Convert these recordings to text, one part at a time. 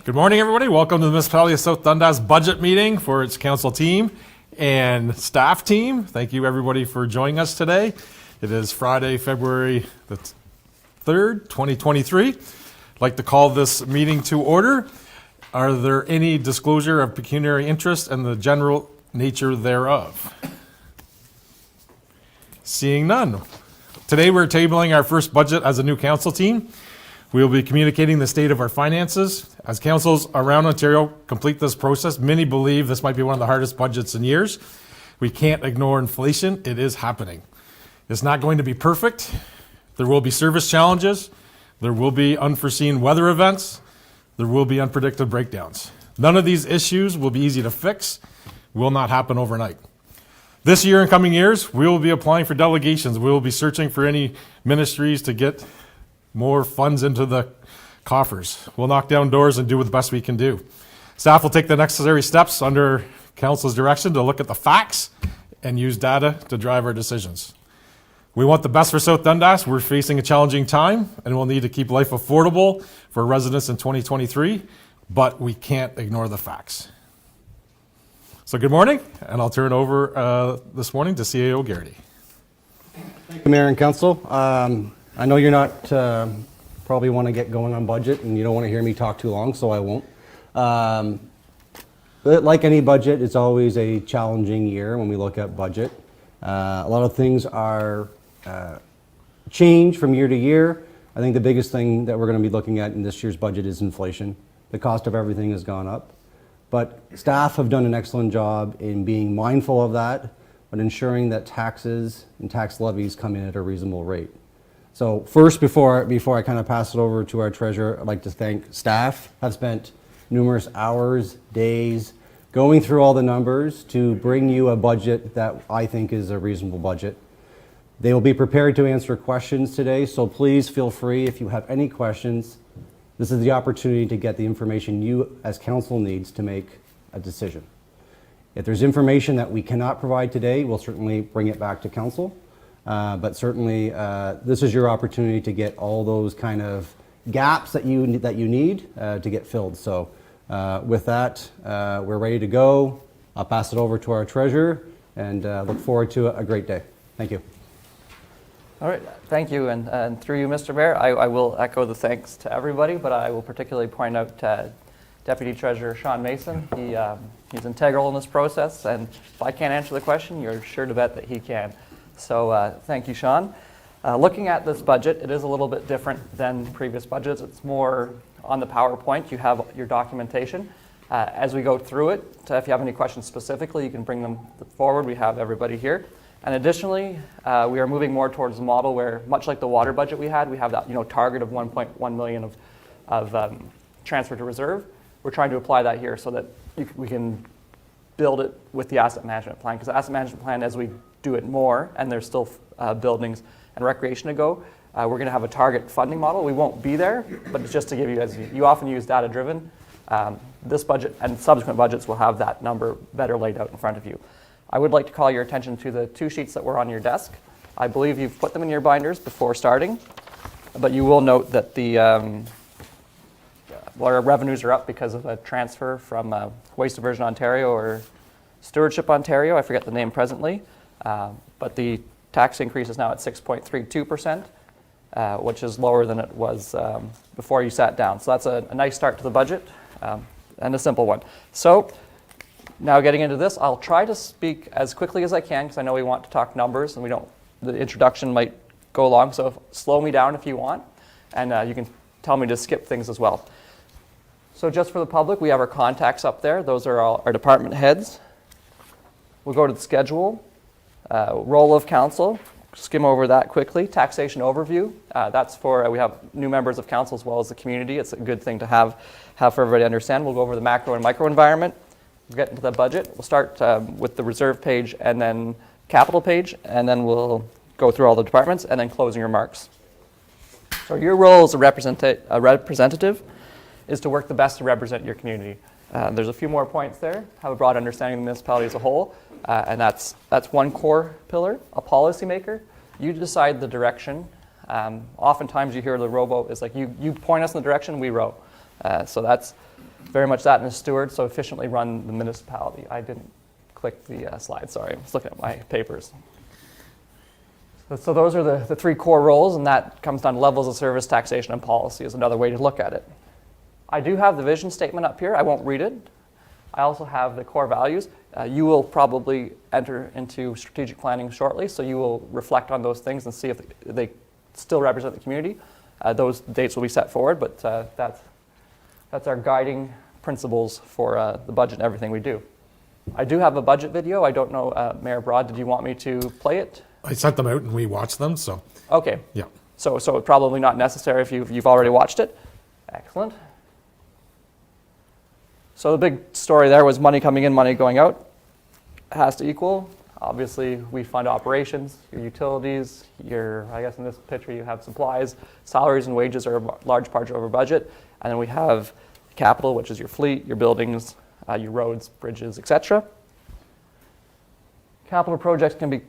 Good morning, everybody. Welcome to the Municipality of South Dundas budget meeting for its council team and staff team. Thank you, everybody, for joining us today. It is Friday, February the 3rd, 2023. I'd like to call this meeting to order. Are there any disclosure of pecuniary interest and the general nature thereof? Seeing none. Today, we're tabling our first budget as a new council team. We will be communicating the state of our finances. As councils around Ontario complete this process, many believe this might be one of the hardest budgets in years. We can't ignore inflation. It is happening. It's not going to be perfect. There will be service challenges. There will be unforeseen weather events. There will be unpredictable breakdowns. None of these issues will be easy to fix, will not happen overnight. This year and coming years, we will be applying for delegations. We will be searching for any ministries to get more funds into the coffers. We'll knock down doors and do the best we can do. Staff will take the necessary steps under council's direction to look at the facts and use data to drive our decisions. We want the best for South Dundas. We're facing a challenging time and we'll need to keep life affordable for residents in 2023, but we can't ignore the facts. So good morning, and I'll turn over this morning to CAO Garrity. Thank you, Mayor and Council. I know you're not probably want to get going on budget and you don't want to hear me talk too long, so I won't. But like any budget, it's always a challenging year when we look at budget. A lot of things are change from year to year. I think the biggest thing that we're going to be looking at in this year's budget is inflation. The cost of everything has gone up. But staff have done an excellent job in being mindful of that, but ensuring that taxes and tax levies come in at a reasonable rate. So first, before I kind of pass it over to our treasurer, I'd like to thank staff. Have spent numerous hours, days, going through all the numbers to bring you a budget that I think is a reasonable budget. They will be prepared to answer questions today, so please feel free if you have any questions. This is the opportunity to get the information you as council needs to make a decision. If there's information that we cannot provide today, we'll certainly bring it back to council. But certainly, this is your opportunity to get all those kind of gaps that you need to get filled. So with that, we're ready to go. I'll pass it over to our treasurer and look forward to a great day. Thank you. All right, thank you. And through you, Mr. Mayor, I will echo the thanks to everybody, but I will particularly point out Deputy Treasurer Sean Mason. He's integral in this process, and if I can't answer the question, you're sure to bet that he can. So thank you, Sean. Looking at this budget, it is a little bit different than previous budgets. It's more on the PowerPoint. You have your documentation. As we go through it, if you have any questions specifically, you can bring them forward. We have everybody here. And additionally, we are moving more towards a model where, much like the water budget we have that target of 1.1 million of transfer to reserve. We're trying to apply that here so that we can build it with the asset management plan. Because the asset management plan, as we do it more, and there's still buildings and recreation to go, we're going to have a target funding model. We won't be there, but it's just to give you, as you often use data-driven, this budget and subsequent budgets will have that number better laid out in front of you. I would like to call your attention to the two sheets that were on your desk. I believe you've put them in your binders before starting, but you will note that our revenues are up because of a transfer from Waste Diversion Ontario or Stewardship Ontario, I forget the name presently, but the tax increase is now at 6.32%, which is lower than it was before you sat down. So that's a nice start to the budget and a simple one. So now getting into this, I'll try to speak as quickly as I can because I know we want to talk numbers and the introduction might go long, so slow me down if you want, and you can tell me to skip things as well. So just for the public, we have our contacts up there. Those are all our department heads. We'll go to the schedule, role of council, skim over that quickly. Taxation overview, that's for, we have new members of council as well as the community. It's a good thing to have for everybody to understand. We'll go over the macro and micro environment. We'll get into the budget. We'll start with the reserve page and then capital page, and then we'll go through all the departments and then closing remarks. So your role as a representative is to work the best to represent your community. There's a few more points there. Have a broad understanding of the municipality as a whole, and that's one core pillar. A policymaker, you decide the direction. Oftentimes you hear the rowboat is like you point us in the direction, we row. So that's very much that and a steward, so efficiently run the municipality. I didn't click the slide, sorry. I was looking at my papers. So those are the three core roles, and that comes down to levels of service, taxation, and policy is another way to look at it. I do have the vision statement up here. I won't read it. I also have the core values. You will probably enter into strategic planning shortly, so you will reflect on those things and see if they still represent the community. Those dates will be set forward, but that's our guiding principles for the budget and everything we do. I do have a budget video. I don't know, Mayor Broad, did you want me to play it? I sent them out and we watched them, so Okay. yeah. So it's probably not necessary if you've already watched it. Excellent. So the big story there was money coming in, money going out. Has to equal. Obviously, we fund operations, your utilities, I guess in this picture you have supplies, salaries and wages are a large part of our budget. And then we have capital, which is your fleet, your buildings, your roads, bridges, etc. Capital projects can be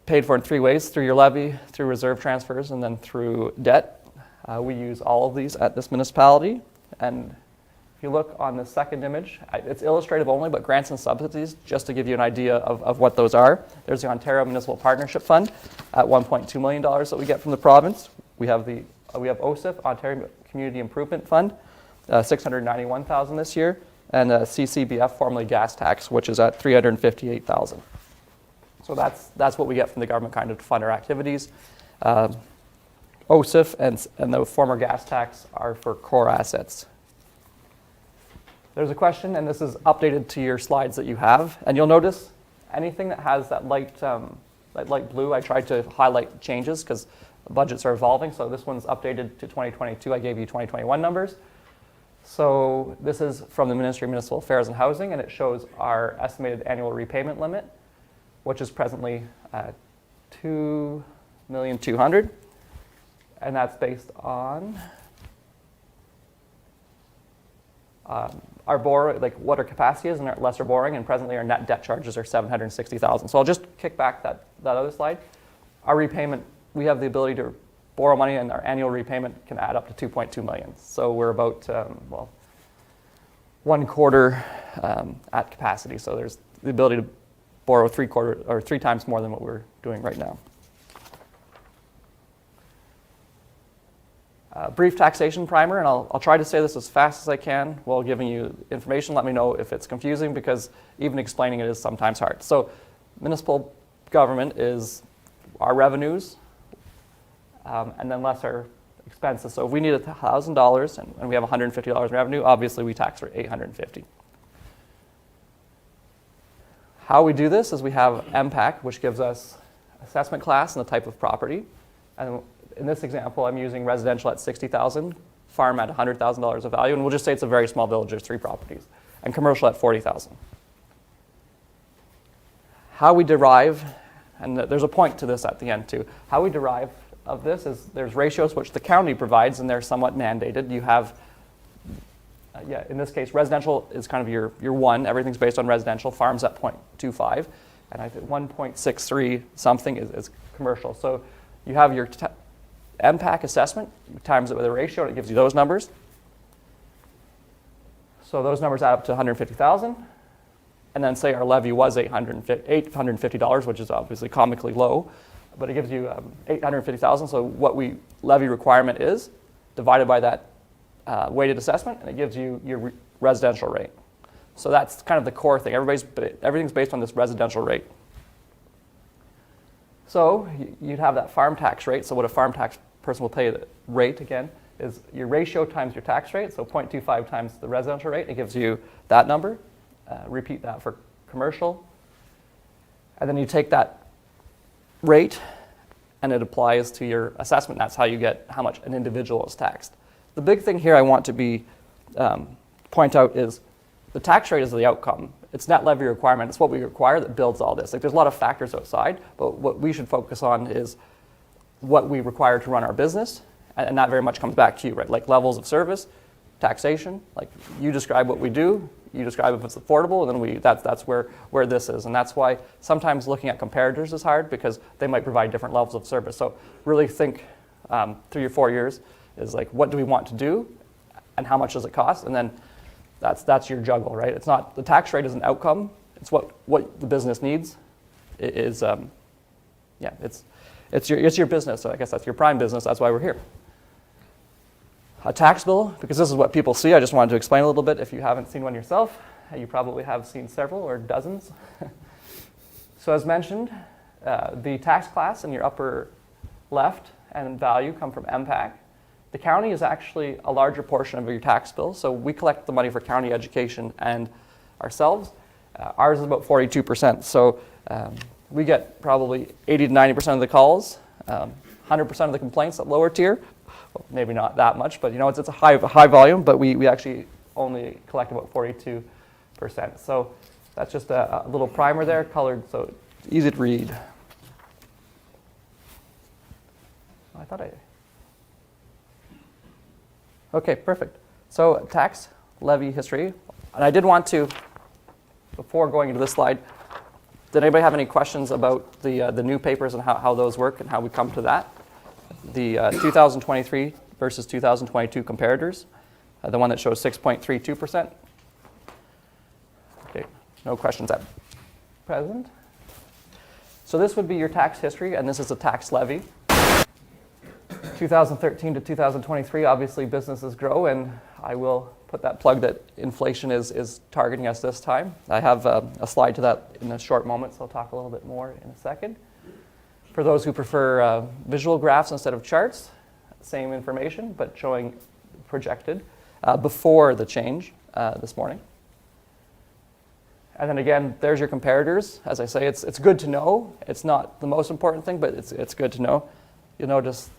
paid for in three ways: through your levy, through reserve transfers, and then through debt. We use all of these at this municipality. And if you look on the second image, it's illustrative only, but grants and subsidies, just to give you an idea of what those are. There's the Ontario Municipal Partnership Fund at $1.2 million that we get from the province. We have OSIF, Ontario Community Improvement Fund, $691,000 this year, and CCBF, formerly gas tax, which is at $358,000. So that's what we get from the government kind of to fund our activities. OSIF and the former gas tax are for core assets. There's a question, and this is updated to your slides that you have, and you'll notice anything that has that light blue, I tried to highlight changes because budgets are evolving. So this one's updated to 2022. I gave you 2021 numbers. So this is from the Ministry of Municipal Affairs and Housing, and it shows our estimated annual repayment limit, which is presently $2,200,000, and that's based on our what our capacity is and our lesser borrowing, and presently our net debt charges are $760,000. So I'll just kick back that other slide. Our repayment, we have the ability to borrow money, and our annual repayment can add up to $2.2 million. So we're about 1/4 at capacity. So there's the ability to borrow 3/4 or 3 times more than what we're doing right now. Brief taxation primer, and I'll try to say this as fast as I can while giving you information. Let me know if it's confusing, because even explaining it is sometimes hard. So municipal government is our revenues, and then less our expenses. So if we need $1,000 and we have $150 in revenue, obviously we tax for $850. How we do this is we have MPAC, which gives us assessment class and the type of property. And in this example, I'm using residential at $60,000, farm at $100,000 of value, and we'll just say it's a very small village, there's 3 properties, and commercial at $40,000. How we derive, and there's a point to this at the end too, how we derive of this is there's ratios which the county provides, and they're somewhat mandated. You have, in this case, residential is kind of your 1, everything's based on residential, farms at 0.25, and I think 1.63 something is commercial. So you have your MPAC assessment, you times it with a ratio, and it gives you those numbers. So those numbers add up to $150,000. And then say our levy was $850, which is obviously comically low, but it gives you $850,000. So what levy requirement is divided by that weighted assessment, and it gives you your residential rate. So that's kind of the core thing. Everything's based on this residential rate. So you'd have that farm tax rate. So what a farm tax person will pay, the rate again, is your ratio times your tax rate. So 0.25 times the residential rate. It gives you that number. Repeat that for commercial. And then you take that rate and it applies to your assessment. That's how you get how much an individual is taxed. The big thing here I want to point out is the tax rate is the outcome. It's net levy requirement. It's what we require that builds all this. Like, there's a lot of factors outside, but what we should focus on is what we require to run our business, and that very much comes back to you, right? Like levels of service, taxation. Like, you describe what we do, you describe if it's affordable, and then that's where this is. And that's why sometimes looking at comparators is hard, because they might provide different levels of service. So really think 3 or 4 years is like, what do we want to do and how much does it cost? And then That's your juggle, right? It's not, the tax rate is an outcome. It's what the business needs. It is, yeah, it's your business. So I guess that's your prime business. That's why we're here. A tax bill, because this is what people see. I just wanted to explain a little bit. If you haven't seen one yourself, you probably have seen several or dozens. So as mentioned, the tax class in your upper left and value come from MPAC. The county is actually a larger portion of your tax bill. So we collect the money for county education and ourselves. Ours is about 42%. So we get probably 80 to 90% of the calls, 100% of the complaints at lower tier. Well, maybe not that much, but it's a high volume, but we actually only collect about 42%. So that's just a little primer there, colored so it's easy to read. Okay, perfect. So tax levy history. And I did want to, before going into this slide, did anybody have any questions about the new papers and how those work and how we come to that? The 2023 versus 2022 comparators, the one that shows 6.32%. Okay, no questions at present. So this would be your tax history, and this is a tax levy. 2013 to 2023, obviously businesses grow, and I will put that plug that inflation is targeting us this time. I have a slide to that in a short moment, so I'll talk a little bit more in a second. For those who prefer visual graphs instead of charts, same information, but showing projected before the change this morning. And then again, there's your comparators. As I say, it's good to know. It's not the most important thing, but it's good to know. You'll notice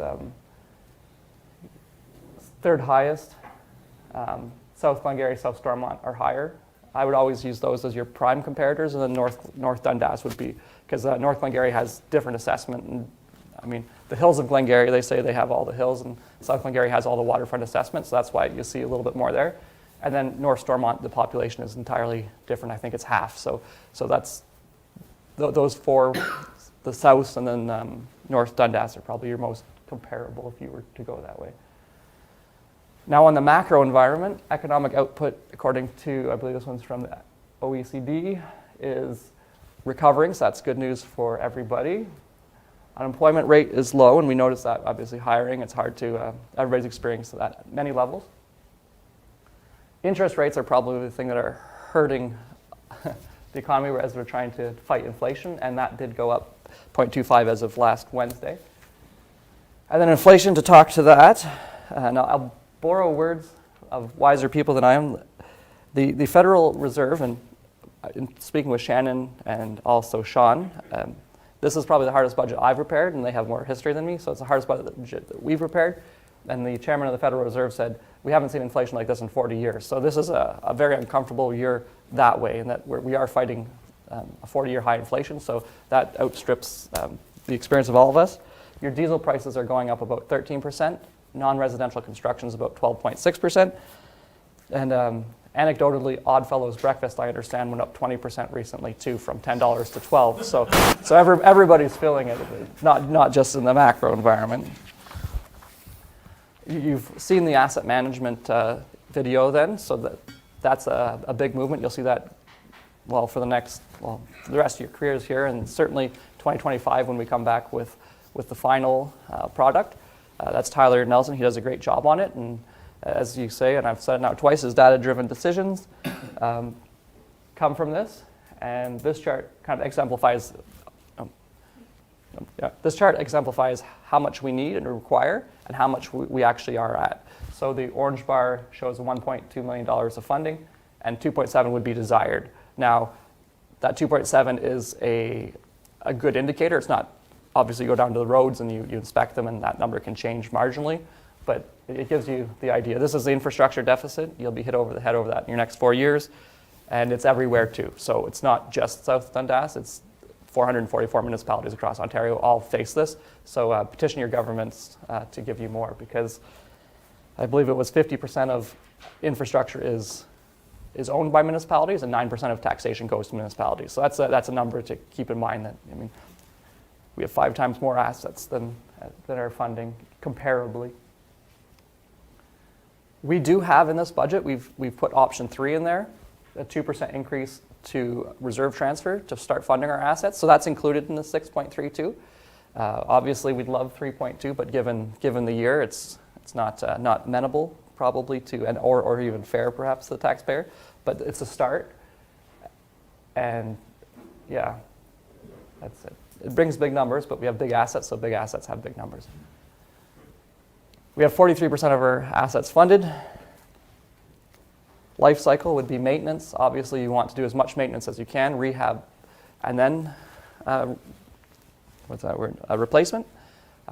third highest, South Glengarry, South Stormont are higher. I would always use those as your prime comparators, and then North Dundas would be, because North Glengarry has different assessment. And I mean, the hills of Glengarry, they say they have all the hills, and South Glengarry has all the waterfront assessments, so that's why you see a little bit more there. And then North Stormont, the population is entirely different. I think it's half. So that's those four, the south and then North Dundas are probably your most comparable if you were to go that way. Now on the macro environment, economic output, according to, I believe this one's from the OECD, is recovering, so that's good news for everybody. Unemployment rate is low, and we notice that obviously hiring, it's hard to, everybody's experienced that at many levels. Interest rates are probably the thing that are hurting the economy as we're trying to fight inflation, and that did go up 0.25 as of last Wednesday. And then inflation, to talk to that, now I'll borrow words of wiser people than I am. The Federal Reserve, and in speaking with Shannon and also Sean, this is probably the hardest budget I've prepared, and they have more history than me, so it's the hardest budget that we've prepared. And the chairman of the Federal Reserve said, we haven't seen inflation like this in 40 years. So this is a very uncomfortable year that way, in that we are fighting a 40-year high inflation, so that outstrips the experience of all of us. Your diesel prices are going up about 13%. Non-residential construction is about 12.6%. And anecdotally, Oddfellows breakfast, I understand, went up 20% recently too, from $10 to $12. So everybody's feeling it, not just in the macro environment. You've seen the asset management video then, so that's a big movement. You'll see that, well, for the rest of your careers here, and certainly 2025 when we come back with the final product. That's Tyler Nelson. He does a great job on it, and as you say, and I've said it now twice, his data-driven decisions come from this, and this chart kind of exemplifies this chart exemplifies how much we need and require and how much we actually are at. So the orange bar shows $1.2 million of funding, and 2.7 would be desired. Now, that 2.7 is a good indicator. It's not, obviously, you go down to the roads and you inspect them, and that number can change marginally, but it gives you the idea. This is the infrastructure deficit. You'll be hit over the head over that in your next 4 years, and it's everywhere too. So it's not just South Dundas, it's 444 municipalities across Ontario all face this. So petition your governments to give you more, because I believe it was 50% of infrastructure is owned by municipalities, and 9% of taxation goes to municipalities. So that's a number to keep in mind. That, I mean, we have 5 times more assets than our funding comparably. We do have in this budget, we've put option 3 in there, a 2% increase to reserve transfer to start funding our assets. So that's included in the 6.32. Obviously, we'd love 3.2, but given the year, it's not amenable probably to, or even fair perhaps to the taxpayer. But it's a start, and yeah, that's it. It brings big numbers, but we have big assets, so big assets have big numbers. We have 43% of our assets funded. Life cycle would be maintenance. Obviously, you want to do as much maintenance as you can, rehab, and then, what's that word? Replacement.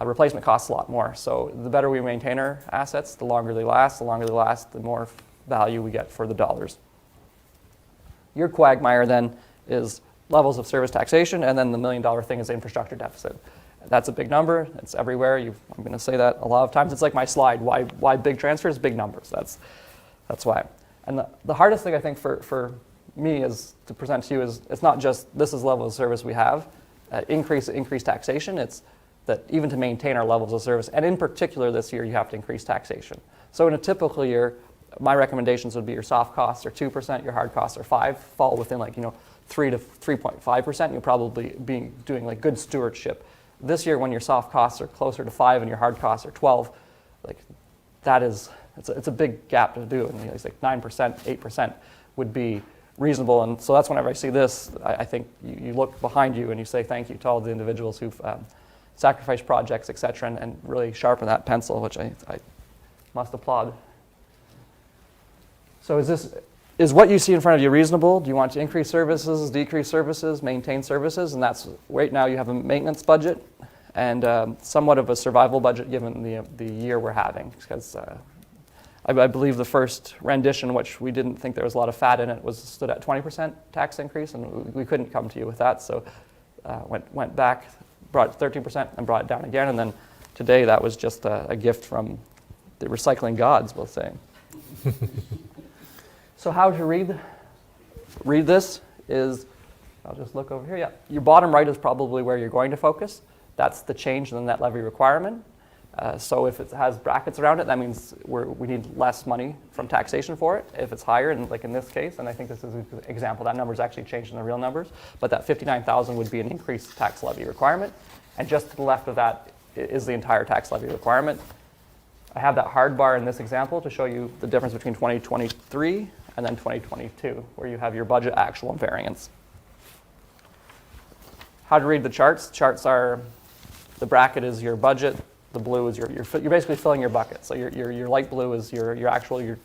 Replacement costs a lot more. So the better we maintain our assets, the longer they last. The longer they last, the more value we get for the dollars. Your quagmire then is levels of service taxation, and then the $1 million thing is infrastructure deficit. That's a big number. It's everywhere. I'm going to say that a lot of times. It's like my slide. Why big transfers? Big numbers. That's why. And the hardest thing I think for me is to present to you is it's not just this is level of service we have, increase taxation. It's that even to maintain our levels of service, and in particular this year, you have to increase taxation. So in a typical year, my recommendations would be your soft costs are 2%, your hard costs are 5%, fall within 3 to 3.5%. You'll probably be doing like good stewardship. This year, when your soft costs are closer to 5 and your hard costs are 12, it's a big gap to do. And it's like 9%, 8% would be reasonable. And so that's whenever I see this, I think you look behind you and you say thank you to all the individuals who've sacrificed projects, et cetera, and really sharpen that pencil, which I must applaud. So is what you see in front of you reasonable? Do you want to increase services, decrease services, maintain services? And that's right now you have a maintenance budget and somewhat of a survival budget given the year we're having. Because I believe the first rendition, which we didn't think there was a lot of fat in it, stood at 20% tax increase, and we couldn't come to you with that. So went back, brought it to 13%, and brought it down again. And then today that was just a gift from the recycling gods, we'll say. So how to read this is, I'll just look over here. Yeah, your bottom right is probably where you're going to focus. That's the change in the net levy requirement. So if it has brackets around it, that means we need less money from taxation for it. If it's higher, and like in this case, and I think this is an example, that number's actually changed in the real numbers, but that $59,000 would be an increased tax levy requirement. And just to the left of that is the entire tax levy requirement. I have that hard bar in this example to show you the difference between 2023 and then 2022, where you have your budget actual and variance. How to read the charts? Charts are, the bracket is your budget, the blue is you're basically filling your bucket. So your light blue is your actual, your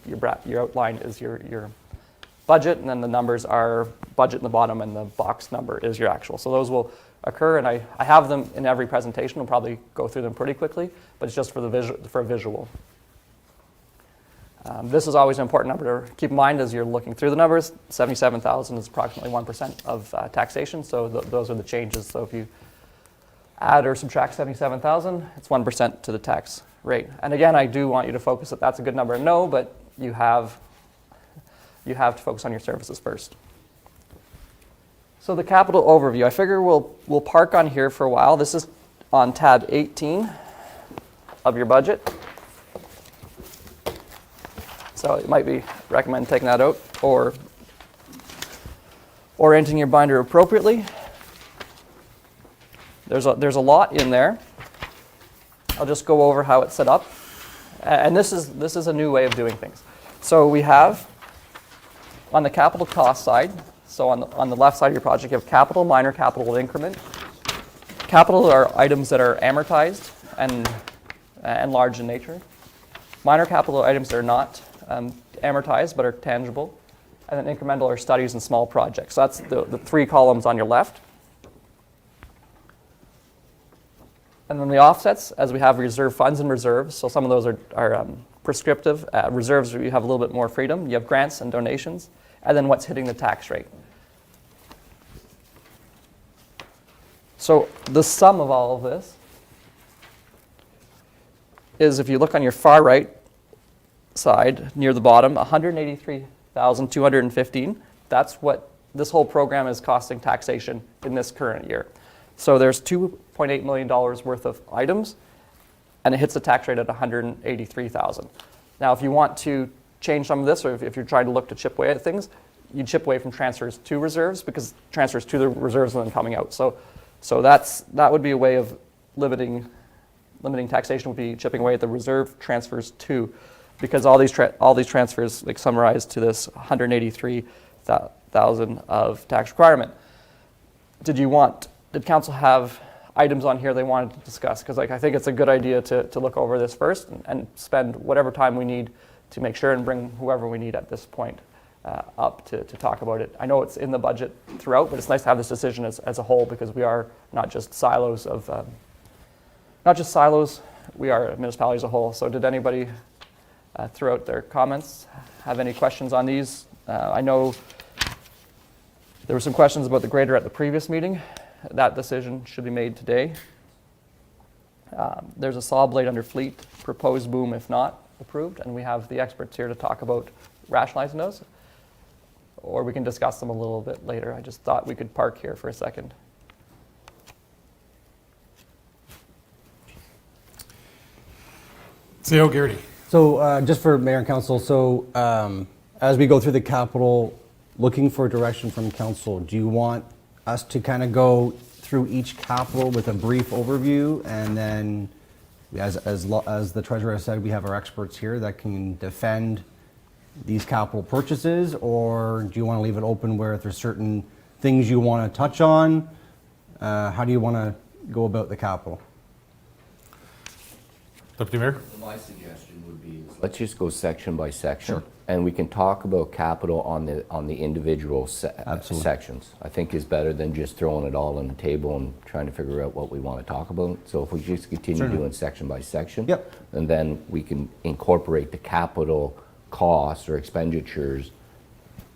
outline is your budget, and then the numbers are budget in the bottom, and the box number is your actual. So those will occur, and I have them in every presentation. We'll probably go through them pretty quickly, but it's just for a visual. This is always an important number to keep in mind as you're looking through the numbers. 77,000 is approximately 1% of taxation, so those are the changes. So if you add or subtract 77,000, it's 1% to the tax rate. And again, I do want you to focus that that's a good number. No, but you have to focus on your services first. So the capital overview. I figure we'll park on here for a while. This is on tab 18 of your budget. So it might be recommend taking that out or orienting your binder appropriately. There's a lot in there. I'll just go over how it's set up. And this is a new way of doing things. So we have on the capital cost side, so on the left side of your project, you have capital, minor capital, increment. Capital are items that are amortized and large in nature. Minor capital items that are not amortized but are tangible. And then incremental are studies and small projects. So that's the three columns on your left. And then the offsets, as we have reserve funds and reserves. So some of those are prescriptive. Reserves, you have a little bit more freedom. You have grants and donations. And then what's hitting the tax rate. So the sum of all of this is, if you look on your far right side, near the bottom, $183,215. That's what this whole program is costing taxation in this current year. So there's $2.8 million worth of items, and it hits the tax rate at $183,000. Now, if you want to change some of this, or if you're trying to look to chip away at things, you chip away from transfers to reserves, because transfers to the reserves and then coming out. So that would be a way of limiting taxation, would be chipping away at the reserve transfers to, because all these transfers like summarize to this 183,000 of tax requirement. Did council have items on here they wanted to discuss? Because I think it's a good idea to look over this first and spend whatever time we need to make sure and bring whoever we need at this point up to talk about it. I know it's in the budget throughout, but it's nice to have this decision as a whole, because we are not just silos, we are a municipality as a whole. So did anybody throughout their comments have any questions on these? I know there were some questions about the grader at the previous meeting. That decision should be made today. There's a saw blade under fleet, proposed boom if not approved, and we have the experts here to talk about rationalizing those. Or we can discuss them a little bit later. I just thought we could park here for a second. CEO Garrity. So just for Mayor and Council, so as we go through the capital, looking for direction from Council, do you want us to kind of go through each capital with a brief overview, and then as the Treasurer said, we have our experts here that can defend these capital purchases, or do you want to leave it open where if there's certain things you want to touch on? How do you want to go about the capital? Deputy Mayor? My suggestion would be, let's just go section by section. Sure. And we can talk about capital on the individual sections. I think is better than just throwing it all on the table and trying to figure out what we want to talk about. So if we just continue doing section by section, Yep. and then we can incorporate the capital costs or expenditures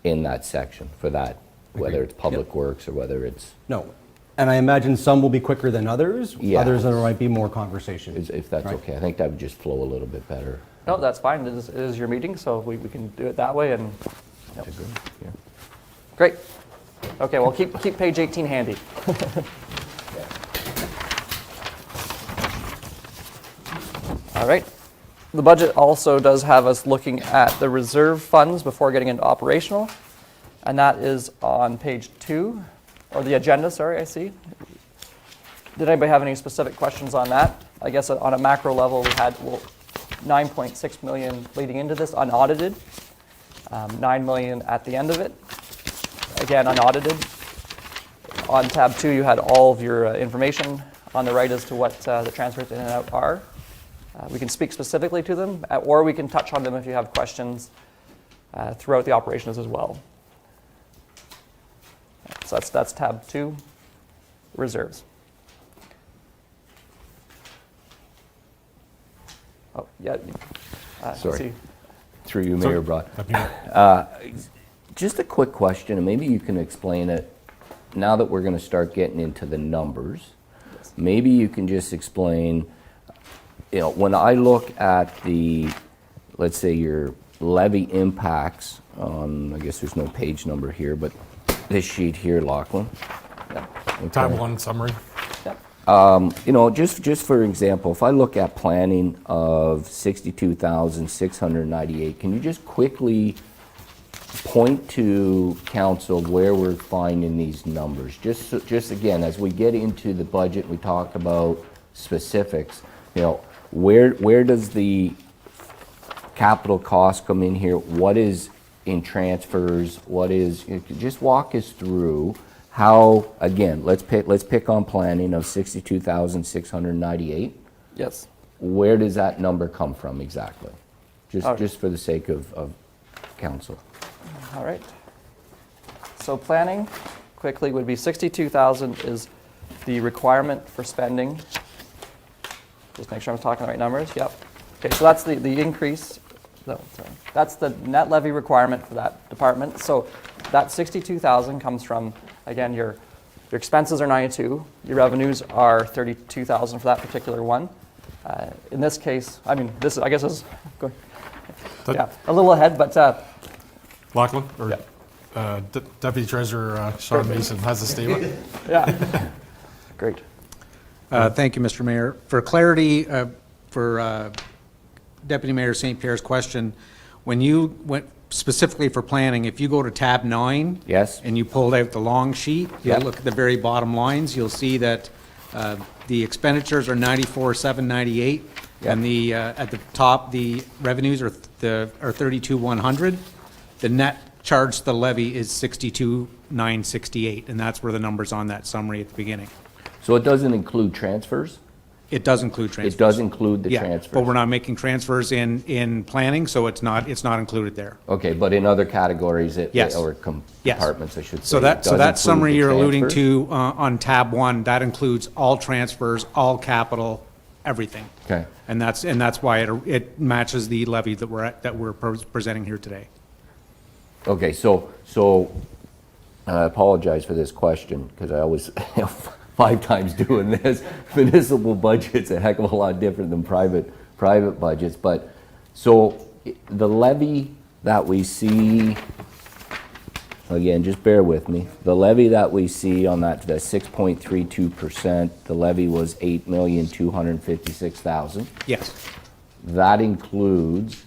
in that section for that, whether it's public works or whether it's... No. And I imagine some will be quicker than others. Yeah. Others, there might be more conversation. If that's right? okay. I think that would just flow a little bit better. No, that's fine. It is your meeting, so we can do it that way. And yep. Yeah. Great. Okay, well, keep page 18 handy. All right. The budget also does have us looking at the reserve funds before getting into operational, and that is on page 2, or the agenda, sorry, I see. Did anybody have any specific questions on that? I guess on a macro level, we had 9.6 million leading into this, unaudited, 9 million at the end of it, again, unaudited. On tab 2, you had all of your information on the right as to what the transfers in and out are. We can speak specifically to them, or we can touch on them if you have questions throughout the operations as well. So that's tab 2, reserves. Oh, yeah. Sorry. See. Through you, Mayor Broad. Just a quick question, and maybe you can explain it now that we're going to start getting into the numbers. Yes. Maybe you can just explain, when I look at the, let's say your levy impacts on, I guess there's no page number here, but this sheet here, Lachlan. Yeah. Okay. Tab 1 summary. Yeah. Just for example, if I look at planning of 62,698, can you just quickly point to council where we're finding these numbers? Just again, as we get into the budget, we talk about specifics. Where does the capital cost come in here? What is in transfers? What is? Just walk us through how. Again, let's pick on planning of 62,698. Yes. Where does that number come from exactly? Okay. Just for the sake of council. All right. So planning, quickly, would be 62,000 is the requirement for spending. Just make sure I'm talking the right numbers. Yep. Okay, so that's the increase. No, sorry. That's the net levy requirement for that department. So that 62,000 comes from, again, your expenses are 92, your revenues are 32,000 for that particular one. In this case, I mean, this I guess is going, yeah, a little ahead, but Lachlan, or yeah. Deputy Treasurer Sean Mason has a statement. Yeah. Great. Thank you, Mr. Mayor. For clarity, for Deputy Mayor St. Pierre's question, when you went specifically for planning, if you go to tab 9. Yes. And you pulled out the long sheet, you'll Yep. look at the very bottom lines, you'll see that the expenditures are 94,798. Yep. And the, at the top, the revenues are 32,100. The net charge to the levy is 62,968, and that's where the number's on that summary at the beginning. So it doesn't include transfers? It does include transfers. It does include the Yeah, transfers? but we're not making transfers in planning, so it's not included there. Okay, but in other categories, Yes. or Yes. departments, I should say. So it that does include summary the you're alluding transfers? to on tab 1, that includes all transfers, all capital, everything. Okay. And that's why it matches the levy that we're presenting here today. Okay, so I apologize for this question, because I always, 5 times doing this. Municipal budget's a heck of a lot different than private budgets, but, so, the levy that we see, again, just bear with me, the levy that we see on that, the 6.32%, the levy was 8,256,000. Yes, That includes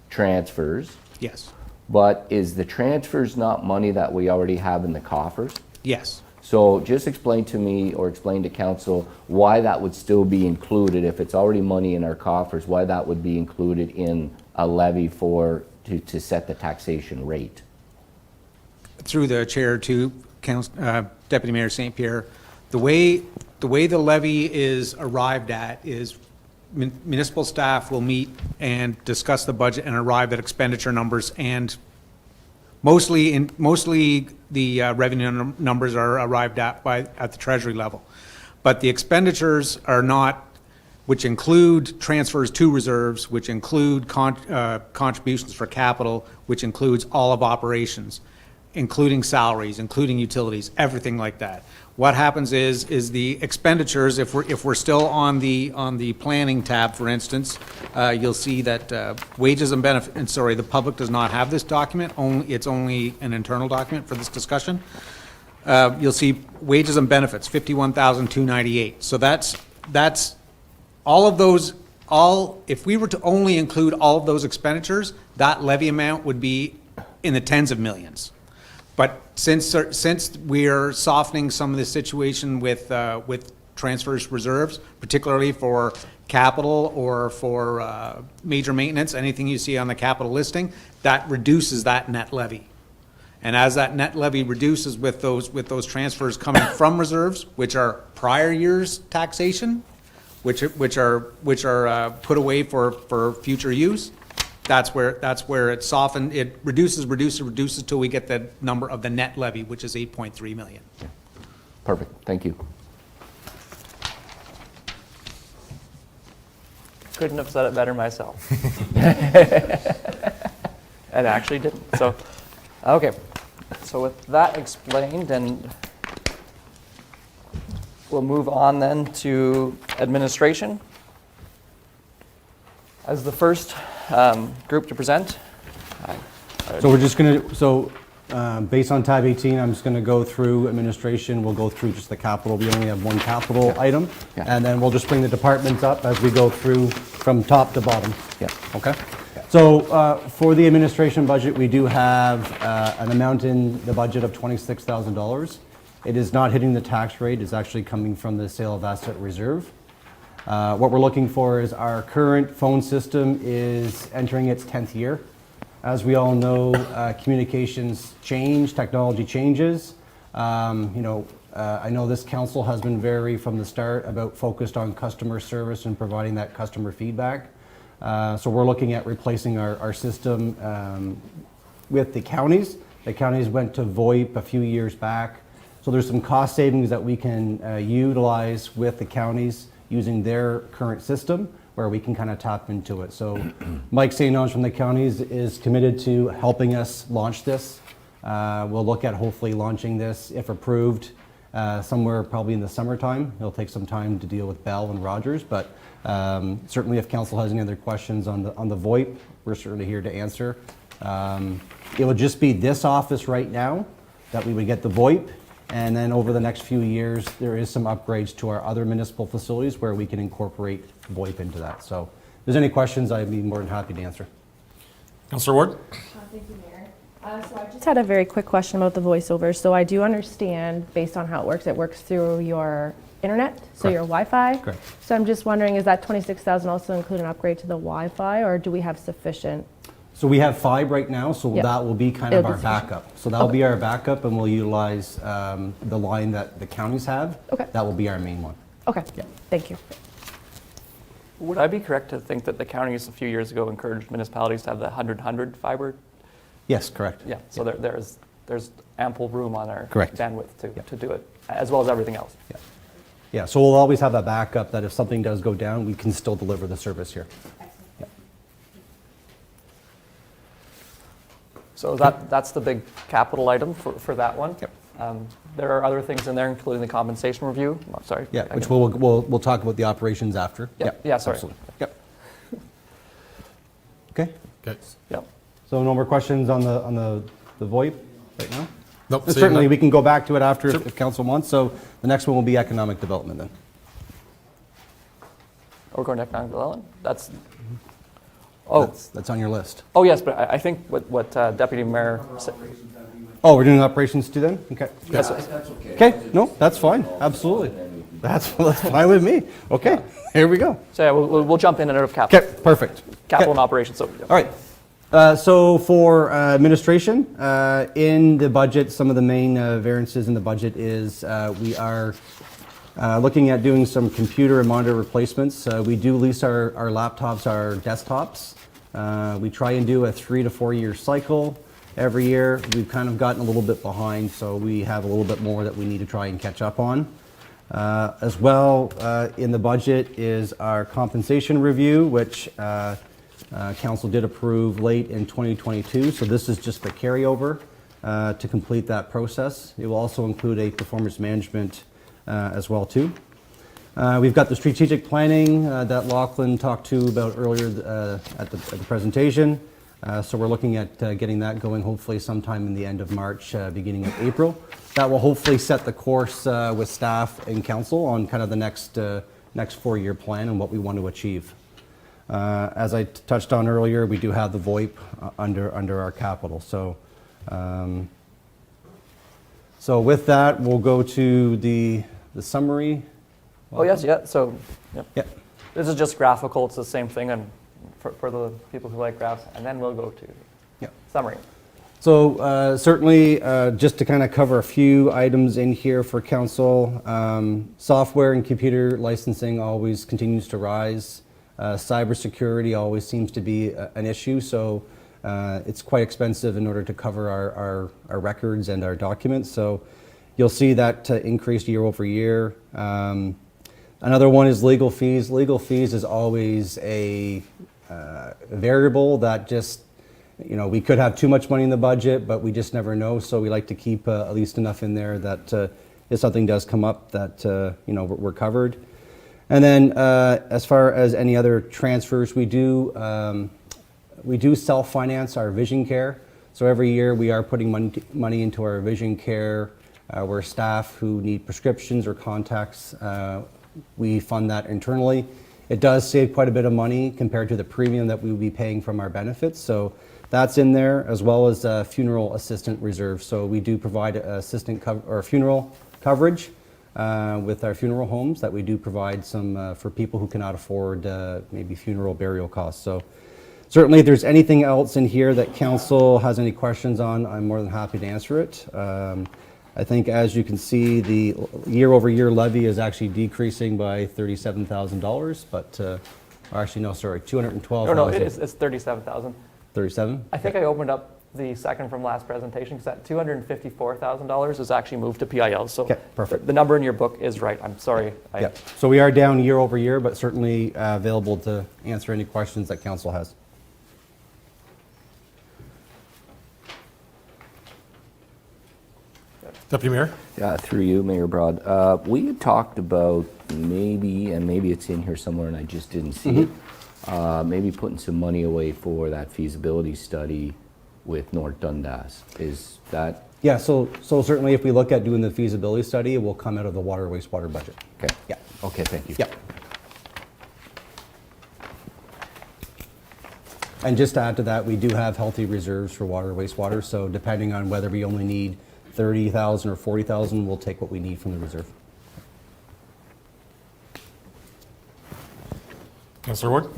transfers. yes, But is the transfers not money that we already have in the coffers? yes. So just explain to me, or explain to council, why that would still be included, if it's already money in our coffers, why that would be included in a levy to set the taxation rate? Through the chair to Deputy Mayor St. Pierre, the way the levy is arrived at is municipal staff will meet and discuss the budget and arrive at expenditure numbers, and mostly the revenue numbers are arrived at at the treasury level. But the expenditures are not, which include transfers to reserves, which include contributions for capital, which includes all of operations, including salaries, including utilities, everything like that. What happens is the expenditures, if we're still on the planning tab, for instance, you'll see that wages and benefits, and sorry, the public does not have this document, it's only an internal document for this discussion. You'll see wages and benefits, 51,298. So that's all of those, if we were to only include all of those expenditures, that levy amount would be in the tens of millions. But since we're softening some of the situation with transfers reserves, particularly for capital or for major maintenance, anything you see on the capital listing, that reduces that net levy. And as that net levy reduces with those transfers coming from reserves, which are prior year's taxation, which are put away for future use, that's where it softened. It reduces till we get the number of the net levy, which is 8.3 million. Perfect, thank you. Couldn't have said it better myself. And actually didn't. So, okay. So with that explained, and we'll move on then to administration. As the first group to present. So we're just going to, based on tab 18, I'm just going to go through administration. We'll go through just the capital. We only have one capital item. Yeah. And then we'll just bring the departments up as we go through from top to bottom. Yeah. Okay? So for the administration budget, we do have an amount in the budget of $26,000. It is not hitting the tax rate. It's actually coming from the sale of asset reserve. What we're looking for is our current phone system is entering its 10th year. As we all know, communications change, technology changes. I know this council has been very, from the start, about focused on customer service and providing that customer feedback. So we're looking at replacing our system with the counties. The counties went to VoIP a few years back. So there's some cost savings that we can utilize with the counties using their current system, where we can kind of tap into it. So Mike St. Ange from the counties is committed to helping us launch this. We'll look at hopefully launching this, if approved, somewhere probably in the summertime. It'll take some time to deal with Bell and Rogers, but certainly if council has any other questions on the VoIP, we're certainly here to answer. It would just be this office right now that we would get the VoIP. And then over the next few years, there is some upgrades to our other municipal facilities where we can incorporate VoIP into that. So there's any questions, I'd be more than happy to answer. Councillor Ward? Thank you, Mayor. So I just had a very quick question about the voiceover. So I do understand, based on how it works through your internet, so your Wi-Fi. Correct. So I'm just wondering, is that 26,000 also include an upgrade to the Wi-Fi, or do we have sufficient? So we have 5 right now, so Yeah. that will be kind of It'll our be sufficient. backup. So that'll be our backup, and we'll utilize the line that the counties have. Okay. That will be our main one. Okay, Yeah. thank you. Would I be correct to think that the counties a few years ago encouraged municipalities to have the 100-100 fiber? Yes, correct. Yeah, so there's ample room on our Correct. bandwidth Yeah. to do it, as well as everything else. Yeah. Yeah, so we'll always have that backup that if something does go down, we can still deliver the service here. Yeah. So that's the big capital item for that one. Yep. There are other things in there, including the compensation review. Oh, sorry. Yeah, I which can- we'll talk about the operations after. Yeah, sorry. Absolutely. Yep. Okay, Okay. Yep. so no more questions on the VoIP right now? Nope, And seeing certainly, none. we can go back to it after Sure. if council wants. So the next one will be economic development then. We're going to economic development? Oh, That's on your list. oh yes, but I think what Deputy Mayor said. Oh, we're doing operations too then? Okay. Yes, Okay, no, that's fine, absolutely. That's fine with me. Okay, here we go. So yeah, we'll jump in and out of capital. Okay, perfect. Capital and Okay. operations. So All right. So for administration, in the budget, some of the main variances in the budget is we are looking at doing some computer and monitor replacements. We do lease our laptops, our desktops. We try and do a 3 to 4 year cycle every year. We've kind of gotten a little bit behind, so we have a little bit more that we need to try and catch up on. As well, in the budget is our compensation review, which council did approve late in 2022. So this is just the carryover to complete that process. It will also include a performance management as well too. We've got the strategic planning that Lachlan talked to about earlier at the presentation. So we're looking at getting that going hopefully sometime in the end of March, beginning of April. That will hopefully set the course with staff and council on kind of the next 4 year plan and what we want to achieve. As I touched on earlier, we do have the VoIP under our capital. So with that, we'll go to the summary. oh yes, yeah. So yep. Yep. This is just graphical. It's the same thing, and for the people who like graphs, and then we'll go to Yep. summary. So certainly, just to kind of cover a few items in here for council, software and computer licensing always continues to rise. Cybersecurity always seems to be an issue, so it's quite expensive in order to cover our records and our documents. So you'll see that increase year over year. Another one is legal fees. Legal fees is always a variable that just, you know, we could have too much money in the budget, but we just never know. So we like to keep at least enough in there that if something does come up, that you know, we're covered. And then as far as any other transfers, we do self-finance our vision care. So every year we are putting money into our vision care. Where staff who need prescriptions or contacts, we fund that internally. It does save quite a bit of money compared to the premium that we would be paying from our benefits. So that's in there, as well as funeral assistant reserve. So we do provide funeral coverage with our funeral homes that we do provide some for people who cannot afford maybe funeral burial costs. So certainly if there's anything else in here that council has any questions on, I'm more than happy to answer it. I think as you can see, the year-over-year levy is actually decreasing by $37,000, but, or actually, no, sorry, $212,000. No, it's 37,000. 37? I think I opened up the second from last presentation because that $254,000 is actually moved to PIL. So Okay, perfect. the number in your book is right. I'm sorry. Yeah, so we are down year over year, but certainly available to answer any questions that council has. Deputy Mayor? Yeah, through you, Mayor Broad. We had talked about maybe, and maybe it's in here somewhere and I just didn't see it, maybe putting some money away for that feasibility study with North Dundas. Is that? Yeah, so certainly if we look at doing the feasibility study, it will come out of the water wastewater budget. Okay. Yeah. Okay, thank you. Yeah. And just to add to that, we do have healthy reserves for water, wastewater, so depending on whether we only need 30,000 or 40,000, we'll take what we need from the reserve. Councillor Ward?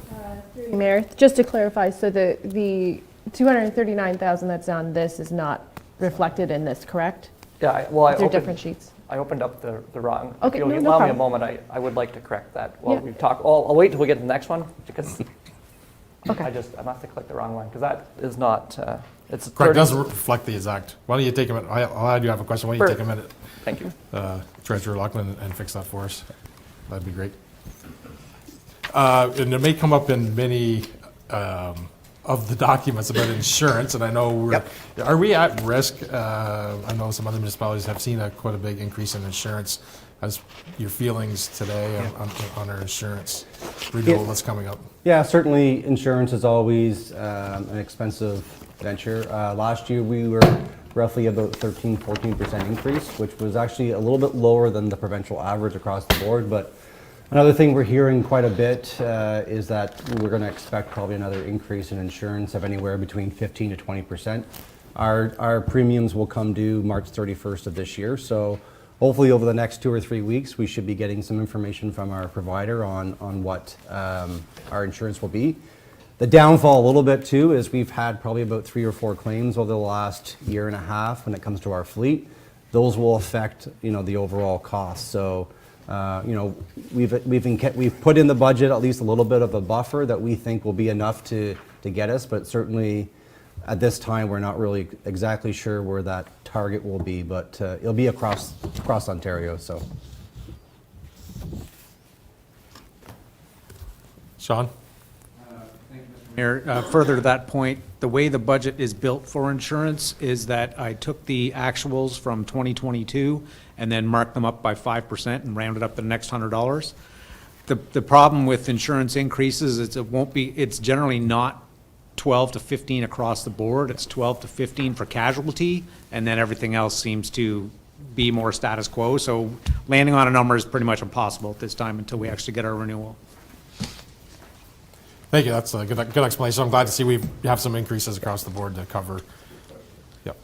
Mayor, just to clarify, so the 239,000 that's on this is not reflected in this, correct? Yeah, well, They're different sheets. I opened up the wrong. Okay, If you'll no, no allow me a problem. moment, I would like to correct that while Yeah. we talk. I'll wait till we get to the next one, because Okay. I must have clicked the wrong one, because that is not, it's Correct, 30 doesn't reflect the exact. Why don't you take a minute? I do have a question. Why don't you take a minute, Thank you. Treasurer Loughlin, and fix that for us? That'd be great. And it may come up in many of the documents about insurance, and I know are we at risk? I know some other municipalities have seen quite a big increase in insurance. As your feelings today on our insurance renewal that's coming up? Yeah, certainly insurance is always an expensive venture. Last year we were roughly about 13-14% increase, which was actually a little bit lower than the provincial average across the board. But another thing we're hearing quite a bit is that we're going to expect probably another increase in insurance of anywhere between 15 to 20%. Our premiums will come due March 31st of this year, so hopefully over the next 2 or 3 weeks we should be getting some information from our provider on what our insurance will be. The downfall a little bit too is we've had probably about 3 or 4 claims over the last year and a half when it comes to our fleet. Those will affect the overall cost. So we've put in the budget at least a little bit of a buffer that we think will be enough to get us, but certainly at this time we're not really exactly sure where that target will be, but it'll be across Ontario. So, Sean? Mayor, further to that point, the way the budget is built for insurance is that I took the actuals from 2022 and then marked them up by 5% and rounded up the next $100. The problem with insurance increases is it's generally not 12 to 15 across the board. It's 12 to 15 for casualty, and then everything else seems to be more status quo. So landing on a number is pretty much impossible at this time until we actually get our renewal. Thank you. That's a good explanation. I'm glad to see we have some increases across the board to cover. Yep.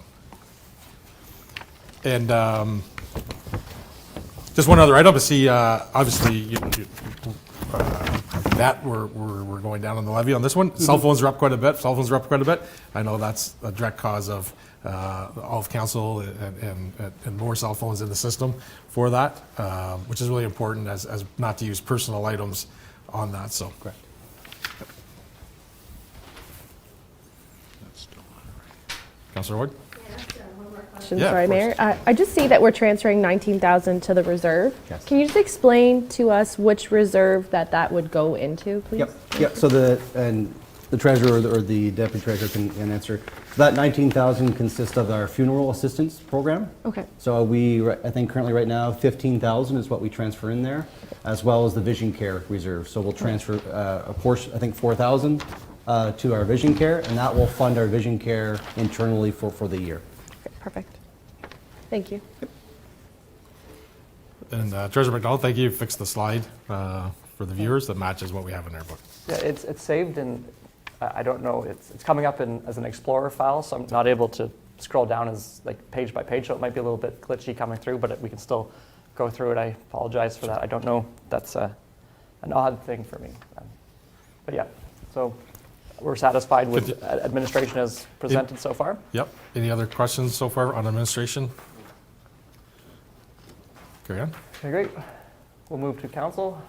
And just one other item to see. Obviously, that we're going down on the levy on this one. Cell phones are up quite a bit. I know that's a direct cause of all of council and more cell phones in the system for that, which is really important as not to use personal items on that. So. Correct. Councillor Ward? Yeah, Sorry, of Mayor. I just see that we're transferring 19,000 to the reserve. Yes. Can you just explain to us which reserve that would go into, please? Yep. So the treasurer or the deputy treasurer can answer. That 19,000 consists of our funeral assistance program. Okay. So I think currently right now 15,000 is what we transfer in there, as well as the vision care reserve. So we'll transfer a portion, I think 4,000 to our vision care, and that will fund our vision care internally for the year. Okay, perfect. Thank you. And Treasurer McDonald, thank you. Fixed the slide for the viewers that matches what we have in our book. Yeah, it's saved in, I don't know, it's coming up as an Explorer file, so I'm not able to scroll down as like page by page, so it might be a little bit glitchy coming through, but we can still go through it. I apologize for that. I don't know. That's an odd thing for me. But yeah, so we're satisfied with administration as presented so far. Yep. Any other questions so far on administration? Carry on. Okay, great. We'll move to council.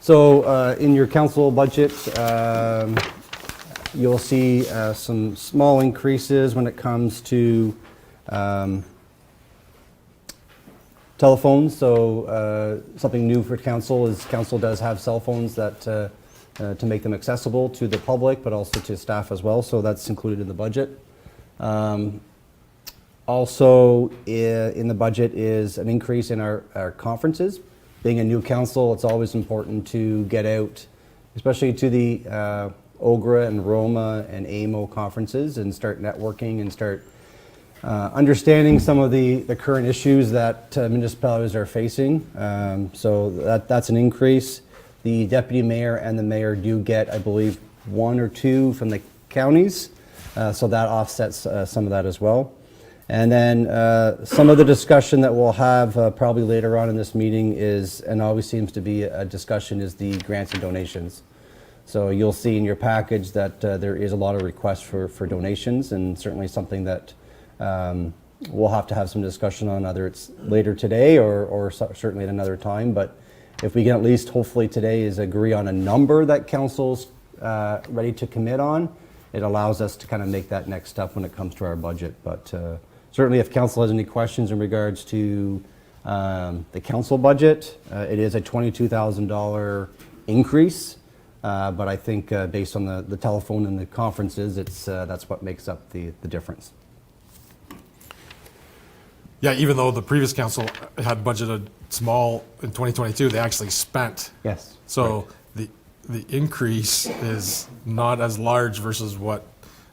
So in your council budget, you'll see some small increases when it comes to telephones. So something new for council is council does have cell phones that to make them accessible to the public, but also to staff as well. So that's included in the budget. Also in the budget is an increase in our conferences. Being a new council, it's always important to get out, especially to the OGRA and Roma and AMO conferences, and start networking and start understanding some of the current issues that municipalities are facing. So that's an increase. The deputy mayor and the mayor do get, I believe, 1 or 2 from the counties, so that offsets some of that as well. And then some of the discussion that we'll have probably later on in this meeting is, and always seems to be a discussion, is the grants and donations. So you'll see in your package that there is a lot of requests for donations, and certainly something that we'll have to have some discussion on, whether it's later today or certainly at another time. But if we can at least, hopefully today, is agree on a number that council's ready to commit on, it allows us to kind of make that next step when it comes to our budget. But certainly if council has any questions in regards to the council budget, it is a $22,000 increase. But I think based on the telephone and the conferences, that's what makes up the difference. Yeah, even though the previous council had budgeted small in 2022, they actually spent. Yes. So the increase is not as large versus what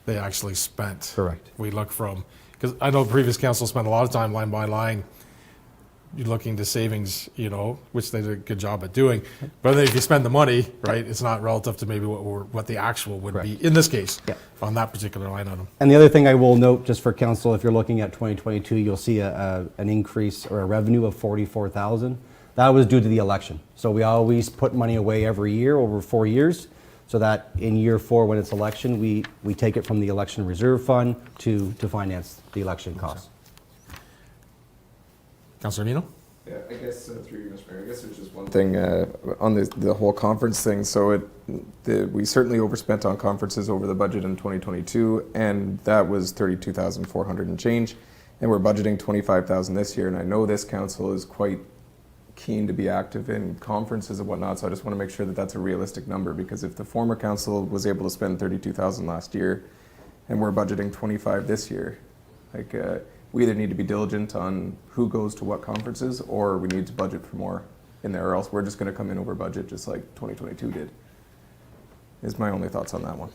they actually spent. Correct. We look from, because I know the previous council spent a lot of time line by line you're looking to savings, which they did a good job at doing. But then if you spend the money, right, it's not relative to maybe what the actual would be in this case on that particular line item. And the other thing I will note, just for council, if you're looking at 2022, you'll see an increase or a revenue of $44,000. That was due to the election. So we always put money away every year over 4 years, so that in year 4, when it's election, we take it from the election reserve fund to finance the election costs. Councilor Mino? Yeah, I guess through you, Mr. Mayor, I guess there's just one thing on the whole conference thing. So we certainly overspent on conferences over the budget in 2022, and that was $32,400 and change, and we're budgeting $25,000 this year. And I know this council is quite keen to be active in conferences and whatnot, so I just want to make sure that that's a realistic number, because if the former council was able to spend $32,000 last year, and we're budgeting $25,000 this year, we either need to be diligent on who goes to what conferences, or we need to budget for more in there, or else we're just going to come in over budget just like 2022 did. Is my only thoughts on that one.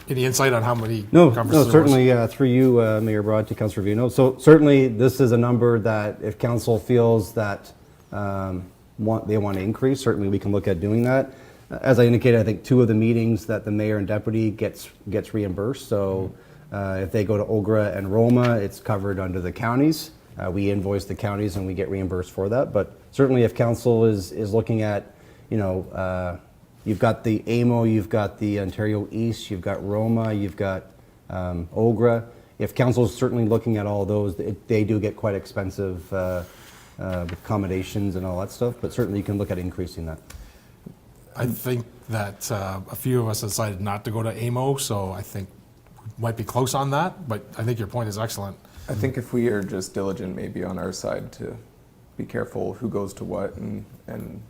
Any insight on how many No, conferences? certainly through you, Mayor Broad, to Councillor Vino. So certainly this is a number that if council feels that they want to increase, certainly we can look at doing that. As I indicated, I think 2 of the meetings that the mayor and deputy gets reimbursed. So if they go to Ogra and Roma, it's covered under the counties. We invoice the counties and we get reimbursed for that. But certainly if council is looking at, you've got the AMO, you've got the Ontario East, you've got Roma, you've got Ogra. If council is certainly looking at all those, they do get quite expensive accommodations and all that stuff. But certainly you can look at increasing that. I think that a few of us decided not to go to AMO, so I think we might be close on that, but I think your point is excellent. I think if we are just diligent maybe on our side to be careful who goes to what and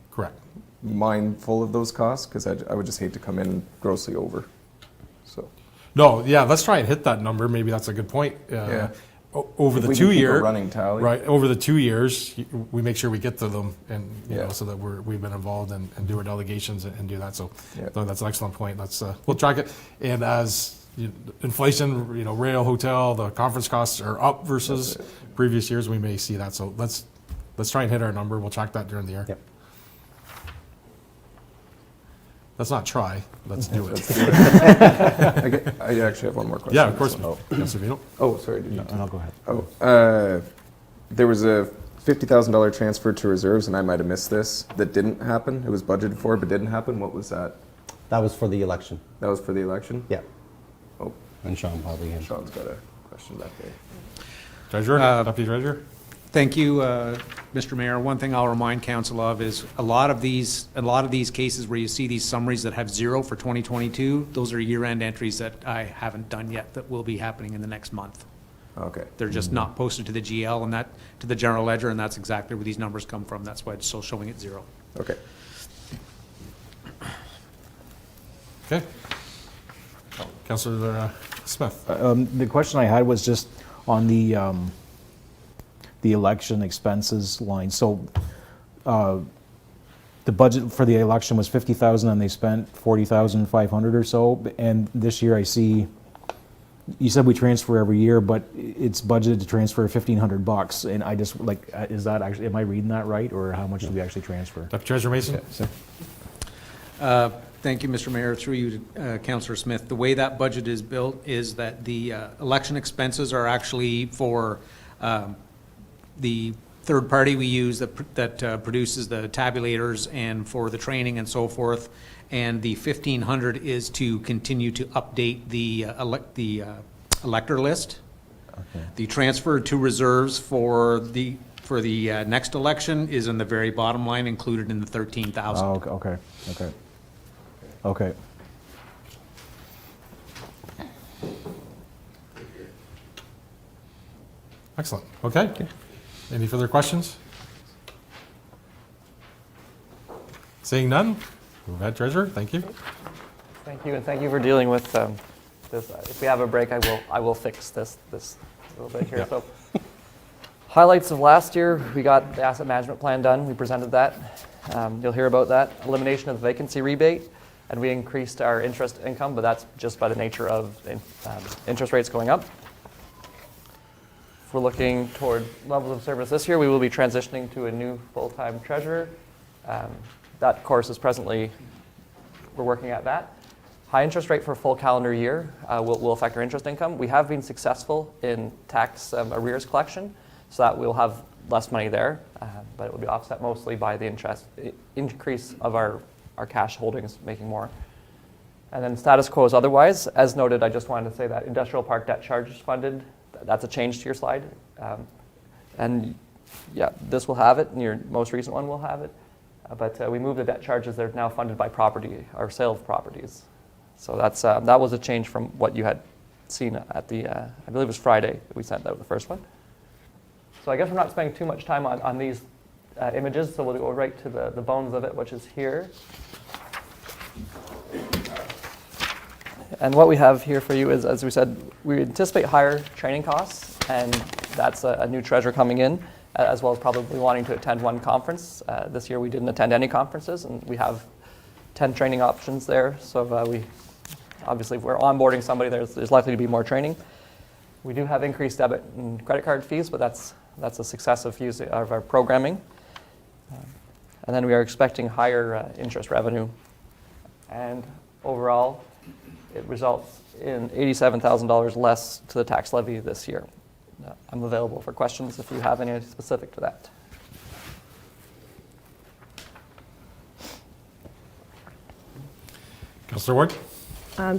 Correct. mindful of those costs, because I would just hate to come in grossly over. So No, yeah, let's try and hit that number. Maybe that's a good point. Yeah. Over If the we 2 can keep a year, running tally. right? Over the 2 years, we make sure we get to them, and Yeah. so that we've been involved and do our delegations and do that. So, Yeah. so that's an excellent point. We'll track it. And as inflation, rail, hotel, the conference costs are up versus previous years, we may see that. So let's try and hit our number. We'll track that during the year. Yep. Let's not try. Let's do it. I actually have one more question. Yeah, of course. Councilor Vino? Oh, sorry. Did you? And I'll go ahead. Oh, there was a $50,000 transfer to reserves, and I might have missed this. That didn't happen. It was budgeted for, but didn't happen. What was that? That was for the election. That was for the election. Yeah. Oh, And Sean probably had. Sean's got a question back there. Treasurer? Deputy Treasurer? Thank you, Mr. Mayor. One thing I'll remind council of is a lot of these cases where you see these summaries that have 0 for 2022, those are year-end entries that I haven't done yet that will be happening in the next month. Okay. They're just not posted to the GL and to the general ledger, and that's exactly where these numbers come from. That's why it's still showing at 0. Okay. Okay. Councilor Smith? The question I had was just on the election expenses line. So the budget for the election was $50,000 and they spent $40,500 or so. And this year I see you said we transfer every year, but it's budgeted to transfer $1,500, and I just, like, is that actually, am I reading that right, or how much do we actually transfer? Deputy Treasurer Mason? Thank you, Mr. Mayor. Through you to Councillor Smith. The way that budget is built is that the election expenses are actually for the third party we use that produces the tabulators and for the training and so forth. And the 1,500 is to continue to update the elector list. Okay. The transfer to reserves for the next election is in the very bottom line, included in the 13,000. Oh, okay. Excellent. Okay. Any further questions? Seeing none, move ahead, Treasurer. Thank you. Thank you, and thank you for dealing with this. If we have a break, I will fix this a little bit here. Yeah. So, highlights of last year: we got the asset management plan done. We presented that. You'll hear about that. Elimination of the vacancy rebate, and we increased our interest income, but that's just by the nature of interest rates going up. If we're looking toward levels of service this year, we will be transitioning to a new full-time treasurer. That course is presently, we're working at that. High interest rate for a full calendar year will affect our interest income. We have been successful in tax arrears collection, so that we'll have less money there, but it will be offset mostly by the increase of our cash holdings making more. And then status quo is otherwise. As noted, I just wanted to say that industrial park debt charge is funded. That's a change to your slide. And yeah, this will have it, and your most recent one will have it. But we moved the debt charges. They're now funded by property, or sale of properties. So that's that was a change from what you had seen at the, I believe it was Friday that we sent out the first one. So I guess we're not spending too much time on these images, so we'll go right to the bones of it, which is here. And what we have here for you is, as we said, we anticipate higher training costs, and that's a new treasurer coming in, as well as probably wanting to attend one conference. This year we didn't attend any conferences, and we have 10 training options there. So we obviously, if we're onboarding somebody, there's likely to be more training. We do have increased debit and credit card fees, but that's a successive use of our programming. And then we are expecting higher interest revenue. And overall, it results in $87,000 less to the tax levy this year. I'm available for questions if you have any specific to that. Councillor Ward?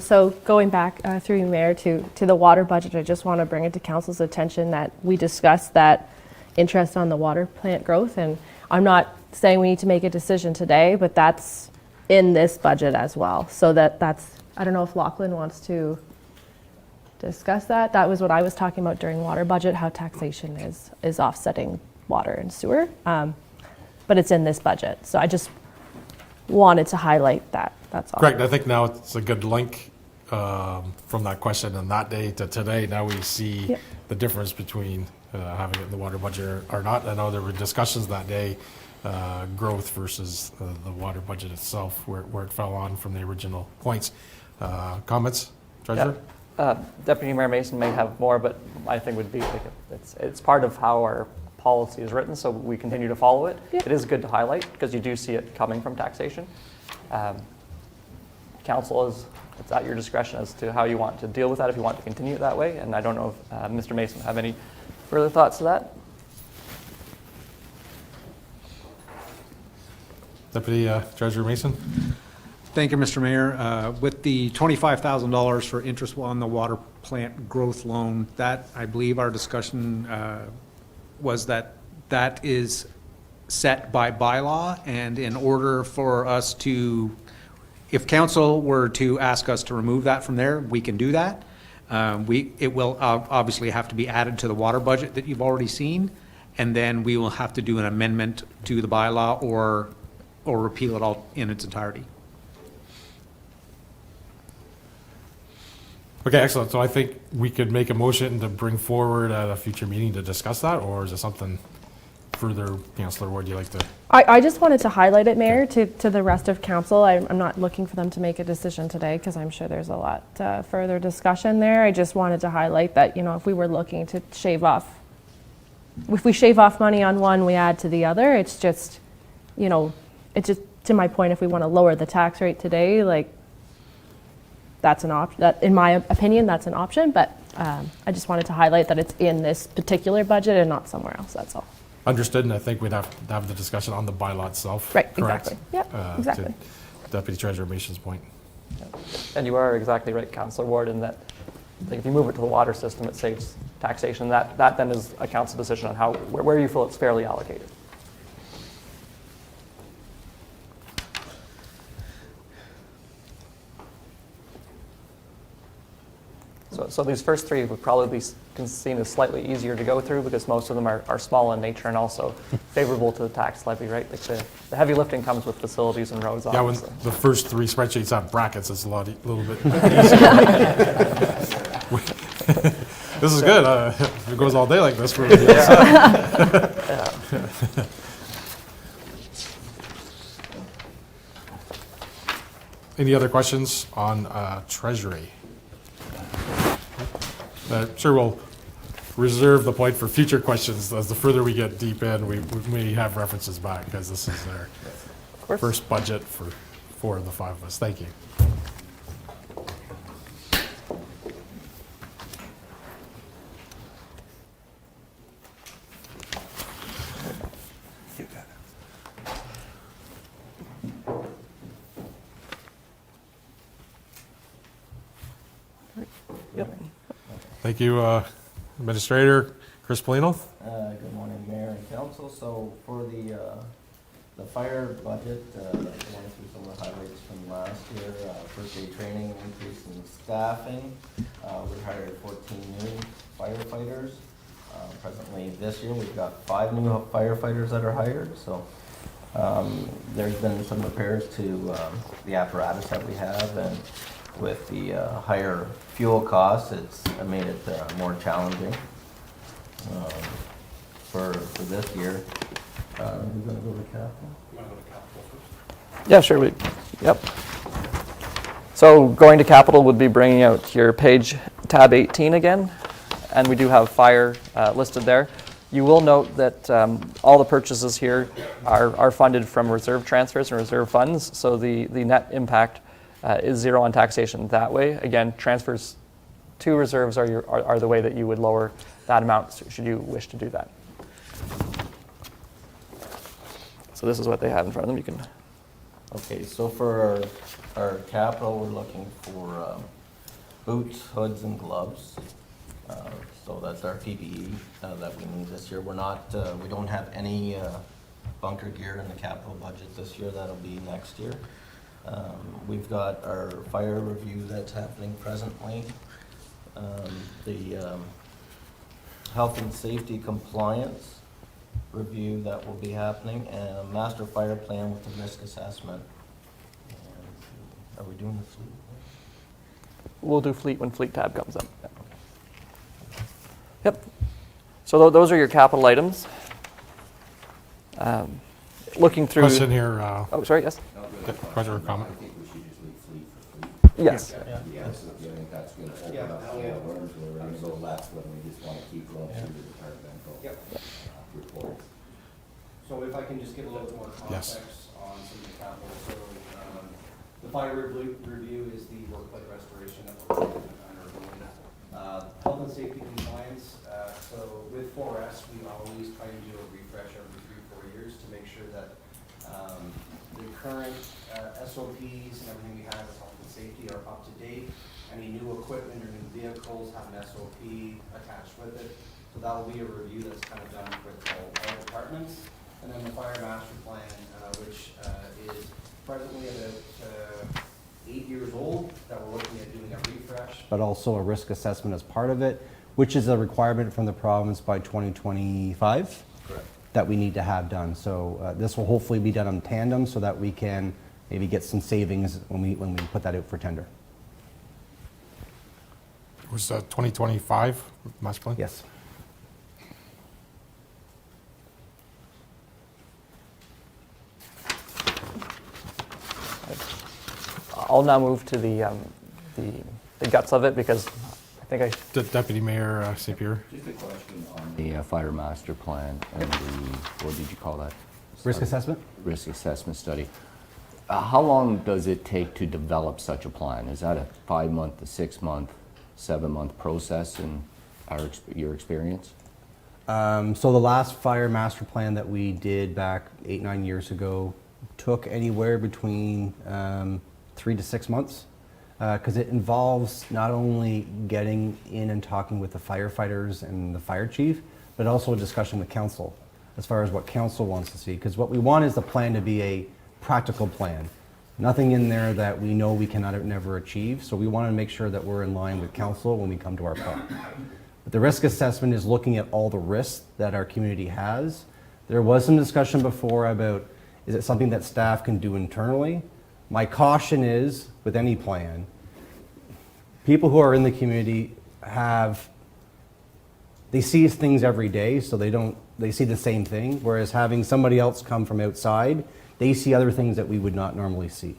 So going back through you, Mayor, to the water budget, I just want to bring it to Council's attention that we discussed that interest on the water plant growth, and I'm not saying we need to make a decision today, but that's in this budget as well. So that's, I don't know if Lachlan wants to discuss that. That was what I was talking about during water budget, how taxation is offsetting water and sewer, but it's in this budget. So I just wanted to highlight that. That's all. Correct. I think now it's a good link from that question on that day to today. Now we see the difference between having it in the water budget or not. I know there were discussions that day, growth versus the water budget itself, where it fell on from the original points. Comments, Treasurer? Yeah. Deputy Mayor Mason may have more, but my thing would be like it's part of how our policy is written, so we continue to follow it. Yeah. It is good to highlight because you do see it coming from taxation. Council it's at your discretion as to how you want to deal with that, if you want to continue it that way. And I don't know if Mr. Mason have any further thoughts to that. Deputy Treasurer Mason? Thank you, Mr. Mayor. With the $25,000 for interest on the water plant growth loan, that, I believe our discussion was that is set by bylaw, and in order for us to, if council were to ask us to remove that from there, we can do that. It will obviously have to be added to the water budget that you've already seen, and then we will have to do an amendment to the bylaw or repeal it all in its entirety. Okay, excellent. So I think we could make a motion to bring forward at a future meeting to discuss that, or is it something further, Councillor, would you like to? I just wanted to highlight it, Mayor, to the rest of council. I'm not looking for them to make a decision today because I'm sure there's a lot further discussion there. I just wanted to highlight that, if we were looking to if we shave off money on one, we add to the other. It's just, it's just to my point, if we want to lower the tax rate today, like, that's an option. That, in my opinion, that's an option. But I just wanted to highlight that it's in this particular budget and not somewhere else. That's all. Understood, and I think we'd have to have the discussion on the bylaw itself. Right, correct? exactly. Yep, exactly. To Deputy Treasurer Mason's point. And you are exactly right, Councillor Ward, in that if you move it to the water system, it saves taxation. That then is a council decision on where you feel it's fairly allocated. So these first three would probably be seen as slightly easier to go through because most of them are small in nature and also favorable to the tax levy, right? Like the heavy lifting comes with facilities and roads, Yeah, when obviously. the first three spreadsheets have brackets, it's a little bit easier. This is good. If it goes all day like this, we're Any other questions on Treasury? Sure, we'll reserve the point for future questions. As the further we get deep in, we may have references back because this is their first budget for four of the five of us. Thank you. Thank you, Administrator Chris Polino. Good morning, Mayor and Council. So for the fire budget, going through some of the highlights from last year, first aid training, increase in staffing. We hired 14 new firefighters. Presently this year, we've got 5 new firefighters that are hired. So there's been some repairs to the apparatus that we have, and with the higher fuel costs, it's made it more challenging for this year. We're going to go to capital. Yeah, sure. Yep. So going to capital would be bringing out your page tab 18 again, and we do have fire listed there. You will note that all the purchases here are funded from reserve transfers and reserve funds, so the net impact is zero on taxation that way. Again, transfers to reserves are the way that you would lower that amount should you wish to do that. So this is what they have in front of them. You can. Okay, so for our capital, we're looking for boots, hoods, and gloves. So that's our PPE that we need this year. We're not, we don't have any bunker gear in the capital budget this year. That'll be next year. We've got our fire review that's happening presently. The health and safety compliance review that will be happening, and a master fire plan with the risk assessment. And are we doing the fleet? We'll do fleet when fleet tab comes up. Yep. So those are your capital items. Looking through. Question here. Oh, sorry. Yes. Question or comment? I think we should just leave fleet for fleet. Yes. Yes, I think that's going to open up the orders, and so that's when we just want to keep going through the departmental reports. So if I can just give a little bit more Yes. context on some of the capital. So the fire review is the workplace restoration that we're undergoing. Health and safety compliance. So with 4S, we always try and do a refresh every 3-4 years to make sure that the current SOPs and everything we have with health and safety are up to date. Any new equipment or new vehicles have an SOP attached with it. So that will be a review that's kind of done with all departments. And then the fire master plan, which is presently about 8 years old, that we're looking at doing a refresh. But also a risk assessment as part of it, which is a requirement from the province by 2025. Correct. That we need to have done. So this will hopefully be done in tandem so that we can maybe get some savings when we put that out for tender. Was 2025 master plan? Yes. I'll now move to the guts of it because I think I Deputy Mayor St. Pierre. Just a question on the fire master plan and the, what did you call that? Risk assessment? Risk assessment study. How long does it take to develop such a plan? Is that a 5-month, a 6-month, 7-month process in your experience? So the last fire master plan that we did back 8-9 years ago took anywhere between 3 to 6 months because it involves not only getting in and talking with the firefighters and the fire chief, but also a discussion with council as far as what council wants to see. Because what we want is the plan to be a practical plan. Nothing in there that we know we cannot never achieve. So we want to make sure that we're in line with council when we come to our plan. But the risk assessment is looking at all the risks that our community has. There was some discussion before about, is it something that staff can do internally? My caution is, with any plan, people who are in the community they see things every day, so they see the same thing, whereas having somebody else come from outside, they see other things that we would not normally see.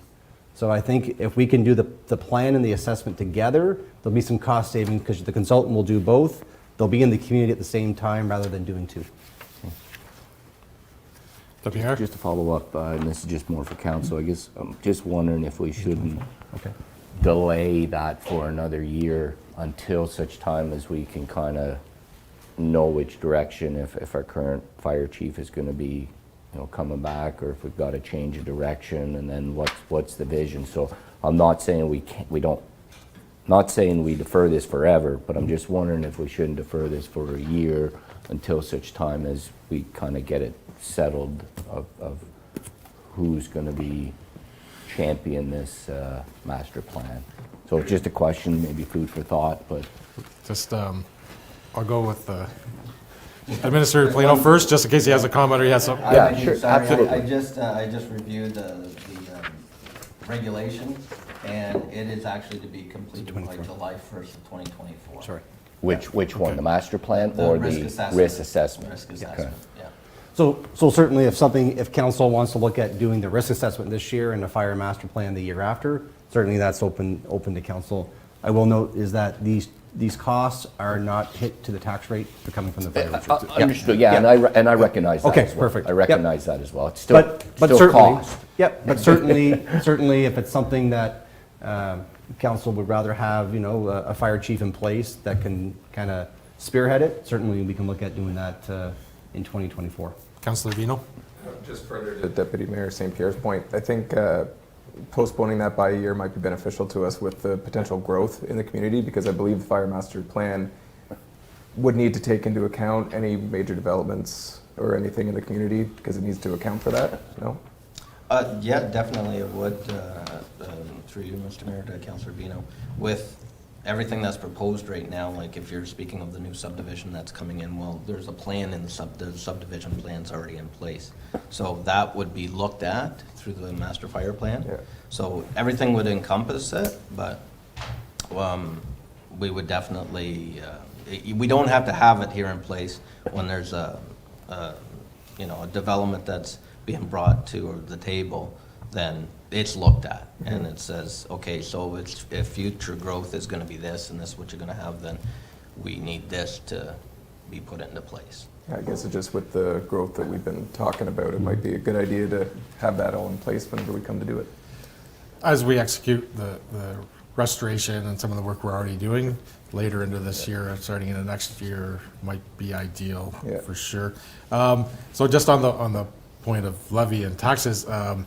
So I think if we can do the plan and the assessment together, there'll be some cost savings because the consultant will do both. They'll be in the community at the same time rather than doing two. Deputy Mayor. Just to follow up, and this is just more for council, I guess, I'm just wondering if we shouldn't delay that for another year until such time as we can kind of know which direction, if our current fire chief is going to be, coming back, or if we've got to change a direction, and then what's the vision. So I'm not saying not saying we defer this forever, but I'm just wondering if we shouldn't defer this for a year until such time as we kind of get it settled of who's going to be champion this master plan. So it's just a question, maybe food for thought, but Just, I'll go with Administrator Plano first, just in case he has a comment or he has some. Yeah, sure, Sorry, absolutely. I just reviewed the regulation, and it is actually to be completed by July 1st of 2024. Sorry. which one, the master plan The or risk the assessment. risk assessment? Risk assessment, yeah. So certainly if council wants to look at doing the risk assessment this year and the fire master plan the year after, certainly that's open to council. I will note is that these costs are not hit to the tax rate. They're coming from the fire district. Understood, yeah, and I recognize that Okay, as well. perfect. I Yep. recognize that as well. It's still But still certainly, cost. yep, but certainly if it's something that council would rather have, a fire chief in place that can kind of spearhead it, certainly we can look at doing that in 2024. Councillor Vino. Just further to Deputy Mayor St. Pierre's point, I think postponing that by a year might be beneficial to us with the potential growth in the community, because I believe the Fire Master Plan would need to take into account any major developments or anything in the community, because it needs to account for that, no? Yeah, definitely it would, through you, Mr. Mayor, to Councillor Vino. With everything that's proposed right now, like if you're speaking of the new subdivision that's coming in, well, there's a plan in the subdivision plan's already in place. So that would be looked at through the master fire plan. Yeah. So everything would encompass it, but we would definitely, we don't have to have it here in place when there's a development that's being brought to the table, then it's looked at and it says, okay, so if future growth is going to be this and this is what you're going to have, then we need this to be put into place. I guess it's just with the growth that we've been talking about, it might be a good idea to have that all in place whenever we come to do it. As we execute the restoration and some of the work we're already doing later into this year and starting into next year might be ideal for sure. So just on the point of levy and taxes, the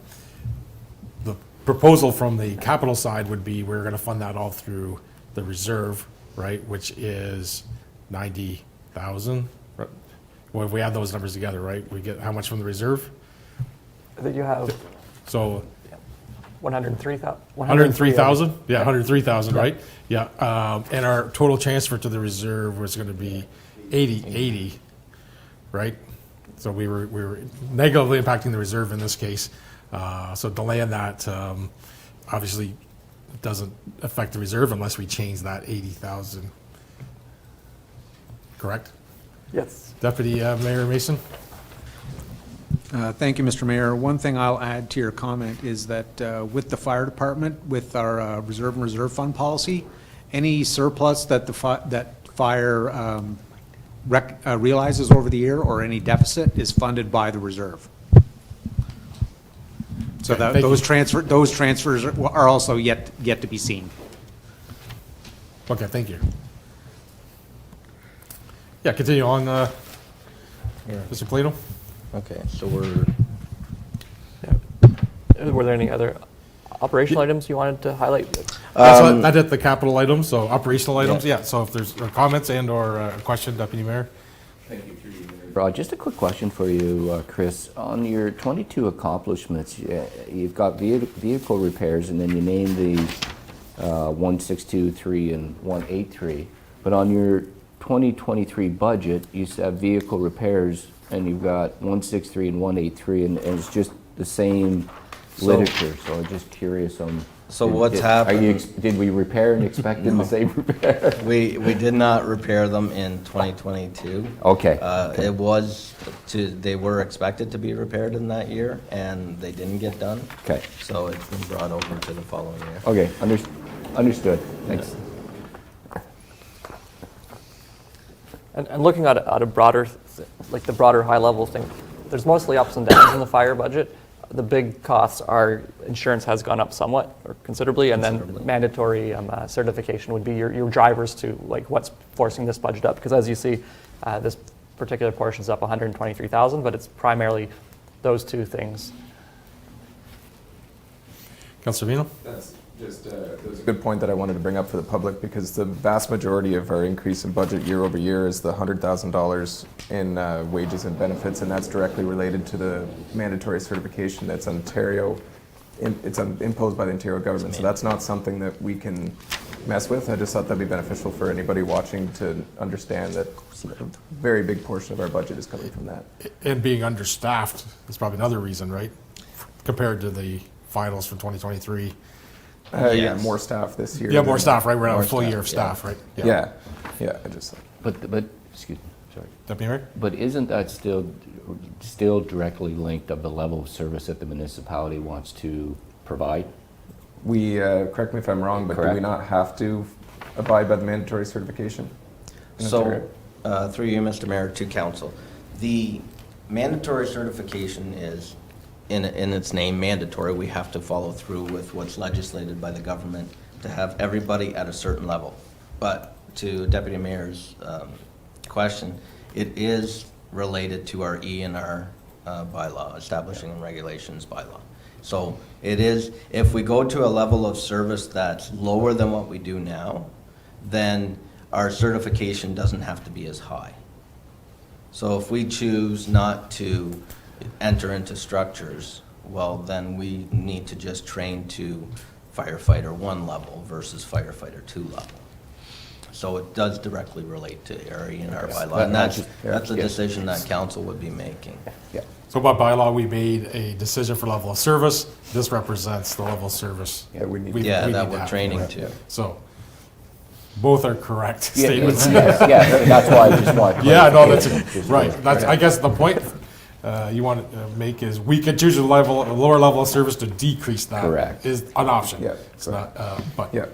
proposal from the capital side would be we're going to fund that all through the reserve, right, which is 90,000. Right? Well, if we add those numbers together, right, we get how much from the reserve? I think you have So 103,000. 103,000? Yeah, 103,000, right? Yeah. And our total transfer to the reserve was going to be 80, right? So we were negatively impacting the reserve in this case. So delaying that obviously doesn't affect the reserve unless we change that 80,000. Correct? Yes. Deputy Mayor Mason? Thank you, Mr. Mayor. One thing I'll add to your comment is that with the fire department, with our reserve and reserve fund policy, any surplus that that fire realizes over the year or any deficit is funded by the reserve. So Okay, that, thank those transfers are also yet to be seen. Okay, thank you. Yeah, continue on, Mr. Plato. Okay, so we're, Were there any other operational items you wanted to highlight? That hit the capital items, so operational items, yeah. So if there's comments and/or a question, Deputy Mayor? Just a quick question for you, Chris. On your 22 accomplishments, you've got vehicle repairs, and then you name the 1623 and 183. But on your 2023 budget, you have vehicle repairs, and you've got 163 and 183, and it's just the same literature. So I'm just curious on. So what's happened? Did we repair and expect them the same repair? we did not repair them in 2022. Okay. They were expected to be repaired in that year, and they didn't get done. Okay. So it's been brought over to the following year. Okay, understood. Thanks. And looking at a broader, like the broader high-level thing, there's mostly ups and downs in the fire budget. The big costs are insurance has gone up somewhat or considerably, and then mandatory certification would be your drivers to like what's forcing this budget up. Because as you see, this particular portion is up 123,000, but it's primarily those two things. Councilor Vino? That's just that was a good point that I wanted to bring up for the public, because the vast majority of our increase in budget year over year is the $100,000 in wages and benefits, and that's directly related to the mandatory certification that's Ontario. It's imposed by the Ontario government, so that's not something that we can mess with. I just thought that'd be beneficial for anybody watching to understand that a very big portion of our budget is coming from that. And being understaffed is probably another reason, right? Compared to the finals from 2023. Yeah, Yes. more staff this year. Yeah, more than- staff, right? We're gonna have a More full year staff, of staff, right? Yeah, I just. But excuse me, sorry. Deputy Mayor? But isn't that still directly linked of the level of service that the municipality wants to provide? We, correct me if I'm wrong, but do we Correct. not have to abide by the mandatory certification? in So, Ontario? through you, Mr. Mayor, to council, the mandatory certification is, in its name, mandatory. We have to follow through with what's legislated by the government to have everybody at a certain level. But to Deputy Mayor's question, it is related to our E&R bylaw, establishing and regulations bylaw. So it is, if we go to a level of service that's lower than what we do now, then our certification doesn't have to be as high. So if we choose not to enter into structures, well, then we need to just train to firefighter 1 level versus firefighter 2 level. So it does directly relate to our E&R bylaw, and that's a decision that council would be making. Yeah. So by bylaw, we made a decision for level of service. This represents the level of service. Yeah, we need. Yeah, we that need to we're have. training to. So both are correct Yeah, statements. yeah, that's why I just want. Yeah, no, that's, clarification. right. That's, I guess the point you want to make is we could choose a lower level of service to decrease that. Correct. Is an option. Yeah, It's not, but. Yeah,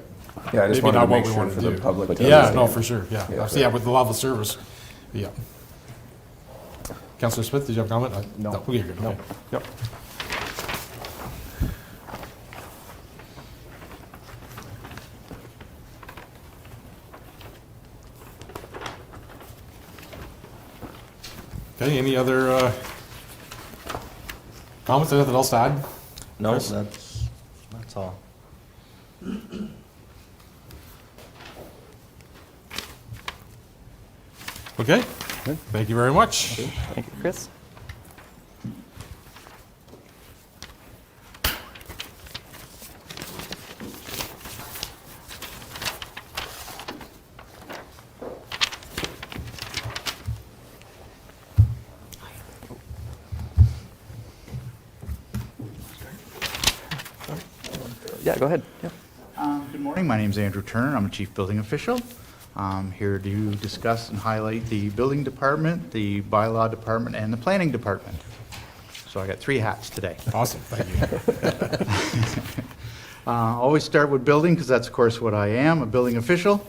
yeah, I just Maybe wanted not to make what we sure wanna for the do. public. to Yeah, understand. no, for sure, yeah. Yeah. So, yeah, with the level of service, yeah. Councillor Smith, did you have a comment? No. You're good, okay. Yep. Okay, any other comments, anything else to add? No, Chris? that's all. Okay, thank you very much. Thank you, Chris. Yeah, go ahead. Yeah. Good morning, my name is Andrew Turner, I'm a Chief Building Official. I'm here to discuss and highlight the Building Department, the Bylaw Department, and the Planning Department. So I got 3 hats today. Awesome, thank you. Always start with building, because that's of course what I am, a building official.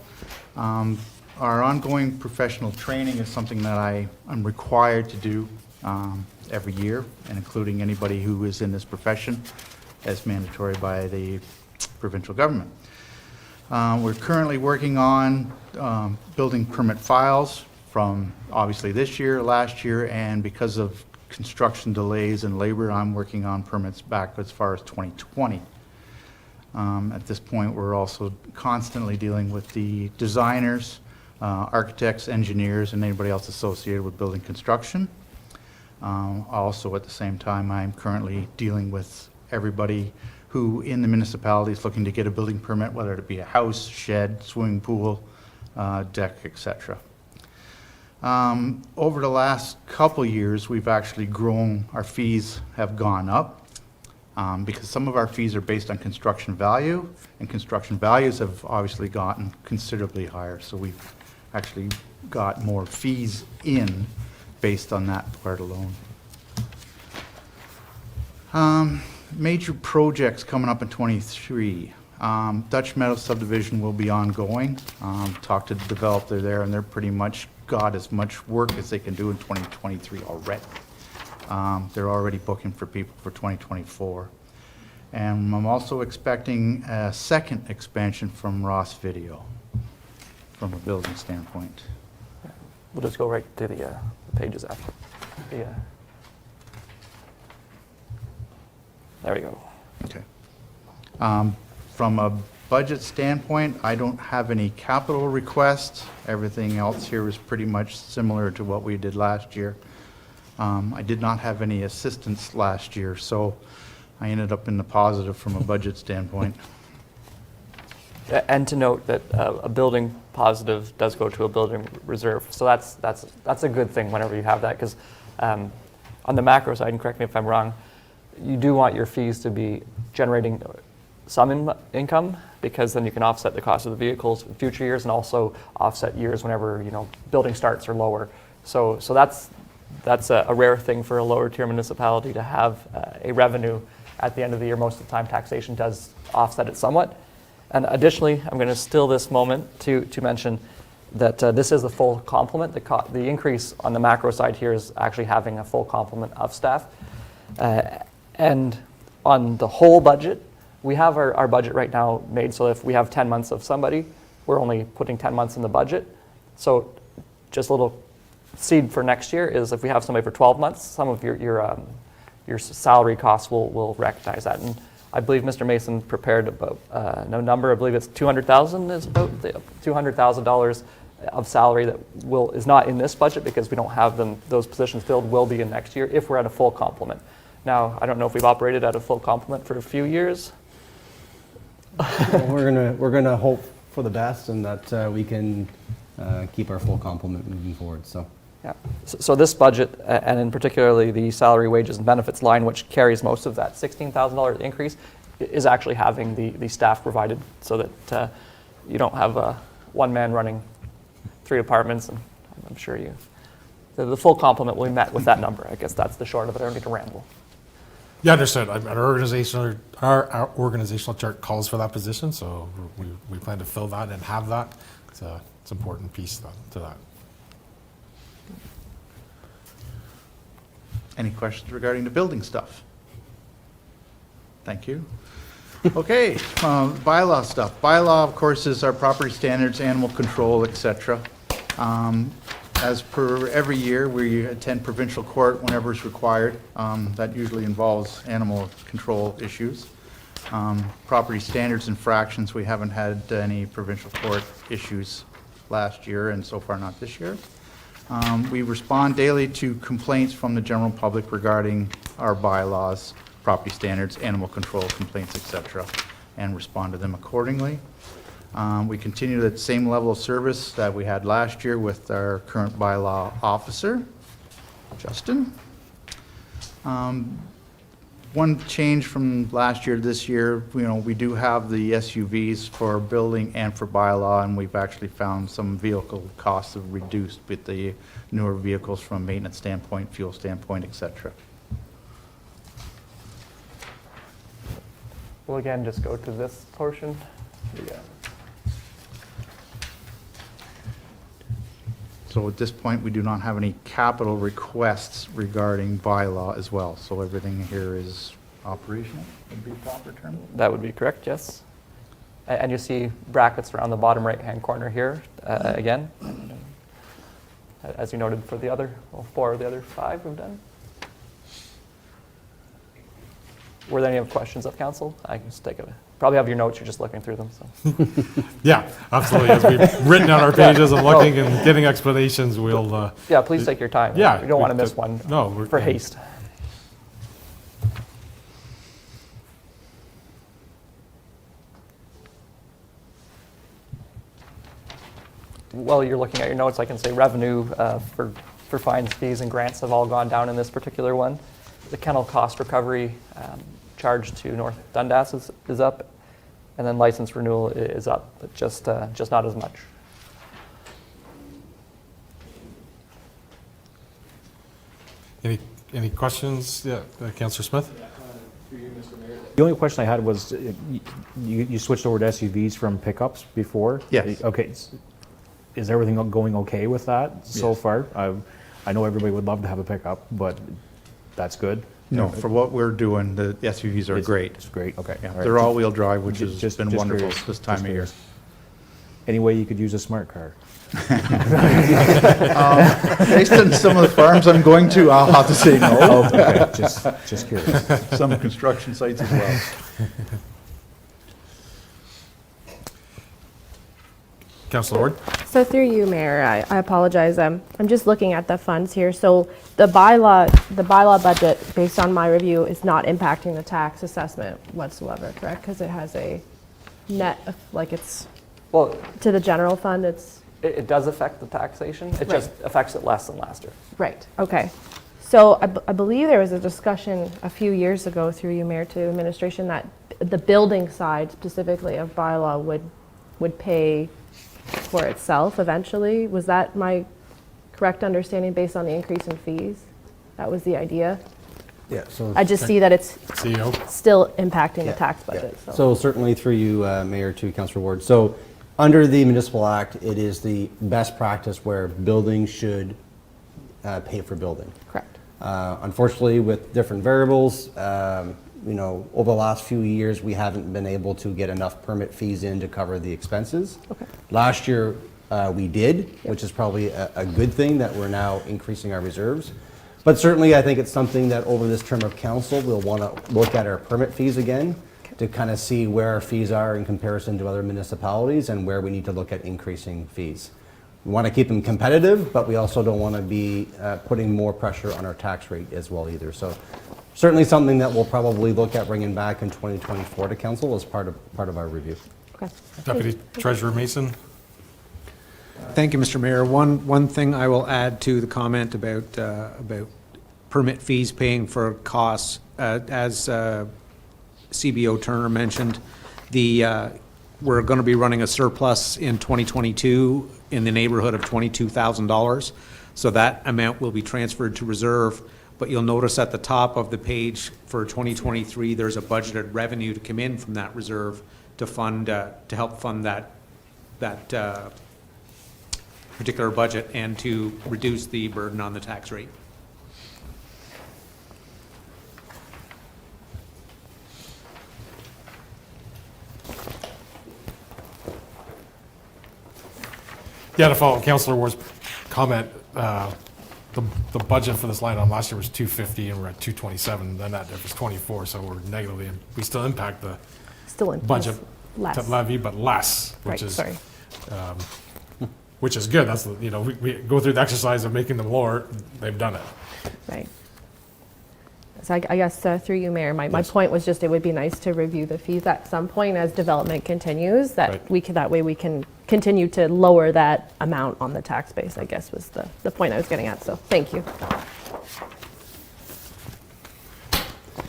Our ongoing professional training is something that I'm required to do every year, and including anybody who is in this profession, as mandatory by the provincial government. We're currently working on building permit files from obviously this year, last year, and because of construction delays and labor, I'm working on permits back as far as 2020. At this point, we're also constantly dealing with the designers, architects, engineers, and anybody else associated with building construction. Also, at the same time, I'm currently dealing with everybody who in the municipality is looking to get a building permit, whether it be a house, shed, swimming pool, deck, etc. Over the last couple years, we've actually grown, our fees have gone up. Because some of our fees are based on construction value, and construction values have obviously gotten considerably higher. So we've actually got more fees in based on that part alone. Major projects coming up in '23. Dutch Meadow subdivision will be ongoing. Talked to the developer there, and they're pretty much got as much work as they can do in 2023 already. They're already booking for people for 2024. And I'm also expecting a second expansion from Ross Video, from a building standpoint. We'll just go right to the pages after. There we go. Okay. From a budget standpoint, I don't have any capital requests. Everything else here is pretty much similar to what we did last year. I did not have any assistance last year, so I ended up in the positive from a budget standpoint. And to note that a building positive does go to a building reserve. So that's a good thing whenever you have that, because on the macro side, and correct me if I'm wrong, you do want your fees to be generating some income, because then you can offset the cost of the vehicles in future years, and also offset years whenever building starts are lower. So that's a rare thing for a lower tier municipality to have a revenue at the end of the year. Most of the time, taxation does offset it somewhat. And additionally, I'm going to steal this moment to mention that this is the full complement. The increase on the macro side here is actually having a full complement of staff. And on the whole budget, we have our budget right now made so if we have 10 months of somebody, we're only putting 10 months in the budget. So just a little seed for next year is if we have somebody for 12 months, some of your salary costs will recognize that. And I believe Mr. Mason prepared about no number. I believe it's $200,000 is about the $200,000 of salary that is not in this budget because we don't have them. Those positions filled will be in next year if we're at a full complement. Now, I don't know if we've operated at a full complement for a few years. Well, we're gonna hope for the best and that we can keep our full complement moving forward. So. Yeah. So this budget, and in particularly the salary, wages, and benefits line, which carries most of that $16,000 increase, is actually having the staff provided so that you don't have one man running 3 departments. And I'm sure the full complement will be met with that number. I guess that's the short of it. I don't need to ramble. Yeah, understood. Our organizational chart calls for that position, so we plan to fill that and have that. It's an important piece to that. Any questions regarding the building stuff? Thank you. Okay, bylaw stuff. Bylaw, of course, is our property standards, animal control, etc. As per every year, we attend provincial court whenever it's required. That usually involves animal control issues. Property standards infractions, we haven't had any provincial court issues last year and so far not this year. We respond daily to complaints from the general public regarding our bylaws, property standards, animal control complaints, etc., and respond to them accordingly. We continue that same level of service that we had last year with our current bylaw officer, Justin. One change from last year to this year, we do have the SUVs for building and for bylaw, and we've actually found some vehicle costs have reduced with the newer vehicles from a maintenance standpoint, fuel standpoint, etc. We'll again just go to this portion. So at this point, we do not have any capital requests regarding bylaw as well. So everything here is operational, would be a proper term? That would be correct, yes. And you see brackets around the bottom right-hand corner here, again. As you noted for the other, well, 4 of the other 5 we've done. Were there any questions of council? I can just take it. Probably have your notes, you're just looking through them, so. Yeah, absolutely. As we've written out our pages and looking and getting explanations, we'll, Yeah, please take your time. Yeah, We don't want to we miss took- one no, we're- for haste. While you're looking at your notes, I can say revenue for fines, fees, and grants have all gone down in this particular one. The kennel cost recovery charge to North Dundas is up, and then license renewal is up, but just not as much. any questions? Yeah, Councillor Smith? The only question I had was, you switched over to SUVs from pickups before? Yes. Okay. Is everything going okay with that so Yes. far? I know everybody would love to have a pickup, but that's good? No, for what we're doing, the SUVs are It's- great. It's great, okay. Yeah, all right. they're all-wheel drive, which Ju- has just- been just wonderful curious, this time just of year. curious. Any way you could use a smart car? Based on some of the farms I'm going to, I'll have to say no. Oh, okay, just curious. Some construction sites as well. Councillor Ward? So through you, Mayor, I apologize. I'm just looking at the funds here. So the bylaw budget, based on my review, is not impacting the tax assessment whatsoever, correct? Because it has a net, like it's Well, to the general fund, it's, it does affect the taxation. It just affects it less than last year. right, okay. So I believe there was a discussion a few years ago through you, Mayor, to administration that the building side specifically of bylaw would pay for itself eventually. Was that my correct understanding based on the increase in fees? That was the idea? Yeah, so. I just see that it's CEO? still impacting Yeah, the tax yeah. budget, so. So certainly through you, Mayor, to Councillor Ward. So under the Municipal Act, it is the best practice where buildings should pay for building. Correct. Unfortunately, with different variables, over the last few years, we haven't been able to get enough permit fees in to cover the expenses. Okay. Last year, we did, which is probably a good thing that we're now increasing our reserves. But certainly, I think it's something that over this term of council, we'll want to look at our permit fees again to kind of see where our fees are in comparison to other municipalities and where we need to look at increasing fees. We want to keep them competitive, but we also don't want to be putting more pressure on our tax rate as well either. So certainly something that we'll probably look at bringing back in 2024 to council as part of our review. Okay. Deputy Treasurer Mason? Thank you, Mr. Mayor. One thing I will add to the comment about permit fees paying for costs, as CBO Turner mentioned, we're going to be running a surplus in 2022 in the neighborhood of $22,000. So that amount will be transferred to reserve. But you'll notice at the top of the page for 2023, there's a budgeted revenue to come in from that reserve to fund, to help fund that particular budget and to reduce the burden on the tax rate. Yeah, to follow Councillor Ward's comment, the budget for this line on last year was 250 and we're at 227, then that difference 24, so we're negatively, we still impact the Still in budget less. to levy, but less, Right, which is, sorry. which is good. That's, we go through the exercise of making them lower, they've done it. Right. So I guess through you, Mayor, my point was just it would be nice to review the fees at some point as development continues, that Right. that way we can continue to lower that amount on the tax base, I guess was the point I was getting at, so thank you.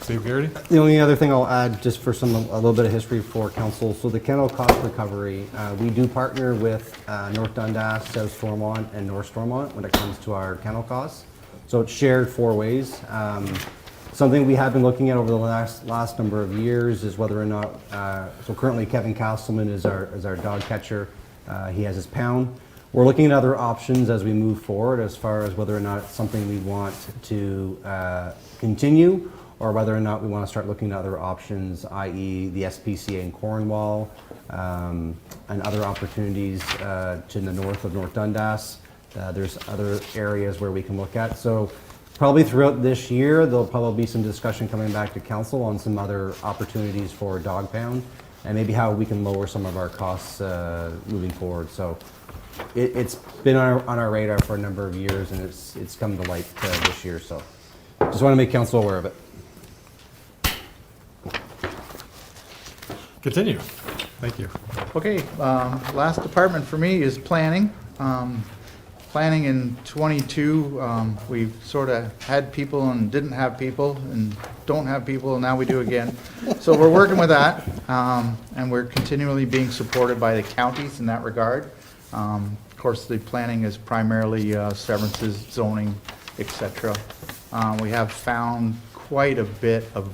Steve Garrity? The only other thing I'll add, just for a little bit of history for council, so the kennel cost recovery, we do partner with North Dundas, South Stormont, and North Stormont when it comes to our kennel costs. So it's shared 4 ways. Something we have been looking at over the last number of years is whether or not, so currently Kevin Castleman is our dog catcher. He has his pound. We're looking at other options as we move forward as far as whether or not it's something we want to continue, or whether or not we want to start looking at other options, i.e. the SPCA in Cornwall, and other opportunities to the north of North Dundas. There's other areas where we can look at. So probably throughout this year, there'll probably be some discussion coming back to council on some other opportunities for dog pound, and maybe how we can lower some of our costs moving forward. So it's been on our radar for a number of years, and it's come to light this year. So just want to make council aware of it. Continue. Thank you. Okay, last department for me is planning. Planning in '22, we've sort of had people and didn't have people and don't have people, and now we do again. So we're working with that, and we're continually being supported by the counties in that regard. Of course, the planning is primarily severances, zoning, etc. We have found quite a bit of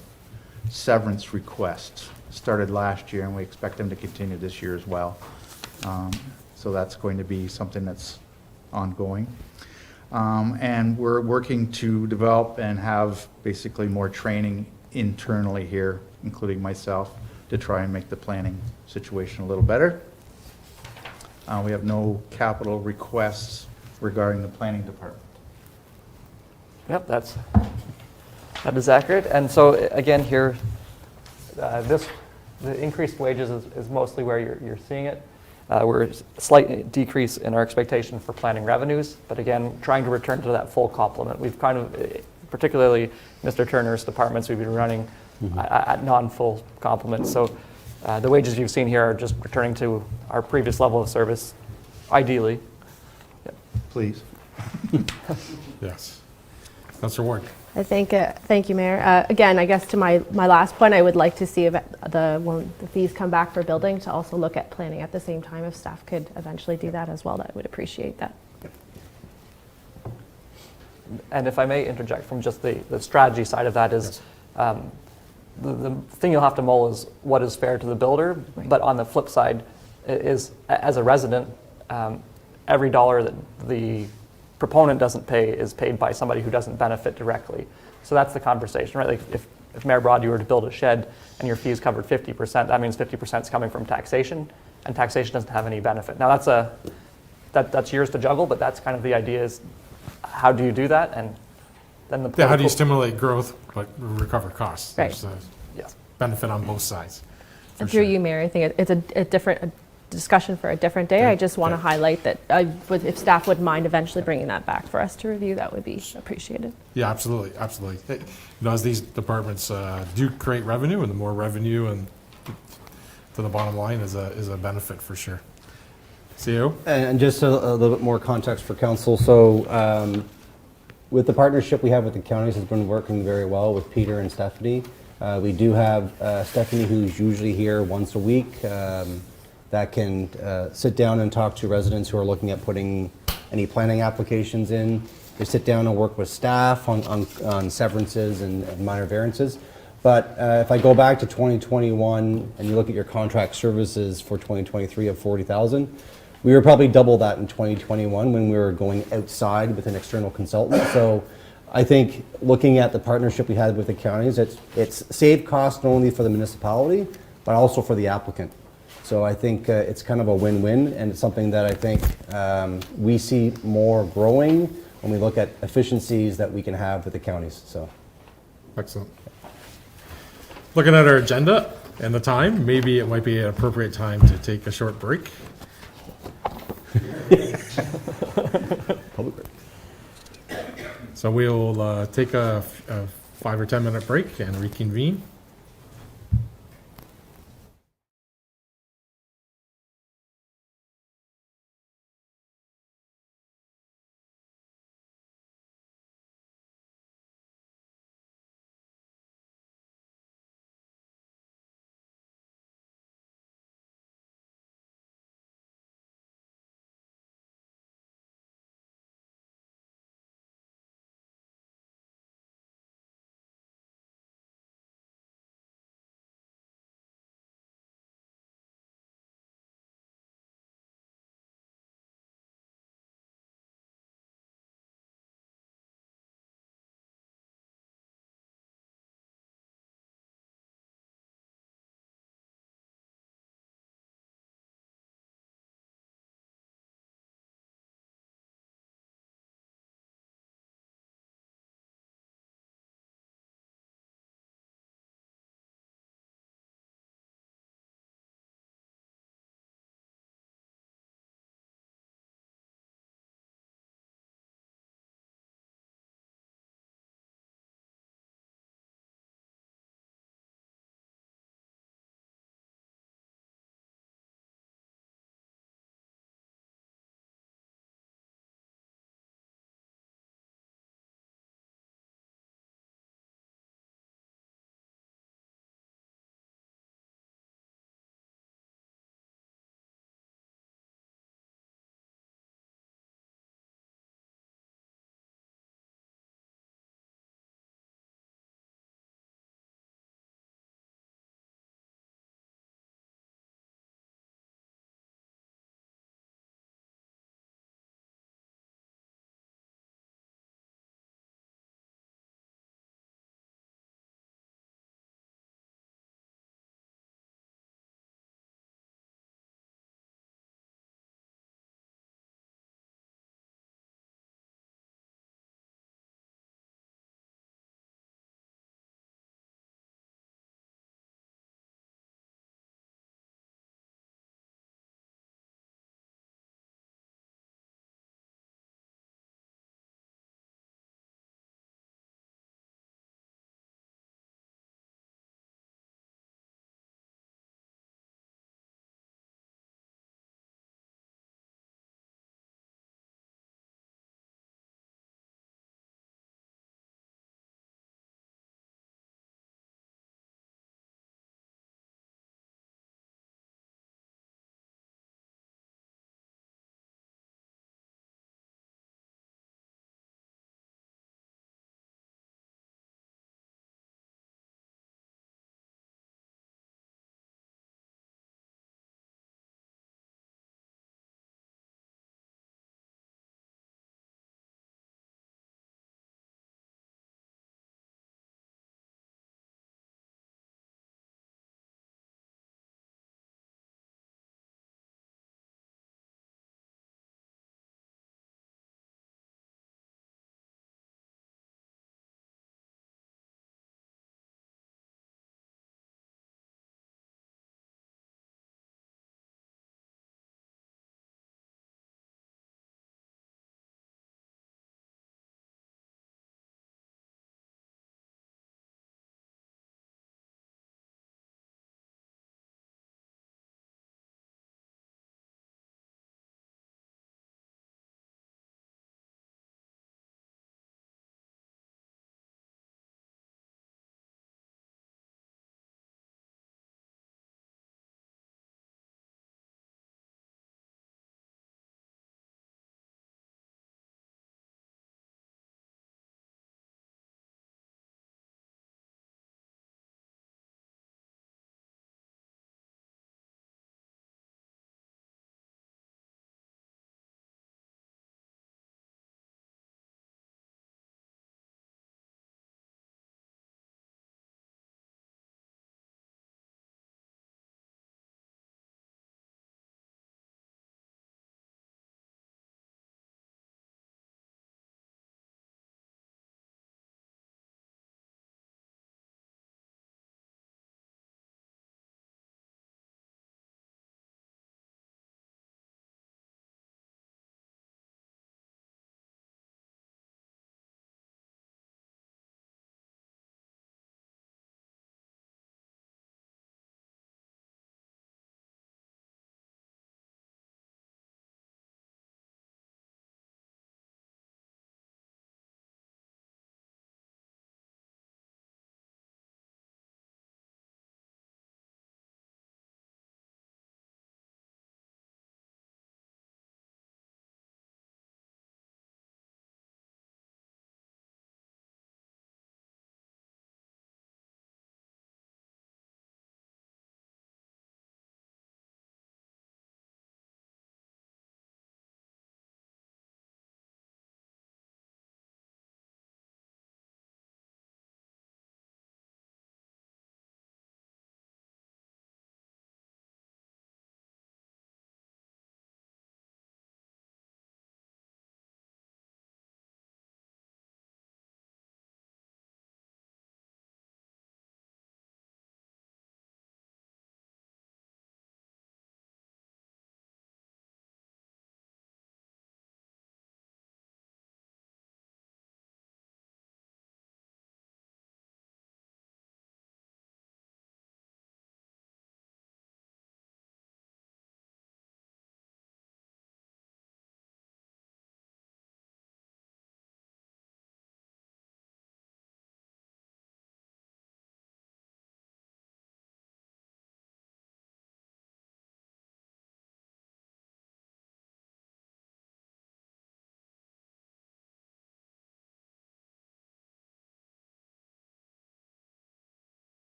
severance requests. Started last year, and we expect them to continue this year as well. So that's going to be something that's ongoing. And we're working to develop and have basically more training internally here, including myself, to try and make the planning situation a little better. We have no capital requests regarding the planning department. Yep, that is accurate. And so again here, the increased wages is mostly where you're seeing it. We're a slight decrease in our expectation for planning revenues, but again, trying to return to that full complement. We've kind of, particularly Mr. Turner's departments, we've been running at non-full complement. So the wages you've seen here are just returning to our previous level of service, ideally. Yep. Please. Yes. Councillor Ward. I think, thank you, Mayor. Again, I guess to my last point, I would like to see if when the fees come back for building to also look at planning at the same time. If staff could eventually do that as well, I would appreciate that. And if I may interject from just the strategy side of that is, the thing you'll have to mull is what is fair to the builder, but on the flip side is, as a resident, every dollar that the proponent doesn't pay is paid by somebody who doesn't benefit directly. So that's the conversation, right? Like if Mayor Broad, you were to build a shed and your fees covered 50%, that means 50% is coming from taxation, and taxation doesn't have any benefit. Now that's yours to juggle, but that's kind of the idea is how do you do that? And then the Yeah, how do you stimulate growth but recover costs? Right. There's a Yes. benefit on both sides. for And through sure. you, Mayor, I think it's a different discussion for a different day. I just want to highlight that if staff would mind eventually bringing that back for us to review, that would be appreciated. Yeah, absolutely, absolutely. Hey, as these departments do create revenue, and the more revenue and to the bottom line is a benefit for sure. CEO? And just a little bit more context for council. So with the partnership we have with the counties, has been working very well with Peter and Stephanie. We do have Stephanie, who's usually here once a week, that can sit down and talk to residents who are looking at putting any planning applications in. They sit down and work with staff on severances and minor variances. But if I go back to 2021 and you look at your contract services for 2023 of 40,000, we were probably double that in 2021 when we were going outside with an external consultant. So I think looking at the partnership we had with the counties, it's saved costs not only for the municipality, but also for the applicant. So I think it's kind of a win-win, and it's something that I think we see more growing when we look at efficiencies that we can have with the counties. So, Excellent. Looking at our agenda and the time, maybe it might be an appropriate time to take a short break. public break. So we'll take a 5 or 10 minute break and reconvene.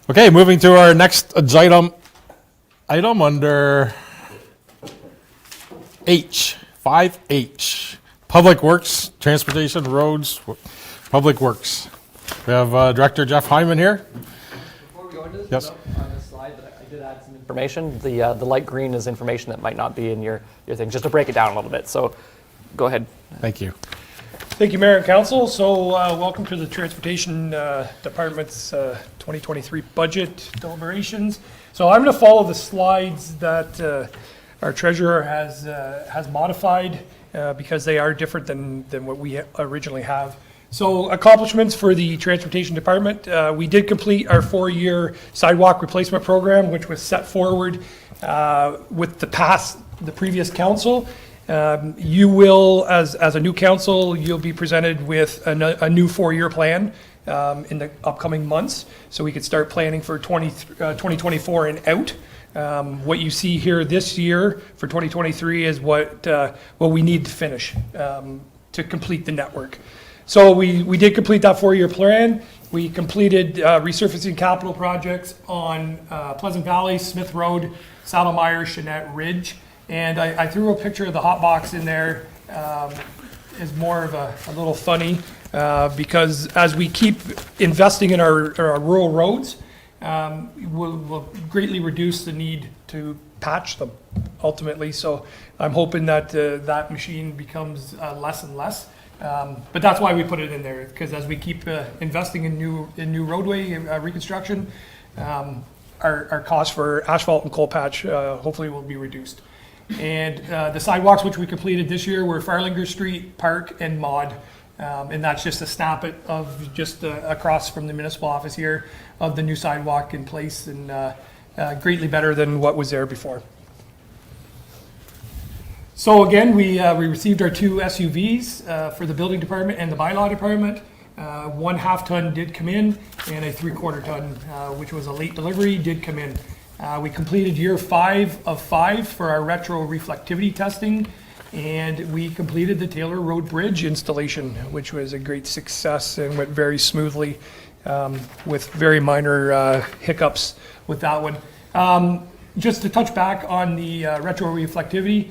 Okay, moving to our next item under H, 5H, Public Works, Transportation, Roads, Public Works. We have Director Jeff Hyman here. Before we go into this, Yes. on the slide, I did add some information. The light green is information that might not be in your thing, just to break it down a little bit. So go ahead. Thank you. Thank you, Mayor and Council. So welcome to the Transportation Department's 2023 budget deliberations. So I'm going to follow the slides that our treasurer has modified because they are different than what we originally have. So accomplishments for the Transportation Department. We did complete our 4-year sidewalk replacement program, which was set forward with the previous council. You will, as a new council, you'll be presented with a new 4-year plan in the upcoming months, so we could start planning for 2024 and out. What you see here this year for 2023 is what we need to finish to complete the network. So we did complete that 4-year plan. We completed resurfacing capital projects on Pleasant Valley, Smith Road, Saddlemeyer, Chanette Ridge. And I threw a picture of the hot box in there as more of a little funny because as we keep investing in our rural roads, we'll greatly reduce the need to patch them ultimately. So I'm hoping that that machine becomes less and less. But that's why we put it in there, because as we keep investing in new roadway reconstruction, our cost for asphalt and coal patch hopefully will be reduced. And the sidewalks which we completed this year were Farlinger Street, Park, and Maud. And that's just a snippet of just across from the municipal office here of the new sidewalk in place, and greatly better than what was there before. So again, we received our 2 SUVs for the building department and the bylaw department. 1 half-ton did come in, and a 3/4 ton, which was a late delivery, did come in. We completed year 5 of 5 for our retro reflectivity testing, and we completed the Taylor Road Bridge installation, which was a great success and went very smoothly with very minor hiccups with that one. Just to touch back on the retro reflectivity,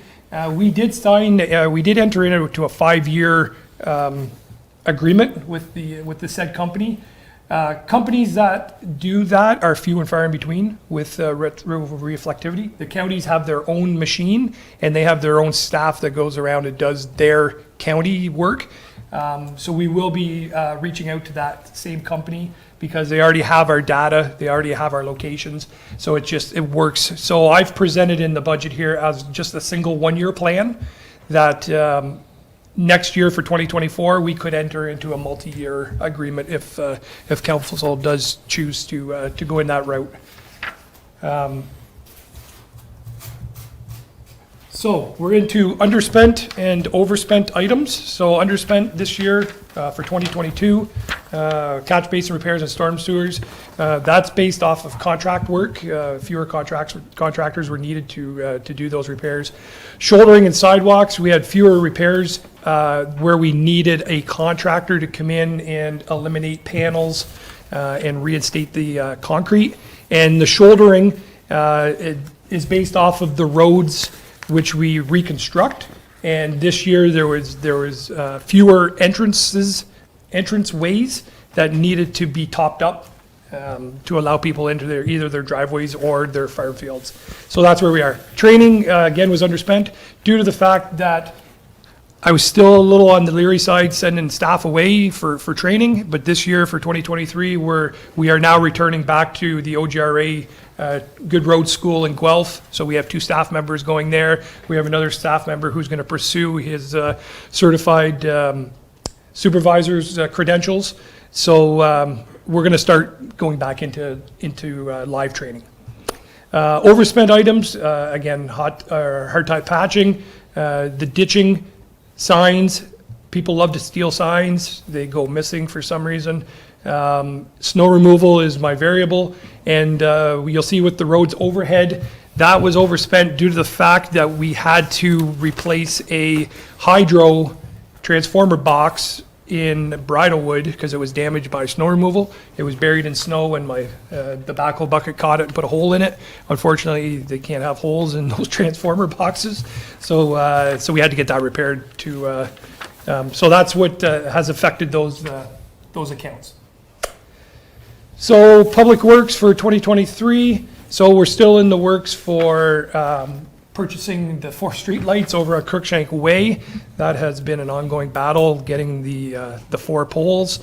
we did enter into a 5-year agreement with the said company. Companies that do that are few and far in between with retro reflectivity. The counties have their own machine, and they have their own staff that goes around and does their county work. So we will be reaching out to that same company because they already have our data, they already have our locations, so it works. So I've presented in the budget here as just a single 1-year plan that next year for 2024, we could enter into a multi-year agreement if council does choose to go in that route. So we're into underspent and overspent items. So underspent this year for 2022, catch basin repairs and storm sewers. That's based off of contract work. Fewer contractors were needed to do those repairs. Shouldering and sidewalks, we had fewer repairs where we needed a contractor to come in and eliminate panels and reinstate the concrete. And the shouldering is based off of the roads which we reconstruct. And this year there was fewer entranceways that needed to be topped up to allow people into either their driveways or their farm fields. So that's where we are. Training, again, was underspent due to the fact that I was still a little on the leery side sending staff away for training, but this year for 2023, we are now returning back to the OGRA Good Road School in Guelph. So we have 2 staff members going there. We have another staff member who's going to pursue his certified supervisor's credentials. So we're going to start going back into live training. Overspent items, again, hard type patching, the ditching, signs. People love to steal signs. They go missing for some reason. Snow removal is my variable, and you'll see with the roads overhead, that was overspent due to the fact that we had to replace a hydro transformer box in Bridlewood because it was damaged by snow removal. It was buried in snow and the backhoe bucket caught it and put a hole in it. Unfortunately, they can't have holes in those transformer boxes. So we had to get that repaired so that's what has affected those accounts. So Public Works for 2023, so we're still in the works for purchasing the 4 street lights over at Crookshank Way. That has been an ongoing battle, getting the 4 poles.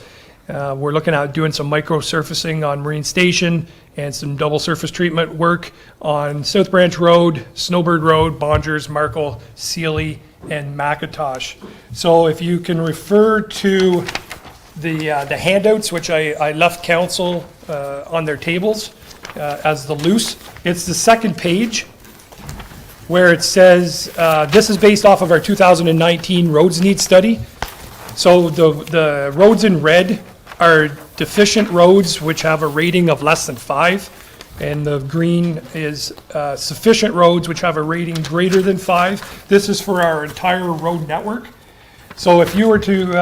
We're looking at doing some micro surfacing on Marine Station and some double surface treatment work on South Branch Road, Snowbird Road, Bongers, Markle, Sealy, and McIntosh. So if you can refer to the handouts, which I left council on their tables as the loose. It's the second page where it says, this is based off of our 2019 roads need study. So the roads in red are deficient roads which have a rating of less than 5. And the green is sufficient roads which have a rating greater than 5. This is for our entire road network. So if you were to,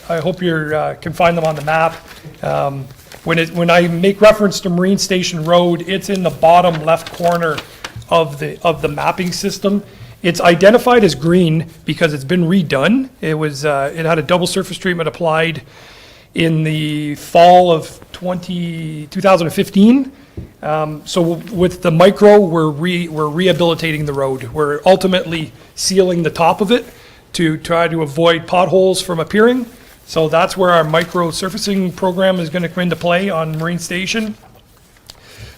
I hope you can find them on the map. When I make reference to Marine Station Road, it's in the bottom left corner of the mapping system. It's identified as green because it's been redone. It had a double surface treatment applied in the fall of 2015. So with the micro, we're rehabilitating the road. We're ultimately sealing the top of it to try to avoid potholes from appearing. So that's where our micro surfacing program is going to come into play on Marine Station.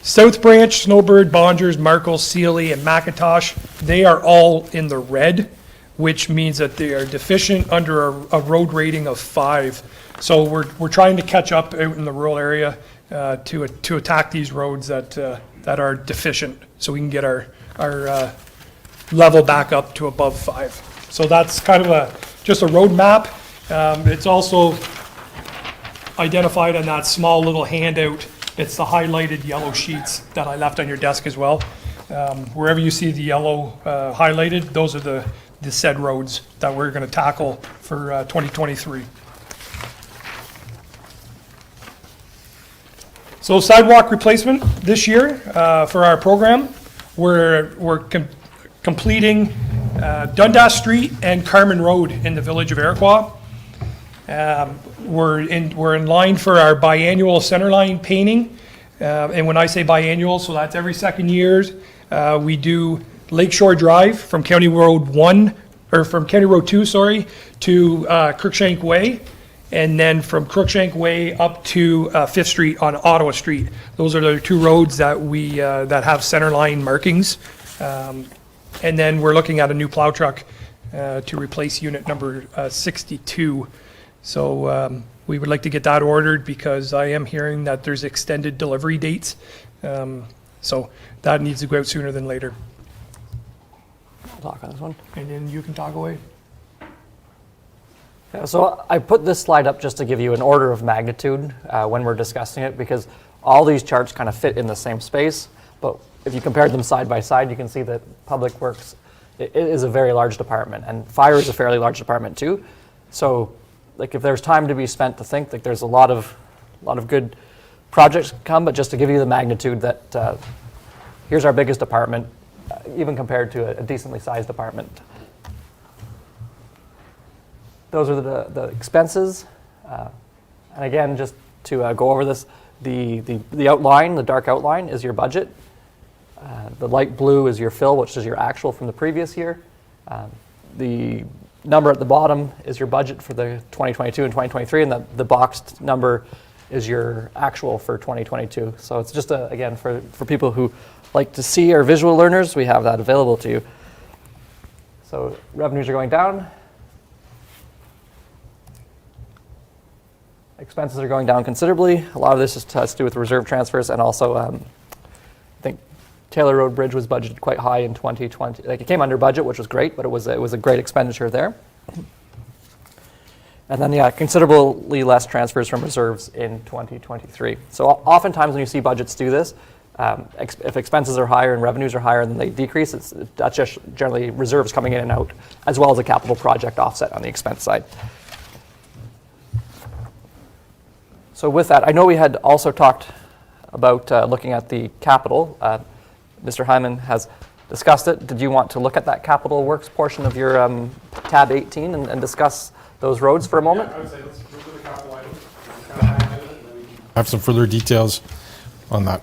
South Branch, Snowbird, Bongers, Markle, Sealy, and McIntosh, they are all in the red, which means that they are deficient under a road rating of 5. So we're trying to catch up out in the rural area to attack these roads that are deficient, so we can get our level back up to above 5. So that's kind of just a road map. It's also identified on that small little handout. It's the highlighted yellow sheets that I left on your desk as well. Wherever you see the yellow highlighted, those are the said roads that we're going to tackle for 2023. So sidewalk replacement this year for our program, we're completing Dundas Street and Carmen Road in the village of Iroquois. We're in line for our biannual centerline painting. And when I say biannual, so that's every 2 years. We do Lakeshore Drive from County Road 2, to Crookshank Way. And then from Crookshank Way up to 5th Street on Ottawa Street. Those are the 2 roads that that have centerline markings. And then we're looking at a new plow truck to replace unit number 62. So we would like to get that ordered because I am hearing that there's extended delivery dates. So that needs to go out sooner than later. I'll talk on this one. And then you can talk away. Yeah, so I put this slide up just to give you an order of magnitude when we're discussing it, because all these charts kind of fit in the same space. But if you compare them side by side, you can see that Public Works it is a very large department, and Fire is a fairly large department too. So, like, if there's time to be spent to think, like, there's a lot of good projects come. But just to give you the magnitude that here's our biggest department, even compared to a decently sized department. Those are the expenses. And again, just to go over this, the outline, the dark outline is your budget. The light blue is your fill, which is your actual from the previous year. The number at the bottom is your budget for the 2022 and 2023, and the boxed number is your actual for 2022. So it's just, again, for people who like to see our visual learners, we have that available to you. So revenues are going down. Expenses are going down considerably. A lot of this has to do with reserve transfers, and also I think Taylor Road Bridge was budgeted quite high in 2020. Like, it came under budget, which was great, but it was a great expenditure there. And then, yeah, considerably less transfers from reserves in 2023. So oftentimes when you see budgets do this, if expenses are higher and revenues are higher, then they decrease. That's just generally reserves coming in and out, as well as a capital project offset on the expense side. So with that, I know we had also talked about looking at the capital. Mr. Hyman has discussed it. Did you want to look at that capital works portion of your tab 18 and discuss those roads for a moment? I would say let's move to the capital item. Have some further details on that.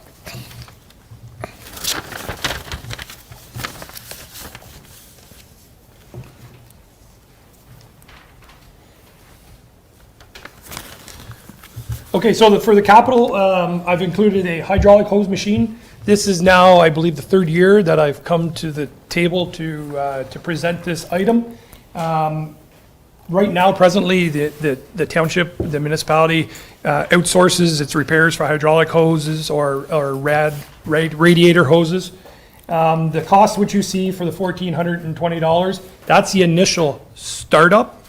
Okay, so for the capital, I've included a hydraulic hose machine. This is now, I believe, the third year that I've come to the table to present this item. Right now, presently, the township, the municipality outsources its repairs for hydraulic hoses or radiator hoses. The cost which you see for the $1,420, that's the initial startup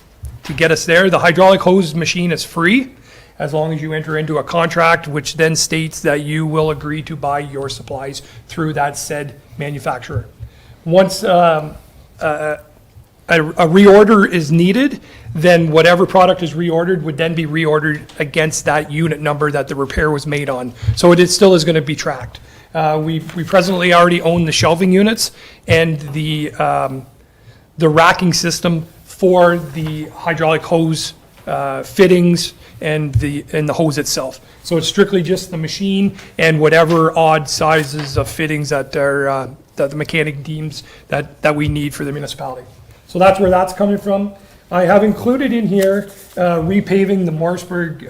to get us there. The hydraulic hose machine is free, as long as you enter into a contract, which then states that you will agree to buy your supplies through that said manufacturer. Once a reorder is needed, then whatever product is reordered would then be reordered against that unit number that the repair was made on. So it still is going to be tracked. We presently already own the shelving units and the racking system for the hydraulic hose fittings and the hose itself. So it's strictly just the machine and whatever odd sizes of fittings that are that the mechanic deems that we need for the municipality. So that's where that's coming from. I have included in here repaving the Morrisburg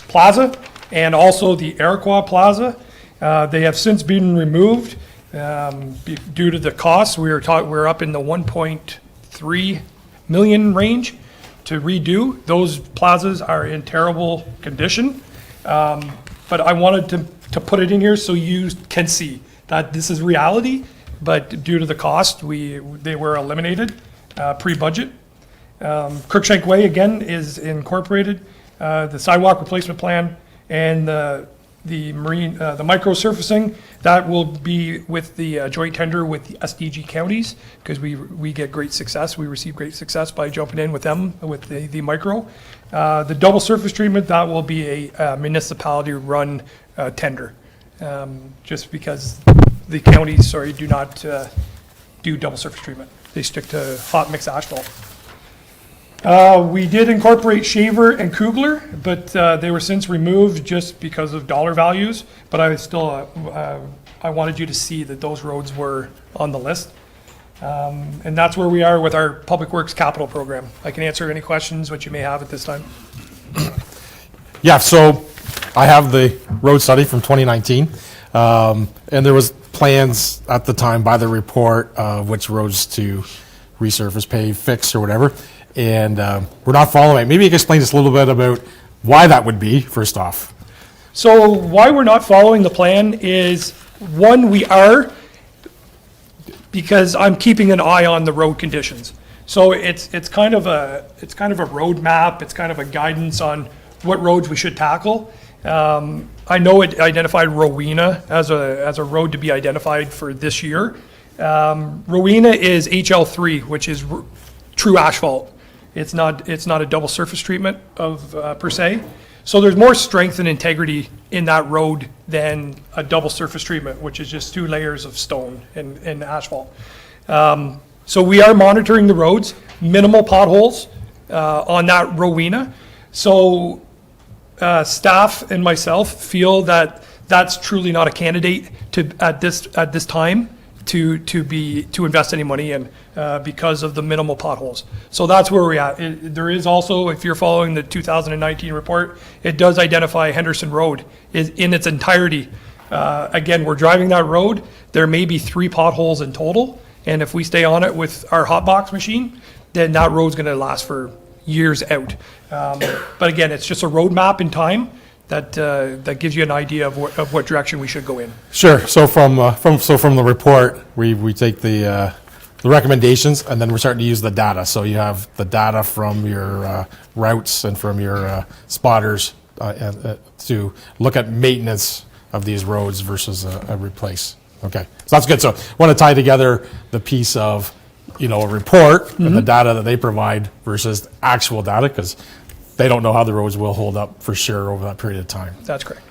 Plaza and also the Iroquois Plaza. They have since been removed due to the cost. We're up in the 1.3 million range to redo. Those plazas are in terrible condition, but I wanted to put it in here so you can see that this is reality, but due to the cost, they were eliminated pre-budget. Crookshank Way, again, is incorporated. The sidewalk replacement plan and the marine, the micro surfacing, that will be with the joint tender with the SDG counties, because we get great success. We receive great success by jumping in with them with the micro. The double surface treatment, that will be a municipality-run tender, just because the counties, do not do double surface treatment. They stick to hot mix asphalt. We did incorporate Shaver and Kugler, but they were since removed just because of dollar values. But I still, I wanted you to see that those roads were on the list. And that's where we are with our Public Works Capital Program. I can answer any questions which you may have at this time. Yeah, so I have the road study from 2019, and there was plans at the time by the report of which roads to resurface, pave, fix, or whatever. And we're not following. Maybe you can explain just a little bit about why that would be, first off. So why we're not following the plan is, one, we are, because I'm keeping an eye on the road conditions. So it's kind of a roadmap. It's kind of a guidance on what roads we should tackle. I know it identified Rowena as a road to be identified for this year. Rowena is HL3, which is true asphalt. It's not a double surface treatment of per se. So there's more strength and integrity in that road than a double surface treatment, which is just 2 layers of stone and asphalt. So we are monitoring the roads, minimal potholes on that Rowena. So staff and myself feel that that's truly not a candidate at this time to invest any money in because of the minimal potholes. So that's where we're at. There is also, if you're following the 2019 report, it does identify Henderson Road in its entirety. Again, we're driving that road. There may be 3 potholes in total, and if we stay on it with our hot box machine, then that road's going to last for years out. But again, it's just a roadmap in time that gives you an idea of what direction we should go in. Sure. So from the report, we take the recommendations, and then we're starting to use the data. So you have the data from your routes and from your spotters to look at maintenance of these roads versus a replace. Okay, so that's good. So I want to tie together the piece of a report and the data that they provide versus actual data, because they don't know how the roads will hold up for sure over that period of time. That's correct.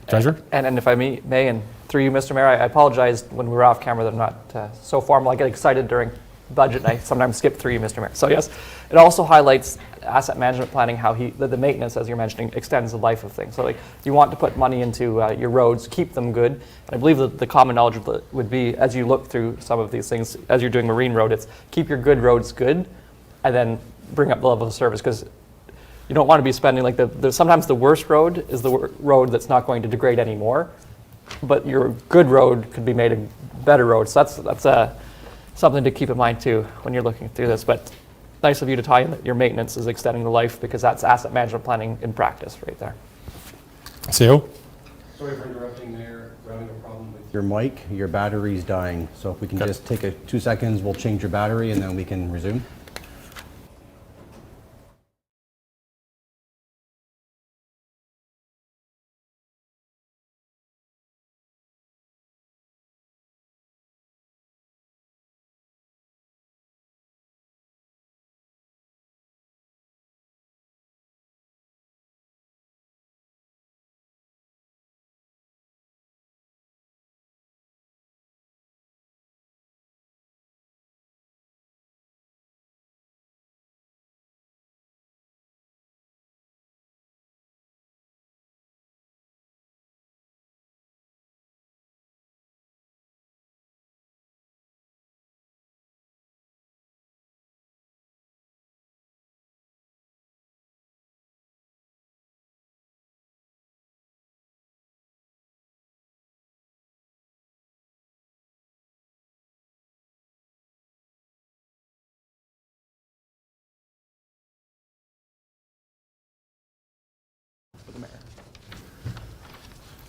Treasurer? And if I may, and through you, Mr. Mayor, I apologize when we were off camera that I'm not so formal. I get excited during budget, and I sometimes skip through you, Mr. Mayor. So yes, it also highlights asset management planning, how the maintenance, as you're mentioning, extends the life of things. So like, you want to put money into your roads, keep them good. And I believe that the common knowledge would be, as you look through some of these things, as you're doing marine road, it's keep your good roads good, and then bring up the level of service, because you don't want to be spending, like, sometimes the worst road is the road that's not going to degrade anymore, but your good road could be made a better road. So that's something to keep in mind too when you're looking through this. But nice of you to tie in that your maintenance is extending the life, because that's asset management planning in practice right there. CEO? Sorry for interrupting, Mayor. We're having a problem with your mic. Your battery's dying. So if we can just take 2 seconds, we'll change your battery and then we can resume.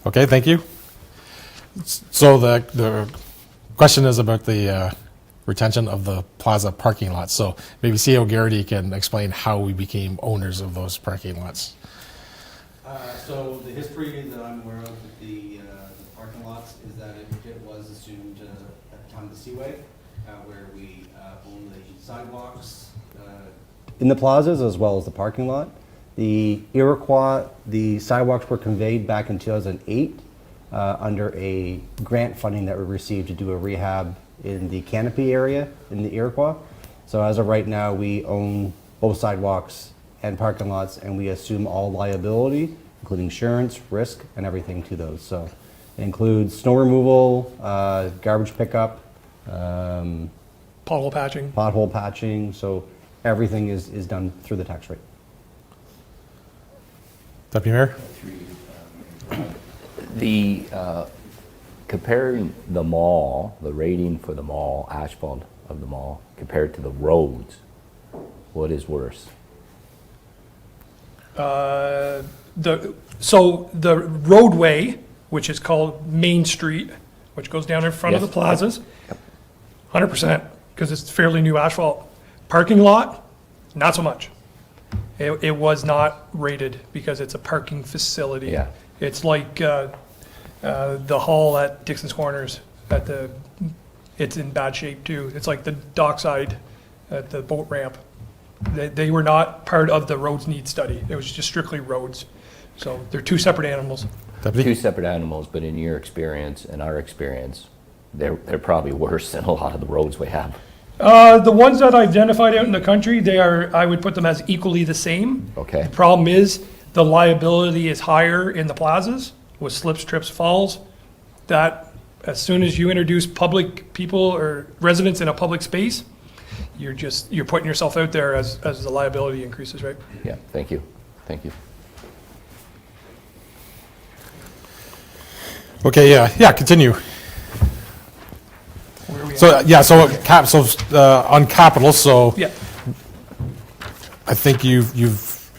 Okay, thank you. So the question is about the retention of the plaza parking lots. So maybe CEO Garrity can explain how we became owners of those parking lots. So the history that I'm aware of with the parking lots is that it was assumed at the time of the Seaway, where we own the sidewalks in the plazas as well as the parking lot. The Iroquois, the sidewalks were conveyed back in 2008 under a grant funding that we received to do a rehab in the canopy area in the Iroquois. So as of right now, we own both sidewalks and parking lots, and we assume all liability, including insurance, risk, and everything to those. So it includes snow removal, garbage pickup, Pothole patching. pothole patching. So everything is done through the tax rate. Deputy Mayor? The, comparing the mall, the rating for the mall, asphalt of the mall, compared to the roads, what is worse? So the roadway, which is called Main Street, which goes down in front of the Yes. plazas, 100%, because it's fairly new asphalt. Parking lot, not so much. It was not rated because it's a parking facility. Yeah. It's like the hall at Dixon's Corners it's in bad shape too. It's like the dockside at the boat ramp. They were not part of the roads need study. It was just strictly roads. So they're two separate animals. Deputy? Two separate animals, but in your experience and our experience, they're probably worse than a lot of the roads we have. The ones that I identified out in the country, I would put them as equally the same. Okay. The problem is the liability is higher in the plazas with slips, trips, falls. That as soon as you introduce public people or residents in a public space, you're putting yourself out there as the liability increases, right? Yeah, thank you. Thank you. Okay, yeah, continue. Where are we at? So on capital, so Yeah. I think you've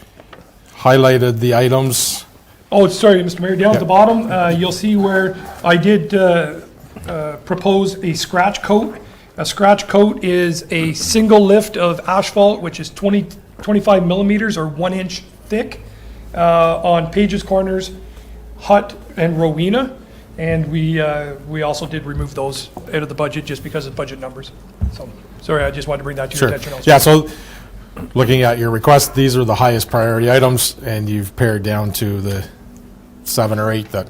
highlighted the items. Oh, sorry, Mr. Mayor, down at the Yeah. bottom, you'll see where I did propose a scratch coat. A scratch coat is a single lift of asphalt, which is 25 millimeters or 1 inch thick on Pages Corners, Hutt, and Rowena. And we also did remove those out of the budget just because of budget numbers. So, sorry, I just wanted to bring that to your Sure. attention also. Yeah, so looking at your request, these are the highest priority items, and you've pared down to the 7 or 8 that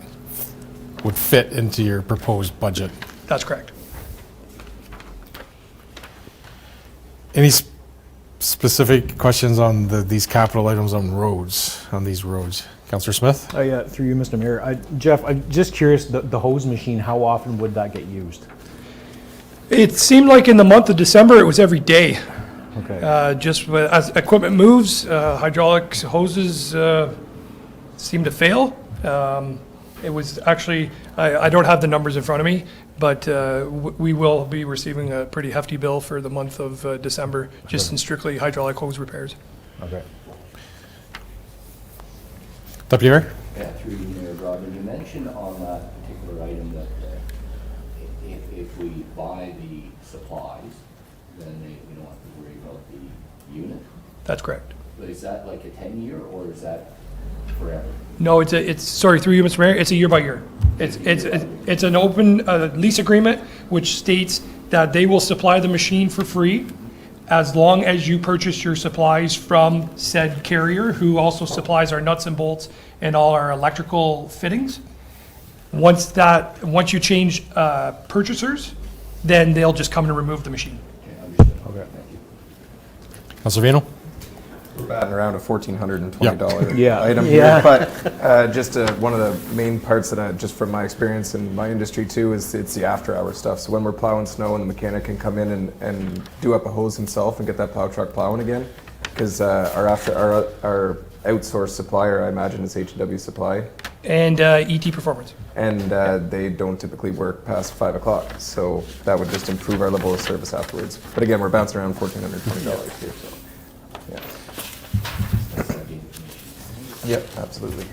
would fit into your proposed budget. That's correct. Any specific questions on these capital items on roads, on these roads? Councillor Smith? Yeah, through you, Mr. Mayor. Jeff, I'm just curious, the hose machine, how often would that get used? It seemed like in the month of December, it was every day. Okay. Just as equipment moves, hydraulic hoses seem to fail. It was actually, I don't have the numbers in front of me, but we will be receiving a pretty hefty bill for the month of December, just in strictly hydraulic hose repairs. Okay. Deputy Mayor? Yeah, through you, Mayor Robin, you mentioned on that particular item that if we buy the supplies, then we don't have to worry about the unit. That's correct. But is that like a 10-year or is that forever? No, it's sorry, through you, Mr. Mayor, it's a year by year. It's an open lease agreement which states that they will supply the machine for free as long as you purchase your supplies from said carrier, who also supplies our nuts and bolts and all our electrical fittings. Once you change purchasers, then they'll just come and remove the machine. Okay, understood. Okay. Thank you. Councillor Vino? We're batting around a $1,420 Yeah. item Yeah. here, but just one of the main parts that just from my experience in my industry too is it's the after-hour stuff. So when we're plowing snow and the mechanic can come in and do up a hose himself and get that plow truck plowing again, because our outsourced supplier, I imagine, is H&W Supply, And ET Performance. and they don't typically work past 5 o'clock. So that would just improve our level of service afterwards. But again, we're bouncing around $1,420 here. So yeah. Yep, absolutely.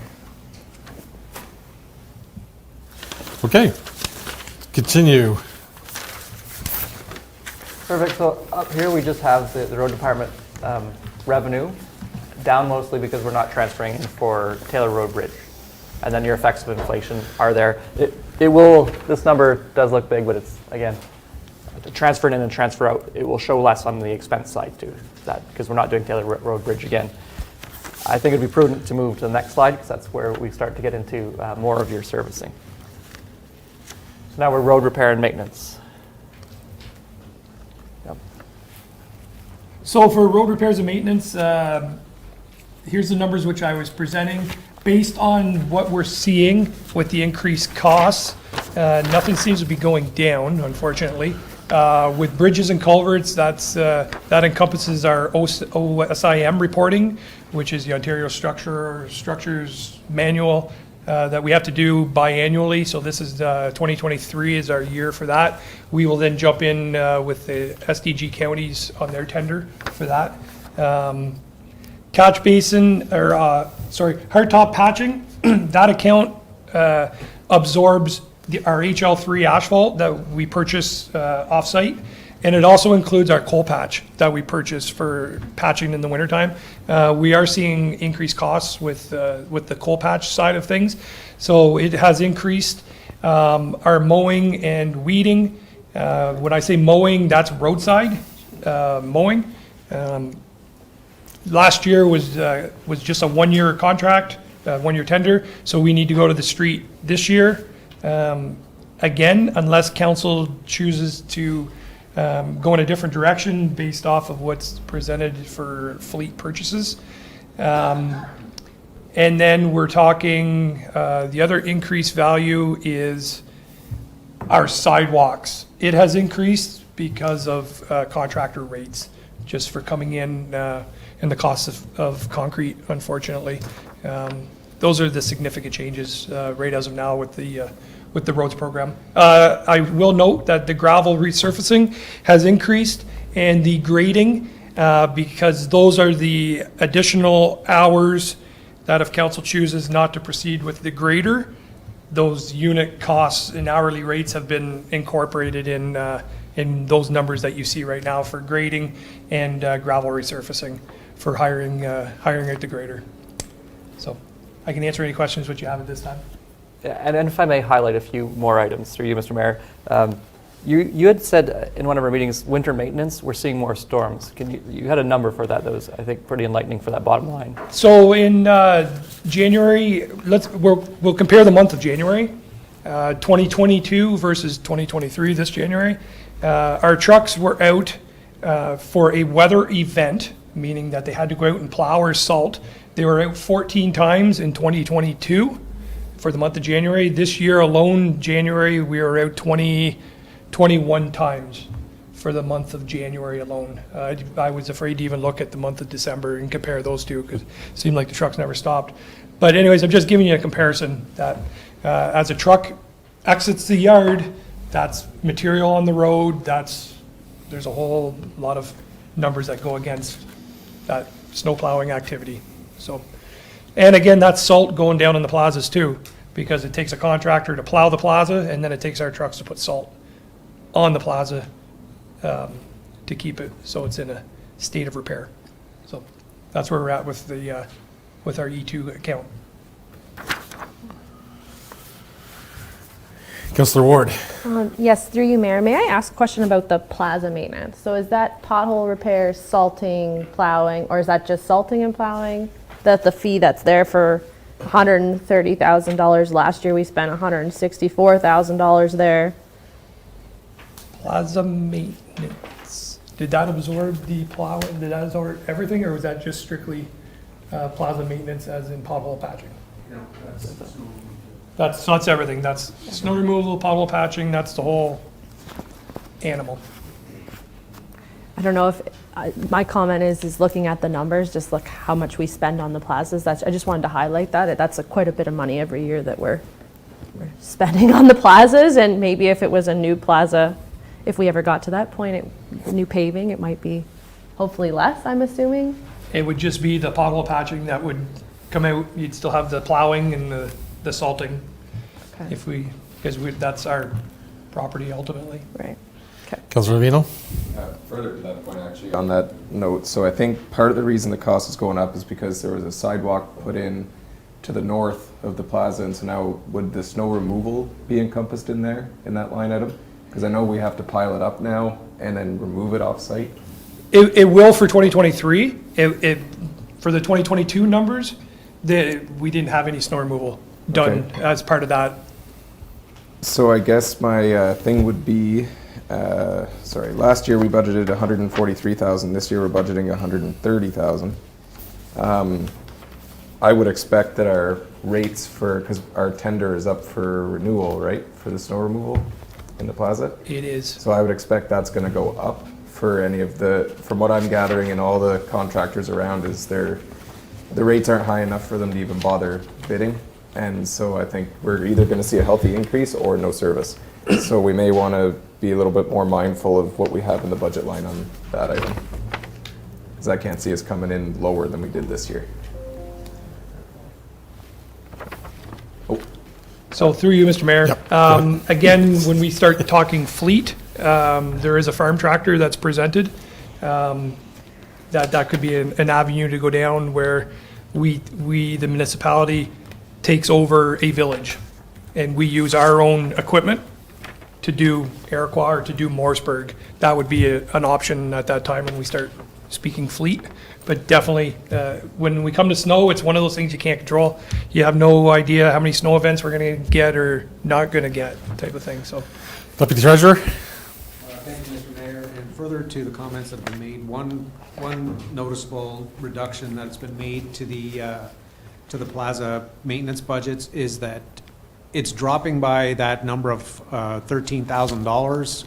Okay. Continue. Perfect. So up here, we just have the road department revenue, down mostly because we're not transferring in for Taylor Road Bridge. And then your effects of inflation are there. This number does look big, but it's, again, transfer in and transfer out, it will show less on the expense side too, because we're not doing Taylor Road Bridge again. I think it'd be prudent to move to the next slide, because that's where we start to get into more of your servicing. So now we're road repair and maintenance. Yep. So for road repairs and maintenance, here's the numbers which I was presenting. Based on what we're seeing with the increased costs, nothing seems to be going down, unfortunately. With bridges and culverts, that encompasses our OSIM reporting, which is the Ontario Structures Manual that we have to do biannually. So this is 2023 is our year for that. We will then jump in with the SDG counties on their tender for that. Catch basin, or hardtop patching, that account absorbs our HL3 asphalt that we purchase off-site, and it also includes our coal patch that we purchase for patching in the wintertime. We are seeing increased costs with the coal patch side of things, so it has increased. Our mowing and weeding, when I say mowing, that's roadside mowing. Last year was just a one-year contract, one-year tender, so we need to go to the street this year. Again, unless council chooses to go in a different direction based off of what's presented for fleet purchases. And then we're talking, the other increased value is our sidewalks. It has increased because of contractor rates, just for coming in and the cost of concrete, unfortunately. Those are the significant changes right as of now with the roads program. I will note that the gravel resurfacing has increased, and the grading, because those are the additional hours that if council chooses not to proceed with the grader, those unit costs and hourly rates have been incorporated in those numbers that you see right now for grading and gravel resurfacing for hiring out the grader. So I can answer any questions which you have at this time. Yeah, and if I may highlight a few more items through you, Mr. Mayor. You had said in one of our meetings, winter maintenance, we're seeing more storms. You had a number for that was, I think, pretty enlightening for that bottom line. So in January, we'll compare the month of January, 2022 versus 2023 this January. Our trucks were out for a weather event, meaning that they had to go out and plow or salt. They were out 14 times in 2022 for the month of January. This year alone, January, we were out 21 times for the month of January alone. I was afraid to even look at the month of December and compare those two because it seemed like the trucks never stopped. But anyways, I'm just giving you a comparison that as a truck exits the yard, that's material on the road, there's a whole lot of numbers that go against that snow plowing activity. So, and again, that's salt going down in the plazas too, because it takes a contractor to plow the plaza and then it takes our trucks to put salt on the plaza to keep it so it's in a state of repair. So that's where we're at with the with our E2 account. Councillor Ward. Yes, through you, Mayor. May I ask a question about the plaza maintenance? So is that pothole repair, salting, plowing, or is that just salting and plowing? That's the fee that's there for $130,000. Last year we spent $164,000 there. Plaza maintenance. Did that absorb the plowing? Did that absorb everything, or was that just strictly plaza maintenance as in pothole patching? No, That's everything. That's snow removal, pothole patching, that's the whole animal. I don't know if, my comment is looking at the numbers, just look how much we spend on the plazas. I just wanted to highlight that. That's quite a bit of money every year that we're spending on the plazas, and maybe if it was a new plaza, if we ever got to that point, new paving, it might be hopefully less, I'm assuming. It would just be the pothole patching that would come out. You'd still have the plowing and the salting. Okay. Because that's our property ultimately. Right. Councillor Vino. Further to that point, actually, on that note, so I think part of the reason the cost is going up is because there was a sidewalk put in to the north of the plaza, and so now would the snow removal be encompassed in there, in that line item? Because I know we have to pile it up now and then remove it off-site. It will for 2023. For the 2022 numbers, we didn't have any snow removal done as part of that. So I guess my thing would be, last year we budgeted 143,000. This year we're budgeting 130,000. I would expect that our rates because our tender is up for renewal, right, for the snow removal in the plaza? It is. So I would expect that's going to go up for any of from what I'm gathering and all the contractors around is the rates aren't high enough for them to even bother bidding. And so I think we're either going to see a healthy increase or no service. So we may want to be a little bit more mindful of what we have in the budget line on that item. Because I can't see us coming in lower than we did this year. So through you, Mr. Mayor, again, when we start talking fleet, there is a farm tractor that's presented. That could be an avenue to go down where we the municipality takes over a village and we use our own equipment to do Iroquois or to do Morrisburg. That would be an option at that time when we start speaking fleet. But definitely, when we come to snow, it's one of those things you can't control. You have no idea how many snow events we're going to get or not going to get, type of thing. So, Deputy Treasurer. Thank you, Mr. Mayor. And further to the comments that have been made, one noticeable reduction that's been made to the plaza maintenance budgets is that it's dropping by that number of $13,000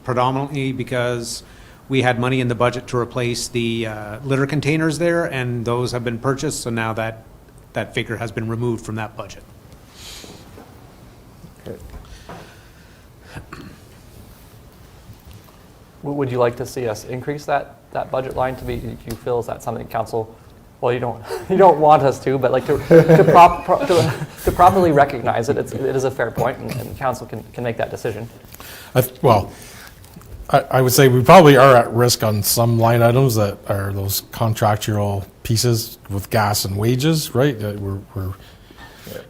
predominantly because we had money in the budget to replace the litter containers there, and those have been purchased, so now that figure has been removed from that budget. Okay. Would you like to see us increase that budget line to be, you feel, is that something council, well, you don't want us to, but like to properly recognize it, it is a fair point, and council can make that decision. I would say we probably are at risk on some line items that are those contractual pieces with gas and wages, right? We're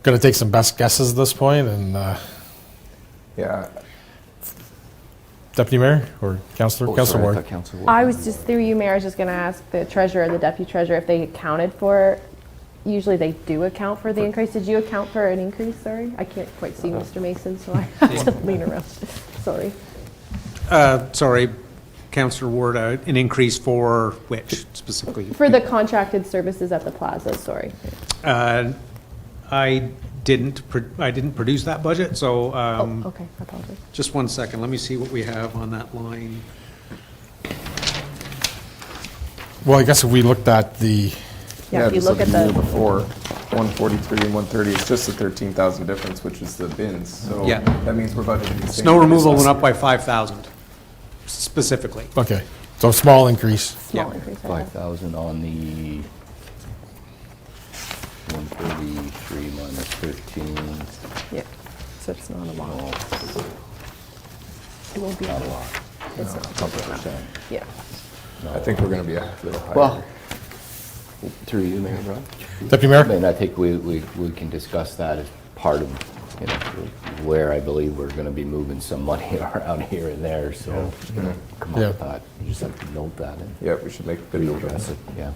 going to take some best guesses at this point, and Yeah. Deputy Mayor or Councillor? Oh, Councillor sorry, I Ward. thought Councillor Ward. I was just, through you, Mayor, I was just going to ask the treasurer, the deputy treasurer, if they accounted for, usually they do account for the increase. Did you account for an increase? Sorry, I can't quite see Mr. Mason, so I have to lean around. Sorry. Sorry, Councillor Ward, an increase for which specifically? For the contracted services at the plaza, sorry. I didn't produce that budget, so Oh, okay, I apologize. just one second. Let me see what we have on that line. Well, I guess if we looked at the, Yeah, if you just look at the year the, before, 143 and 130, it's just the 13,000 difference, which is the bins. So Yeah. that means we're budgeting the same. Snow removal as went last up by 5,000 specifically. okay, so small increase. small increase. I have. 5,000 on the 133 minus 13. Yeah, so it's not a lot. Oh, It won't be not a a lot. lot. It's not. Couple percent. Yeah. I think we're going to be a little higher. Well, through you, Mayor Brown. Deputy I Mayor? mean, I think we can discuss that as part of, you know, where I believe we're going to be moving some money around here and there, so, you know, come up Yeah. with that. You just have to note that and Yeah, we should make a bit of address it, yeah.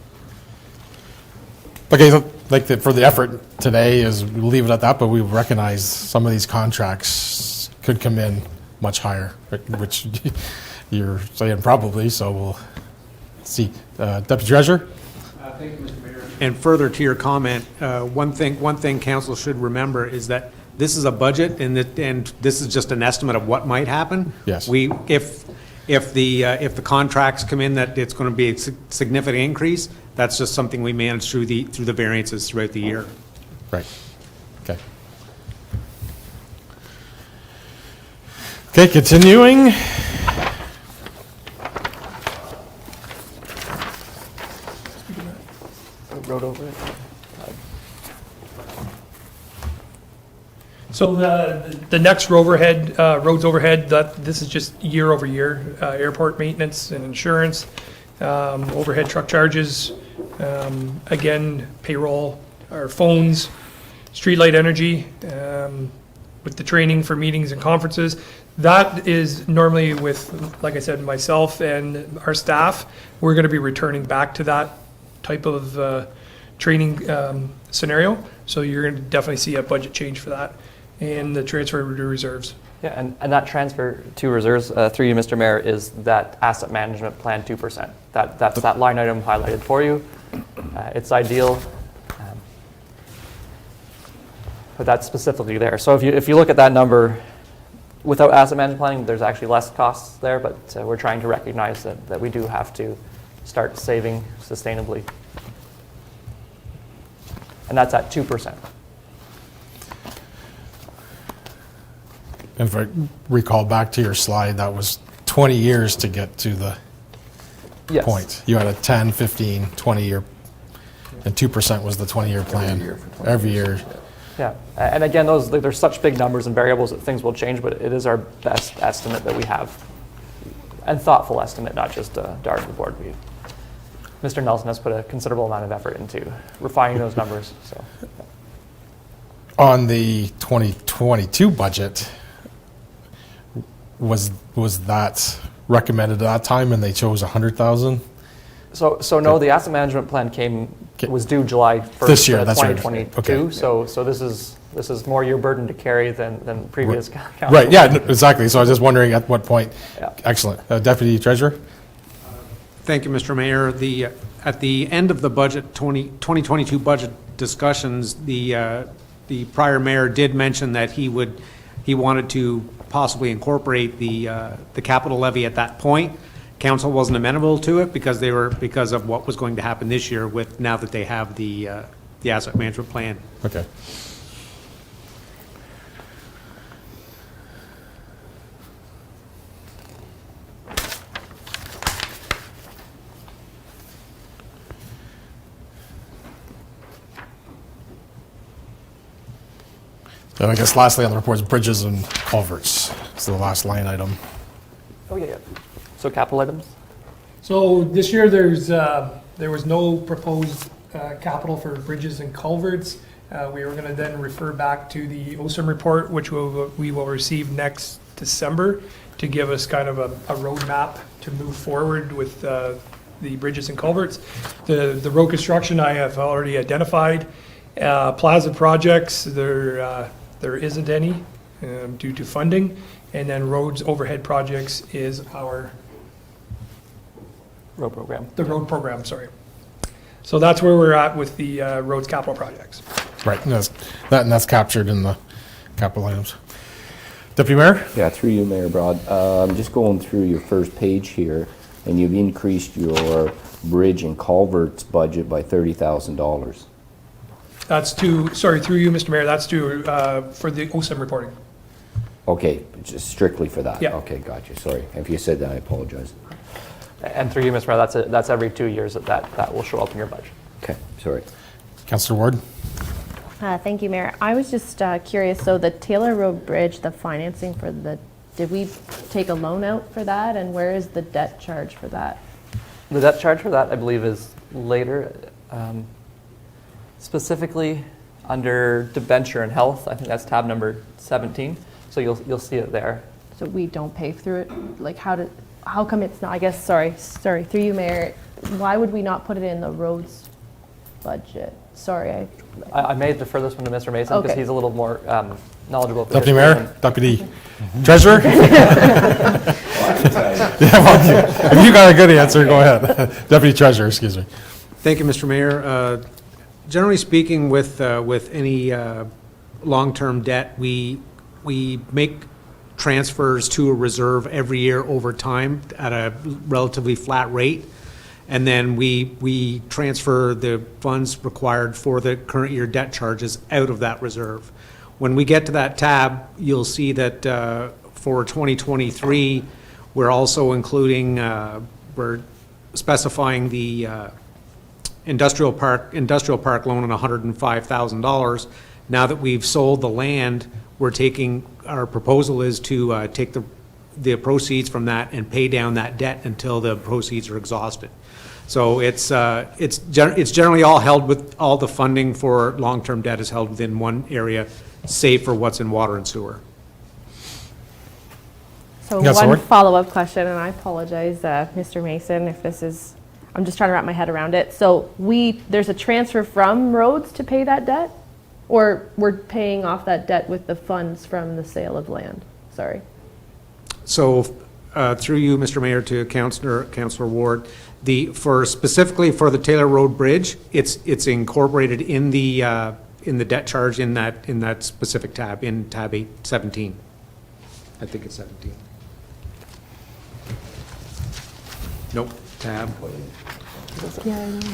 Okay, so like for the effort today is we'll leave it at that, but we recognize some of these contracts could come in much higher, which you're saying probably, so we'll see. Deputy Treasurer? Thank you, Mr. Mayor. And further to your comment, one thing council should remember is that this is a budget and this is just an estimate of what might happen. Yes. If the contracts come in that it's going to be a significant increase, that's just something we manage through the variances throughout the year. Right. Okay. Okay, continuing. Road over it. So the next roads overhead, this is just year over year, airport maintenance and insurance, overhead truck charges, again, payroll, our phones, streetlight energy, with the training for meetings and conferences. That is normally with, like I said, myself and our staff, we're going to be returning back to that type of training scenario. So you're going to definitely see a budget change for that and the transfer to reserves. Yeah, and that transfer to reserves, through you, Mr. Mayor, is that asset management plan 2%. That's that line item highlighted for you. It's ideal, but that's specifically there. So if you look at that number, without asset management planning, there's actually less costs there, but we're trying to recognize that we do have to start saving sustainably. And that's at 2%. And if I recall back to your slide, that was 20 years to get to the Yes. point. You had a 10, 15, 20-year, and 2% was the 20-year plan. Every year. Yeah, and again, there's such big numbers and variables that things will change, but it is our best estimate that we have, and thoughtful estimate, not just a dart on the board. Mr. Nelson has put a considerable amount of effort into refining those numbers. So, On the 2022 budget, was that recommended at that time, and they chose 100,000? so no, the asset management plan was due July 1st, This year, that's right. 2022. Okay. So this is more your burden to carry than previous council. Right, yeah, exactly. So I was just wondering at what point. Yeah. Excellent. Deputy Treasurer? Thank you, Mr. Mayor. At the end of the budget, 2022 budget discussions, the prior mayor did mention that he wanted to possibly incorporate the capital levy at that point. Council wasn't amenable to it because of what was going to happen this year now that they have the asset management plan. Okay. And I guess lastly on the report is bridges and culverts. It's the last line item. Oh yeah. So capital items. So this year there was no proposed capital for bridges and culverts. We are going to then refer back to the OSIM report, which we will receive next December, to give us kind of a roadmap to move forward with the bridges and culverts. The road construction I have already identified. Plaza projects, there isn't any due to funding. And then roads overhead projects is our Road program. the road program, sorry. So that's where we're at with the roads capital projects. Right, and that's captured in the capital items. Deputy Mayor? Yeah, through you, Mayor Broad. I'm just going through your first page here, and you've increased your bridge and culverts budget by $30,000. That's through you, Mr. Mayor, that's for the OSIM reporting. Okay, just strictly for that? Yeah. Okay, got you, sorry. If you said that, I apologize. And through you, Mr. Mayor, that's every 2 years that will show up in your budget. Okay, sorry. Councillor Ward? Thank you, Mayor. I was just curious, so the Taylor Road Bridge, the financing for did we take a loan out for that, and where is the debt charge for that? The debt charge for that, I believe, is later, specifically under debenture and health. I think that's tab number 17. So you'll see it there. So we don't pay through it? Like how come it's not, I guess, sorry, through you, Mayor, why would we not put it in the roads budget? Sorry, I may defer this one to Mr. Mason because Okay. he's a little more knowledgeable. of the Deputy history Mayor? Deputy Treasurer? Yeah, well, if you got a good answer, go ahead. Deputy Treasurer, excuse me. Thank you, Mr. Mayor. Generally speaking, with any long-term debt, we make transfers to a reserve every year over time at a relatively flat rate. And then we transfer the funds required for the current year debt charges out of that reserve. When we get to that tab, you'll see that for 2023, we're also including, we're specifying the industrial park loan on $105,000. Now that we've sold the land, our proposal is to take the proceeds from that and pay down that debt until the proceeds are exhausted. So it's generally all held with, all the funding for long-term debt is held within one area, save for what's in water and sewer. So Yes, one Lord? follow-up question, and I apologize, Mr. Mason, if this is, I'm just trying to wrap my head around it. So there's a transfer from roads to pay that debt? Or we're paying off that debt with the funds from the sale of land? Sorry. So through you, Mr. Mayor, to Councillor Ward, specifically for the Taylor Road Bridge, it's incorporated in the debt charge in that specific tab, in tab 17. I think it's 17. Nope, tab. Yeah, I don't know.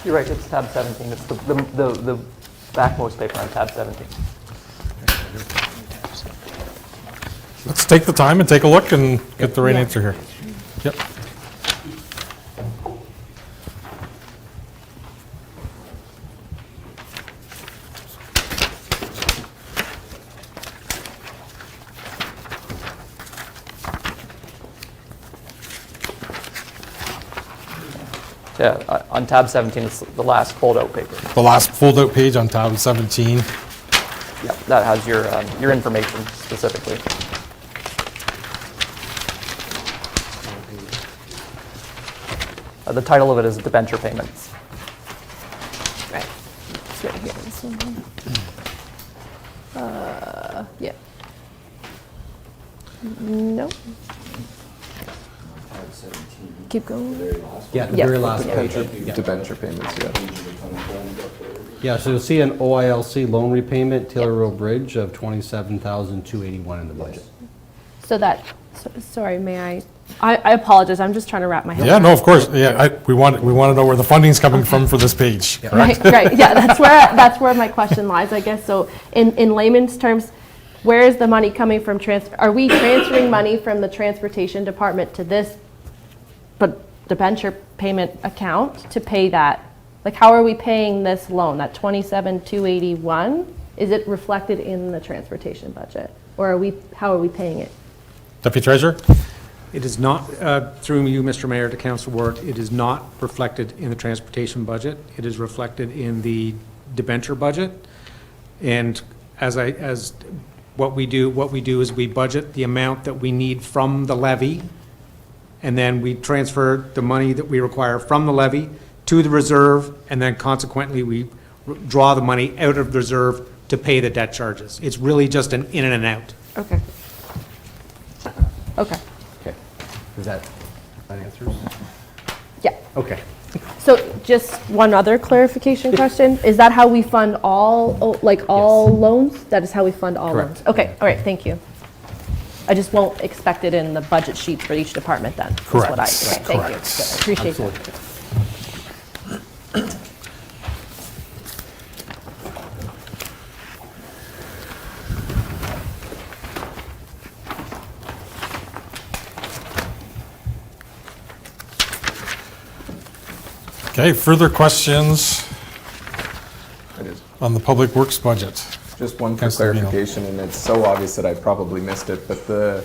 You're right, it's tab 17. It's the backmost paper on tab 17. Let's take the time and take a look and get the right answer here. Yep. Yeah, on tab 17, it's the last fold-out paper. The last fold-out page on tab 17. Yeah, that has your information specifically. The title of it is debenture payments. Right. It's right here. This one. Yeah. Nope. Keep going. Yeah, the Yeah. very last Yeah. page. Debenture payments, yeah. Yeah, so you'll see an OILC loan repayment, Taylor Road Bridge of $27,281 in the budget. So sorry, may I apologize, I'm just trying to wrap my head Yeah, around no, of course. Yeah, we want to know where the funding's coming from for this page. Correct? Right, yeah, that's where my question lies, I guess. So in layman's terms, where is the money coming from? Are we transferring money from the transportation department to this debenture payment account to pay that? Like, how are we paying this loan, that $27,281? Is it reflected in the transportation budget? Or how are we paying it? Deputy Treasurer? It is not, through you, Mr. Mayor, to Council Ward, it is not reflected in the transportation budget. It is reflected in the debenture budget. And what we do is we budget the amount that we need from the levy, and then we transfer the money that we require from the levy to the reserve, and then consequently, we draw the money out of the reserve to pay the debt charges. It's really just an in and an out. Okay. Okay. Okay. Is that answers? Yeah. Okay. So just one other clarification question. Is that how we fund all loans? That is how we fund all Correct. loans? Okay, all right, thank you. I just won't expect it in the budget sheets for each department then? is what Correct. okay, thank you. Correct. Appreciate that. Okay, further questions It is. on the Public Works budget? Just one for Councillor Vino. clarification, and it's so obvious that I probably missed it, but the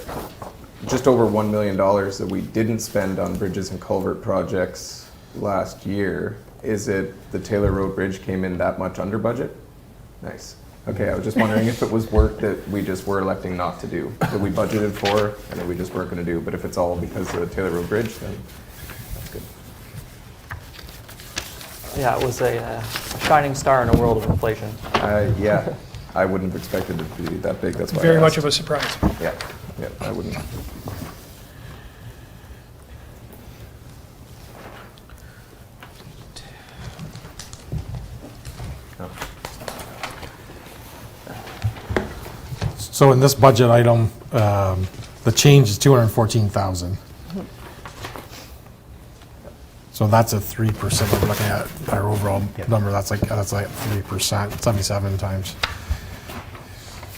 just over $1 million that we didn't spend on bridges and culvert projects last year, is it the Taylor Road Bridge came in that much under budget? Nice. Okay, I was just wondering if it was work that we just were electing not to do, that we budgeted for and that we just weren't going to do, but if it's all because of the Taylor Road Bridge, then that's good. Yeah, it was a shining star in a world of inflation. Yeah, I wouldn't have expected it to be that big, that's why I Very much asked. of a surprise. Yeah, yeah, I wouldn't. So in this budget item, the change is 214,000. So that's a 3%. We're looking at our overall number. That's like 3%. 77 times.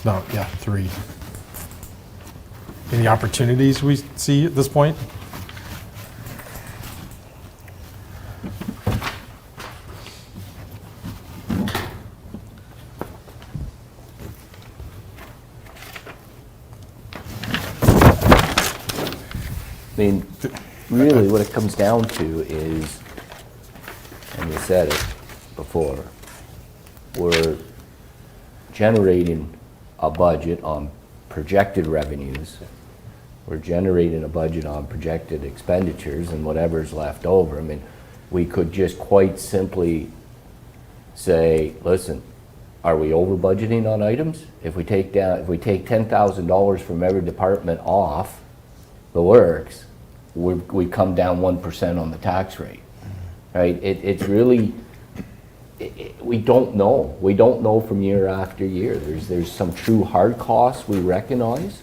No, yeah, 3. Any opportunities we see at this point? I mean, really what it comes down to is, and you said it before, we're generating a budget on projected revenues. We're generating a budget on projected expenditures and whatever's left over. I mean, we could just quite simply say, listen, are we over budgeting on items? If we take $10,000 from every department off the works, we come down 1% on the tax rate, right? It's really, we don't know. We don't know from year after year. There's some true hard costs we recognize,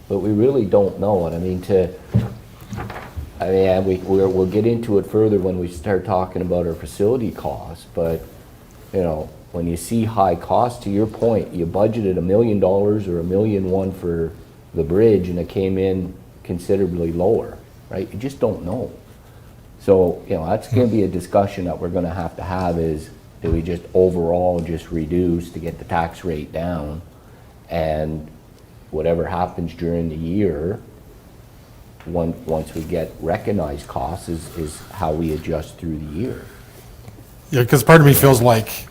but we really don't know. And I mean, we'll get into it further when we start talking about our facility costs, but you know, when you see high costs, to your point, you budgeted $1 million or $1.1 million for the bridge and it came in considerably lower, right? You just don't know. So, you know, that's going to be a discussion that we're going to have is, do we just overall just reduce to get the tax rate down, and whatever happens during the year, once we get recognized costs is how we adjust through the year. Yeah, because part of me feels like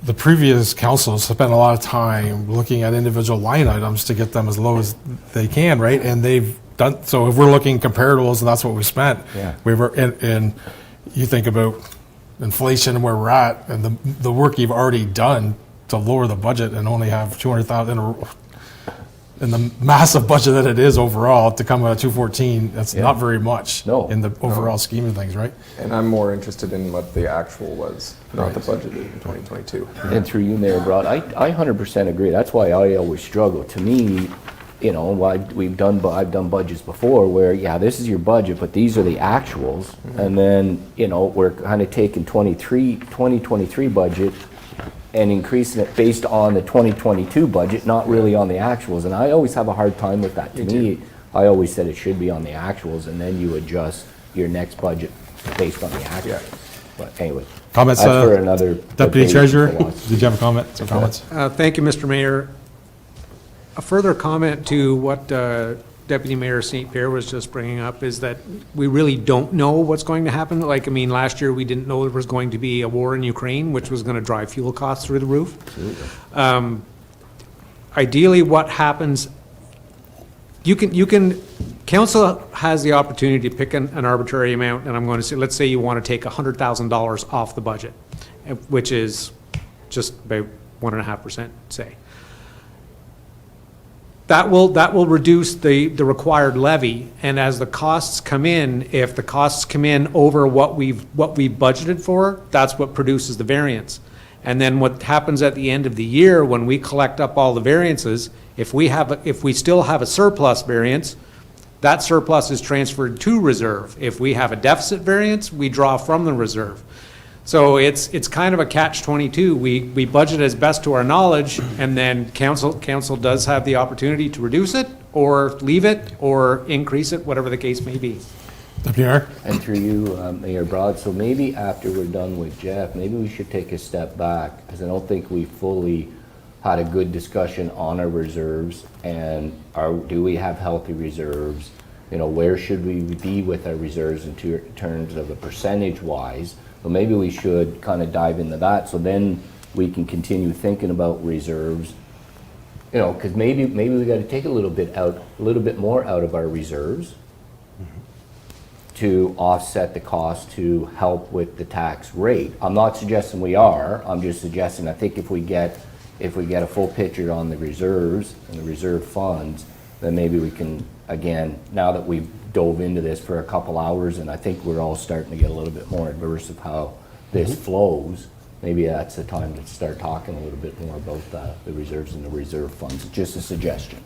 the previous councils spent a lot of time looking at individual line items to get them as low as they can, right? And they've done, so if we're looking comparables and that's what we spent, Yeah. and you think about inflation and where we're at and the work you've already done to lower the budget and only have 200,000 in the massive budget that it is overall to come out of 214, that's Yeah. not very much No. in the overall scheme of things, right? And I'm more interested in what the actual was, not the budget in 2022. And through you, Mayor Broad, I 100% agree. That's why I always struggle. To me, you know, I've done budgets before where, yeah, this is your budget, but these are the actuals. And then, you know, we're kind of taking 2023 budget and increasing it based on the 2022 budget, not really on the actuals. And I always have a hard time with that. To me, I always said it should be on the actuals, and then you adjust your next budget based on the actuals. But anyway, Comments, that's for another Deputy debate Treasurer, philosophy. did you have a comment? Some comments? Thank you, Mr. Mayor. a further comment to what Deputy Mayor St. Pierre was just bringing up is that we really don't know what's going to happen. Like, I mean, last year we didn't know there was going to be a war in Ukraine, which was going to drive fuel costs through the roof. Ideally, what happens, you can, council has the opportunity to pick an arbitrary amount, and I'm going to say, let's say you want to take $100,000 off the budget, which is just about 1.5%, say. That will reduce the required levy, and as the costs come in, if the costs come in over what we've budgeted for, that's what produces the variance. And then what happens at the end of the year when we collect up all the variances, if we still have a surplus variance, that surplus is transferred to reserve. If we have a deficit variance, we draw from the reserve. So it's kind of a catch-22. We budget as best to our knowledge, and then council does have the opportunity to reduce it, or leave it, or increase it, whatever the case may be. Deputy Mayor? And through you, Mayor Broad, so maybe after we're done with Jeff, maybe we should take a step back, because I don't think we fully had a good discussion on our reserves, and do we have healthy reserves? You know, where should we be with our reserves in terms of a percentage-wise? Well, maybe we should kind of dive into that, so then we can continue thinking about reserves. You know, because maybe we got to take a little bit more out of our reserves to offset the cost to help with the tax rate. I'm not suggesting we are. I'm just suggesting, I think if we get a full picture on the reserves and the reserve funds, then maybe we can, again, now that we've dove into this for a couple hours, and I think we're all starting to get a little bit more adverse of how this flows, maybe that's the time to start talking a little bit more about the reserves and the reserve funds. Just a suggestion.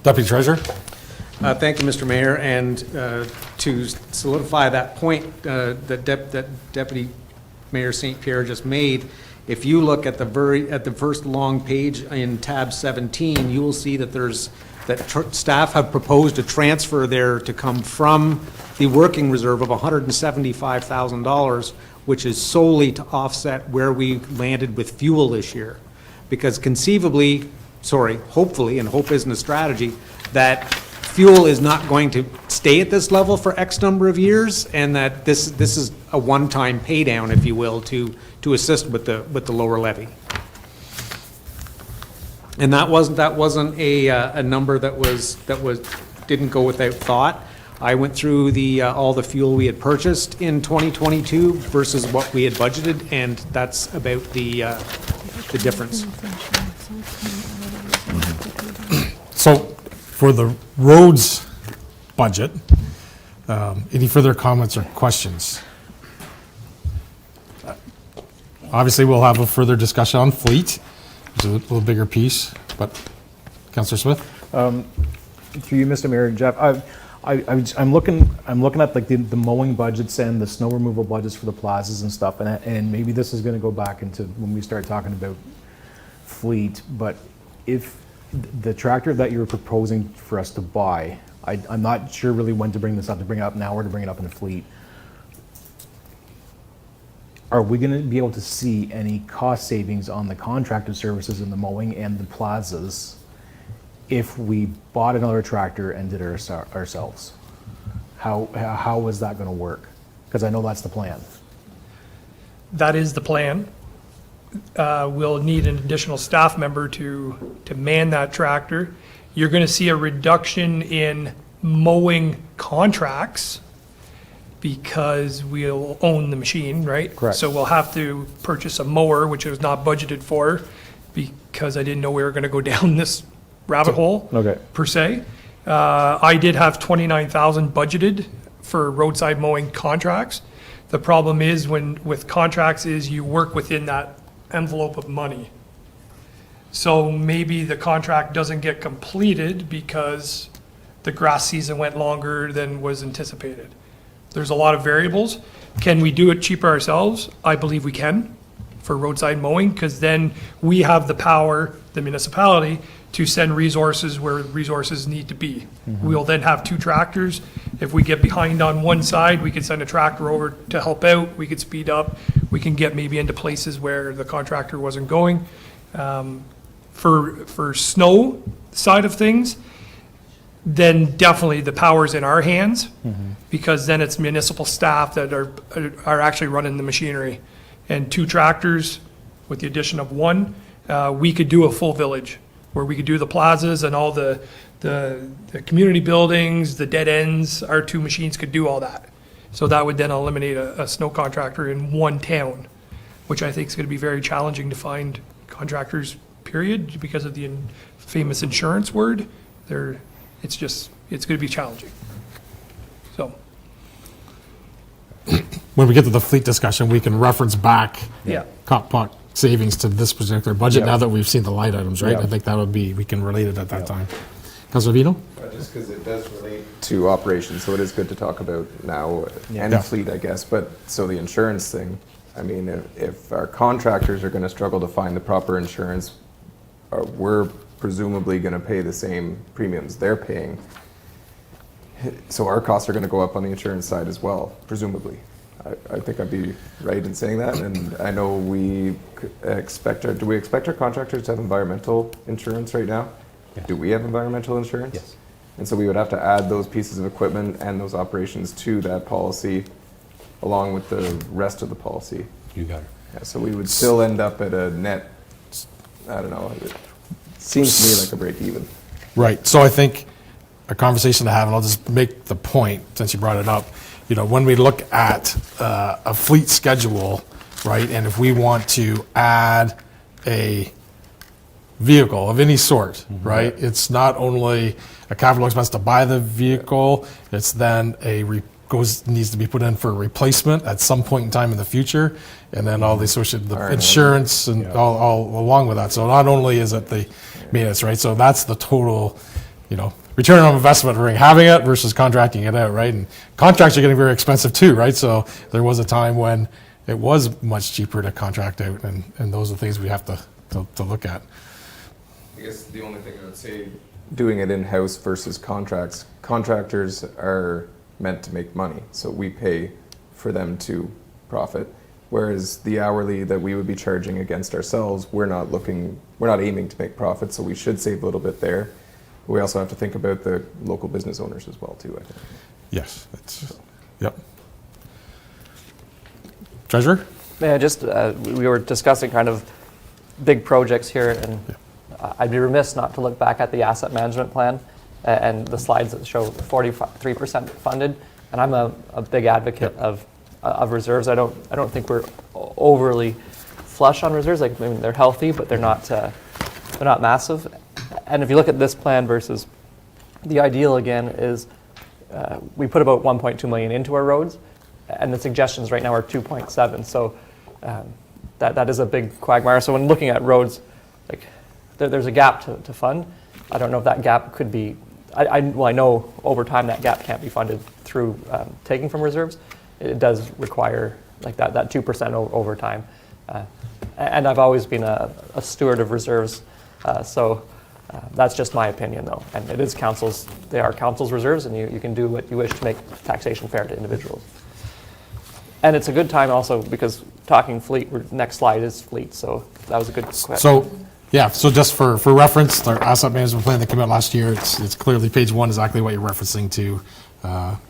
Deputy Treasurer? Thank you, Mr. Mayor, and to solidify that point that Deputy Mayor St. Pierre just made, if you look at the first long page in tab 17, you will see that staff have proposed a transfer there to come from the working reserve of $175,000, which is solely to offset where we landed with fuel this year. Because hopefully, and hope isn't a strategy, that fuel is not going to stay at this level for X number of years, and that this is a one-time pay down, if you will, to assist with the lower levy. And that wasn't a number that didn't go without thought. I went through all the fuel we had purchased in 2022 versus what we had budgeted, and that's about the difference. So for the roads budget, any further comments or questions? Obviously, we'll have a further discussion on fleet, which is a little bigger piece, but Councillor Smith? Through you, Mr. Mayor, Jeff, I'm looking at like the mowing budgets and the snow removal budgets for the plazas and stuff, and maybe this is going to go back into when we start talking about fleet. But if the tractor that you were proposing for us to buy, I'm not sure really when to bring this up, to bring it up now or to bring it up in the fleet. Are we going to be able to see any cost savings on the contracted services in the mowing and the plazas if we bought another tractor and did it ourselves? How is that going to work? Because I know that's the plan. That is the plan. We'll need an additional staff member to man that tractor. You're going to see a reduction in mowing contracts because we'll own the machine, right? Correct. So we'll have to purchase a mower, which was not budgeted for because I didn't know we were going to go down this rabbit hole, Okay. per se. I did have 29,000 budgeted for roadside mowing contracts. The problem is with contracts is you work within that envelope of money. So maybe the contract doesn't get completed because the grass season went longer than was anticipated. There's a lot of variables. Can we do it cheaper ourselves? I believe we can for roadside mowing, because then we have the power, the municipality, to send resources where resources need to be. We'll then have two tractors. If we get behind on one side, we could send a tractor over to help out. We could speed up. We can get maybe into places where the contractor wasn't going. for snow side of things, then definitely the power's in our hands, because then it's municipal staff that are actually running the machinery. And 2 tractors, with the addition of 1, we could do a full village, where we could do the plazas and all the community buildings, the dead ends. Our 2 machines could do all that. So that would then eliminate a snow contractor in 1 town, which I think is going to be very challenging to find contractors, period, because of the famous insurance word. It's going to be challenging. So. When we get to the fleet discussion, we can reference back Yeah. comp pot savings to this particular budget Yeah. now that we've seen the line items, right? Yeah. I think we can relate it at that time. Councilor Vino? Just because it does relate to operations, so it is good to talk about now, and Yeah. fleet, I guess. But, so the insurance thing, I mean, if our contractors are going to struggle to find the proper insurance, we're presumably going to pay the same premiums they're paying. So our costs are going to go up on the insurance side as well, presumably. I think I'd be right in saying that. And I know do we expect our contractors to have environmental insurance right now? Yes. Do we have environmental insurance? Yes. And so we would have to add those pieces of equipment and those operations to that policy along with the rest of the policy. You got it. Yeah, so we would still end up at a net, I don't know, it seems to me like a break even. Right. So I think a conversation to have, and I'll just make the point since you brought it up. When we look at a fleet schedule, right, and if we want to add a vehicle of any sort, right, it's not only a capital expense to buy the vehicle, it's then needs to be put in for a replacement at some point in time in the future, and then all the associated insurance and all along with that. So not only is it the maintenance, right? So that's the total, return on investment for having it versus contracting it out, right? And contracts are getting very expensive too, right? So there was a time when it was much cheaper to contract out, and those are things we have to look at. I guess the only thing I would say, doing it in-house versus contracts, contractors are meant to make money, so we pay for them to profit. Whereas the hourly that we would be charging against ourselves, we're not aiming to make profit, so we should save a little bit there. We also have to think about the local business owners as well, too, I think. Yes. Yep. Treasurer? Yeah, just, we were discussing kind of big projects here, and I'd be remiss not to look back at the asset management plan and the slides that show 43% funded. And I'm a big advocate of reserves. I don't think we're overly flush on reserves. Like, I mean, they're healthy, but they're not massive. And if you look at this plan versus the ideal, again, is we put about 1.2 million into our roads, and the suggestions right now are 2.7. So that is a big quagmire. So when looking at roads, like there's a gap to fund. I don't know if that gap could be. I know over time that gap can't be funded through taking from reserves. It does require like that 2% over time. And I've always been a steward of reserves, so that's just my opinion, though. And it is they are council's reserves, and you can do what you wish to make taxation fair to individuals. And it's a good time also because talking fleet, next slide is fleet, so that was a good question. So just for reference, our asset management plan that came out last year, it's clearly page 1, exactly what you're referencing to,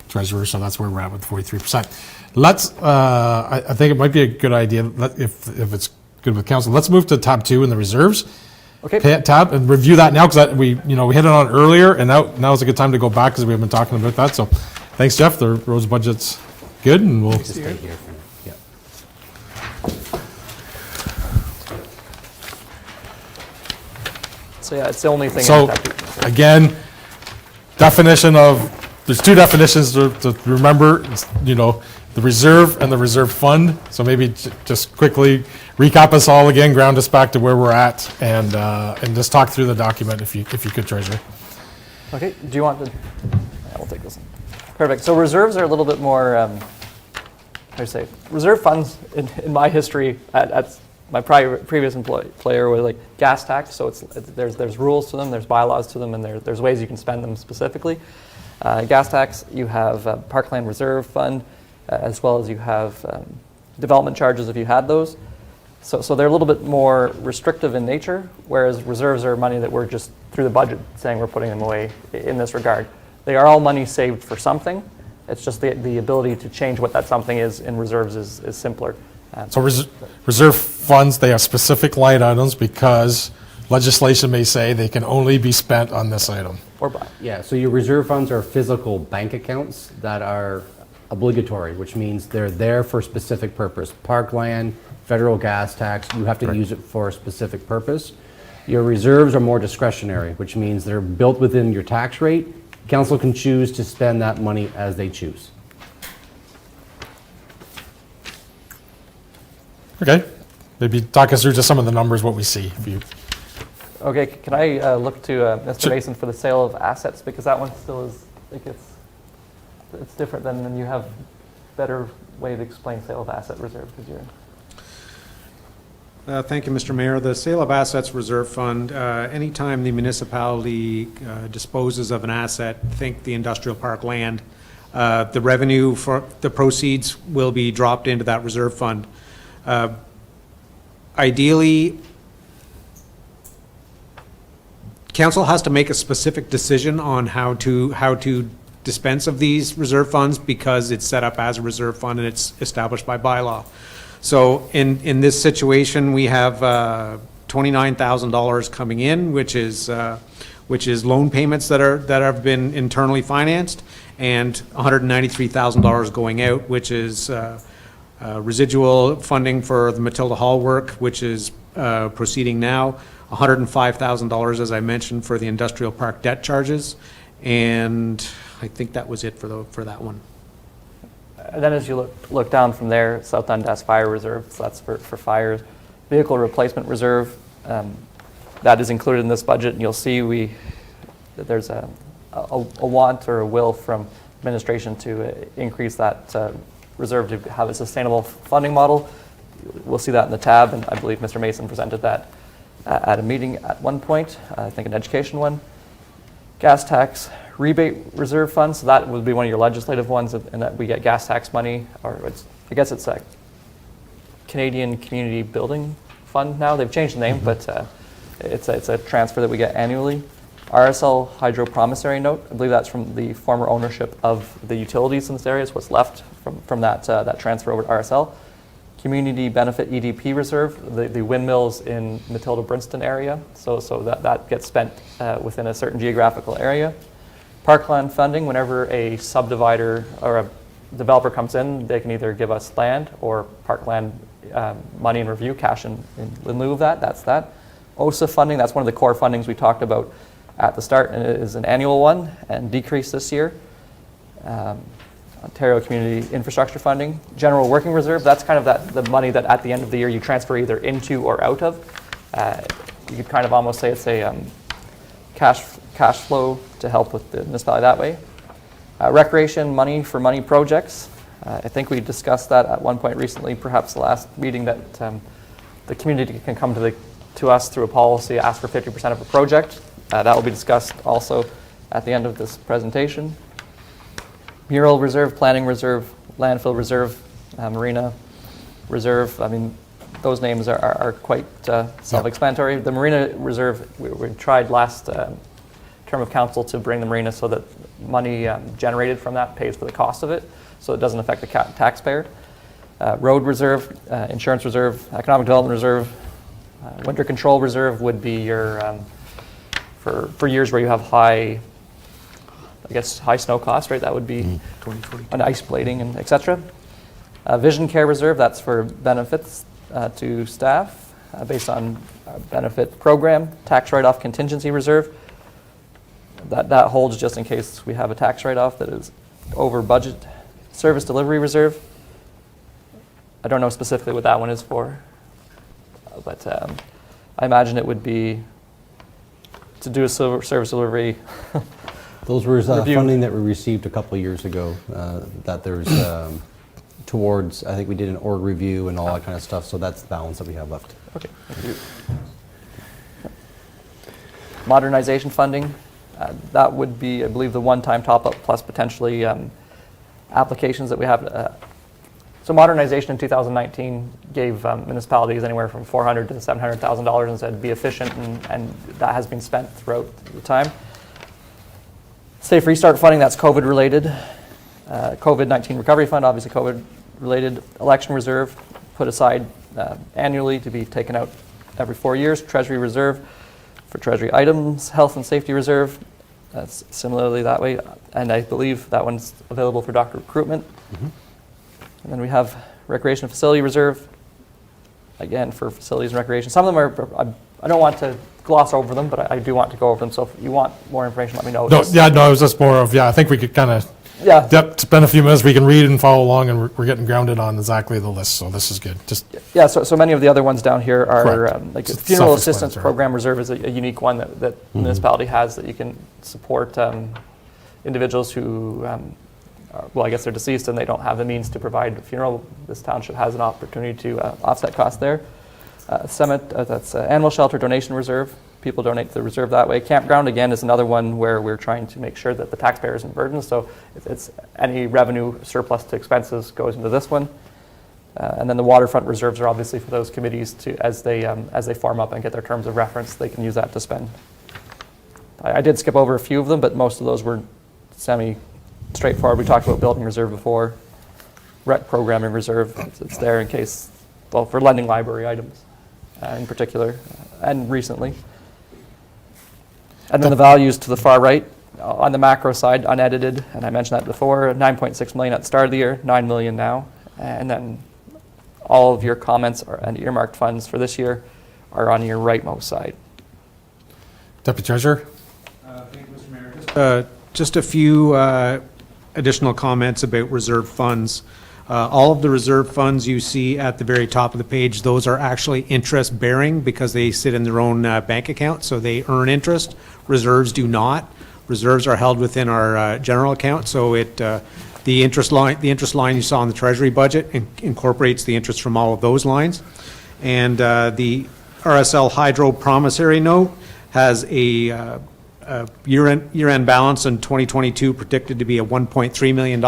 Treasurer, so that's where we're at with 43%. I think it might be a good idea, if it's good with council, let's move to tab 2 in the reserves. Okay. Tab and review that now, because we hit it on earlier, and now is a good time to go back because we have been talking about that. So thanks, Jeff. The roads budget's good, and we'll Just stay here for yeah. So yeah, it's the only thing. So, again, there's 2 definitions to remember, the reserve and the reserve fund. So maybe just quickly recap us all again, ground us back to where we're at, and just talk through the document if you could, Treasurer. Okay, do you want to? Yeah, we'll take this one. Perfect. So reserves are a little bit more, how do you say, reserve funds in my history at my previous employer were like gas tax. So there's rules to them, there's bylaws to them, and there's ways you can spend them specifically. Gas tax, you have Parkland Reserve Fund, as well as you have development charges if you had those. So they're a little bit more restrictive in nature, whereas reserves are money that we're just through the budget saying we're putting them away in this regard. They are all money saved for something. It's just the ability to change what that something is in reserves is simpler. So reserve funds, they have specific line items because legislation may say they can only be spent on this item. Or buy. Yeah, so your reserve funds are physical bank accounts that are obligatory, which means they're there for a specific purpose. Parkland, federal gas tax, you have to use it for a specific purpose. Your reserves are more discretionary, which means they're built within your tax rate. Council can choose to spend that money as they choose. Okay, maybe talk us through just some of the numbers, what we see. If you, Okay, can I look to Mr. Sure. Mason for the sale of assets, because that one still is, I think it's different than you have better way to explain sale of asset reserve, because you're. Thank you, Mr. Mayor. The Sale of Assets Reserve Fund, anytime the municipality disposes of an asset, think the industrial park land, the revenue for the proceeds will be dropped into that reserve fund. Ideally, council has to make a specific decision on how to dispense of these reserve funds because it's set up as a reserve fund and it's established by bylaw. So in this situation, we have $29,000 coming in, which is loan payments that have been internally financed, and $193,000 going out, which is residual funding for the Matilda Hall work, which is proceeding now. $105,000, as I mentioned, for the industrial park debt charges, and I think that was it for that one. And then as you look down from there, South Dundas Fire Reserve, so that's for fires. Vehicle Replacement Reserve, that is included in this budget, and you'll see that there's a want or a will from administration to increase that reserve to have a sustainable funding model. We'll see that in the tab, and I believe Mr. Mason presented that at a meeting at one point, I think an education one. Gas tax rebate reserve fund, so that would be one of your legislative ones, and that we get gas tax money, or I guess it's a Canadian Community Building Fund now. They've changed the name, but it's a transfer that we get annually. RSL Hydro Promissory Note, I believe that's from the former ownership of the utilities in this area. It's what's left from that transfer over to RSL. Community Benefit EDP Reserve, the windmills in Matilda Brinston area, so that gets spent within a certain geographical area. Parkland funding, whenever a subdivider or a developer comes in, they can either give us land or parkland money in review, cash in lieu of that. That's that. OSA funding, that's one of the core fundings we talked about at the start, and it is an annual one and decreased this year. Ontario Community Infrastructure Funding. General Working Reserve, that's kind of the money that at the end of the year you transfer either into or out of. You could kind of almost say it's a cash flow to help with the municipality that way. Recreation money for money projects. I think we discussed that at one point recently, perhaps the last meeting, that the community can come to us through a policy, ask for 50% of a project. That will be discussed also at the end of this presentation. Mural Reserve, Planning Reserve, Landfill Reserve, Marina Reserve. I mean, those names are quite self-explanatory. The Marina Reserve, we tried last term of council to bring the marina so that money generated from that pays for the cost of it, so it doesn't affect the taxpayer. Road Reserve, Insurance Reserve, Economic Development Reserve, Winter Control Reserve would be your, for years where you have high snow cost, right? That would be an ice blading and et cetera. Vision Care Reserve, that's for benefits to staff based on benefit program. Tax write-off contingency reserve, that holds just in case we have a tax write-off that is over budget. Service delivery reserve, I don't know specifically what that one is for, but I imagine it would be to do a service delivery. Those were Review. funding that we received a couple of years ago, that there's towards, I think we did an org review and all that kind of stuff, so that's the balance that we have left. Okay, thank you. Modernization funding, that would be, I believe, the one-time top-up plus potentially applications that we have So modernization in 2019 gave municipalities anywhere from $400,000 to $700,000 and said be efficient, and that has been spent throughout the time. Safe Restart funding, that's COVID related. COVID-19 recovery fund, obviously COVID related. Election reserve, put aside annually to be taken out every 4 years. Treasury reserve for treasury items. Health and safety reserve, that's similarly that way. And I believe that one's available for doctor recruitment. And then we have recreation facility reserve, again, for facilities and recreation. Some of them are, I don't want to gloss over them, but I do want to go over them. So if you want more information, let me know. No, yeah, no, it was just more of, I think we could kind of spend a few minutes, we can read and follow along, and we're getting grounded on exactly the list, so this is good. Just Yeah, so many of the other ones down here are, like Just funeral assistance self-explanatory. program reserve is a unique one that the municipality has, that you can support individuals who, well, I guess they're deceased and they don't have the means to provide a funeral. This township has an opportunity to offset costs there. That's animal shelter donation reserve. People donate to the reserve that way. Campground, again, is another one where we're trying to make sure that the taxpayer isn't burdened. So if it's any revenue surplus to expenses goes into this one. And then the waterfront reserves are obviously for those committees to, as they form up and get their terms of reference, they can use that to spend. I did skip over a few of them, but most of those were semi-straightforward. We talked about building reserve before. Rec programming reserve, it's there in case, well, for lending library items in particular, and recently. And then the values to the far right, on the macro side, unedited, and I mentioned that before, 9.6 million at the start of the year, 9 million now. And then all of your comments and earmarked funds for this year are on your rightmost side. Deputy Treasurer? Thank you, Mr. Mayor. Just a few additional comments about reserve funds. All of the reserve funds you see at the very top of the page, those are actually interest bearing because they sit in their own bank account, so they earn interest. Reserves do not. Reserves are held within our general account, so the interest line you saw in the Treasury budget incorporates the interest from all of those lines. And the RSL Hydro promissory note has a year-end balance in 2022 predicted to be at $1.3 million.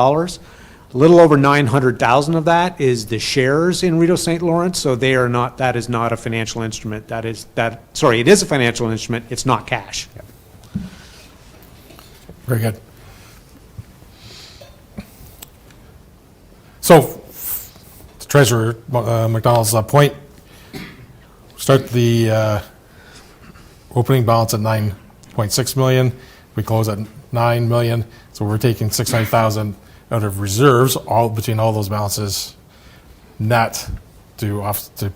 A little over 900,000 of that is the shares in Rideau St. Lawrence, so they are not. That is not a financial instrument. It is a financial instrument. It's not cash. Very good. So, Treasurer McDonald's point, start the opening balance at 9.6 million. We close at 9 million, so we're taking 600,000 out of reserves, all between all those balances, net to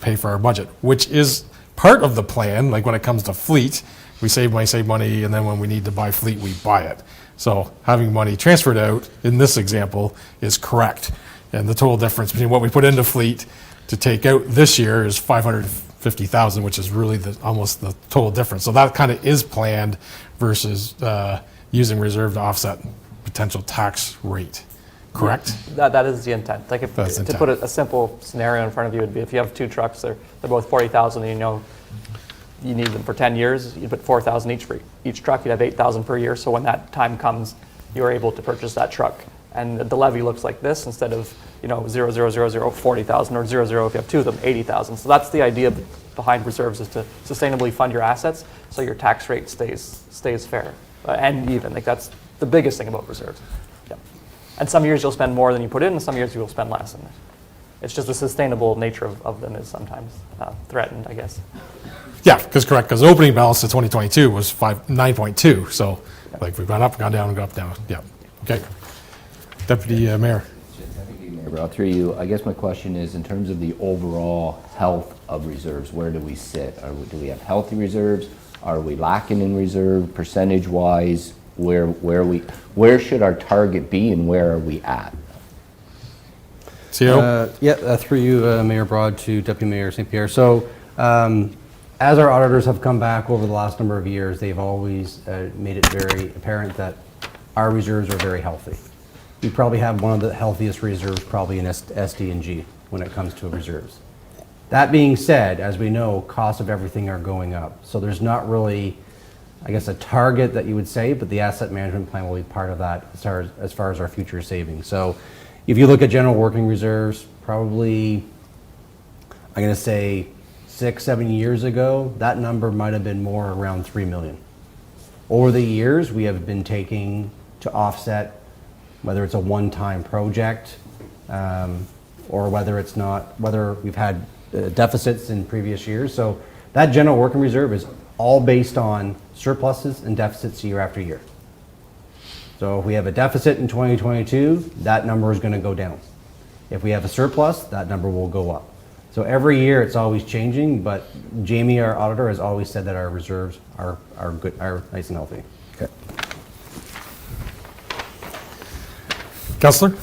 pay for our budget, which is part of the plan. Like when it comes to fleet, we save money, and then when we need to buy fleet, we buy it. So having money transferred out in this example is correct. And the total difference between what we put into fleet to take out this year is 550,000, which is really almost the total difference. So that kind of is planned versus using reserve to offset potential tax rate. Correct? That is the intent. Like That's to intent. put a simple scenario in front of you would be if you have two trucks, they're both 40,000, and you know you need them for 10 years, you put 4,000 each for each truck, you'd have 8,000 per year. So when that time comes, you're able to purchase that truck. And the levy looks like this instead of 40,000 or 00 if you have two of them, 80,000. So that's the idea behind reserves, is to sustainably fund your assets so your tax rate stays fair and even. Like that's the biggest thing about reserves. Yeah. And some years you'll spend more than you put in, and some years you'll spend less. And it's just the sustainable nature of them is sometimes threatened, I guess. Yeah, because the opening balance to 2022 was 9.2. So like we've gone up, gone down, and gone up, down. Yeah. Okay. Deputy Mayor. Mayor, through you, I guess my question is, in terms of the overall health of reserves, where do we sit? Do we have healthy reserves? Are we lacking in reserve percentage-wise? Where should our target be, and where are we at? CO? Through you, Mayor Broad, to Deputy Mayor St. Pierre. So, as our auditors have come back over the last number of years, they've always made it very apparent that our reserves are very healthy. We probably have one of the healthiest reserves probably in SD&G when it comes to reserves. That being said, as we know, costs of everything are going up. So there's not really, I guess, a target that you would say, but the asset management plan will be part of that as far as our future savings. So if you look at general working reserves, probably, I'm going to say 6, 7 years ago, that number might have been more around 3 million. Over the years, we have been taking to offset, whether it's a one-time project, or whether it's not, whether we've had deficits in previous years. So that general working reserve is all based on surpluses and deficits year after year. So if we have a deficit in 2022, that number is going to go down. If we have a surplus, that number will go up. So every year it's always changing, but Jamie, our auditor, has always said that our reserves are good, are nice and healthy. Okay. Councillor?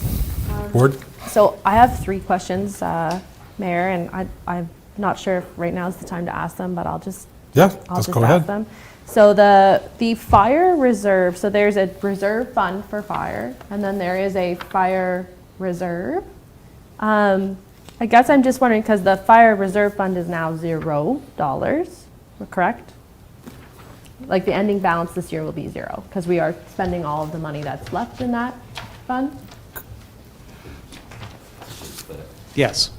Ward? So I have 3 questions, Mayor, and I'm not sure if right now is the time to ask them, but I'll just Yeah, I'll let's just go ask ahead. them. So the fire reserve, so there's a reserve fund for fire, and then there is a fire reserve. I guess I'm just wondering, because the fire reserve fund is now $0, correct? Like the ending balance this year will be 0, because we are spending all of the money that's left in that fund? Yes.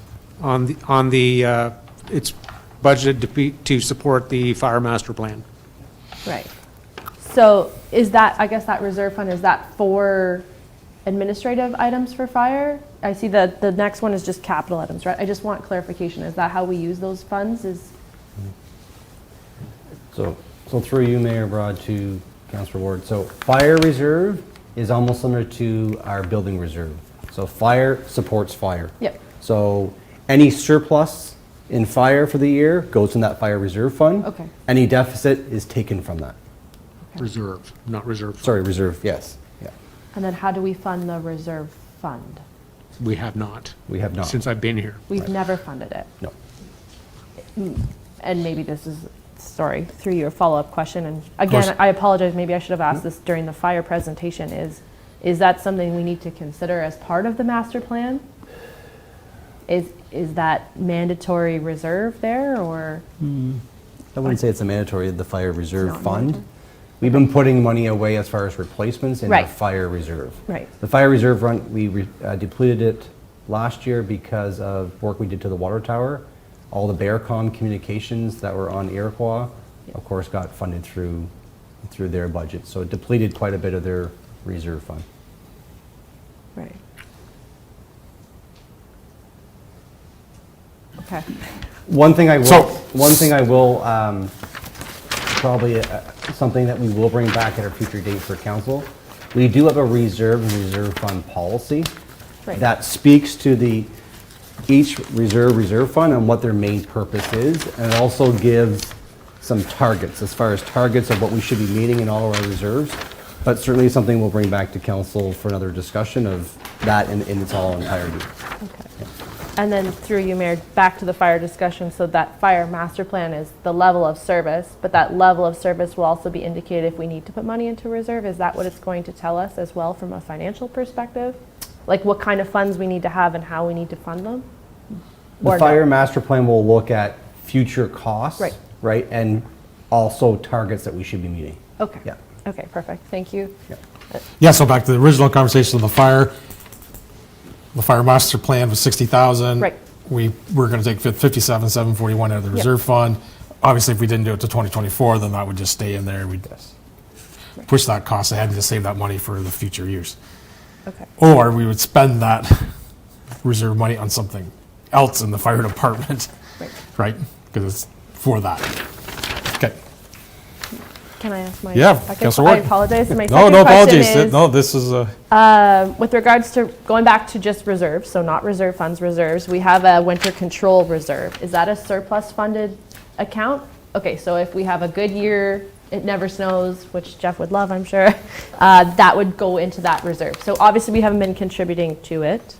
On the, it's budgeted to support the fire master plan. Right. So is that, I guess that reserve fund, is that for administrative items for fire? I see that the next one is just capital items, right? I just want clarification. Is that how we use those funds? So through you, Mayor Broad, to Councillor Ward. So fire reserve is almost similar to our building reserve. So fire supports fire. Yep. So any surplus in fire for the year goes in that fire reserve fund. Okay. Any deficit is taken from that. Reserve, not reserve. Sorry, reserve, yes. Yeah. And then how do we fund the reserve fund? We have not. We have not. Since I've been here. We've never funded it. No. And maybe this is, sorry, through your follow-up question, and again, course. I apologize, maybe I should have asked this during the fire presentation, is that something we need to consider as part of the master plan? Is that mandatory reserve there, or? I wouldn't say it's a mandatory, the fire reserve not fund. mandatory? We've been putting money away as far as replacements in Right. the fire reserve. Right. The fire reserve fund, we depleted it last year because of work we did to the water tower. All the Bearcom communications that were on Iroquois, of course, got funded through their budget. So it depleted quite a bit of their reserve fund. Right. Okay. One thing I will, So- probably something that we will bring back at a future date for council. We do have a reserve fund policy Right. that speaks to each reserve fund and what their main purpose is, and it also gives some targets as far as targets of what we should be meeting in all of our reserves. But certainly something we'll bring back to council for another discussion of that in its all entirety. Okay. And then through you, Mayor, back to the fire discussion, so that fire master plan is the level of service, but that level of service will also be indicated if we need to put money into reserve. Is that what it's going to tell us as well from a financial perspective? Like what kind of funds we need to have and how we need to fund them? The Or no? fire master plan will look at future costs. Right. Right, and also targets that we should be meeting. Okay. Yeah. Okay, perfect. Thank you. Yeah. Yeah, so back to the original conversation of the fire master plan was 60,000. Right. We were going to take 57,741 out of the Yep. reserve fund. Obviously, if we didn't do it to 2024, then that would just stay in there. We'd push that cost ahead and just save that money for the future years. Okay. Or we would spend that reserve money on something else in the fire department, Right. right? Because it's for that. Okay. Can I ask my Yeah, second? Councilor I Ward. apologize. My No, second no question apologies. is, No, this is, with regards to going back to just reserves, so not reserve funds, reserves, we have a winter control reserve. Is that a surplus funded account? Okay, so if we have a good year, it never snows, which Jeff would love, I'm sure, that would go into that reserve. So obviously we haven't been contributing to it.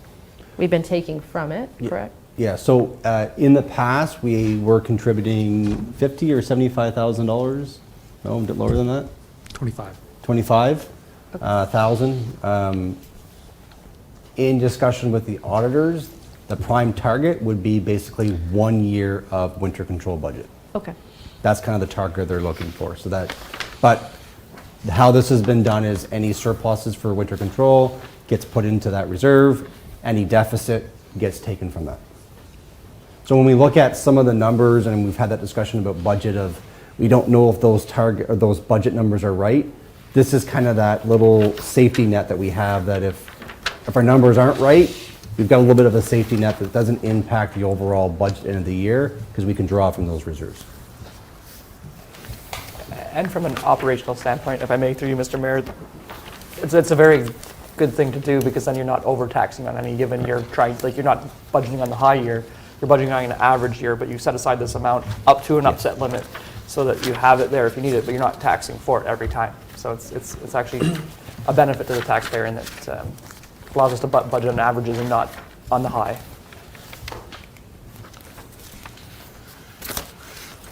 We've been taking from it, correct? Yeah, so in the past, we were contributing $50,000 or $75,000. No, a bit lower than that. 25. 25,000. In discussion with the auditors, the prime target would be basically 1 year of winter control budget. Okay, That's kind of the target they're looking for. So that, but how this has been done is any surpluses for winter control gets put into that reserve. Any deficit gets taken from that. So when we look at some of the numbers, and we've had that discussion about budget of, we don't know if those target or those budget numbers are right, this is kind of that little safety net that we have, that if our numbers aren't right, we've got a little bit of a safety net that doesn't impact the overall budget end of the year, because we can draw from those reserves. And from an operational standpoint, if I may, through you, Mr. Mayor, it's a very good thing to do, because then you're not overtaxing on any given year. You're not budgeting on the high year, you're budgeting on an average year, but you set aside this amount up to an upset limit so that you have it there if you need it, but you're not taxing for it every time. So it's actually a benefit to the taxpayer, and that allows us to budget on averages and not on the high.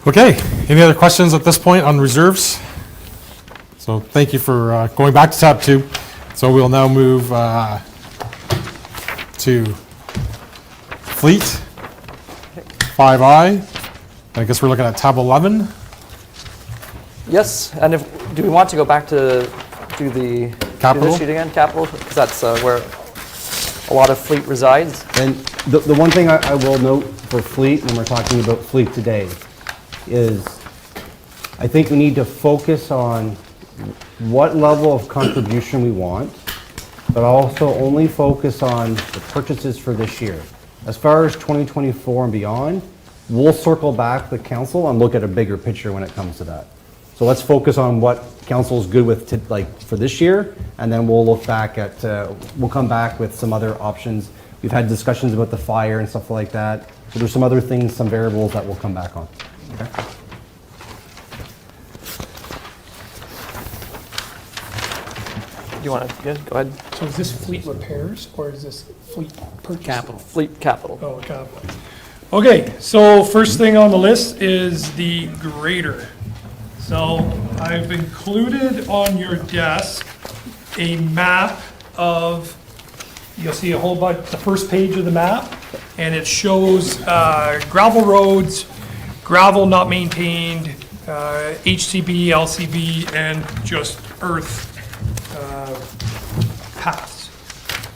Okay, any other questions at this point on reserves? So thank you for going back to tab 2. So we'll now move to fleet, 5I. I guess we're looking at tab 11. Yes, and do we want to go back to do the Capital? this sheet again, capital? Because that's where a lot of fleet resides. And the one thing I will note for fleet, when we're talking about fleet today, is I think we need to focus on what level of contribution we want, but also only focus on the purchases for this year. As far as 2024 and beyond, we'll circle back with council and look at a bigger picture when it comes to that. So let's focus on what council's good with for this year, and then we'll look back at, we'll come back with some other options. We've had discussions about the fire and stuff like that. So there's some other things, some variables that we'll come back on. Okay. Do you want to go ahead? So is this fleet repairs or is this fleet purchase? Capital. Fleet capital. Oh, capital. Okay, so first thing on the list is the grader. So I've included on your desk a map of, you'll see a whole bunch, the first page of the map, and it shows gravel roads, gravel not maintained, HCB, LCB, and just earth paths.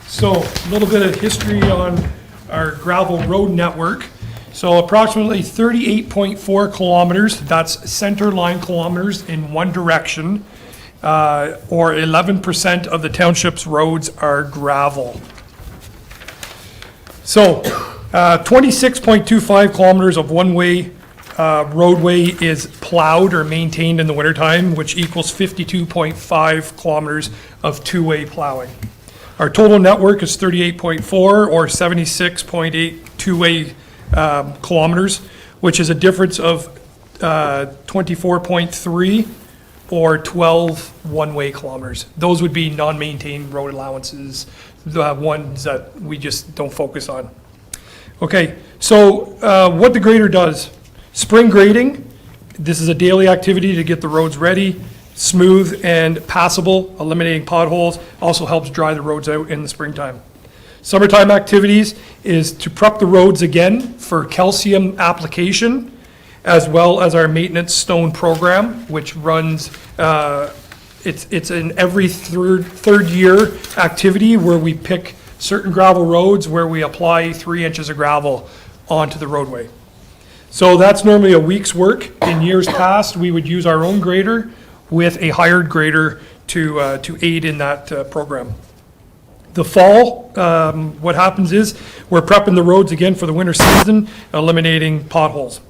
So a little bit of history on our gravel road network. So approximately 38.4 kilometers, that's center line kilometers in one direction, or 11% of the township's roads are gravel. So 26.25 kilometers of one-way roadway is plowed or maintained in the wintertime, which equals 52.5 kilometers of two-way plowing. Our total network is 38.4 or 76.8 two-way kilometers, which is a difference of 24.3 or 12 one-way kilometers. Those would be non-maintained road allowances, the ones that we just don't focus on. Okay, so what the grader does. Spring grading, this is a daily activity to get the roads ready, smooth and passable, eliminating potholes, also helps dry the roads out in the springtime. Summertime activities is to prep the roads again for calcium application, as well as our maintenance stone program, which runs, it's an every third year activity where we pick certain gravel roads where we apply 3 inches of gravel onto the roadway. So that's normally a week's work. In years past, we would use our own grader with a hired grader to aid in that program. The fall, what happens is we're prepping the roads again for the winter season, eliminating potholes.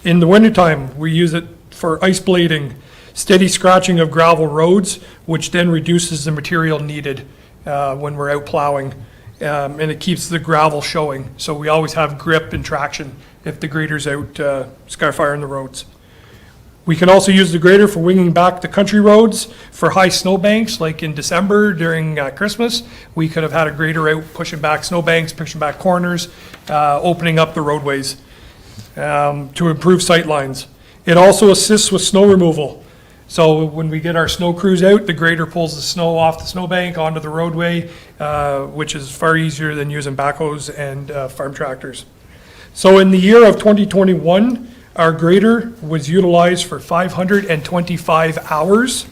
In the wintertime, we use it for ice blading, steady scratching of gravel roads, which then reduces the material needed when we're out plowing, and it keeps the gravel showing. So we always have grip and traction if the grader's out skyfiring the roads. We can also use the grader for winging back the country roads for high snowbanks, like in December during Christmas. We could have had a grader out pushing back snowbanks, pushing back corners, opening up the roadways to improve sight lines. It also assists with snow removal. So when we get our snow crews out, the grader pulls the snow off the snowbank onto the roadway, which is far easier than using backhoes and farm tractors. So in the year of 2021, our grader was utilized for 525 hours,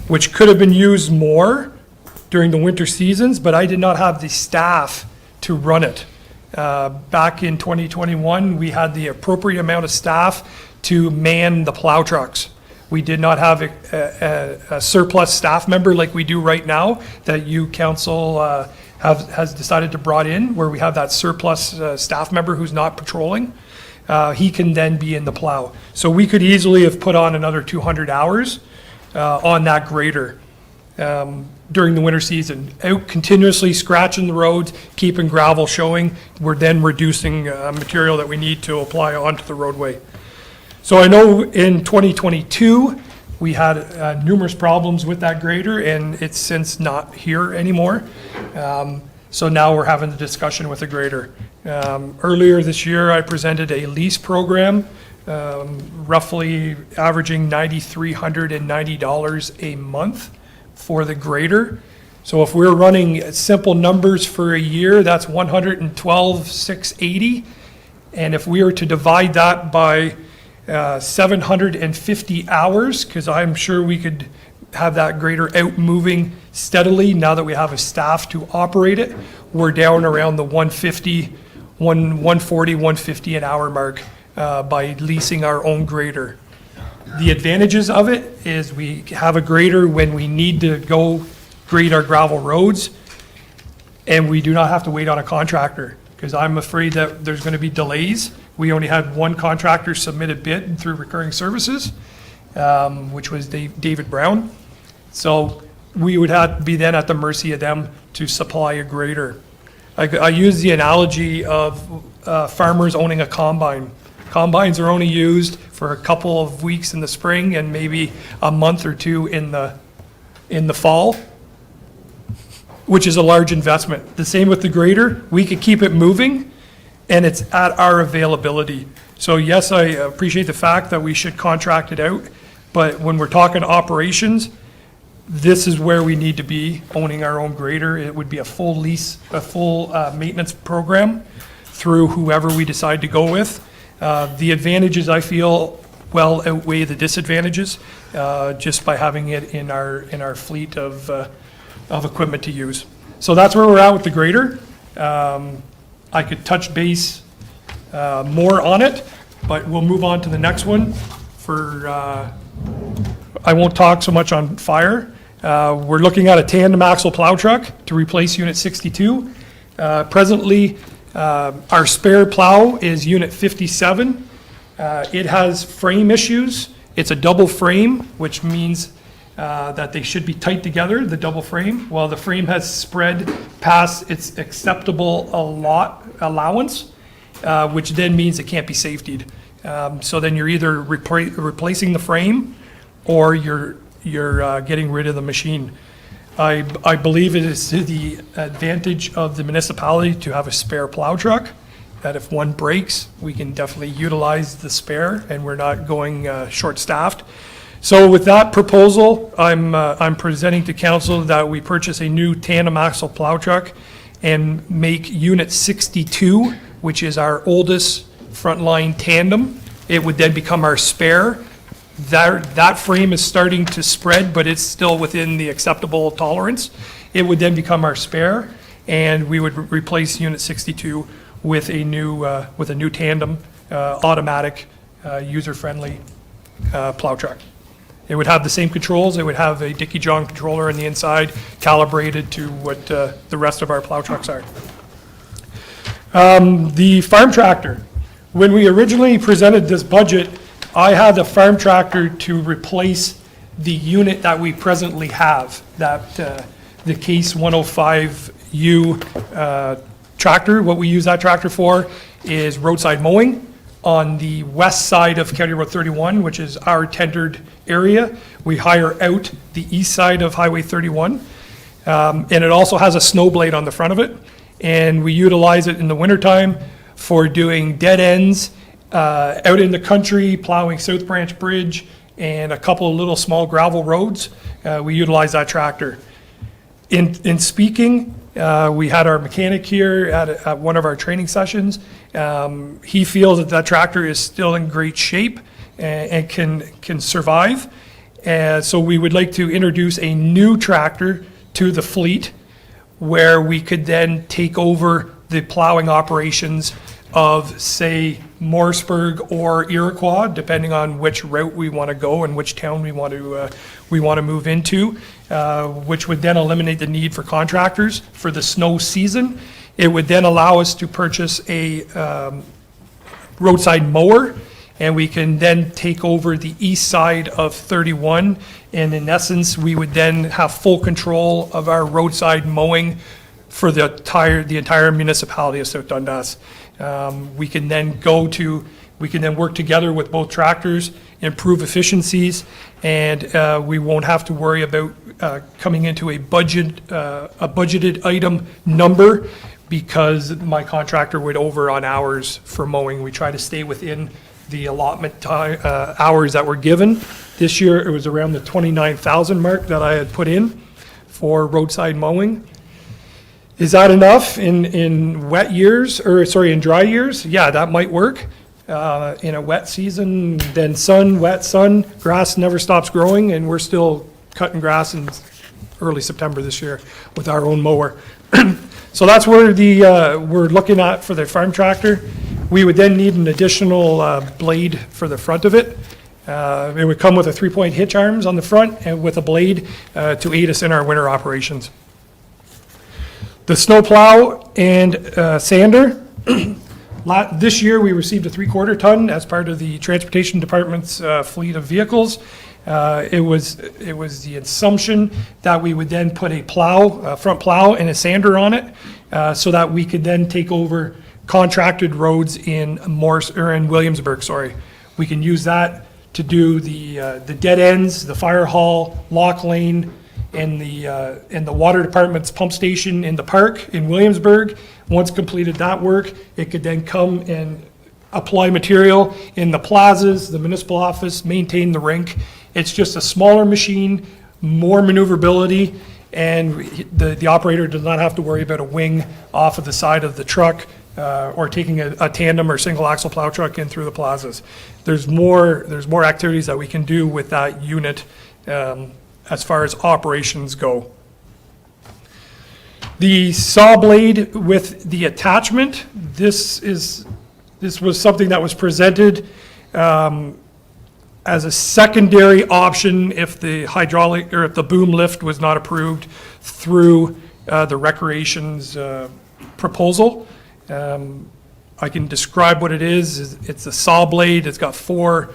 which could have been used more during the winter seasons, but I did not have the staff to run it. Back in 2021, we had the appropriate amount of staff to man the plow trucks. We did not have a surplus staff member like we do right now that you council has decided to brought in, where we have that surplus staff member who's not patrolling. He can then be in the plow. So we could easily have put on another 200 hours on that grader during the winter season, out continuously scratching the roads, keeping gravel showing. We're then reducing material that we need to apply onto the roadway. So I know in 2022, we had numerous problems with that grader, and it's since not here anymore. So now we're having the discussion with the grader. Earlier this year, I presented a lease program, roughly averaging $9,390 a month for the grader. So if we're running simple numbers for a year, that's $112,680. And if we were to divide that by 750 hours, because I'm sure we could have that grader out moving steadily now that we have a staff to operate it, we're down around the 140, 150 an hour mark by leasing our own grader. The advantages of it is we have a grader when we need to go grade our gravel roads, and we do not have to wait on a contractor, because I'm afraid that there's going to be delays. We only had one contractor submit a bid through recurring services, which was David Brown. So we would have to be then at the mercy of them to supply a grader. I use the analogy of farmers owning a combine. Combines are only used for a couple of weeks in the spring and maybe a month or two in the fall, which is a large investment. The same with the grader. We could keep it moving, and it's at our availability. So yes, I appreciate the fact that we should contract it out, but when we're talking operations, this is where we need to be, owning our own grader. It would be a full lease, a full maintenance program through whoever we decide to go with. The advantages, I feel, well outweigh the disadvantages just by having it in our fleet of equipment to use. So that's where we're at with the grader. I could touch base more on it, but we'll move on to the next one. I won't talk so much on fire. We're looking at a tandem axle plow truck to replace Unit 62. Presently, our spare plow is Unit 57. It has frame issues. It's a double frame, which means that they should be tight together, the double frame. Well, the frame has spread past its acceptable allowance, which then means it can't be safetied. So then you're either replacing the frame or you're getting rid of the machine. I believe it is to the advantage of the municipality to have a spare plow truck, that if one breaks, we can definitely utilize the spare and we're not going short-staffed. So with that proposal, I'm presenting to council that we purchase a new tandem axle plow truck and make Unit 62, which is our oldest frontline tandem. It would then become our spare. That frame is starting to spread, but it's still within the acceptable tolerance. It would then become our spare, and we would replace Unit 62 with a new tandem, automatic, user-friendly plow truck. It would have the same controls. It would have a Dickie John controller on the inside, calibrated to what the rest of our plow trucks are. The farm tractor. When we originally presented this budget, I had a farm tractor to replace the unit that we presently have, the Case 105U tractor. What we use that tractor for is roadside mowing on the west side of County Road 31, which is our tendered area. We hire out the east side of Highway 31. And it also has a snow blade on the front of it. And we utilize it in the wintertime for doing dead ends out in the country, plowing South Branch Bridge and a couple of little small gravel roads. We utilize that tractor. In speaking, we had our mechanic here at one of our training sessions. He feels that tractor is still in great shape and can survive. So we would like to introduce a new tractor to the fleet where we could then take over the plowing operations of, say, Morrisburg or Iroquois, depending on which route we want to go and which town we want to move into, which would then eliminate the need for contractors for the snow season. It would then allow us to purchase a roadside mower, and we can then take over the east side of 31. And in essence, we would then have full control of our roadside mowing for the entire municipality of South Dundas. We can then work together with both tractors, improve efficiencies, and we won't have to worry about coming into a budgeted item number, because my contractor would over on hours for mowing. We try to stay within the allotment hours that were given. This year, it was around the 29,000 mark that I had put in for roadside mowing. Is that enough in wet years, in dry years? Yeah, that might work. In a wet season, then wet sun, grass never stops growing, and we're still cutting grass in early September this year with our own mower. So that's where we're looking at for the farm tractor. We would then need an additional blade for the front of it. It would come with a 3-point hitch arms on the front and with a blade to aid us in our winter operations. The snow plow and sander. This year, we received a 3/4 ton as part of the Transportation Department's fleet of vehicles. It was the assumption that we would then put a front plow and a sander on it, so that we could then take over contracted roads in Williamsburg. We can use that to do the dead ends, the fire hall, lock lane, and the water department's pump station in the park in Williamsburg. Once completed that work, it could then come and apply material in the plazas, the municipal office, maintain the rink. It's just a smaller machine, more maneuverability, and the operator does not have to worry about a wing off of the side of the truck, or taking a tandem or single axle plow truck in through the plazas. There's more activities that we can do with that unit as far as operations go. The saw blade with the attachment, this was something that was presented as a secondary option if the hydraulic or if the boom lift was not approved through the recreation's proposal. I can describe what it is. It's a saw blade. It's got 4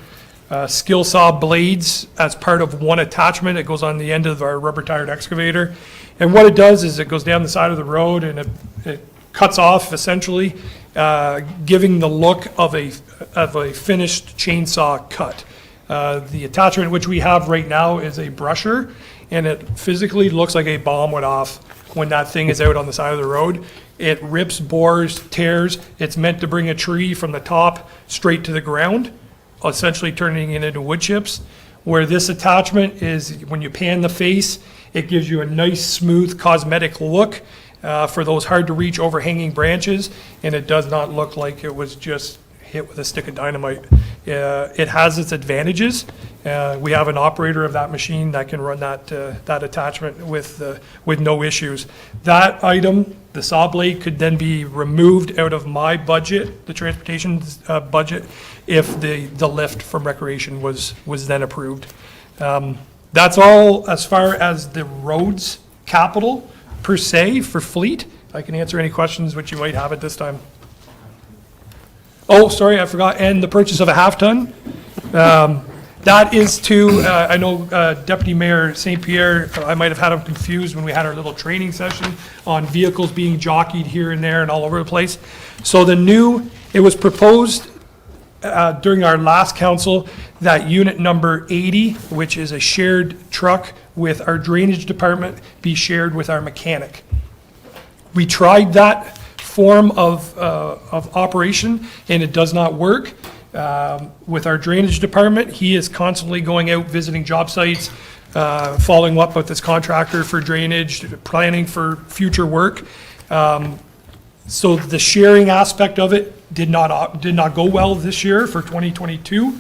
skill saw blades as part of one attachment. It goes on the end of our rubber tired excavator. And what it does is it goes down the side of the road and it cuts off essentially, giving the look of a finished chainsaw cut. The attachment which we have right now is a brusher, and it physically looks like a bomb went off when that thing is out on the side of the road. It rips, bores, tears. It's meant to bring a tree from the top straight to the ground, essentially turning it into wood chips. Where this attachment is, when you pan the face, it gives you a nice, smooth, cosmetic look for those hard-to-reach overhanging branches, and it does not look like it was just hit with a stick of dynamite. It has its advantages. We have an operator of that machine that can run that attachment with no issues. That item, the saw blade, could then be removed out of my budget, the transportation budget, if the lift from recreation was then approved. That's all as far as the roads capital per se for fleet. I can answer any questions which you might have at this time. Oh, sorry, I forgot, and the purchase of a half-ton. That is to, I know Deputy Mayor St. Pierre, I might have had him confused when we had our little training session on vehicles being jockeyed here and there and all over the place. So it was proposed during our last council that unit number 80, which is a shared truck with our drainage department, be shared with our mechanic. We tried that form of operation, and it does not work. With our drainage department, he is constantly going out visiting job sites, following up with this contractor for drainage, planning for future work. So the sharing aspect of it did not go well this year for 2022.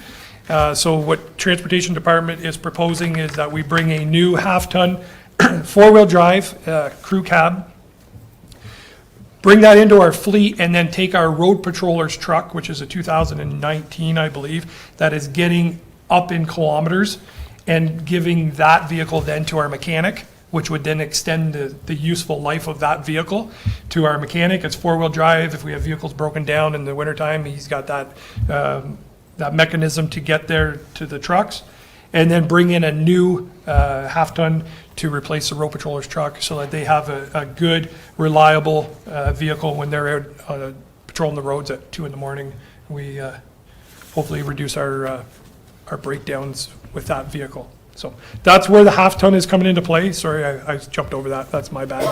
So what Transportation Department is proposing is that we bring a new half-ton 4-wheel drive crew cab. bring that into our fleet, and then take our road patroller's truck, which is a 2019, I believe, that is getting up in kilometers, and giving that vehicle then to our mechanic, which would then extend the useful life of that vehicle to our mechanic. It's four-wheel drive. If we have vehicles broken down in the wintertime, he's got that mechanism to get there to the trucks. And then bring in a new half-ton to replace the road patroller's truck so that they have a good, reliable vehicle when they're out patrolling the roads at 2 in the morning. We hopefully reduce our breakdowns with that vehicle. So that's where the half-ton is coming into play. Sorry, I jumped over that. That's my bad.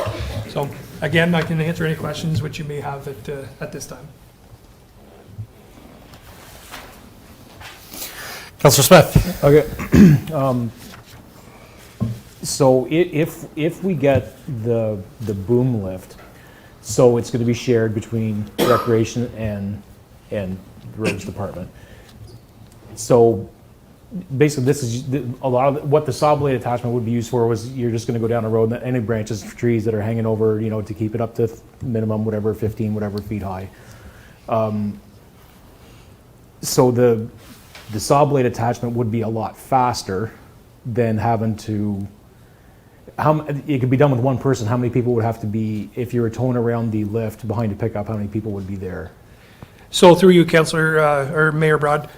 So again, I can answer any questions which you may have at this time. Councillor Smith. Okay. So if we get the boom lift, so it's going to be shared between recreation and the roads department. So basically, this is a lot of what the saw blade attachment would be used for. Was you're just going to go down a road and any branches, trees that are hanging over, to keep it up to minimum, whatever, 15, whatever feet high. So the saw blade attachment would be a lot faster than having to. It could be done with one person. How many people would have to be if you were towing around the lift behind a pickup? How many people would be there? So through you, Councillor or Mayor Broad,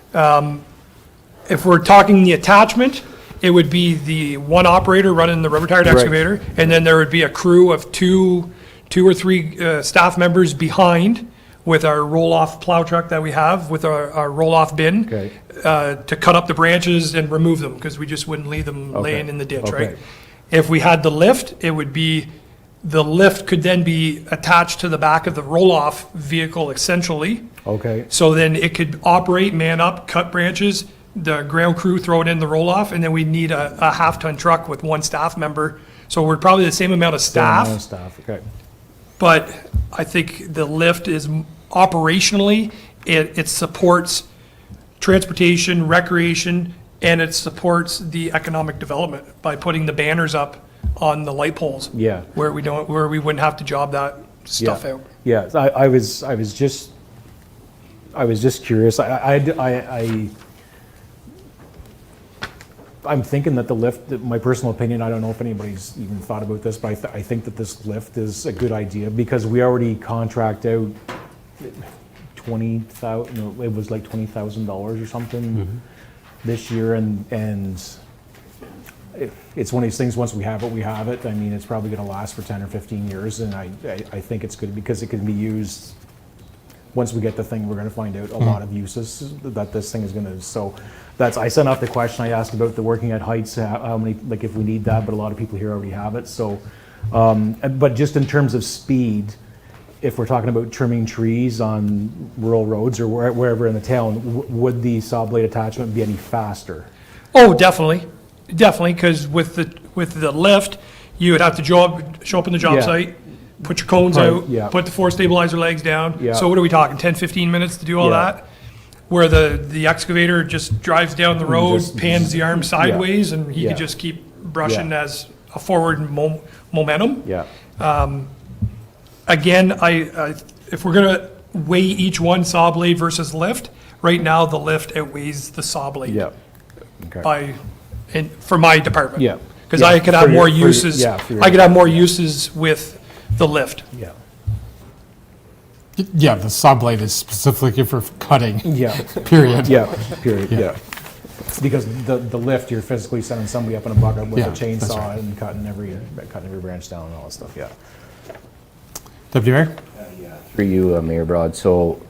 if we're talking the attachment, it would be the one operator running the rubber-tired excavator, and then there would be a crew of two or three staff members behind with our roll-off plow truck that we have with our roll-off bin to cut up the branches and remove them, because we just wouldn't leave them laying in the ditch, right? If we had the lift, it would be, the lift could then be attached to the back of the roll-off vehicle essentially. Okay. So then it could operate, man up, cut branches, the ground crew throw it in the roll-off, and then we need a half-ton truck with one staff member. So we're probably the same amount of staff. Okay. But I think the lift is operationally, it supports transportation, recreation, and it supports the economic development by putting the banners up on the light poles. Yeah. Where we wouldn't have to job that stuff out. Yeah, I was just curious. I'm thinking that the lift, my personal opinion, I don't know if anybody's even thought about this, but I think that this lift is a good idea because we already contract out $20,000, it was like $20,000 or something this year, and it's one of these things, once we have it. I mean, it's probably going to last for 10 or 15 years, and I think it's good because it can be used. Once we get the thing, we're going to find out a lot of uses that this thing is going to. So I sent out the question. I asked about the working at heights, how many, like if we need that, but a lot of people here already have it. So, but just in terms of speed, if we're talking about trimming trees on rural roads or wherever in the town, would the saw blade attachment be any faster? Oh, definitely, because with the lift, you would have to show up in the job site, put your cones out, put the 4 stabilizer legs down. Yeah. So what are we talking, 10, 15 minutes to do all that? Where the excavator just drives down the road, pans the arm sideways, and he could just keep brushing as a forward momentum. Yeah. Again, if we're gonna weigh each one saw blade versus lift, right now the lift outweighs the saw blade. Yeah. Okay. For my department. Yeah. Because I could have more uses. I could have more uses with the lift. Yeah. Yeah, the saw blade is specifically for cutting. Yeah. Period. Yeah. Period. Yeah. Because the lift, you're physically sending somebody up in a bucket with a chainsaw and cutting every branch down and all that stuff. Yeah. Deputy Mayor? Through you, Mayor Broad. So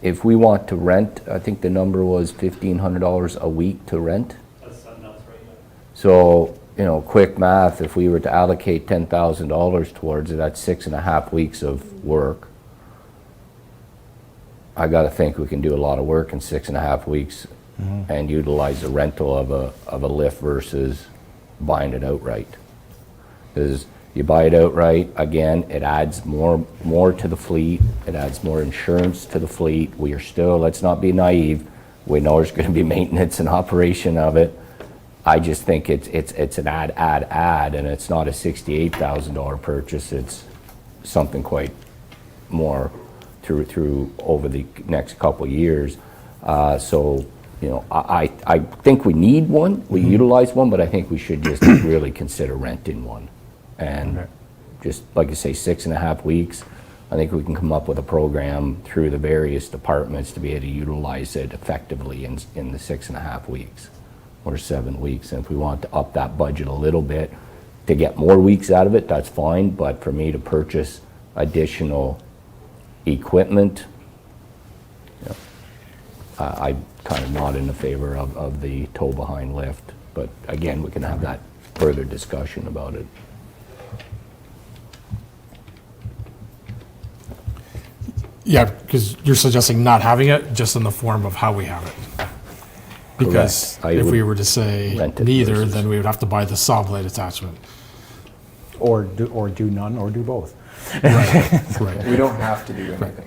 if we want to rent, I think the number was $1,500 a week to rent. That's right. So, quick math, if we were to allocate $10,000 towards it, that's 6.5 weeks of work. I got to think we can do a lot of work in 6.5 weeks and utilize the rental of a lift versus buying it outright. Because you buy it outright, again, it adds more to the fleet. It adds more insurance to the fleet. We are still, let's not be naive. We know there's going to be maintenance and operation of it. I just think it's an add, and it's not a $68,000 purchase. It's something quite more through over the next couple of years. So, you know, I think we need one, we utilize one, but I think we should just really consider renting one. And just, like you say, 6.5 weeks, I think we can come up with a program through the various departments to be able to utilize it effectively in the 6.5 weeks or 7 weeks. And if we want to up that budget a little bit to get more weeks out of it, that's fine. But for me to purchase additional equipment, you know, I'm kind of not in the favor of the tow behind lift. But again, we can have that further discussion about it. Yeah, because you're suggesting not having it, just in the form of how we have it. Because Correct. I if we would were to say rent it neither, versus- then we would have to buy the saw blade attachment. Or do none, or do both. Right. We don't have to do anything.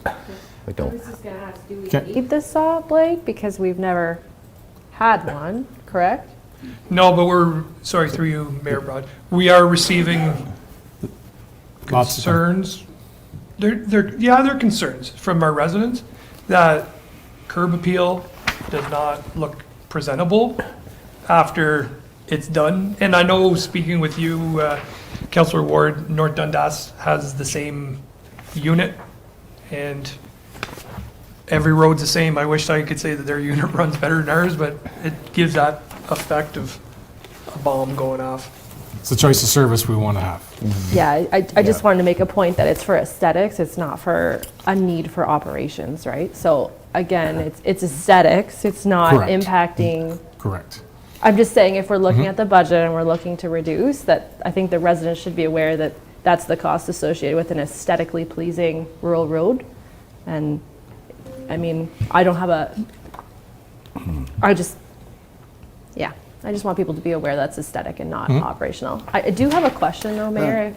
We don't. This is gonna ask, do we Okay. need the saw blade? Because we've never had one, correct? No, but we're, sorry, through you, Mayor Broad, we are receiving Lots of them. concerns. They're concerns from our residents that curb appeal does not look presentable after it's done. And I know, speaking with you, Councillor Ward, North Dundas has the same unit, and every road's the same. I wish I could say that their unit runs better than ours, but it gives that effect of a bomb going off. It's the choice of service we want to have. Yeah, I just wanted to make a point that it's for aesthetics, it's not for a need for operations, right? So again, it's aesthetics, it's not Correct. impacting, Correct. I'm just saying if we're looking at the budget and we're looking to reduce, that I think the residents should be aware that that's the cost associated with an aesthetically pleasing rural road. And, I mean, I don't have I just want people to be aware that's aesthetic and not operational. I do have a question though, Mayor.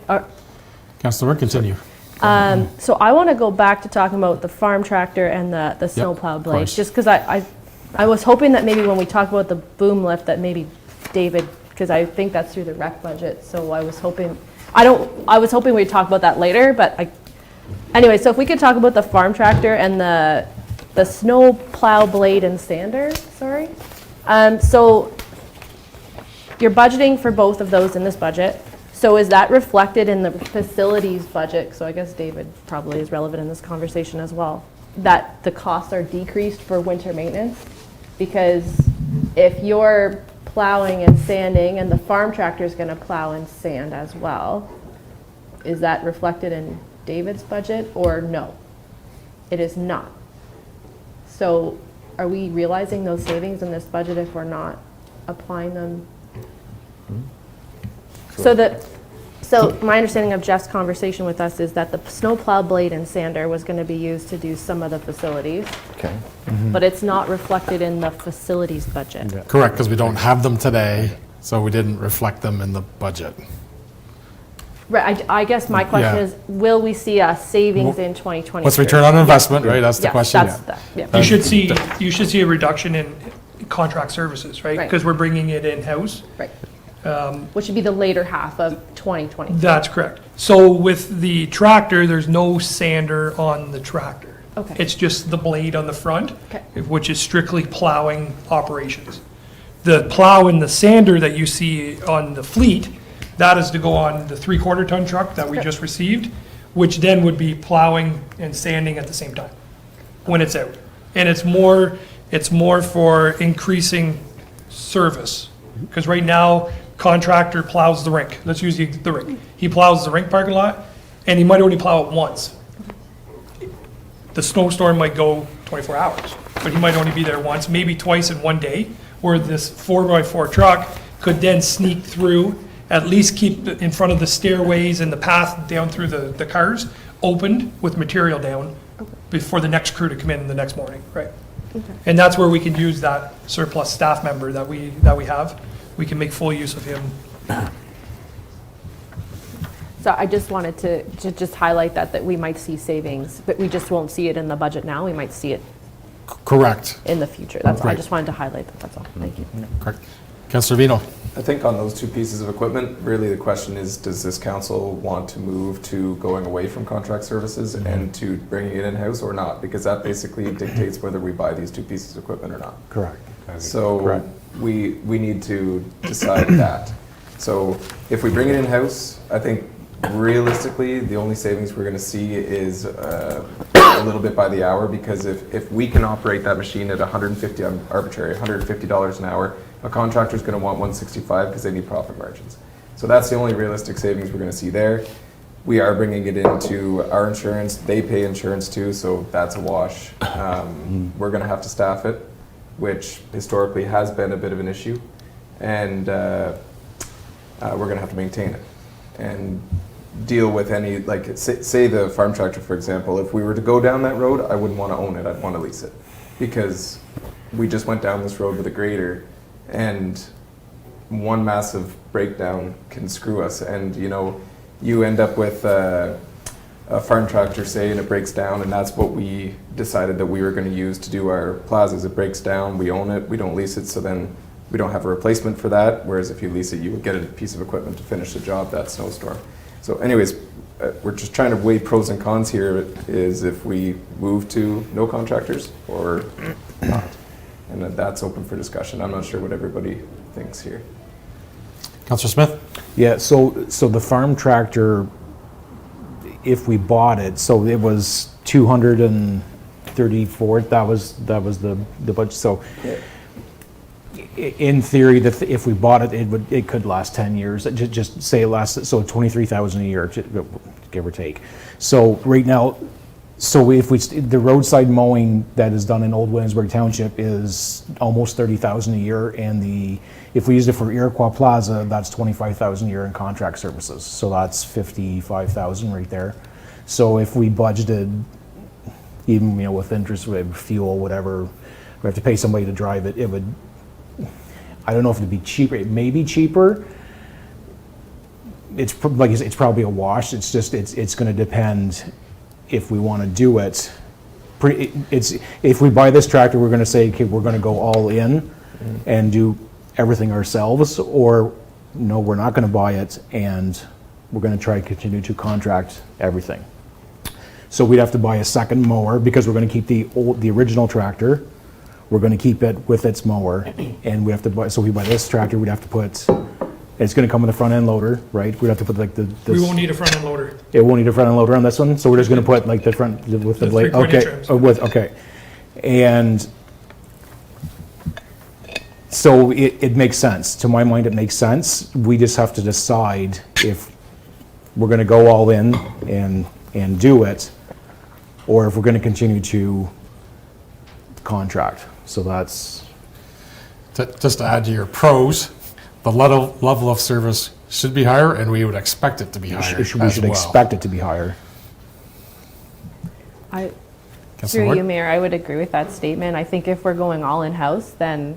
Councillor, continue. So I want to go back to talking about the farm tractor and the snowplow blade, course. just because I was hoping that maybe when we talk about the boom lift, that maybe David, because I think that's through the rec budget, so I was hoping, I was hoping we'd talk about that later, but anyway, so if we could talk about the farm tractor and the snow plow blade and sander, sorry. So you're budgeting for both of those in this budget. So is that reflected in the facilities budget? So I guess David probably is relevant in this conversation as well, that the costs are decreased for winter maintenance? Because if you're plowing and sanding and the farm tractor is going to plow and sand as well, is that reflected in David's budget or no? It is not. So are we realizing those savings in this budget if we're not applying them? So my understanding of Jeff's conversation with us is that the snowplow blade and sander was going to be used to do some of the facilities, Okay. but it's not reflected in the facilities budget. Correct, because we don't have them today, so we didn't reflect them in the budget. Right, I guess my question Yeah. is, will we see a savings in 2023? What's return on investment, right? That's the Yes, question. that's the, You should see a reduction in contract services, right? Right. Because we're bringing it in-house. right. Which would be the later half of 2020. That's correct. So with the tractor, there's no sander on the tractor. Okay. It's just the blade on the front, Okay. which is strictly plowing operations. The plow and the sander that you see on the fleet, that is to go on the 3/4 ton truck that we just received, which then would be plowing and sanding at the same time when it's out. And it's more for increasing service. Because right now, contractor plows the rink. Let's use the rink. He plows the rink parking lot, and he might only plow it once. The snowstorm might go 24 hours, but he might only be there once, maybe twice in one day, where this 4x4 truck could then sneak through, at least keep in front of the stairways and the path down through the cars opened with material down before the next crew to come in the next morning, right? And that's where we can use that surplus staff member that we have. We can make full use of him. So I just wanted to just highlight that we might see savings, but we just won't see it in the budget now. We might see it Correct. in the future. That's all. I Right. just wanted to highlight that, that's all. Thank you. Correct. Councillor Vino. I think on those two pieces of equipment, really the question is, does this council want to move to going away from contract services and to bringing it in-house or not? Because that basically dictates whether we buy these two pieces of equipment or not. Correct. So Correct. we need to decide that. So if we bring it in-house, I think realistically, the only savings we're going to see is a little bit by the hour, because if we can operate that machine at arbitrary $150 an hour, a contractor's going to want 165 because they need profit margins. So that's the only realistic savings we're going to see there. We are bringing it into our insurance. They pay insurance too, so that's a wash. We're going to have to staff it, which historically has been a bit of an issue, and we're going to have to maintain it and deal with any, like say the farm tractor, for example. If we were to go down that road, I wouldn't want to own it. I'd want to lease it, because we just went down this road with a grader, and one massive breakdown can screw us. And you end up with a farm tractor, say, and it breaks down, and that's what we decided that we were going to use to do our plazas. It breaks down, we own it, we don't lease it, so then we don't have a replacement for that, whereas if you lease it, you would get a piece of equipment to finish the job that snowstorm. So anyways, we're just trying to weigh pros and cons here, is if we move to no contractors or not. And that's open for discussion. I'm not sure what everybody thinks here. Councillor Smith. Yeah, so the farm tractor, if we bought it, so it was 234, that was the budget. So in theory, if we bought it, it could last 10 years. Just say it lasts, so 23,000 a year, give or take. So right now, the roadside mowing that is done in Old Williamsburg Township is almost 30,000 a year, and if we use it for Iroquois Plaza, that's 25,000 a year in contract services. So that's 55,000 right there. So if we budgeted, even with interest, fuel, whatever, we have to pay somebody to drive it. It would, I don't know if it'd be cheaper. It may be cheaper. It's probably a wash. It's just it's going to depend if we want to do it. If we buy this tractor, we're going to say, okay, we're going to go all in and do everything ourselves, or no, we're not going to buy it and we're going to try to continue to contract everything. So we'd have to buy a second mower, because we're going to keep the original tractor. We're going to keep it with its mower, and we have to buy. So we buy this tractor, we'd have to put. It's going to come with a front end loader, right? We'd have to put like the. We won't need a front end loader. It won't need a front end loader on this one, so we're just going to put like the front with the blade. 3-point Okay. trims. Okay. And so it makes sense. To my mind, it makes sense. We just have to decide if we're going to go all in and do it, or if we're going to continue to contract. So that's. Just to add to your pros, the level of service should be higher, and we would expect it to be higher We should expect it to be higher. Councillor Through Ward? you, Mayor, I would agree with that statement. I think if we're going all in-house, then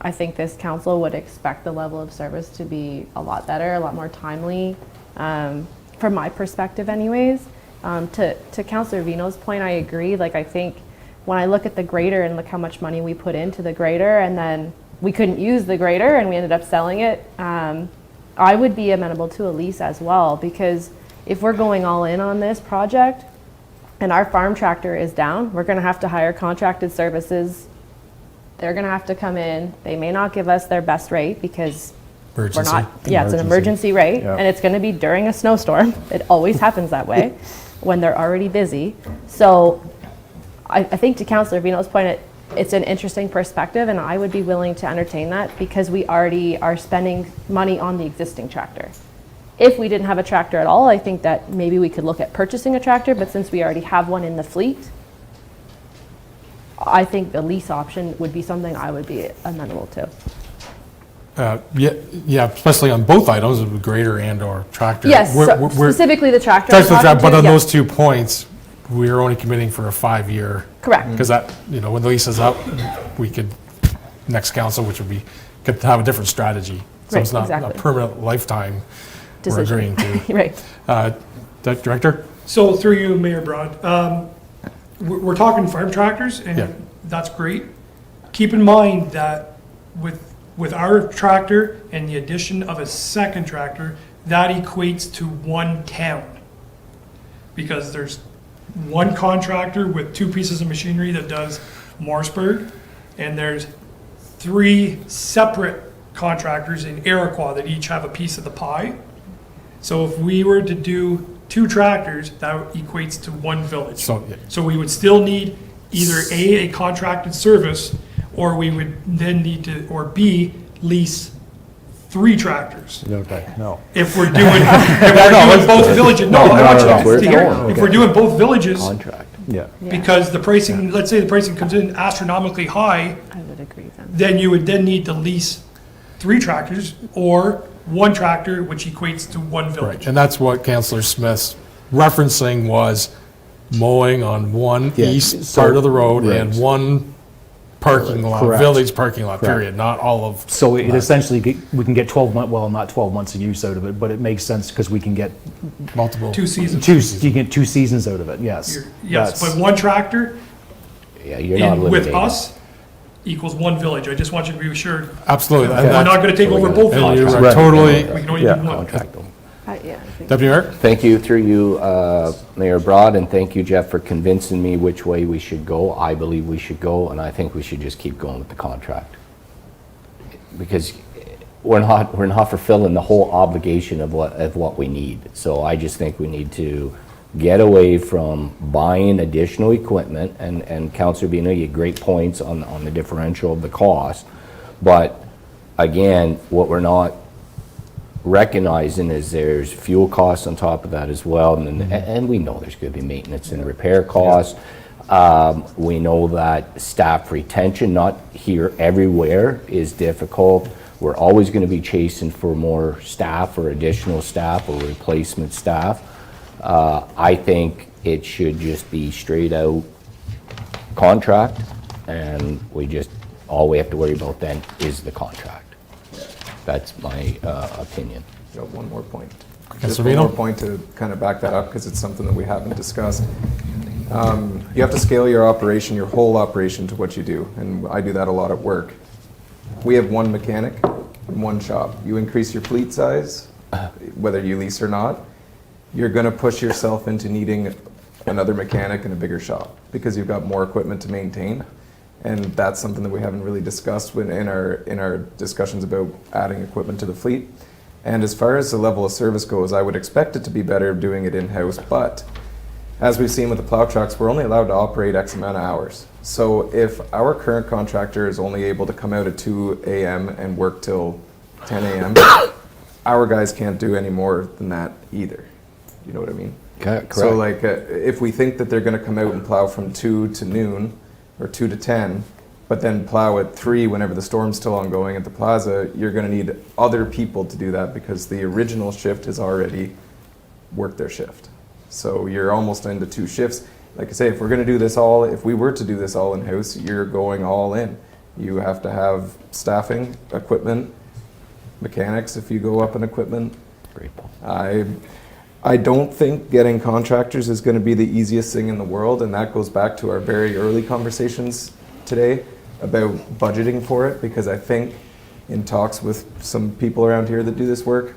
I think this council would expect the level of service to be a lot better, a lot more timely, from my perspective anyways. To Councillor Vino's point, I agree. Like, I think when I look at the grader and look how much money we put into the grader, and then we couldn't use the grader and we ended up selling it, I would be amenable to a lease as well, because if we're going all in on this project and our farm tractor is down, we're going to have to hire contracted services. They're going to have to come in. They may not give us their best rate because Emergency. we're not, it's an emergency rate, Yeah. and it's going to be during a snowstorm. It always happens that way when they're already busy. So I think to Councillor Vino's point, it's an interesting perspective, and I would be willing to entertain that, because we already are spending money on the existing tractor. If we didn't have a tractor at all, I think that maybe we could look at purchasing a tractor, but since we already have one in the fleet, I think the lease option would be something I would be amenable to. Yeah, especially on both items, the grader and or tractor. Yes, We're- specifically the tractor. Tractor, I'm talking but to, on yeah. those 2 points, we're only committing for a 5-year. Correct. Because that, when the lease is up, we could, next council, which would be, could have a different strategy. So Right, it's not a exactly. permanent lifetime we're Decision. agreeing to. Right. Director? So through you, Mayor Broad, we're talking farm tractors, Yeah. and that's great. Keep in mind that with with our tractor and the addition of a second tractor, that equates to one town. Because there's one contractor with 2 pieces of machinery that does Morrisburg, and there's 3 separate contractors in Iroquois that each have a piece of the pie. So if we were to do 2 tractors, that equates to 1 village. So, yeah. So we would still need either A, a contracted service, or we would then need to, or B, lease 3 tractors. Okay, no. If we're doing, both villages, no, I want you Where's to it hear, going? if we're doing both villages, Contract. Yeah. because the pricing, let's say the pricing comes in astronomically high, I would agree then. then you would then need to lease 3 tractors or 1 tractor, which equates to 1 village. And that's what Councillor Smith's referencing was mowing on one Yeah, east so- part of the road right. and one parking lot, Correct. village parking lot, Correct. period, not all of. So it essentially, we can get 12 months, well, not 12 months of use out of it, but it makes sense because we can get Multiple. 2 seasons. you can get 2 seasons out of it, yes. Yes, That's- but 1 tractor Yeah, you're not with eliminating. us equals 1 village. I just want you to be assured. Absolutely. We're And that- not gonna take So we over gotta- both and villages. you're Right. totally, We can only Yeah. do 1. Contract them. Yeah, I think Deputy Mayor? Thank you, through you, Mayor Broad, and thank you, Jeff, for convincing me which way we should go. I believe we should go, and I think we should just keep going with the contract. Because we're not fulfilling the whole obligation of what we need. So I just think we need to get away from buying additional equipment, and Councilor Bino, you had great points on the differential of the cost. But again, what we're not recognizing is there's fuel costs on top of that as well, and we know there's going to be maintenance and repair costs. We know that staff retention, not here, everywhere, is difficult. We're always going to be chasing for more staff or additional staff or replacement staff. I think it should just be straight out contract, and all we have to worry about then is the contract. That's my opinion. Got one more point. Councillor Just one Vino? more point to kind of back that up, because it's something that we haven't discussed. You have to scale your operation, your whole operation, to what you do, and I do that a lot at work. We have 1 mechanic and 1 shop. You increase your fleet size, whether you lease or not, you're going to push yourself into needing another mechanic and a bigger shop, because you've got more equipment to maintain. And that's something that we haven't really discussed in our discussions about adding equipment to the fleet. And as far as the level of service goes, I would expect it to be better doing it in-house, but as we've seen with the plow trucks, we're only allowed to operate X amount of hours. So if our current contractor is only able to come out at 2 a.m. and work till 10 a.m., our guys can't do any more than that either. You know what I mean? Correct. So like, if we think that they're going to come out and plow from 2 to noon, or 2 to 10, but then plow at 3 whenever the storm's still ongoing at the plaza, you're going to need other people to do that, because the original shift has already worked their shift. So you're almost into 2 shifts. Like I say, if we were to do this all in-house, you're going all in. You have to have staffing, equipment, mechanics if you go up in equipment. Great point. I don't think getting contractors is going to be the easiest thing in the world, and that goes back to our very early conversations today about budgeting for it, because I think in talks with some people around here that do this work,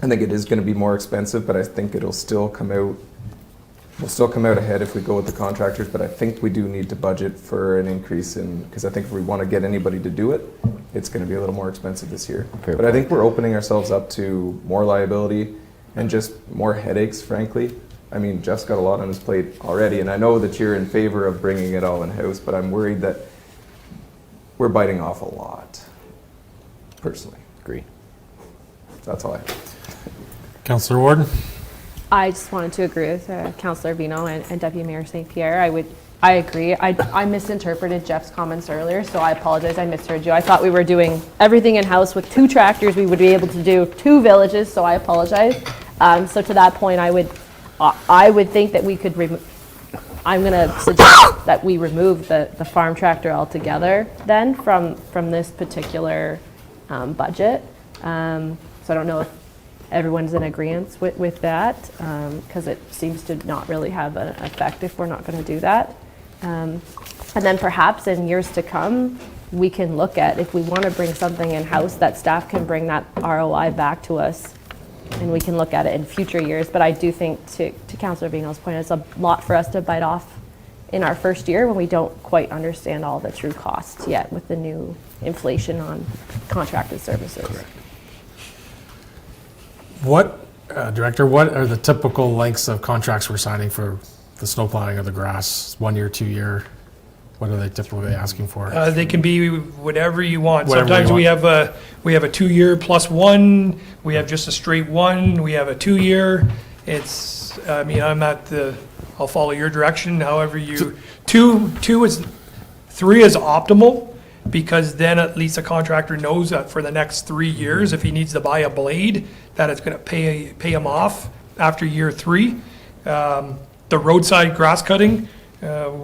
I think it is going to be more expensive, but I think it'll still come out, we'll still come out ahead if we go with the contractors, but I think we do need to budget for an increase in, because I think if we want to get anybody to do it, it's going to be a little more expensive this year. Fair But I think we're opening ourselves up to more liability and just more headaches, frankly. I mean, Jeff's got a lot on his plate already, and I know that you're in favor of bringing it all in-house, but I'm worried that we're biting off a lot, personally. Agreed. That's all I have. Councillor Ward? I just wanted to agree with Councillor Vino and Deputy Mayor St. Pierre. I agree. I misinterpreted Jeff's comments earlier, so I apologize. I misheard you. I thought we were doing everything in-house with 2 tractors. We would be able to do 2 villages, so I apologize. So to that point, I would think that we could I'm going to suggest that we remove the farm tractor altogether then from this particular budget. So I don't know if everyone's in agreement with that, because it seems to not really have an effect if we're not going to do that. And then perhaps in years to come, we can look at, if we want to bring something in-house, that staff can bring that ROI back to us, and we can look at it in future years. But I do think, to Councillor Vino's point, it's a lot for us to bite off in our first year when we don't quite understand all the true costs yet with the new inflation on contracted services. What, Director, what are the typical lengths of contracts we're signing for the snow plowing or the grass? 1 year, 2 year? What are they typically asking for? They can be whatever you want. Whatever Sometimes you we have a 2 year plus one. We have just a straight one. We have a 2 year. It's, I mean, I'll follow your direction. However you, three is optimal, because then at least a contractor knows that for the next 3 years, if he needs to buy a blade, that it's going to pay him off after year 3. The roadside grass cutting,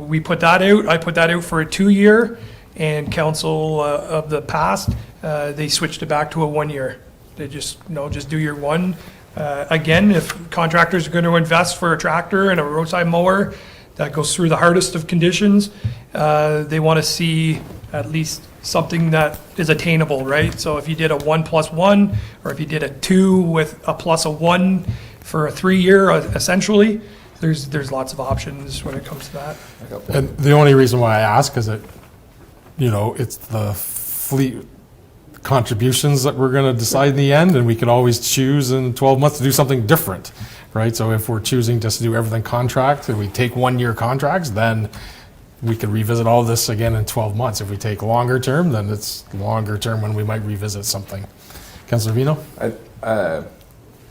we put that out. I put that out for a 2 year, and council of the past, they switched it back to a 1 year. They just do your one. Again, if contractors are going to invest for a tractor and a roadside mower that goes through the hardest of conditions, they want to see at least something that is attainable, right? So if you did a 1+1, or if you did a 2 with a plus a 1 for a 3 year, essentially, there's lots of options when it comes to that. And the only reason why I ask is that, it's the fleet contributions that we're going to decide in the end, and we could always choose in 12 months to do something different, right? So if we're choosing just to do everything contract, and we take 1 year contracts, then we could revisit all this again in 12 months. If we take longer term, then it's longer term when we might revisit something. Councillor Vino?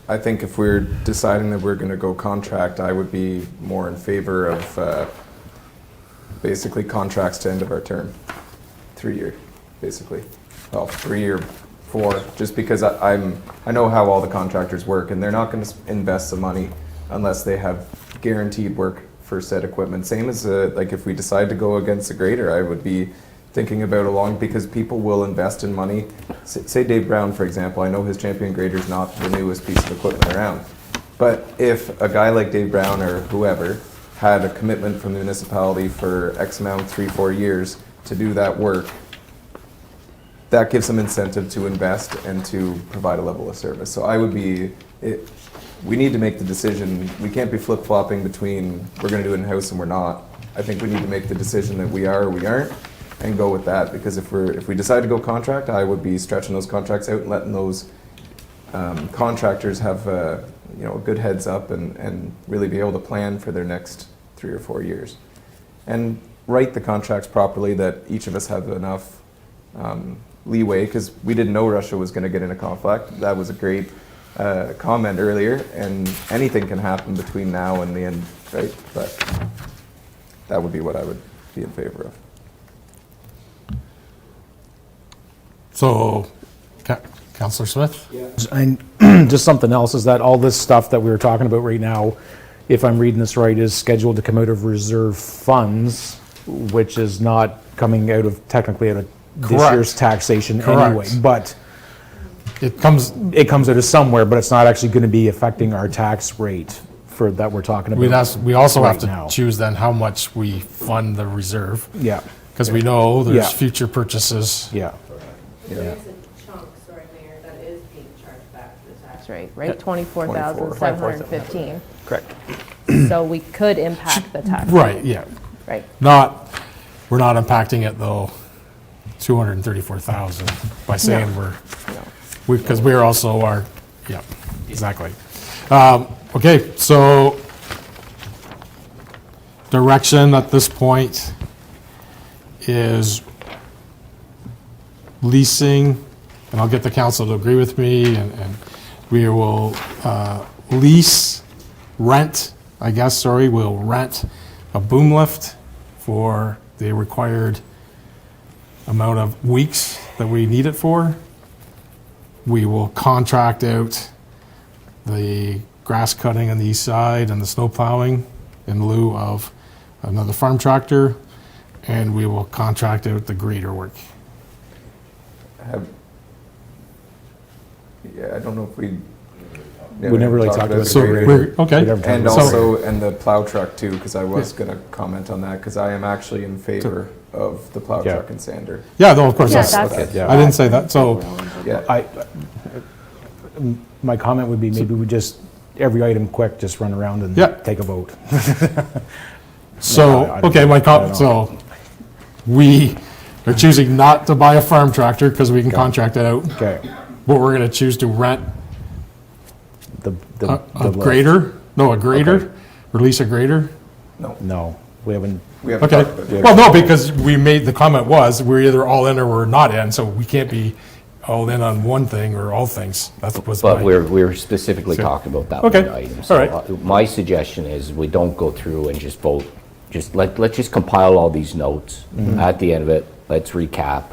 I think if we're deciding that we're going to go contract, I would be more in favor of basically contracts to end of our term. 3 year, basically. Well, 3 or 4, just because I know how all the contractors work, and they're not going to invest the money unless they have guaranteed work for said equipment. Same as like if we decide to go against a grader, I would be thinking about because people will invest in money. Say Dave Brown, for example. I know his Champion grader is not the newest piece of equipment around, but if a guy like Dave Brown or whoever had a commitment from the municipality for X amount, 3-4 years to do that work, that gives them incentive to invest and to provide a level of service. So I would we need to make the decision. We can't be flip-flopping between we're going to do it in-house and we're not. I think we need to make the decision that we are or we aren't, and go with that. Because if we decide to go contract, I would be stretching those contracts out and letting those contractors have a good heads up and really be able to plan for their next 3 or 4 years, and write the contracts properly, that each of us have enough leeway, because we didn't know Russia was going to get in a conflict. That was a great comment earlier, and anything can happen between now and the end, right? But that would be what I would be in favor of. So, Councillor Smith? And just something else is that all this stuff that we were talking about right now, if I'm reading this right, is scheduled to come out of reserve funds, which is not coming technically out of this Correct. year's taxation Correct. anyway. But It comes, it comes out of somewhere, but it's not actually going to be affecting our tax rate that we're talking about. we also have right to now. choose then how much we fund the reserve, Yeah, because we know there's Yeah. future purchases. yeah. There is a chunk, sorry, Mayor, that is being charged back to the tax rate, right? 24,715. Correct. So we could impact the tax. Right, yeah. Right. We're not impacting it though, 234,000 by saying because we're also yeah, exactly. Okay, so direction at this point is leasing, and I'll get the council to agree with me, and we will we'll rent a boom lift for the required amount of weeks that we need it for. We will contract out the grass cutting on the east side and the snow plowing in lieu of another farm tractor, and we will contract out the grader work. I don't know if we never really talked about the So grader. Okay. And also, and the plow truck too, because I was going to comment on that, because I am actually in favor of the plow Yeah. truck and sander. Yeah, no, of course, Yeah, that's, that's. yeah. I didn't say that, so, Yeah. My comment would be maybe we just, every item quick, just run around and Yeah. take a vote. so, I don't okay, know. my I don't comment, know. so, we are choosing not to buy a farm tractor because we can contract it out, Okay. but we're gonna choose to rent The a lift. grader, no, a grader, Okay. release a grader. No, we haven't, We haven't Okay, talked about it. well, no, because we made, the comment was, we're either all in or we're not in, so we can't be all in on one thing or all things. That was But my, we're specifically So- talking about that Okay, one item. all So, right. my suggestion is we don't go through and just vote. Just let's just compile all these notes. At the end of it, let's recap,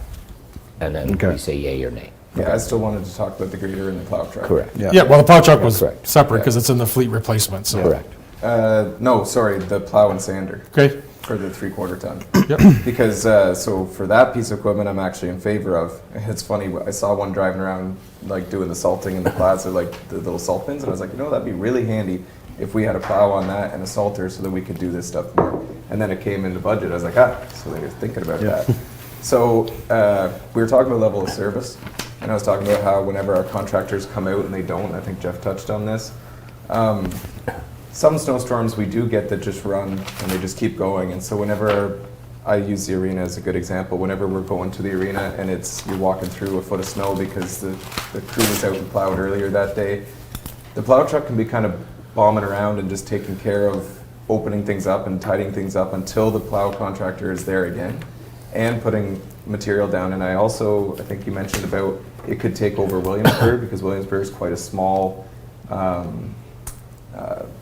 and then Okay. we say yay or nay. Yeah, I still wanted to talk about the grader and the plow truck. Correct. yeah, well, the plow truck was Correct. separate because it's in the fleet replacement, so. Correct. No, sorry, the plow and sander Okay, for the 3/4 ton. yep, Because, so for that piece of equipment, I'm actually in favor of. It's funny, I saw one driving around, like doing the salting in the plaza, like the little salt bins, and I was like, you know, that'd be really handy if we had a plow on that and a salter so that we could do this stuff more. And then it came into budget, I was like, so they were thinking about that. So, we were talking about level of service, and I was talking about how whenever our contractors come out and they don't, I think Jeff touched on this, some snowstorms we do get that just run and they just keep going. And so whenever I use the arena as a good example, whenever we're going to the arena and you're walking through a foot of snow because the crew was out and plowed earlier that day, the plow truck can be kind of bombing around and just taking care of opening things up and tidying things up until the plow contractor is there again and putting material down. And I think you mentioned about it could take over Williamsburg because Williamsburg is quite a small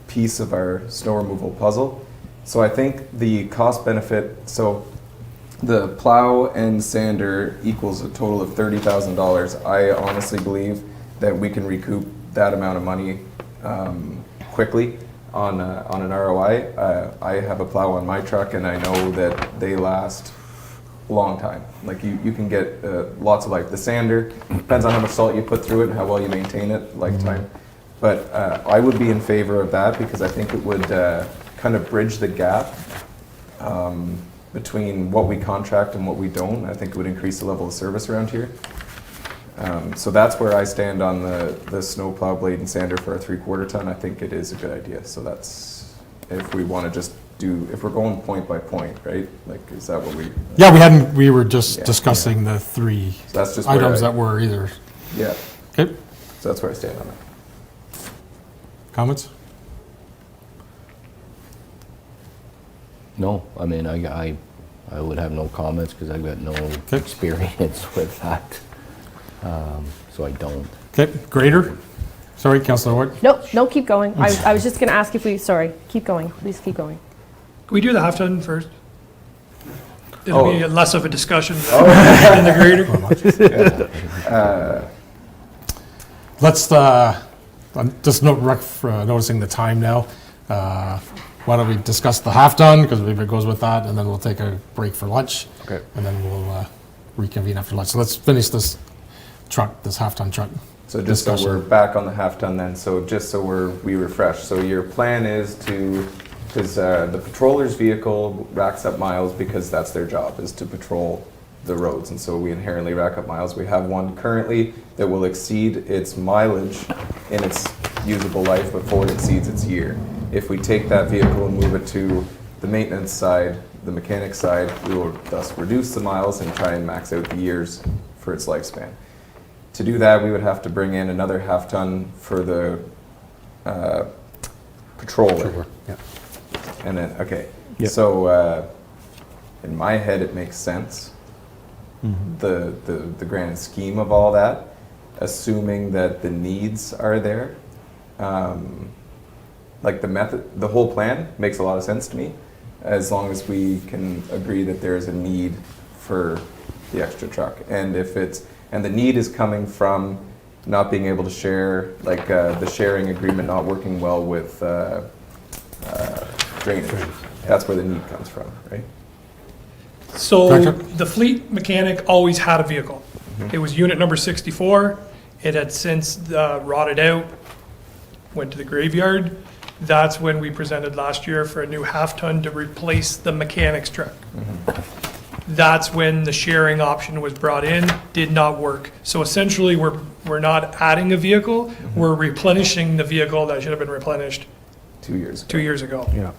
piece of our snow removal puzzle. So I think the cost benefit, so the plow and sander equals a total of $30,000. I honestly believe that we can recoup that amount of money quickly on an ROI. I have a plow on my truck and I know that they last a long time. Like you can get lots of life. The sander, depends on how much salt you put through it and how well you maintain it, lifetime. But I would be in favor of that because I think it would kind of bridge the gap between what we contract and what we don't. I think it would increase the level of service around here. So that's where I stand on the snow plow blade and sander for a 3/4 ton. I think it is a good idea. So that's, if we want to just if we're going point by point, right? Like, is that what yeah, we were just Yeah. discussing the three So that's just where items I- that were either, Yeah, okay, so that's where I stand on it. comments? No, I mean, I would have no comments because I've got no experience with that. So I don't. Okay, grader? Sorry, Councillor Ward? No, keep going. I was just going to ask if we, sorry, keep going. Please keep going. Can we do the half-ton first? It'll Oh. be less of a discussion than the grader. Let's, I'm just noticing the time now. Why don't we discuss the half-ton, because maybe it goes with that, and then we'll take a break for lunch. Okay. And then we'll reconvene after lunch. So let's finish this truck, this half-ton truck. So just so we're back on the half ton then, so just so we refresh. So your plan is because the patroller's vehicle racks up miles because that's their job, is to patrol the roads. And so we inherently rack up miles. We have one currently that will exceed its mileage in its usable life before it exceeds its year. If we take that vehicle and move it to the maintenance side, the mechanic side, we will thus reduce the miles and try and max out the years for its lifespan. To do that, we would have to bring in another half ton for the patroller. Yeah. And then, okay, Yep. so in my head, it makes sense. Mm-hmm. The grand scheme of all that, assuming that the needs are there. Like the whole plan makes a lot of sense to me, as long as we can agree that there's a need for the extra truck. And and the need is coming from not being able to share, like the sharing agreement not working well with drainage. That's where the need comes from, right? So Director? the fleet mechanic always had a vehicle. It was unit number 64. It had since rotted out, went to the graveyard. That's when we presented last year for a new half-ton to replace the mechanic's truck. That's when the sharing option was brought in, did not work. So essentially, we're not adding a vehicle, we're replenishing the vehicle that should have been replenished 2 years ago. 2 years ago. Yeah.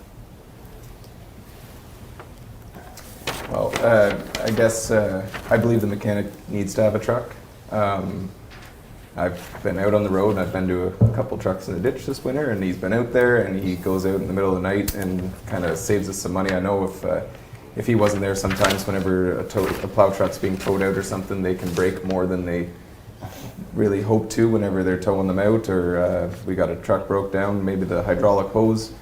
Well, I guess I believe the mechanic needs to have a truck. I've been out on the road and I've been to a couple trucks in the ditch this winter, and he's been out there and he goes out in the middle of the night and kind of saves us some money. I know if he wasn't there, sometimes whenever a plow truck's being towed out or something, they can break more than they really hope to whenever they're towing them out, or we got a truck broke down, maybe the hydraulic hose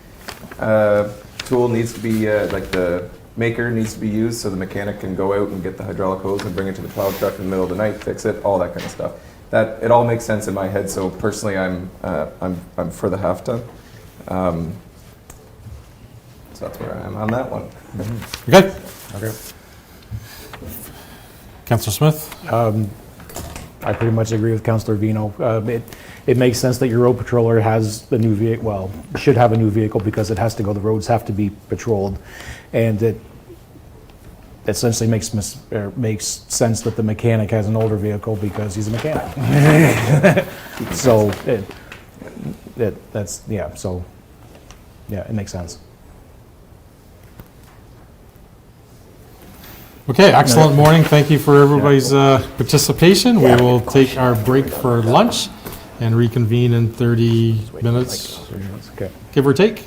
tool needs to be, like the maker needs to be used so the mechanic can go out and get the hydraulic hose and bring it to the plow truck in the middle of the night, fix it, all that kind of stuff. That, it all makes sense in my head, so personally I'm for the half ton. So that's where I am on that one. Okay. Okay. Councillor Smith? I pretty much agree with Councillor Vino. It makes sense that your road patroller has the new vehicle, well, should have a new vehicle because it has to go, the roads have to be patrolled. And it essentially makes sense that the mechanic has an older vehicle because he's a mechanic. So that's, yeah, so, yeah, it makes sense. Okay, excellent morning. Thank you for everybody's participation. We will take our break for lunch and reconvene in 30 minutes, Okay. give or take.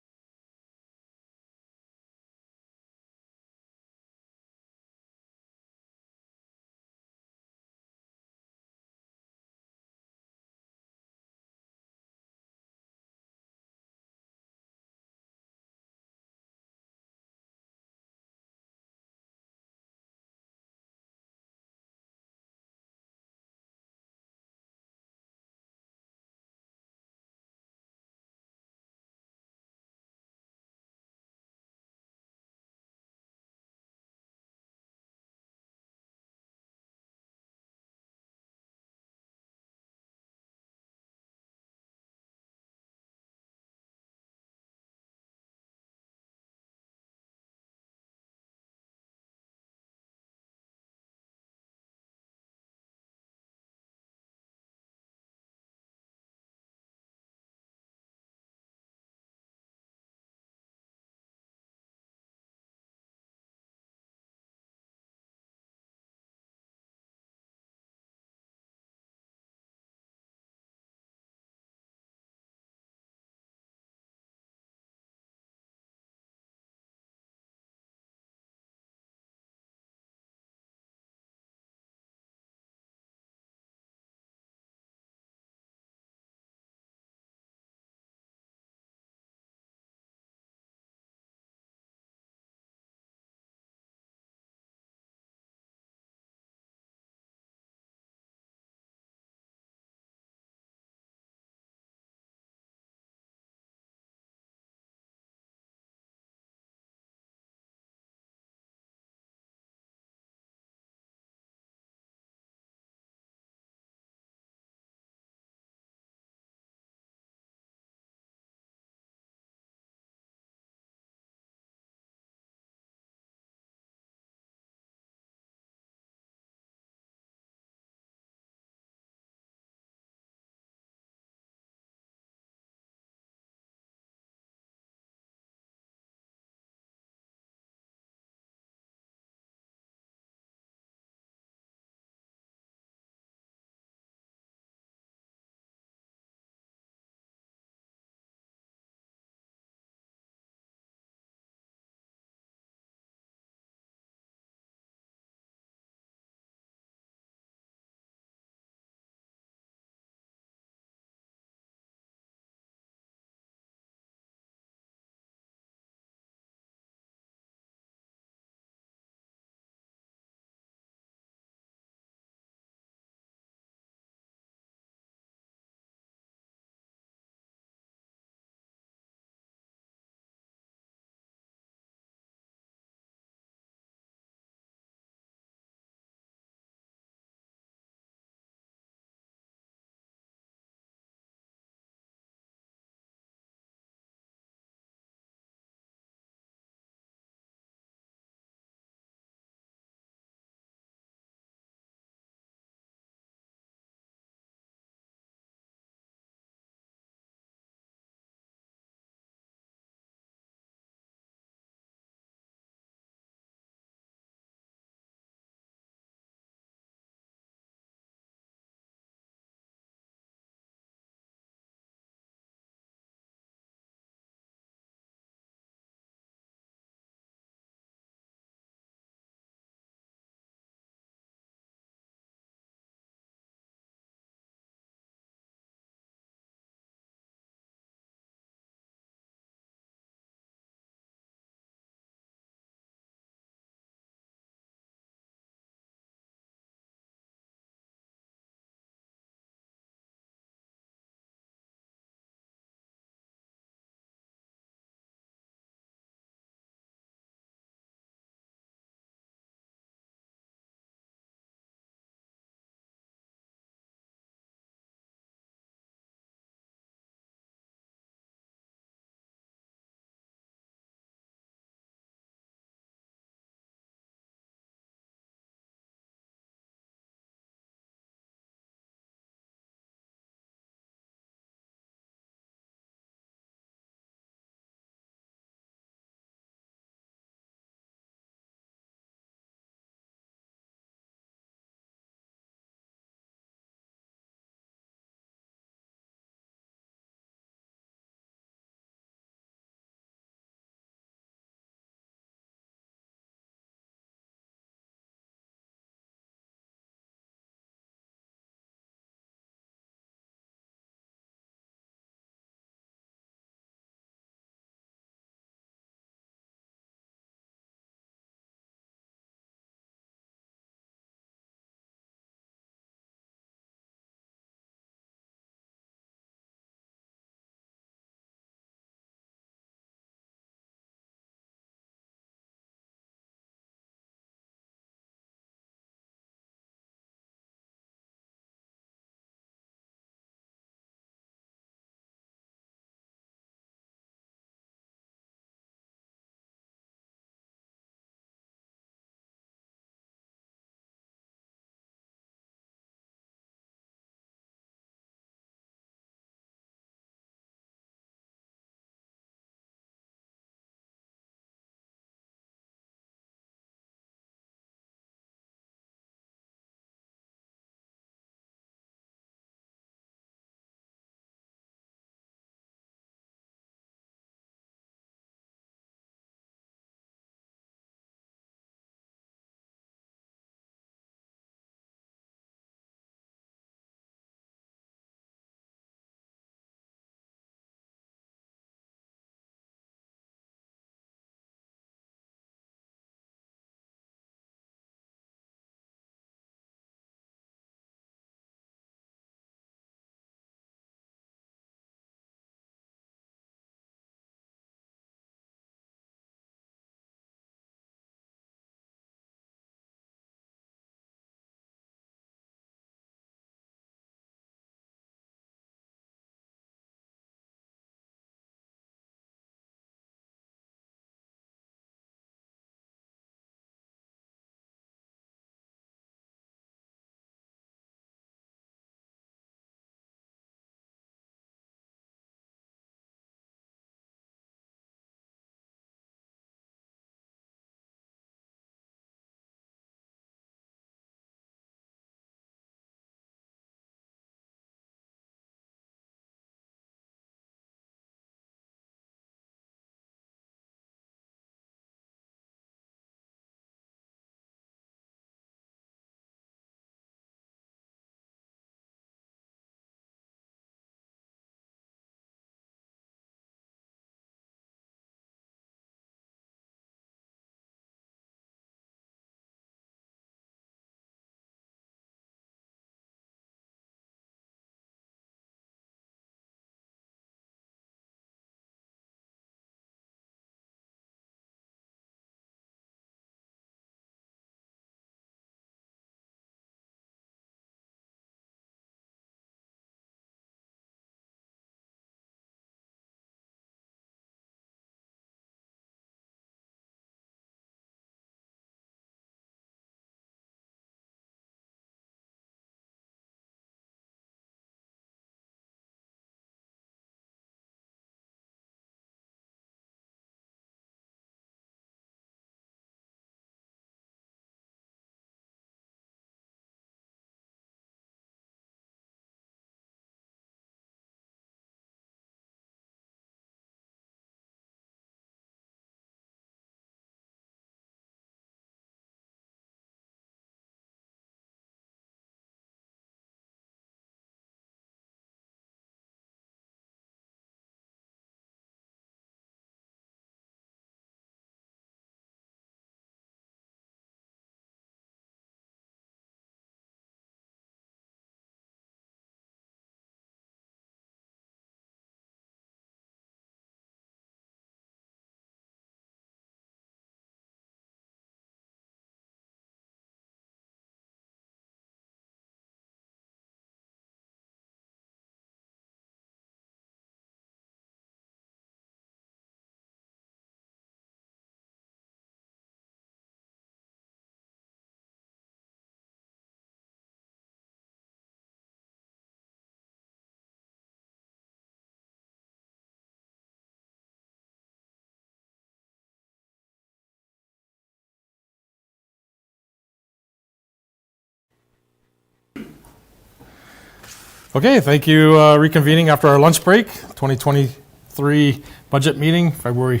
Okay, thank you. Reconvening after our lunch break, 2023 budget meeting, February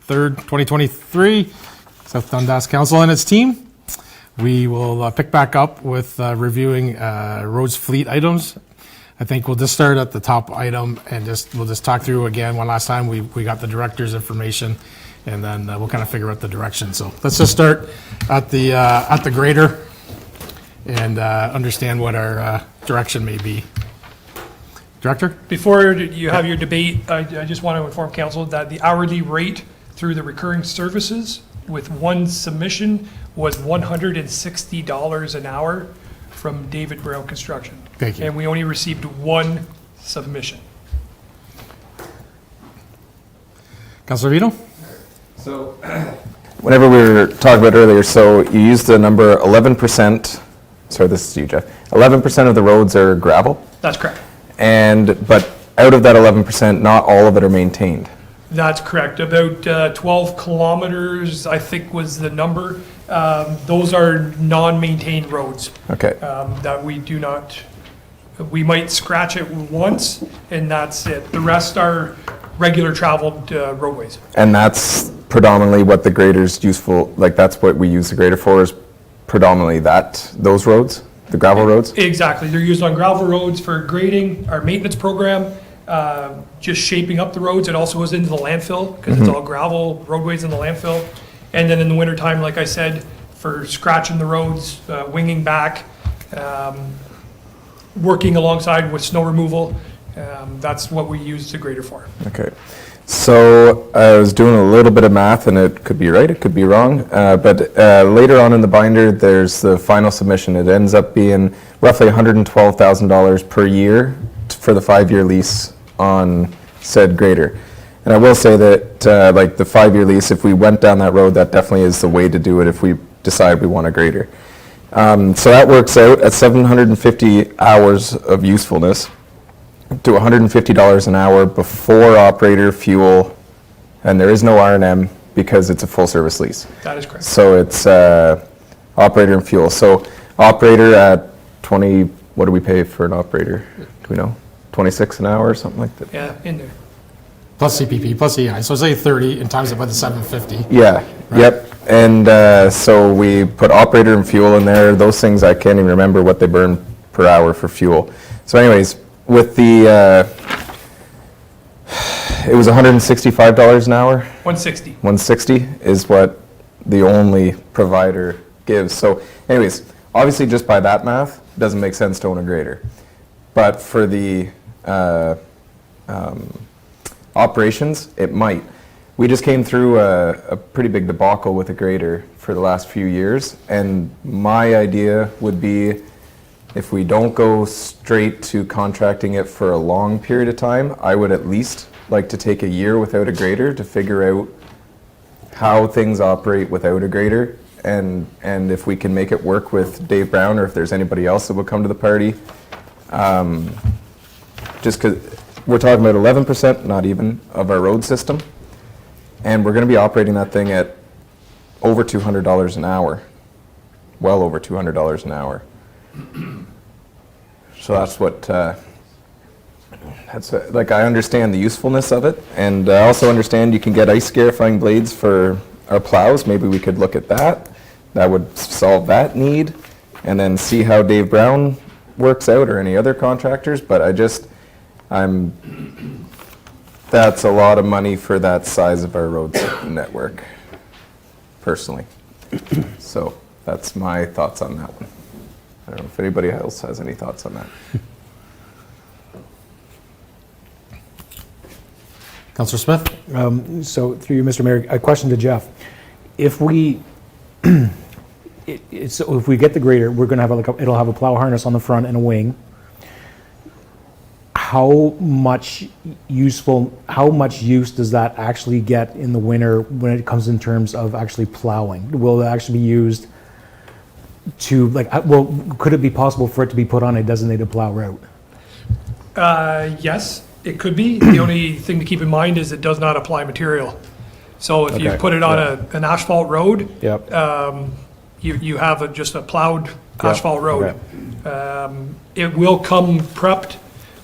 3rd, 2023. South Dundas Council and its team. We will pick back up with reviewing roads fleet items. I think we'll just start at the top item and we'll just talk through again one last time. We got the director's information, and then we'll kind of figure out the direction. So let's just start at the grader and understand what our direction may be. Director? Before you have your debate, I just want to inform council that the hourly rate through the recurring services with one submission was $160 an hour from David Brown Construction. Thank you. And we only received one submission. Councilor Vito? So, whenever we were talking about earlier, so you used the number 11%, sorry, this is you, Jeff. 11% of the roads are gravel, That's correct. but out of that 11%, not all of it are maintained. That's correct. About 12 kilometers, I think, was the number. Those are non-maintained roads Okay. that we do not, we might scratch it once, and that's it. The rest are regular traveled roadways. And that's predominantly what the grader's useful, like that's what we use the grader for, is predominantly those roads, the gravel roads? Exactly. They're used on gravel roads for grading, our maintenance program, just shaping up the roads. It also goes into the landfill because it's all gravel roadways in the landfill. And then in the wintertime, like I said, for scratching the roads, winging back, working alongside with snow removal. That's what we use the grader for. Okay. So I was doing a little bit of math, and it could be right, it could be wrong, but later on in the binder, there's the final submission. It ends up being roughly $112,000 per year for the 5-year lease on said grader. And I will say that like the 5-year lease, if we went down that road, that definitely is the way to do it if we decide we want a grader. So that works out at 750 hours of usefulness to $150 an hour before operator, fuel, and there is no R&M because it's a full service lease. That is correct. So it's operator and fuel. So operator at 20, what do we pay for an operator? Do we know? 26 an hour or something like that? Yeah, in there. Plus CPP, plus EI. So say 30 and times it by the 750. Yeah, yep. And so we put operator and fuel in there. Those things, I can't even remember what they burn per hour for fuel. So anyways, with the, it was $165 an hour. 160. 160 is what the only provider gives. So anyways, obviously just by that math, it doesn't make sense to own a grader. But for the operations, it might. We just came through a pretty big debacle with a grader for the last few years, and my idea would be if we don't go straight to contracting it for a long period of time, I would at least like to take a year without a grader to figure out how things operate without a grader, and if we can make it work with Dave Brown, or if there's anybody else that will come to the party. Just because we're talking about 11%, not even, of our road system, and we're going to be operating that thing at over $200 an hour, well over $200 an hour. So that's what, like I understand the usefulness of it, and I also understand you can get ice scarifying blades for our plows. Maybe we could look at that. That would solve that need, and then see how Dave Brown works out or any other contractors, but that's a lot of money for that size of our road network, personally. So that's my thoughts on that one. I don't know if anybody else has any thoughts on that. Councillor Smith? So through you, Mr. Mayor, a question to Jeff. If we, if we get the grader, we're gonna have it'll have a plow harness on the front and a wing. How much use does that actually get in the winter when it comes in terms of actually plowing? Will it actually be used to, could it be possible for it to be put on a designated plow route? Yes, it could be. The only thing to keep in mind is it does not apply material. So if you Okay, put it on an asphalt road, Yep. you have just a plowed asphalt road. It will come prepped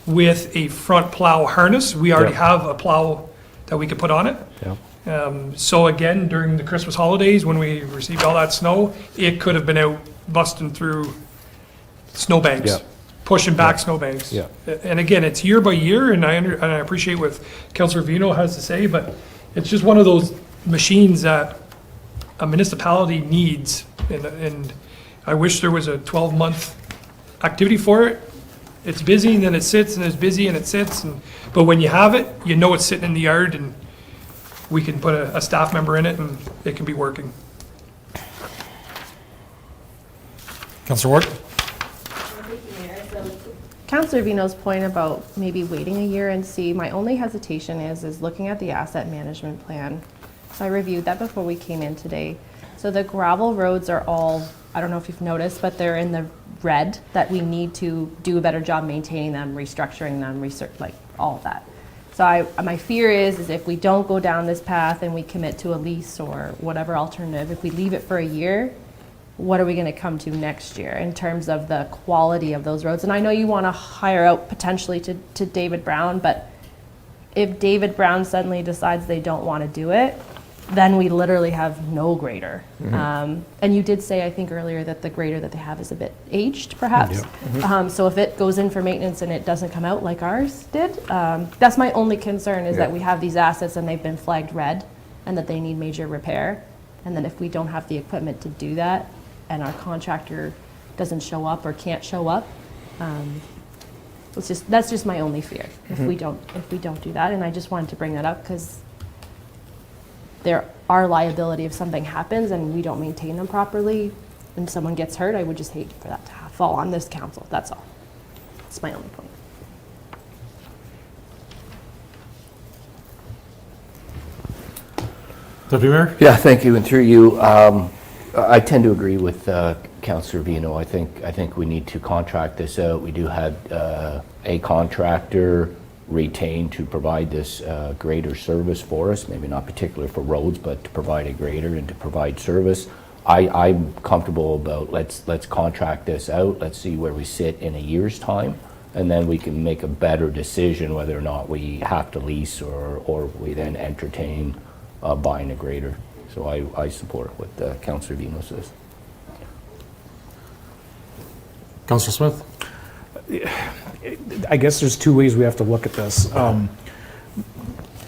with a front plow harness. We already Yep. have a plow that we could put on it. So again, during the Christmas holidays, when we received all that snow, it could have been out busting through snowbanks, Yeah. pushing back snowbanks. Yeah. And again, it's year by year, and I appreciate what Councillor Vino has to say, but it's just one of those machines that a municipality needs, and I wish there was a 12-month activity for it. It's busy, and then it sits, and it's busy, and it sits, but when you have it, you know it's sitting in the yard, and we can put a staff member in it, and it can be working. Councillor Ward? Councillor Vino's point about maybe waiting a year and see, my only hesitation is looking at the asset management plan. So I reviewed that before we came in today. So the gravel roads are all, I don't know if you've noticed, but they're in the red, that we need to do a better job maintaining them, restructuring them, like all of that. So my fear is if we don't go down this path and we commit to a lease or whatever alternative, if we leave it for a year, what are we going to come to next year in terms of the quality of those roads? And I know you want to hire out potentially to David Brown, but if David Brown suddenly decides they don't want to do it, then we literally have no grader. And you did say, I think earlier, that the grader that they have is a bit aged, perhaps. So if it goes in for maintenance and it doesn't come out like ours did, that's my only concern, is that we have these assets and they've been flagged red and that they need major repair. And then if we don't have the equipment to do that, and our contractor doesn't show up or can't show up, that's just my only fear, if we don't do that. And I just wanted to bring that up because there are liability if something happens and we don't maintain them properly and someone gets hurt. I would just hate for that to fall on this council. That's all. That's my only point. Deputy Mayor? Yeah, thank you, and through you, I tend to agree with Councillor Vino. I think we need to contract this out. We do have a contractor retained to provide this grader service for us, maybe not particular for roads, but to provide a grader and to provide service. I'm comfortable about let's contract this out. Let's see where we sit in a year's time, and then we can make a better decision whether or not we have to lease or we then entertain buying a grader. So I support what Councillor Vino says. Councillor Smith? I guess there's two ways we have to look at this.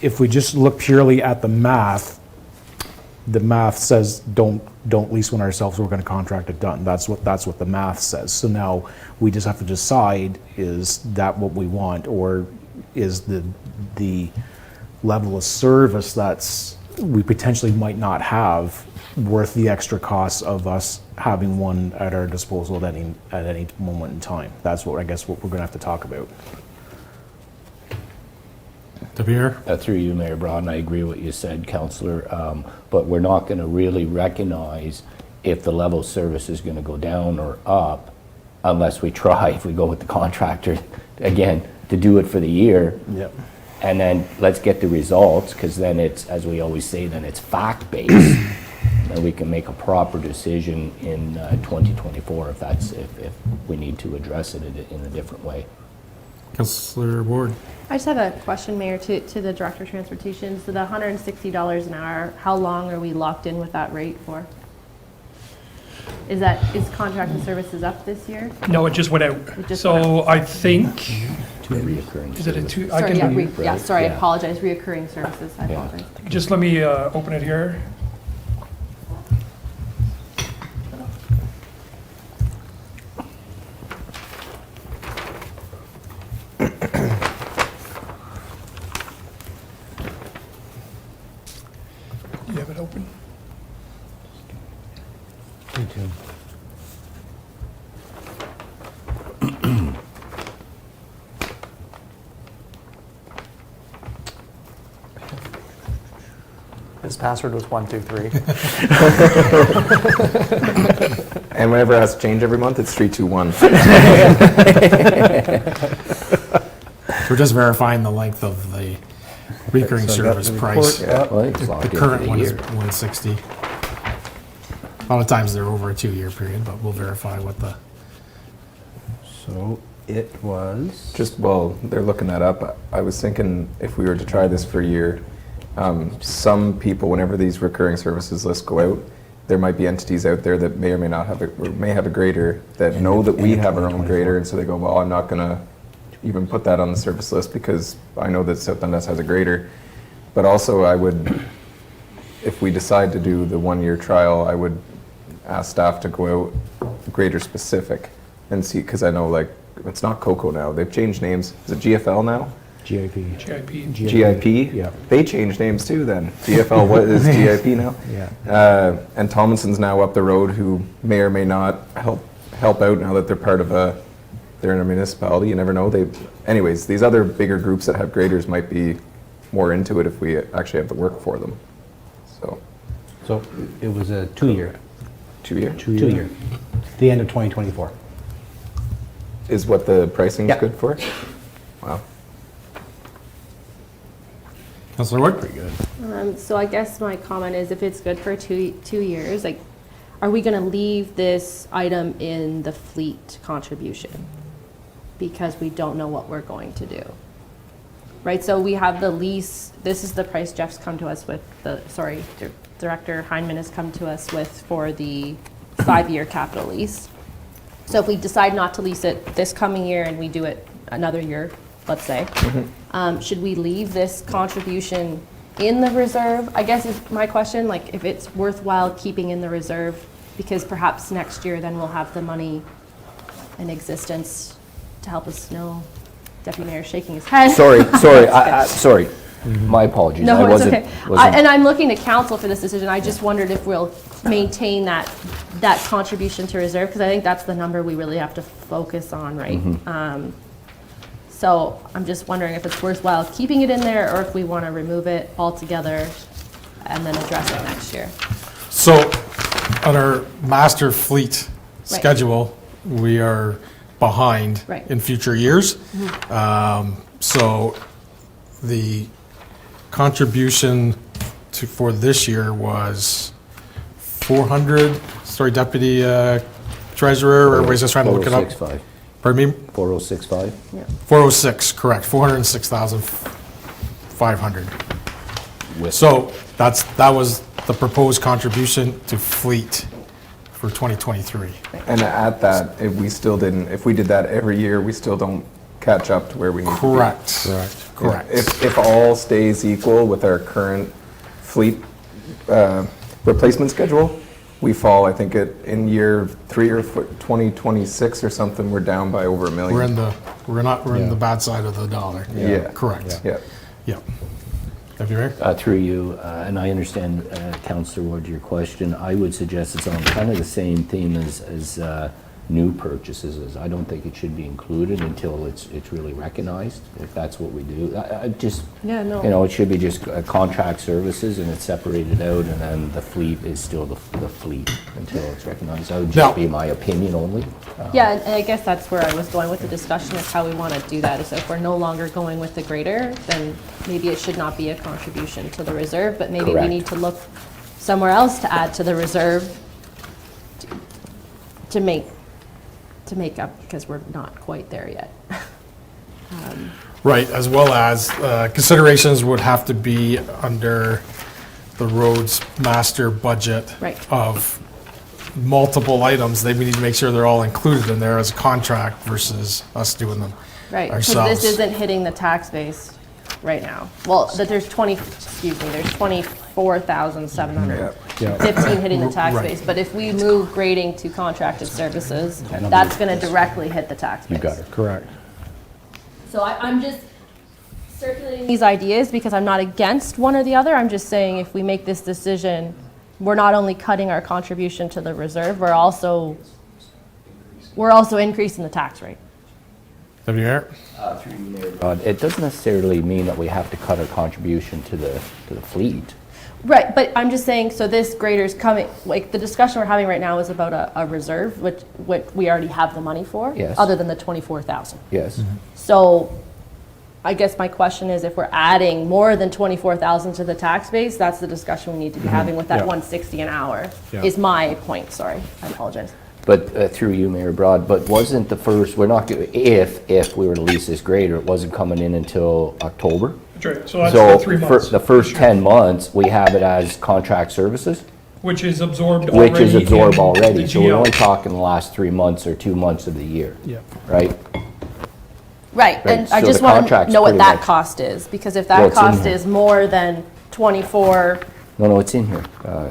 If we just look purely at the math says don't lease one ourselves, we're going to contract it done. That's what the math says. So now we just have to decide, is that what we want, or is the level of service that's we potentially might not have worth the extra costs of us having one at our disposal at any moment in time? That's what I guess what we're going to have to talk about. Deputy Mayor? Through you, Mayor Brown, I agree with what you said, Councillor, but we're not going to really recognize if the level of service is going to go down or up unless we try, if we go with the contractor, again, to do it for the year. Yep. And then let's get the results, because then it's, as we always say, then it's fact-based. And we can make a proper decision in 2024 if we need to address it in a different way. Councillor Ward? I just have a question, Mayor, to the Director of Transportation. So the $160 an hour, how long are we locked in with that rate for? Is contracted services up this year? No, it just went out. just So I think, Two reoccurring is it a services. two? I Sorry, can- I Yeah. apologize. Reoccurring services, I apologize. Just let me open it here. You have it open? His password was 123. And whenever it has to change every month, it's 321. We're just verifying the length of the recurring So I got service the price. report, yeah. Well, it's The locked in for current the one is year. 160. A lot of times they're over a 2-year period, but we'll verify what the, So it was, Just while they're looking that up, I was thinking if we were to try this for a year, some people, whenever these recurring services lists go out, there might be entities out there that may or may not have or may have a grader that know that we have our own grader, and so they go, well, I'm not going to even put that on the service list because I know that South Dundas has a grader. But also I would, if we decide to do the 1-year trial, I would ask staff to go out grader specific and see, because I know like it's not Coco now. They've changed names. Is it GFL now? GIP. GIP. GIP? Yeah. They changed names too then. GFL, what is GIP now? Yeah. And Tomlinson's now up the road, who may or may not help out now that they're part of they're in a municipality. You never know. Anyways, these other bigger groups that have graders might be more into it if we actually have the work for them. so it was a 2-year. 2-year? 2-year. The end of 2024. Is what the pricing is Yeah. good for? Wow. Councillor Wood? Pretty good. So I guess my comment is if it's good for 2 years, like, are we gonna leave this item in the fleet contribution? Because we don't know what we're going to do. Right, so we have the lease, this is the price Jeff's come to us with, Director Heineman has come to us with for the 5-year capital lease. So if we decide not to lease it this coming year and we do it another year, let's say, should we leave this contribution in the reserve? I guess is my question, like if it's worthwhile keeping in the reserve, because perhaps next year then we'll have the money in existence to help us know. Deputy Mayor shaking his head. Sorry, sorry. My apologies. No, I it's wasn't- okay. wasn't- And I'm looking to council for this decision. I just wondered if we'll maintain that contribution to reserve, because I think that's the number we really have to focus on, right? So I'm just wondering if it's worthwhile keeping it in there, or if we want to remove it altogether and then address it next year. So on our master fleet schedule, we are behind Right. in future years. So the contribution for this year was 400, sorry, Deputy Treasurer, everybody's just trying to look it up. 4065. Pardon me? 4065? 406, correct, 406,500. With- So that was the proposed contribution to fleet for 2023. And at that, if we did that every year, we still don't catch up to where we need to be. Correct. Correct. If all stays equal with our current fleet replacement schedule, we fall, I think, in year 3 or 2026 or something, we're down by over $1 million. We're in the bad side of the dollar. Yeah. Correct. Yeah. Yeah. Deputy Mayor? Through you, and I understand, Councillor Ward, your question. I would suggest it's on kind of the same theme as new purchases is. I don't think it should be included until it's really recognized, if that's what we do. I just, Yeah, no. you know, it should be just contract services and it's separated out, and then the fleet is still the fleet until it's recognized. That would Now- just be my opinion only. Yeah, and I guess that's where I was going with the discussion, is how we want to do that. Is if we're no longer going with the grader, then maybe it should not be a contribution to the reserve, but maybe we Correct. need to look somewhere else to add to the reserve to make up, because we're not quite there yet. Right, as well as considerations would have to be under the roads master budget Right. of multiple items. They need to make sure they're all included in there as a contract versus us doing them Right, because ourselves. this isn't hitting the tax base right now. Well, there's 24,715 hitting the tax Right. base, but if we move grading to contracted services, that's going to directly hit the tax base. You got it. Correct. So I'm just circulating these ideas because I'm not against one or the other. I'm just saying if we make this decision, we're not only cutting our contribution to the reserve, we're also increasing the tax rate. Deputy Mayor? It doesn't necessarily mean that we have to cut our contribution to the fleet. Right, but I'm just saying, so this grader's coming, like, the discussion we're having right now is about a reserve, which we already have the money for. Yes. Other than the 24,000. Yes. So I guess my question is, if we're adding more than 24,000 to the tax base, that's the discussion we need to be having with that Yeah. 160 an hour, Yeah. is my point, sorry, I apologize. But through you, Mayor Broad, but wasn't the first, we're not, if we were to lease this grader, it wasn't coming in until October? That's right, so that's So the 3 months. the first this year, 10 months, we have it as contract services, Which is absorbed already. which is absorbed in already. the So we're GL. only talking the last 3 months or 2 months of the year, Yeah. right? Right, and Right, I so just the want to contract's know what pretty that much- cost is, because if Well, that it's in cost here. is more than 24, No, it's in here,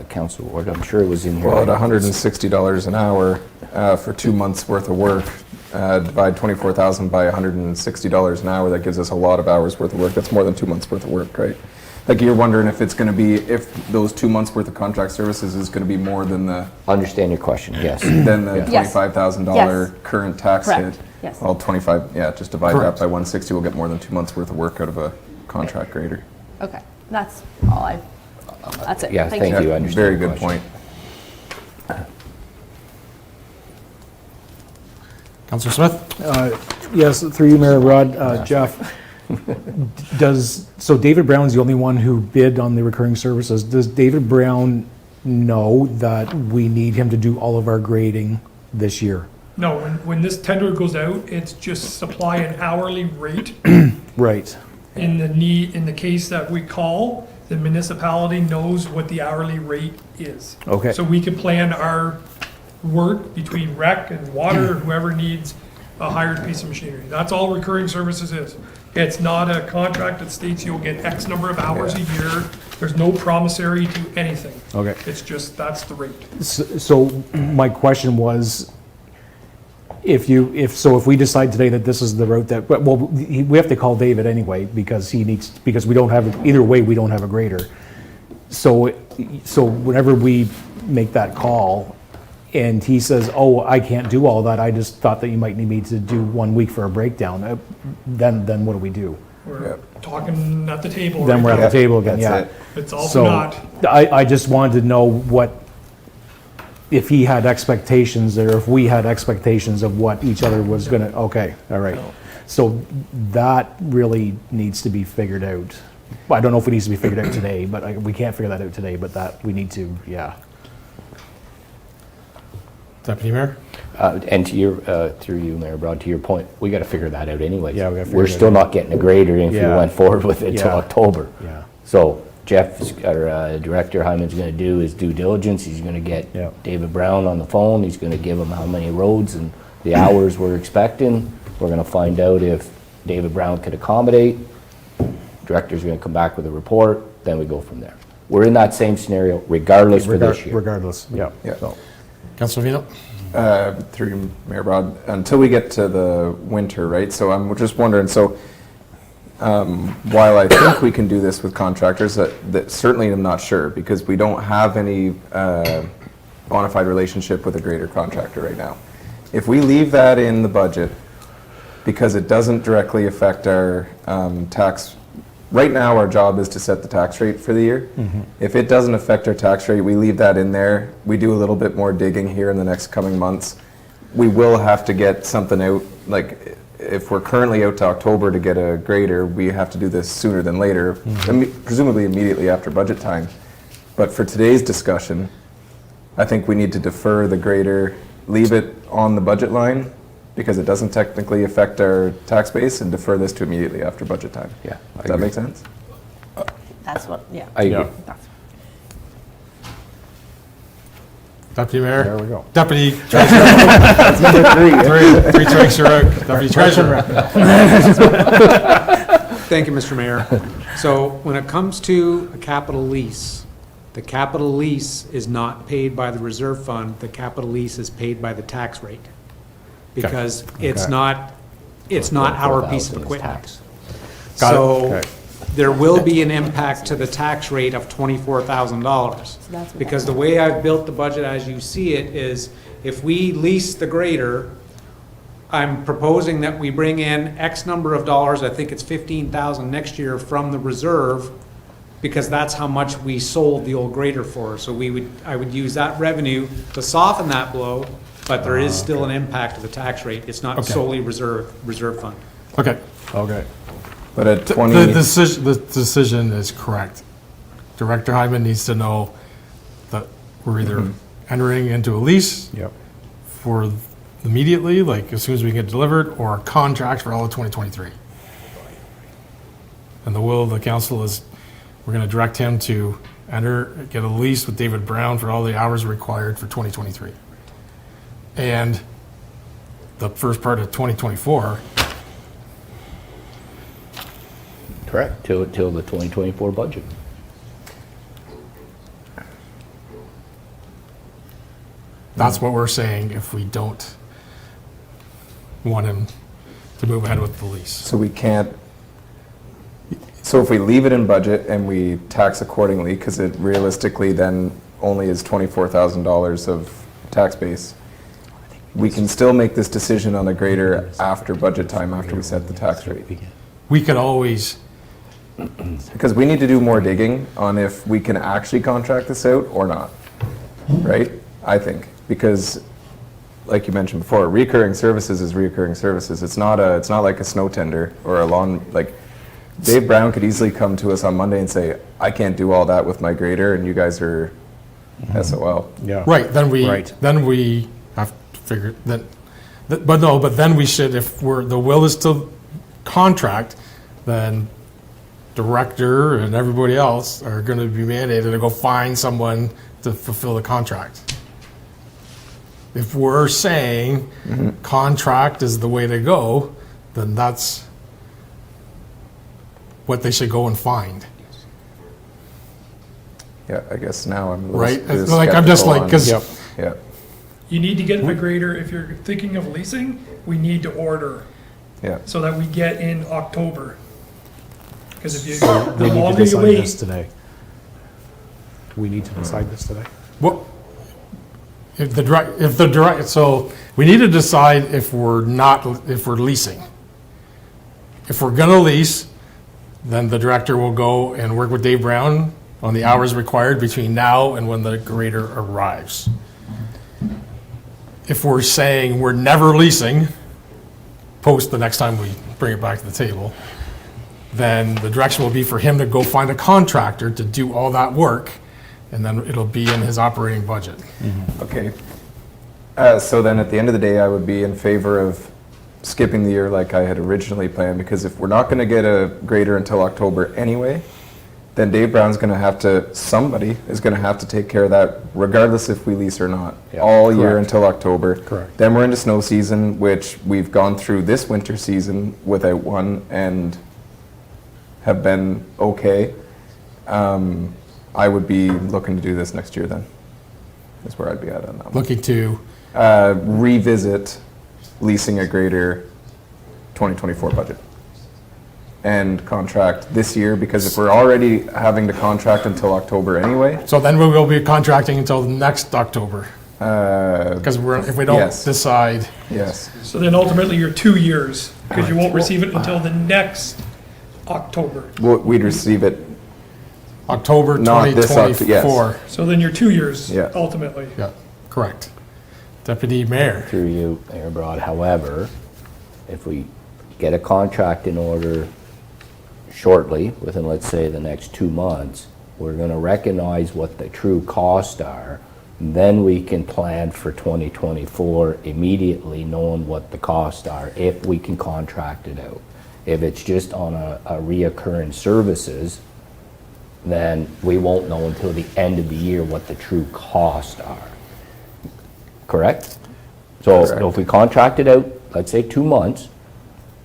Council Ward, I'm sure it was in here. Well, at $160 an hour for 2 months' worth of work, divide 24,000 by $160 an hour, that gives us a lot of hours worth of work. That's more than 2 months' worth of work, right? Like, you're wondering if it's going to be, if those 2 months' worth of contract services is going to be more than the Understand your question, yes. than the Yes. $25,000 Yes. current tax Correct. hit. Yes. Well, 25, yeah, just divide Correct. that by 160, we'll get more than 2 months' worth of work out of a contract grader. okay, that's all that's it. Yeah, thank you. Yeah, understand very the good question. point. Councillor Smith? Yes, through you, Mayor Rod, Jeff, so David Brown's the only one who bid on the recurring services. Does David Brown know that we need him to do all of our grading this year? No, when this tender goes out, it's just supply an hourly rate. Right, In the case that we call, the municipality knows what the hourly rate is. Okay. So we can plan our work between rec and water, and whoever needs a hired piece of machinery. That's all recurring services is. It's not a contract that states you'll get X number of hours a year. There's no promissory to anything. okay. It's just, that's the rate. So my question was, if we decide today that this is the route that, well, we have to call David anyway, because we don't have, either way, we don't have a grader. So whenever we make that call, and he says, oh, I can't do all that, I just thought that you might need me to do 1 week for a breakdown, then what do we do? We're talking at the table Then we're right at now. the table again, That's yeah. it. It's also So, not. I just wanted to know what, if he had expectations, or if we had expectations of what each other was gonna, okay, all right. So that really needs to be figured out. Well, I don't know if it needs to be figured out today, but we can't figure that out today, but that, we need to, yeah. Deputy Mayor? And to your, through you, Mayor Broad, to your point, we gotta figure that out anyways. Yeah, we gotta figure We're it still out. not getting a grader if we Yeah. went forward with it till Yeah. October. Yeah. So Jeff, or Director Hyman's gonna do his due diligence, he's gonna get Yeah. David Brown on the phone, he's gonna give him how many roads and the hours we're expecting. We're gonna find out if David Brown could accommodate. Director's gonna come back with a report, then we go from there. We're in that same scenario regardless for this year. Regardless, yeah. Yeah. So, Councillor Vino? Through you, Mayor Broad, until we get to the winter, right? So I'm just wondering, so while I think we can do this with contractors, that certainly I'm not sure, because we don't have any bona fide relationship with a grader contractor right now. If we leave that in the budget, because it doesn't directly affect our tax, right now our job is to set the tax rate for the year. If it doesn't affect our tax rate, we leave that in there. We do a little bit more digging here in the next coming months. We will have to get something out, like if we're currently out to October to get a grader, we have to do this sooner than later, presumably immediately after budget time. But for today's discussion, I think we need to defer the grader, leave it on the budget line, because it doesn't technically affect our tax base, and defer this to immediately after budget time. Yeah, I Does that agree. make sense? That's what, yeah. I agree. That's- Deputy Mayor? there we go. Deputy Treasurer? Three Treasurer. Deputy Treasurer. Thank you, Mr. Mayor. So when it comes to a capital lease, the capital lease is not paid by the reserve fund, the capital lease is paid by the tax rate. Because it's Okay. not our piece 4,000 of is equipment. tax. Got it. So Okay. there will be an impact to the tax rate of $24,000. that's what Because the way I've built the budget as you see it is, if we lease the grader, I'm proposing that we bring in X number of dollars, I think it's 15,000 next year from the reserve, because that's how much we sold the old grader for. So I would use that revenue to soften that blow, but there is still an impact to the tax rate. It's not Okay. solely reserve fund. Okay. Okay. But at The 20, decision is correct. Director Hyman needs to know that we're either entering into a lease Yep. for immediately, like as soon as we get delivered, or a contract for all of 2023. And the will of the council is, we're going to direct him to get a lease with David Brown for all the hours required for 2023. And the first part of 2024, Correct, till the 2024 budget. that's what we're saying if we don't want him to move ahead with the lease. so we can't, so if we leave it in budget and we tax accordingly, because it realistically then only is $24,000 of tax base, we can still make this decision on a grader after budget time, after we set the tax rate. We could always, Because we need to do more digging on if we can actually contract this out or not, right? I think, because like you mentioned before, recurring services is recurring services. It's not like a snow tender or a lawn, like Dave Brown could easily come to us on Monday and say, I can't do all that with my grader and you guys are SOL. Yeah. right, then we Right. have to figure that, but then we should, if the will is to contract, then director and everybody else are going to be mandated to go find someone to fulfill the contract. If we're saying contract is the way to go, then that's what they should go and find, Yeah, I guess now I'm a little right? little Like, I'm just skeptical like, on- because Yeah, You need to get a grader, if you're thinking of leasing, we need to order yeah. so that we get in October. Because if you, We the need to longer you decide wait, this today. We need to decide this today. what, if the direct, so we need to decide if we're leasing. If we're gonna lease, then the director will go and work with Dave Brown on the hours required between now and when the grader arrives. If we're saying we're never leasing, post the next time we bring it back to the table, then the direction will be for him to go find a contractor to do all that work, and then it'll be in his operating budget. Okay. So then at the end of the day, I would be in favor of skipping the year like I had originally planned, because if we're not going to get a grader until October anyway, then Dave Brown's going to have to, somebody is going to have to take care of that regardless if we lease or not, Yeah, all year correct. until October. Correct. Then we're into snow season, which we've gone through this winter season without one and have been okay. I would be looking to do this next year then, is where I'd be at on that one. Looking to, Revisit leasing a grader 2024 budget and contract this year, because if we're already having to contract until October anyway, so then we will be contracting until next October, because if we don't Yes. decide, yes. so then ultimately you're 2 years, because you won't receive it until the next October. We'd receive it, October Not this Oct- yes. 2024. So then you're 2 years Yeah. ultimately. Yeah, correct. Deputy Mayor. Through you, Mayor Broad. However, if we get a contract in order shortly, within, let's say, the next 2 months, we're going to recognize what the true costs are. Then we can plan for 2024 immediately, knowing what the costs are, if we can contract it out. If it's just on a reoccurring services, then we won't know until the end of the year what the true costs are. Correct? So Correct. if we contract it out, let's say 2 months,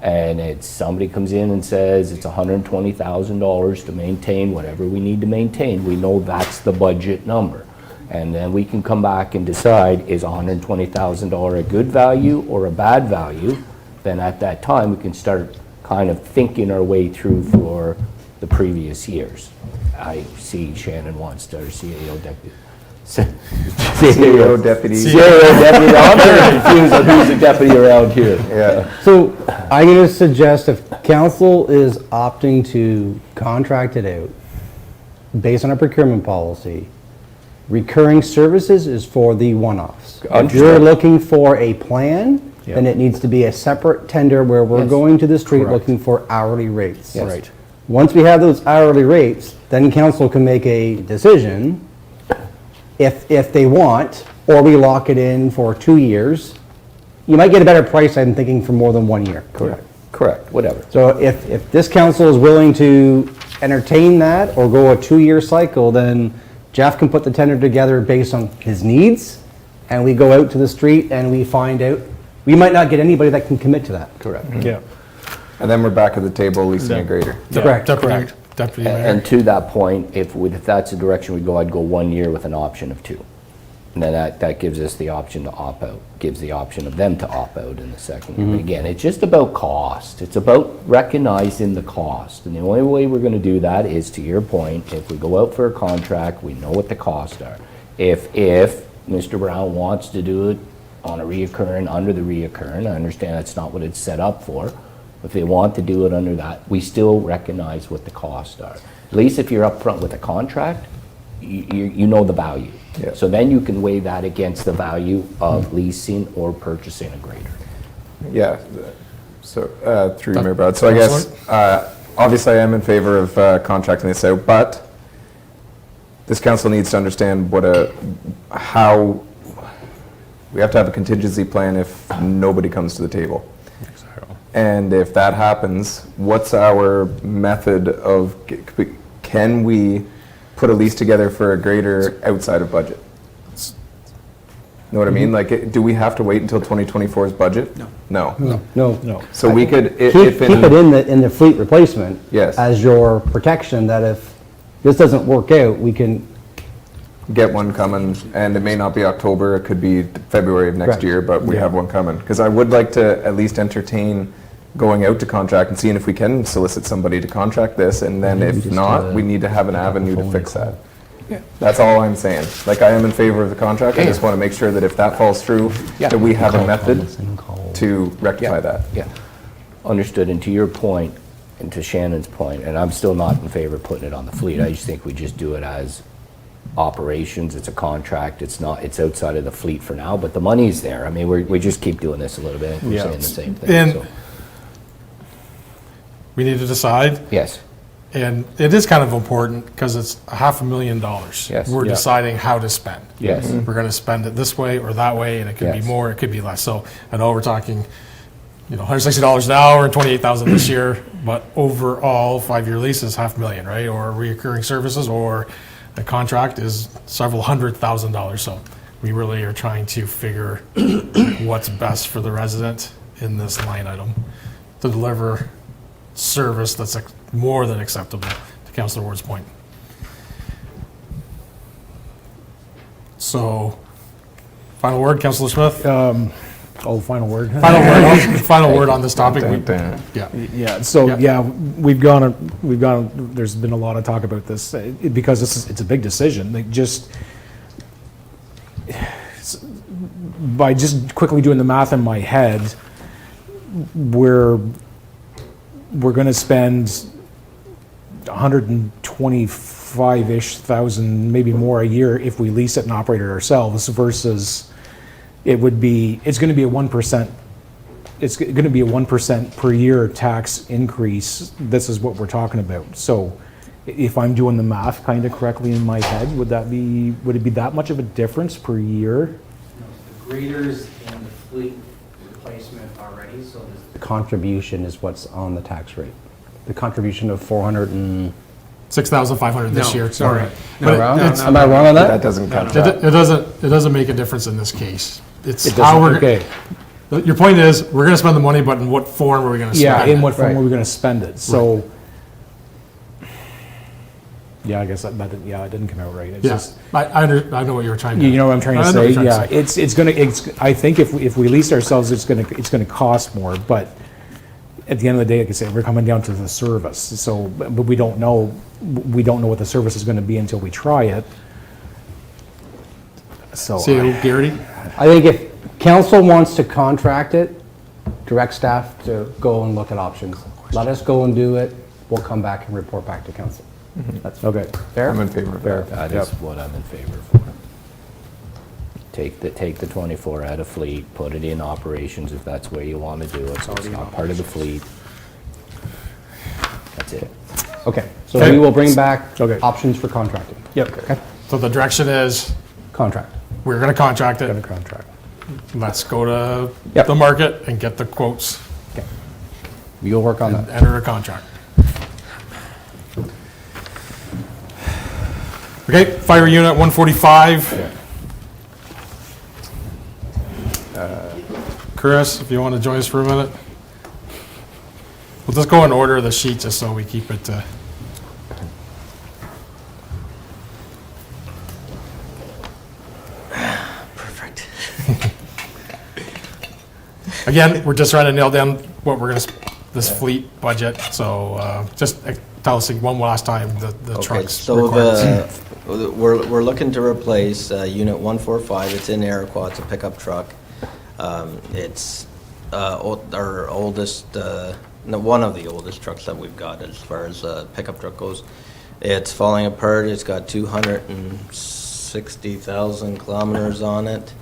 and somebody comes in and says it's $120,000 to maintain whatever we need to maintain, we know that's the budget number. And then we can come back and decide, is $120,000 a good value or a bad value? Then at that time, we can start kind of thinking our way through for the previous years. I see Shannon wants to, our CAO deputy. CEO deputy. CAO deputy, I'm very confused on who's the deputy around here. Yeah. So I'm going to suggest if council is opting to contract it out based on a procurement policy, recurring services is for the one-offs. If you're Understood. looking for a plan, Yeah. then it needs to be a separate tender where we're Yes. going to the street Correct. looking for hourly rates. Yes. Right. Once we have those hourly rates, then council can make a decision if they want, or we lock it in for 2 years. You might get a better price, I'm thinking, for more than 1 year. Correct, whatever. So if this council is willing to entertain that or go a 2-year cycle, then Jeff can put the tender together based on his needs, and we go out to the street and we find out, we might not get anybody that can commit to that. Correct. Yeah. And then we're back at the table leasing a grader. Correct. Deputy Mayor. And to that point, if that's the direction we go, I'd go 1 year with an option of 2. And then that gives us the option to opt out, gives the option of them to opt out in the second year. But again, it's just about cost. It's about recognizing the cost. And the only way we're going to do that is, to your point, if we go out for a contract, we know what the costs are. If Mr. Brown wants to do it on a reoccurring, under the reoccurring, I understand that's not what it's set up for. If they want to do it under that, we still recognize what the costs are. At least if you're upfront with a contract, you know the value. Yeah. So then you can weigh that against the value of leasing or purchasing a grader. Yeah, so, through you, Mayor Brad. So I guess, obviously I am in favor of contracting this out, but this council needs to understand how, we have to have a contingency plan if nobody comes to the table. And if that happens, what's our method of, can we put a lease together for a grader outside of budget? Know what I mean? Like, do we have to wait until 2024's budget? No. No. So we could, Keep if it in the fleet replacement. Yes. As your protection, that if this doesn't work out, we can. get one coming, and it may not be October, it could be February of next Correct. year, but we have one coming. Because I would like to at least entertain going out to contract and seeing if we can solicit somebody to contract this, and then if not, we need to have an avenue to fix that. That's all I'm saying. Like, I am in favor of the contract, I just want to make sure that if that falls through, that we have a method to rectify that. Yeah, understood. And to your point, and to Shannon's point, and I'm still not in favor of putting it on the fleet. I just think we just do it as operations. It's a contract. It's outside of the fleet for now, but the money's there. I mean, we just keep doing this a little bit. We're saying the same thing. And so. we need to decide, Yes, and it is kind of important because it's $500,000. Yes. We're Yeah. deciding how to spend. yes. We're going to spend it this way or that way, and it could be Yes. more, it could be less. So I know we're talking, $160 an hour and $28,000 this year, but overall, 5-year lease is $500,000, right? Or reoccurring services, or a contract is several $100,000. So we really are trying to figure what's best for the resident in this line item to deliver service that's more than acceptable, to Councillor Ward's point. So, final word, Councillor Smith? Final word. Final word on this topic. Yeah. Yeah, so, Yeah. we've gone, there's been a lot of talk about this, because it's a big decision. By just quickly doing the math in my head, we're going to spend 125-ish thousand, maybe more a year if we lease it and operate it ourselves, versus it's going to be a 1%. It's going to be a 1% per year tax increase. This is what we're talking about. So if I'm doing the math kind of correctly in my head, would it be that much of a difference per year? The graders and the fleet replacement already, so the contribution is what's on the tax rate. The contribution of 400 and... 6,500 this year. sorry. But Am it's- I wrong on That that? doesn't count. It doesn't make a difference in this case. It's It how doesn't, we're, okay. your point is, we're gonna spend the money, but in what form are we gonna spend Yeah, it? in what form Right. are we going to spend it? So, yeah, I guess that didn't, it didn't come out right. It's Yeah, just, I know what you were trying to. you know what I'm trying to I know what say? you're trying to Yeah, say. it's going to, I think if we lease ourselves, it's going to cost more, but at the end of the day, like I said, we're coming down to the service. So, but we don't know what the service is going to be until we try it. So, See, Garrity? I think if council wants to contract it, direct staff to go and look at options. Let us go and do it. We'll come back and report back to council. That's okay. fair? I'm in favor of Fair. that. That is what I'm in favor for. Take the 24 out of fleet, put it in operations if that's where you want to do it. So it's not part of the fleet. That's it. Okay, so Okay. we will bring back Okay. options for contracting. Yep. Okay, So the direction is, contract. we're gonna contract Got a it. contract. Let's go to Yep. the market and get the quotes Okay. You'll work on and that. enter a contract. Okay, fire unit 145. Chris, if you want to join us for a minute. We'll just go in order of the sheet just so we keep it. Perfect. Again, we're just trying to nail down what we're going to, this fleet budget. So just tell us one last time the Okay, trucks so requirements. we're looking to replace Unit 145. It's in Iroquois. It's a pickup truck. It's our oldest, no, one of the oldest trucks that we've got as far as pickup truck goes. It's falling apart. It's got 260,000 kilometers on it.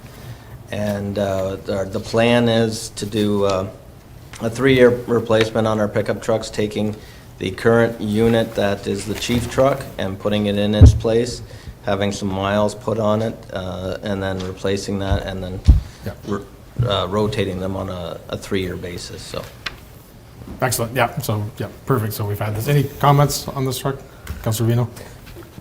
And the plan is to do a 3-year replacement on our pickup trucks, taking the current unit that is the chief truck and putting it in its place, having some miles put on it, and then replacing that, and then Yeah. rotating them on a 3-year basis, so. Excellent, yeah, so, yeah, perfect. So we've had this. Any comments on this truck? Councilor Vino?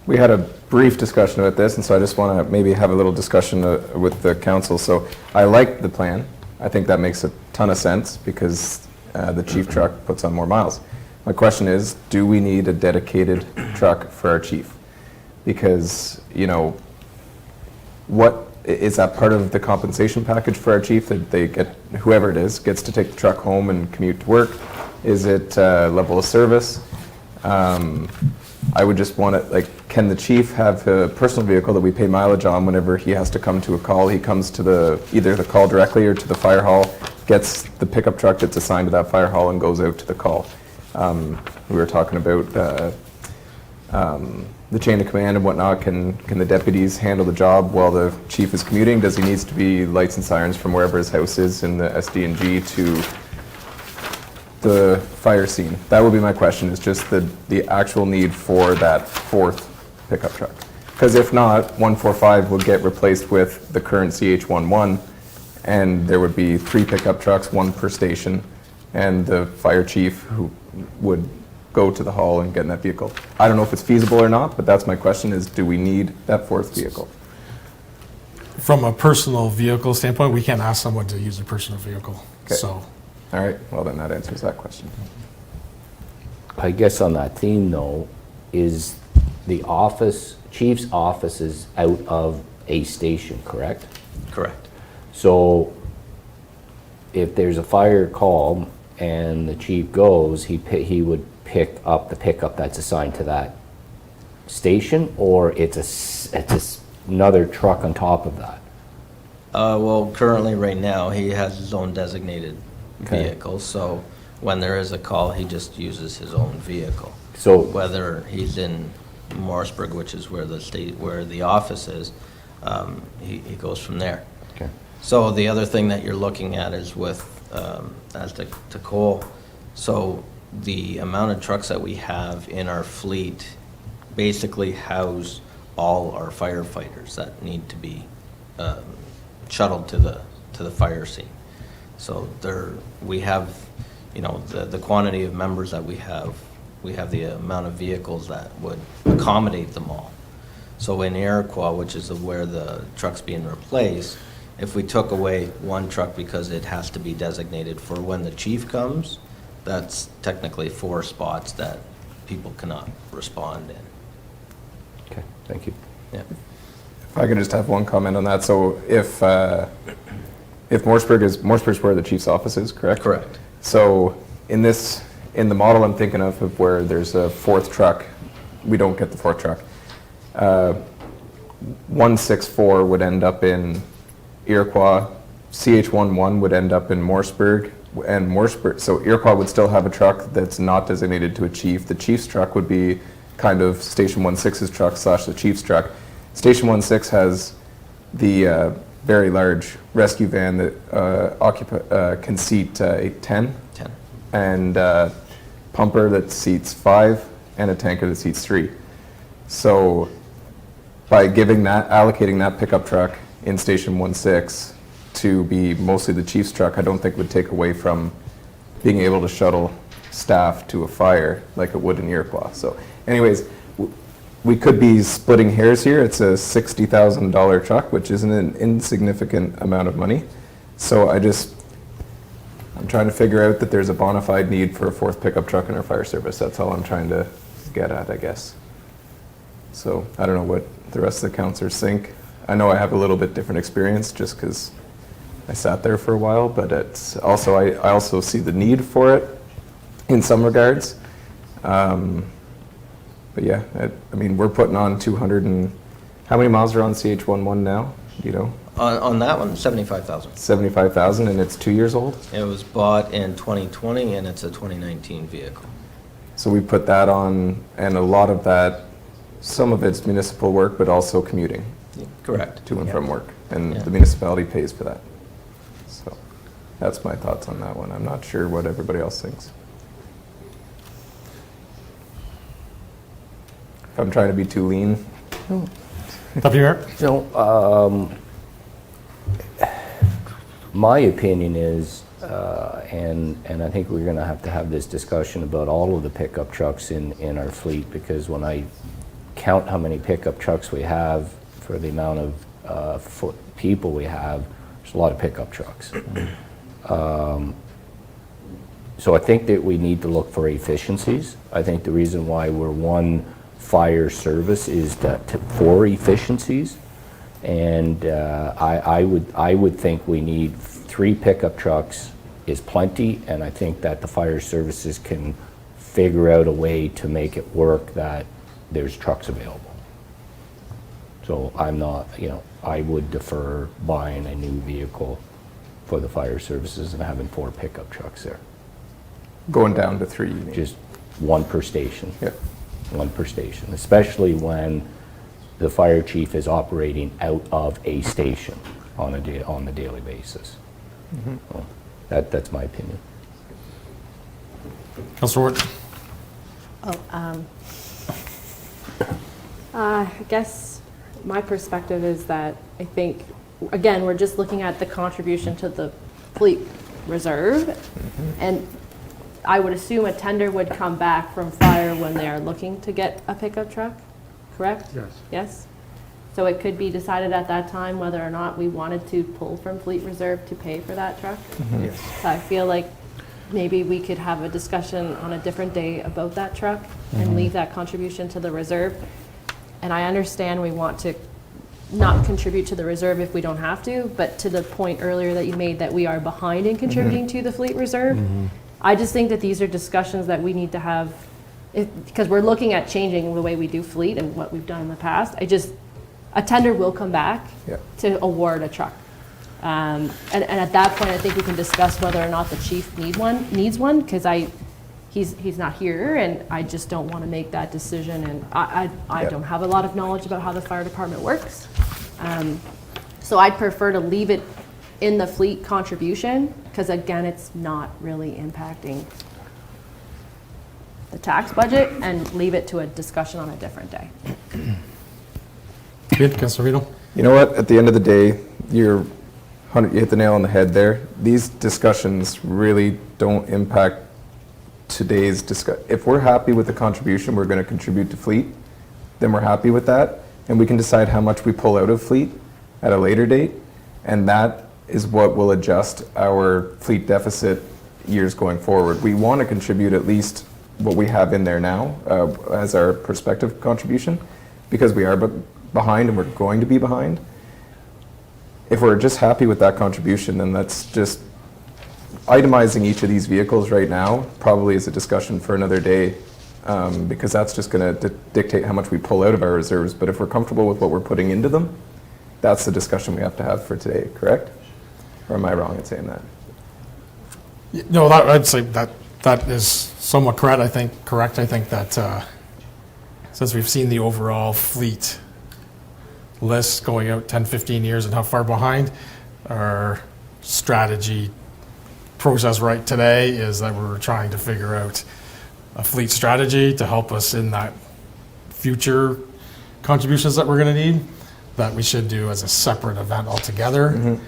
We had a brief discussion about this, and so I just want to maybe have a little discussion with the council. So I like the plan. I think that makes a ton of sense because the chief truck puts on more miles. My question is, do we need a dedicated truck for our chief? Because, you know, what is that part of the compensation package for our chief, that they get, whoever it is, gets to take the truck home and commute to work? Is it level of service? I would just want it, like, can the chief have a personal vehicle that we pay mileage on whenever he has to come to a call? He comes to either the call directly or to the fire hall, gets the pickup truck that's assigned to that fire hall and goes out to the call. We were talking about the chain of command and whatnot. Can the deputies handle the job while the chief is commuting? Does he needs to be lights and sirens from wherever his house is in the SD&G to the fire scene? That would be my question, is just the actual need for that 4th pickup truck. Because if not, 145 would get replaced with the current CH11, and there would be 3 pickup trucks, 1 per station, and the fire chief who would go to the hall and get in that vehicle. I don't know if it's feasible or not, but that's my question, is do we need that 4th vehicle? From a personal vehicle standpoint, we can't ask someone to use a personal vehicle. Okay. So, All right, well then that answers that question. I guess on that theme though, is the chief's office is out of a station, correct? Correct. So if there's a fire call and the chief goes, he would pick up the pickup that's assigned to that station, or it's another truck on top of that? Well, currently, right now, he has his own designated Okay. vehicle, so when there is a call, he just uses his own vehicle. So Whether he's in Morrisburg, which is where the office is, he goes from there. okay. So the other thing that you're looking at is with, as to Cole, so the amount of trucks that we have in our fleet basically house all our firefighters that need to be shuttled to the fire scene. So we have, you know, the quantity of members that we have the amount of vehicles that would accommodate them all. So in Iroquois, which is where the truck's being replaced, if we took away 1 truck because it has to be designated for when the chief comes, that's technically 4 spots that people cannot respond in. Okay, thank you. Yeah. If I could just have one comment on that. So if Morrisburg's where the chief's office is, correct? Correct. So in the model I'm thinking of where there's a 4th truck, we don't get the 4th truck. 164 would end up in Iroquois, CH11 would end up in Morrisburg, and Morrisburg, so Iroquois would still have a truck that's not designated to a chief. The chief's truck would be kind of Station 16's truck / the chief's truck. Station 16 has the very large rescue van that can seat 10, 10. and pumper that seats 5, and a tanker that seats 3. So by allocating that pickup truck in Station 16 to be mostly the chief's truck, I don't think would take away from being able to shuttle staff to a fire like it would in Iroquois. So anyways, we could be splitting hairs here. It's a $60,000 truck, which isn't an insignificant amount of money. So I'm trying to figure out that there's a bona fide need for a 4th pickup truck in our fire service. That's all I'm trying to get at, I guess. So I don't know what the rest of the councillors think. I know I have a little bit different experience just because I sat there for a while, but it's also I also see the need for it in some regards. But yeah, I mean, we're putting on 200 and how many miles are on CH11 now? You know, On that one, 75,000. 75,000, and it's 2 years old. It was bought in 2020, and it's a 2019 vehicle. So we put that on, and a lot of that, some of it's municipal work, but also commuting Correct. to and from work, and Yeah. the municipality pays for that. So that's my thoughts on that one. I'm not sure what everybody else thinks. If I'm trying to be too lean. Deputy Mayor? So, my opinion is, and I think we're gonna have to have this discussion about all of the pickup trucks in our fleet, because when I count how many pickup trucks we have for the amount of people we have, there's a lot of pickup trucks. So I think that we need to look for efficiencies. I think the reason why we're one fire service is for efficiencies. And I would think we need 3 pickup trucks is plenty, and I think that the fire services can figure out a way to make it work that there's trucks available. So I'm not, I would defer buying a new vehicle for the fire services and having 4 pickup trucks there. Going down to 3, you mean? Just one per station. Yeah. One per station, especially when the fire chief is operating out of a station on a daily basis. So that's my opinion. Councillor Ward? I guess my perspective is that I think, again, we're just looking at the contribution to the fleet reserve. And I would assume a tender would come back from fire when they are looking to get a pickup truck, correct? Yes. Yes? So it could be decided at that time whether or not we wanted to pull from fleet reserve to pay for that truck. Yes. So I feel like maybe we could have a discussion on a different day about that truck and leave that contribution to the reserve. And I understand we want to not contribute to the reserve if we don't have to, but to the point earlier that you made that we are behind in contributing to the fleet reserve, I just think that these are discussions that we need to have, because we're looking at changing the way we do fleet and what we've done in the past. A tender will come back Yeah. to award a truck. And at that point, I think we can discuss whether or not the chief needs one, because he's not here, and I just don't want to make that decision, and I Yeah. don't have a lot of knowledge about how the fire department works. So I'd prefer to leave it in the fleet contribution, because again, it's not really impacting the tax budget, and leave it to a discussion on a different day. Good, Councillor Vito? You know what? At the end of the day, you hit the nail on the head there. These discussions really don't impact today's discussion. If we're happy with the contribution we're going to contribute to fleet, then we're happy with that, and we can decide how much we pull out of fleet at a later date, and that is what will adjust our fleet deficit years going forward. We want to contribute at least what we have in there now as our prospective contribution, because we are behind and we're going to be behind. If we're just happy with that contribution, then that's just itemizing each of these vehicles right now probably is a discussion for another day, because that's just going to dictate how much we pull out of our reserves. But if we're comfortable with what we're putting into them, that's the discussion we have to have for today, correct? Or am I wrong in saying that? No, I'd say that is somewhat correct. I think that since we've seen the overall fleet lists going out 10, 15 years and how far behind. Our strategy process right today is that we're trying to figure out a fleet strategy to help us in that future contributions that we're going to need, that we should do as a separate event altogether.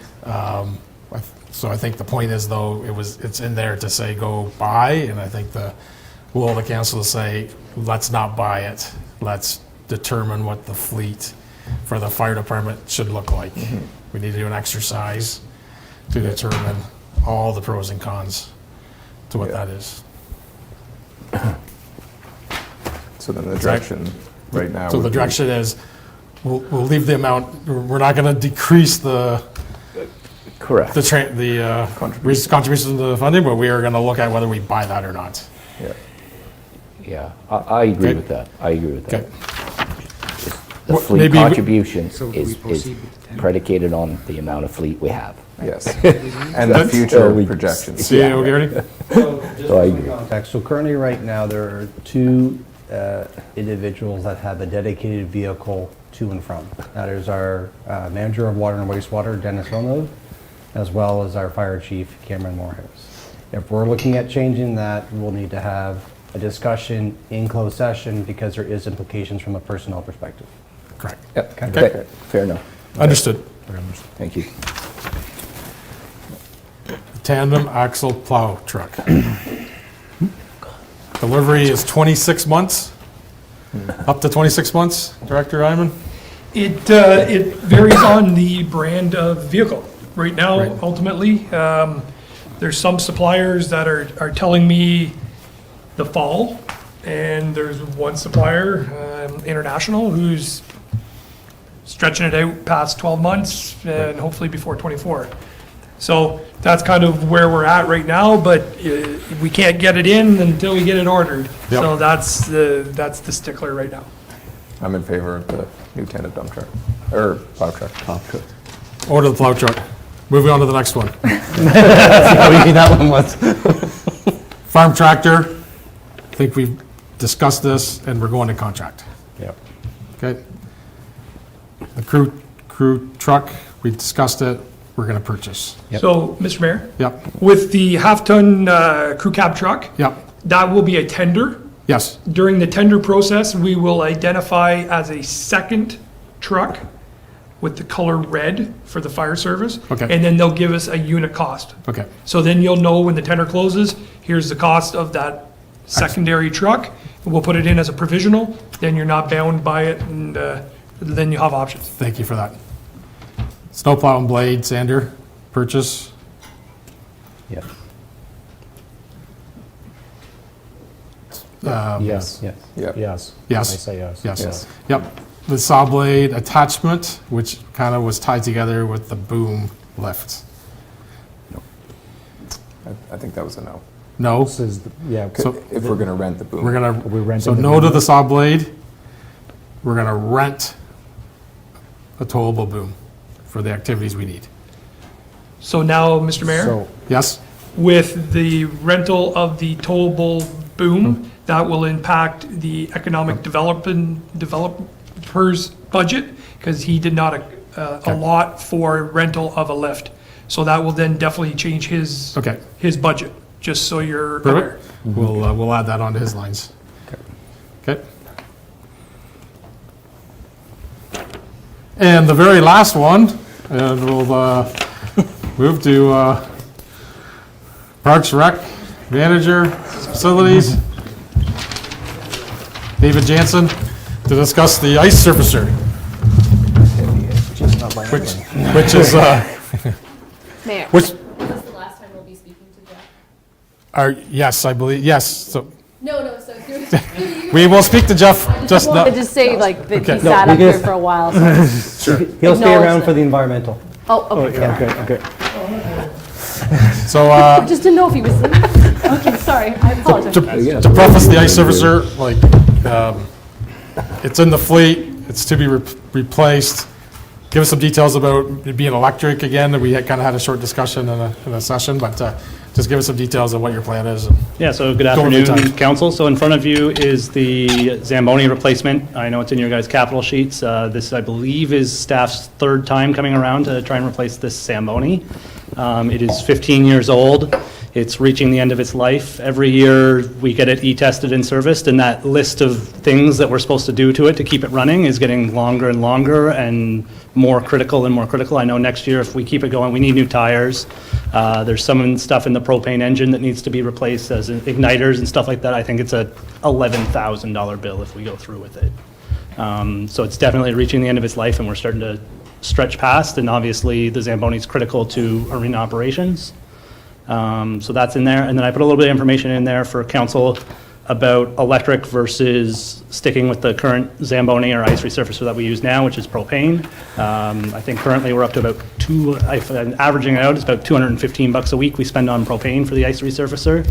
So I think the point is, though, it's in there to say go buy, and I think the will of the council to say, let's not buy it. Let's determine what the fleet for the fire department should look like. We need to do an exercise to determine all the pros and cons to what that is. So then the direction right now. So would the be- direction is, we'll leave the amount, we're not going to decrease the Correct. contributions to the funding, but we are going to look at whether we buy that or not. Yeah. Yeah, I agree Okay. with that. I agree with that. Okay. The Well, fleet maybe we- contribution So we is proceed with the 10? predicated on the amount of fleet we have. Yes. And the future projections. See, okay, ready? So just So I for agree. context, So currently, right now, there are two individuals that have a dedicated vehicle to and from. That is our manager of water and wastewater, Dennis Villeneuve, as well as our fire chief, Cameron Morehouse. If we're looking at changing that, we'll need to have a discussion in closed session because there is implications from a personnel perspective. Correct. Yep, Okay. fair enough. Understood. Thank you. Tandem axle plow truck. Delivery is 26 months, up to 26 months, Director Ryman? It varies on the brand of vehicle. Right now, Right. ultimately, there's some suppliers that are telling me the fall, and there's one supplier, international, who's stretching it out past 12 months and hopefully before 24. So that's kind of where we're at right now, but we can't get it in until we get it ordered. Yep. So that's the stickler right now. I'm in favor of the new tandem dump truck, or plow truck. Order the plow truck. Moving on to the next one. How easy that one was. Farm tractor, I think we've discussed this, and we're going to contract. Yep. Okay? The crew truck, we discussed it, we're going to purchase. So, Mr. Mayor, Yep, with the half-ton crew cab truck, yep, that will be a tender. yes, During the tender process, we will identify as a second truck with the color red for the fire service. Okay. And then they'll give us a unit cost. okay, So then you'll know when the tender closes, here's the cost of that secondary truck. We'll put it in as a provisional, then you're not bound by it, and then you have options. thank you for that. Snowplow and blade sander, purchase, Yes. Yes, Yes. Yep. yes. Yes. I say yes. yes, Yes. yep. The saw blade attachment, which kind of was tied together with the boom lift. I think that was a no. No, This is, yeah, So- If we're gonna rent the boom. we're gonna, we rented so the no to boom. the saw blade. We're gonna rent a towable boom for the activities we need. So now, Mr. Mayor? so, Yes? With the rental of the towable boom, that will impact the economic developer's budget, because he did not allot for rental of a lift. So that will then definitely change his Okay, budget, just so you're aware. perfect. We'll add that onto his lines. Okay. And the very last one, and we'll move to Parks Rec Manager, Facilities, David Jansen, to discuss the ice surfacer, which is, Mayor, which, is this the last time we'll be speaking to Jeff? yes, I believe, yes, so No, so we will speak to Jeff, just I not, just say like that Okay. he No, sat we up here can- for a while. So. He'll stay Acknowledge around that. for the environmental. Oh, okay. okay. so, I just didn't know if he was. Okay, sorry. I apologize. to preface the ice surfacer, like, it's in the fleet, it's to be replaced. Give us some details about it being electric again, that we had kind of had a short discussion in a session, but just give us some details on what your plan is. Yeah, so good Go over the afternoon, time. council. So in front of you is the Zamboni replacement. I know it's in your guys' capital sheets. This, I believe, is staff's third time coming around to try and replace this Zamboni. It is 15 years old. It's reaching the end of its life. Every year, we get it e-tested and serviced, and that list of things that we're supposed to do to it to keep it running is getting longer and longer and more critical and more critical. I know next year, if we keep it going, we need new tires. There's some stuff in the propane engine that needs to be replaced as igniters and stuff like that. I think it's a $11,000 bill if we go through with it. So it's definitely reaching the end of its life, and we're starting to stretch past, and obviously the Zamboni is critical to arena operations. So that's in there, and then I put a little bit of information in there for council about electric versus sticking with the current Zamboni or ice resurfacer that we use now, which is propane. I think currently we're up to about averaging it out, it's about $215 a week we spend on propane for the ice resurfacer.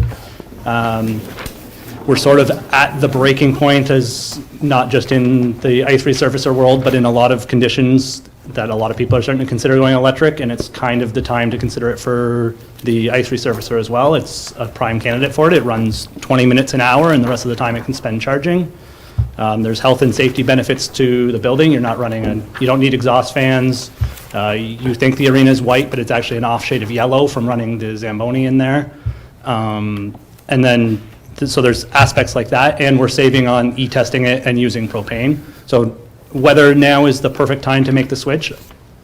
We're sort of at the breaking point, as not just in the ice resurfacer world, but in a lot of conditions that a lot of people are starting to consider going electric, and it's kind of the time to consider it for the ice resurfacer as well. It's a prime candidate for it. It runs 20 minutes an hour, and the rest of the time it can spend charging. There's health and safety benefits to the building. You're not running you don't need exhaust fans. You think the arena is white, but it's actually an off shade of yellow from running the Zamboni in there. And then so there's aspects like that, and we're saving on e-testing it and using propane. So whether now is the perfect time to make the switch,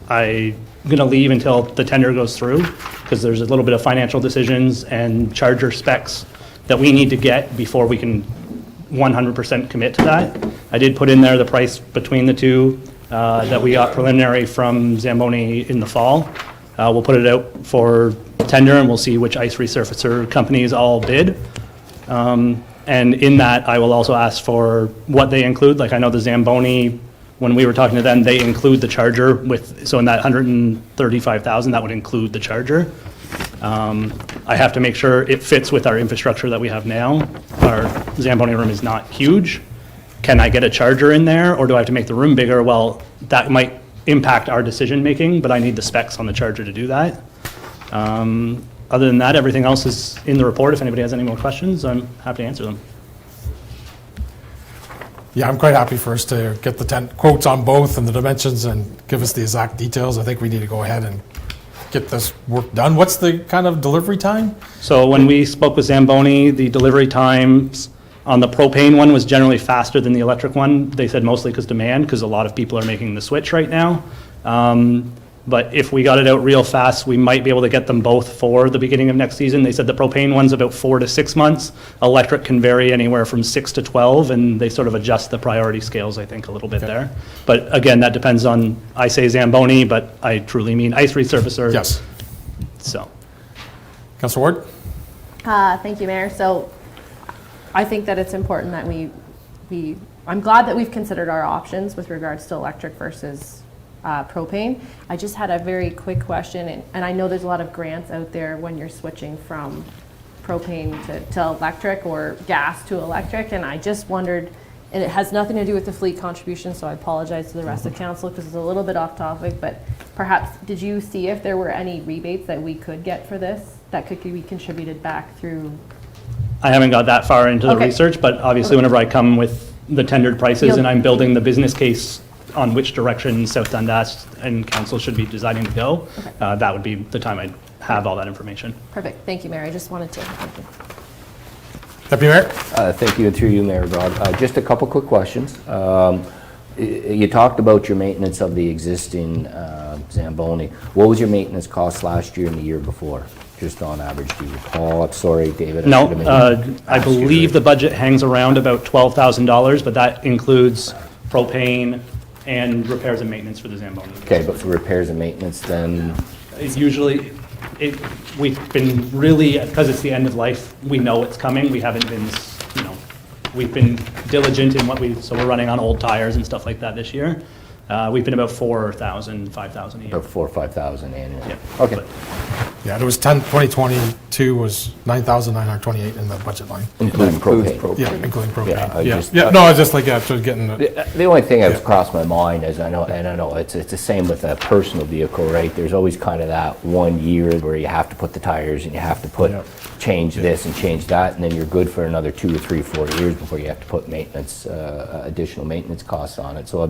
I'm going to leave until the tender goes through, because there's a little bit of financial decisions and charger specs that we need to get before we can 100% commit to that. I did put in there the price between the two that we got preliminary from Zamboni in the fall. We'll put it out for tender, and we'll see which ice resurfacer companies all bid. And in that, I will also ask for what they include. Like, I know the Zamboni, when we were talking to them, they include the charger with, so in that $135,000, that would include the charger. I have to make sure it fits with our infrastructure that we have now. Our Zamboni room is not huge. Can I get a charger in there, or do I have to make the room bigger? Well, that might impact our decision-making, but I need the specs on the charger to do that. Other than that, everything else is in the report. If anybody has any more questions, I'm happy to answer them. Yeah, I'm quite happy for us to get the 10 quotes on both and the dimensions and give us the exact details. I think we need to go ahead and get this work done. What's the kind of delivery time? So when we spoke with Zamboni, the delivery times on the propane one was generally faster than the electric one. They said mostly because demand, because a lot of people are making the switch right now. But if we got it out real fast, we might be able to get them both for the beginning of next season. They said the propane one's about 4 to 6 months. Electric can vary anywhere from 6 to 12, and they sort of adjust the priority scales, I think, a little bit there. But again, that depends on, I say Zamboni, but I truly mean ice resurfacer. Yes. So. Councilor Ward? Thank you, Mayor. So I think that it's important that I'm glad that we've considered our options with regards to electric versus propane. I just had a very quick question, and I know there's a lot of grants out there when you're switching from propane to electric or gas to electric, and I just wondered, and it has nothing to do with the fleet contribution, so I apologize to the rest of council because it's a little bit off topic, but perhaps did you see if there were any rebates that we could get for this that could be contributed back through? I haven't got that far into the Okay. research, but obviously whenever I come with the tendered prices You'll- and I'm building the business case on which direction South Dundas and council should be deciding to go, that would be the time I'd have all that information. Perfect. Thank you, Mayor. I just wanted to. Thank you. Deputy Mayor? Thank you, and through you, Mayor Rod. Just a couple quick questions. You talked about your maintenance of the existing Zamboni. What was your maintenance cost last year and the year before? Just on average, do you recall? I'm sorry, David. No, should have maybe I asked you believe to- the budget hangs around about $12,000, but that includes propane and repairs and maintenance for the Zamboni. Okay, but for repairs and maintenance, then, Usually, we've been really, because it's the end of life, we know it's coming. We haven't been, we've been diligent in so we're running on old tires and stuff like that this year. We've been about 4,000, 5,000 a year. about 4,000 or 5,000 annually? Yeah. Okay. But- Yeah, it was 2022 was 9,928 in the budget line. Including Includes propane. Yeah, including propane. Yeah, I Yeah, just- yeah, no, I was just like, yeah, so getting, The only thing that was Yeah. crossed my mind is, I know it's the same with a personal vehicle, right? There's always kind of that 1 year where you have to put the tires and you have to Yep. change this and change that, and then you're good for another 2 or 3, 4 years before you have to put maintenance, additional maintenance costs on it. So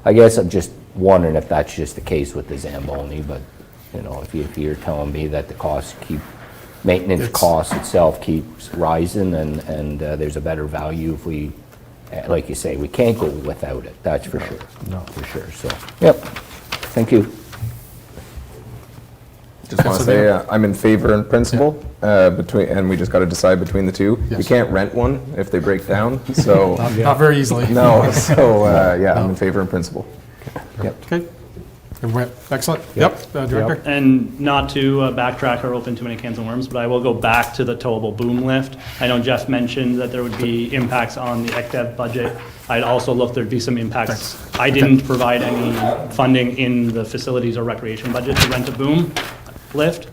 I guess I'm just wondering if that's just the case with the Zamboni, but, you know, if you're telling me that the costs maintenance It's- cost itself keeps rising and there's a better value if we, like you say, we can't go without it, that's for sure. No. For sure, so, yep, thank you. Just want to say, I'm in favor in principle, and we just got to decide between the two. You Yes. can't rent one if they break down, so, not very easily. no, so, yeah, I'm in favor in principle. Okay. Excellent. Yep, Director? And not to backtrack or open too many cans of worms, but I will go back to the towable boom lift. I know Jeff mentioned that there would be impacts on the ECDEV budget. I'd also look, there'd be some impacts. I didn't provide any funding in the facilities or recreation budget to rent a boom lift.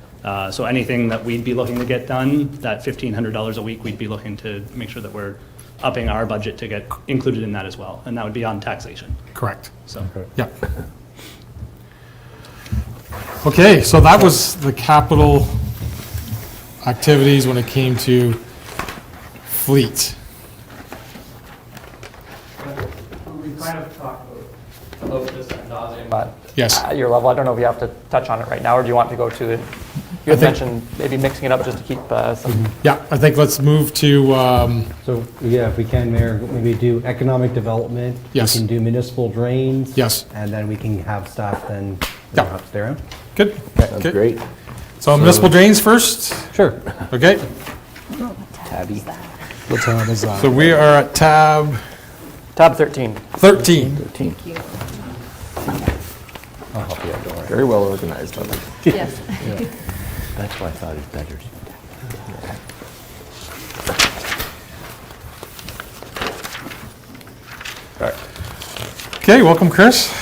So anything that we'd be looking to get done, that $1,500 a week, we'd be looking to make sure that we're upping our budget to get included in that as well. And that would be on taxation, Correct. so. Yeah. Okay, so that was the capital activities when it came to fleet. We kind of talked about this ad nauseam, but Yes. at your level, I don't know if you have to touch on it right now, or do you want to go to it? You had think- mentioned maybe mixing it up just to keep some. Yeah, I think let's move to, So, yeah, if we can, Mayor, maybe do economic development. Yes. We can do municipal drains. Yes. And then we can have staff then Yeah. stay around. good. Sounds Okay. great. So municipal drains first, Sure. okay? Tabby? So we are at tab Tab 13. 13. 13. I'll help you out, don't worry. Very well organized on that. Yes. That's why I thought it's better. Okay, welcome, Chris.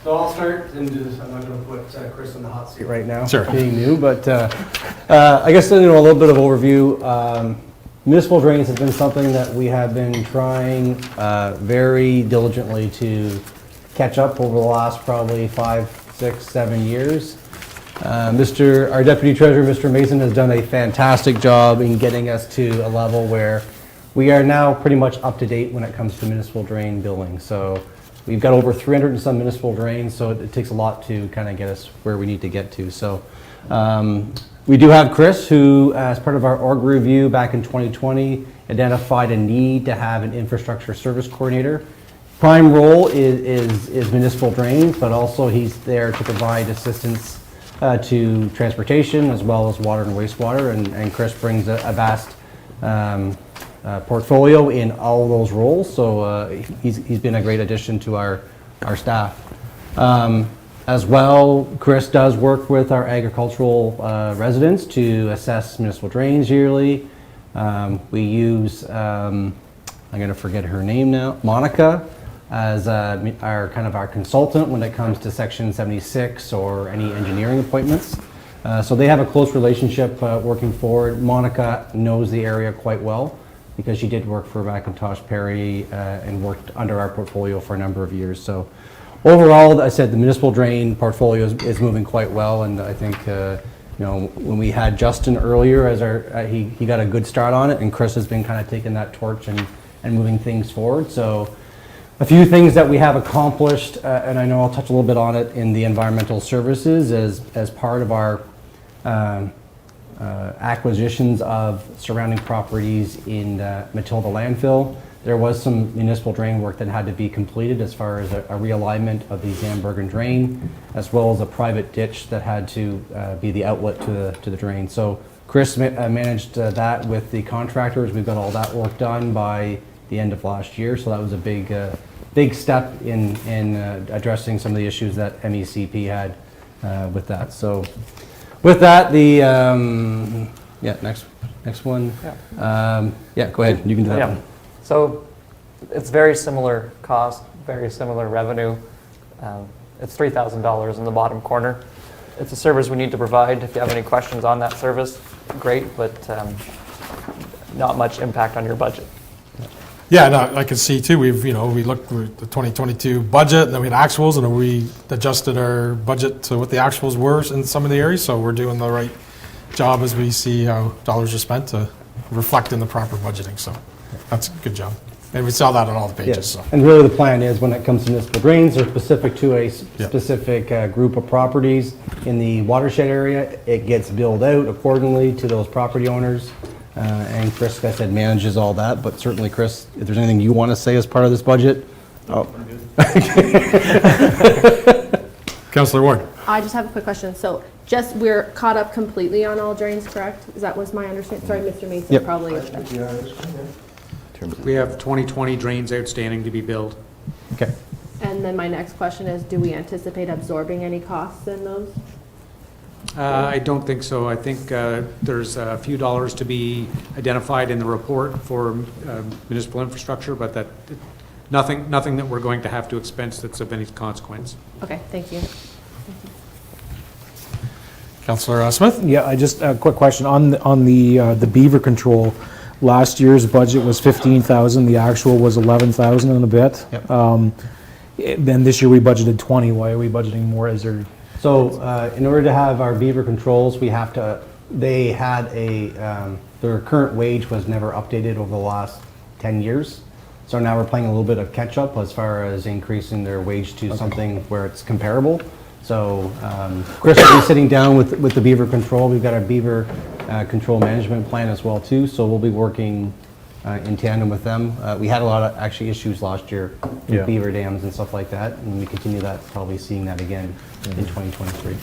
So I'll start, and I'm not going to put Chris in the hot seat right now. Sure. Being new, but I guess, a little bit of overview. Municipal drains has been something that we have been trying very diligently to catch up over the last probably 5, 6, 7 years. Our Deputy Treasurer, Mr. Mason, has done a fantastic job in getting us to a level where we are now pretty much up to date when it comes to municipal drain billing. So we've got over 300 and some municipal drains, so it takes a lot to kind of get us where we need to get to. So we do have Chris, who, as part of our org review back in 2020, identified a need to have an infrastructure service coordinator. Prime role is municipal drains, but also he's there to provide assistance to transportation as well as water and wastewater. And Chris brings a vast portfolio in all of those roles, so he's been a great addition to our staff. As well, Chris does work with our agricultural residents to assess municipal drains yearly. We use, I'm going to forget her name now, Monica, as our consultant when it comes to Section 76 or any engineering appointments. So they have a close relationship working forward. Monica knows the area quite well because she did work for McIntosh Perry and worked under our portfolio for a number of years. So overall, I said the municipal drain portfolio is moving quite well, and I think when we had Justin earlier as he got a good start on it, and Chris has been kind of taking that torch and moving things forward. So a few things that we have accomplished, and I know I'll touch a little bit on it in the environmental services as part of our acquisitions of surrounding properties in Matilda landfill. There was some municipal drain work that had to be completed as far as a realignment of the Zambergen drain, as well as a private ditch that had to be the outlet to the drain. So Chris managed that with the contractors. We've got all that work done by the end of last year, so that was a big step in addressing some of the issues that MECP had with that. So with that, next one. Yeah. Go ahead. You can do that Yeah. one. So it's very similar cost, very similar revenue. It's $3,000 in the bottom corner. it's a service we need to provide. If you have any questions on that service, great, but not much impact on your budget. Yeah, no, I can see too, we looked at the 2022 budget, and then we had actuals, and then we adjusted our budget to what the actuals were in some of the areas, so we're doing the right job as we see how dollars are spent to reflect in the proper budgeting, so that's a good job. And we saw that on all the pages, Yes, so. and really the plan is when it comes to municipal drains, they're specific to a specific group of properties in the watershed area. It gets billed out accordingly to those property owners. And Chris, like I said, manages all that, but certainly, Chris, if there's anything you want to say as part of this budget? Oh. Councillor Ward. I just have a quick question. So just, we're caught up completely on all drains, correct? That was my understanding. Sorry, Mr. Mason, Yep. probably. We have 2020 drains outstanding to be billed. Okay. And then my next question is, do we anticipate absorbing any costs in those? I don't think so. I think there's a few dollars to be identified in the report for municipal infrastructure, but that nothing that we're going to have to expense that's of any consequence. Okay, thank you. Councillor Smith? Yeah, I just, a quick question, on the beaver control, last year's budget was 15,000, the actual was 11,000 and a bit. Yep. Then this year we budgeted 20, why are we budgeting more? Is there? So in order to have our beaver controls, we have to, they had their current wage was never updated over the last 10 years. So now we're playing a little bit of catch up as far as increasing their wage to something where it's comparable. So Chris will be sitting down with the beaver control. We've got our beaver control management plan as well too. So we'll be working in tandem with them. We had a lot of actually issues last year with beaver dams and stuff like that. And we continue that, probably seeing that again in 2023.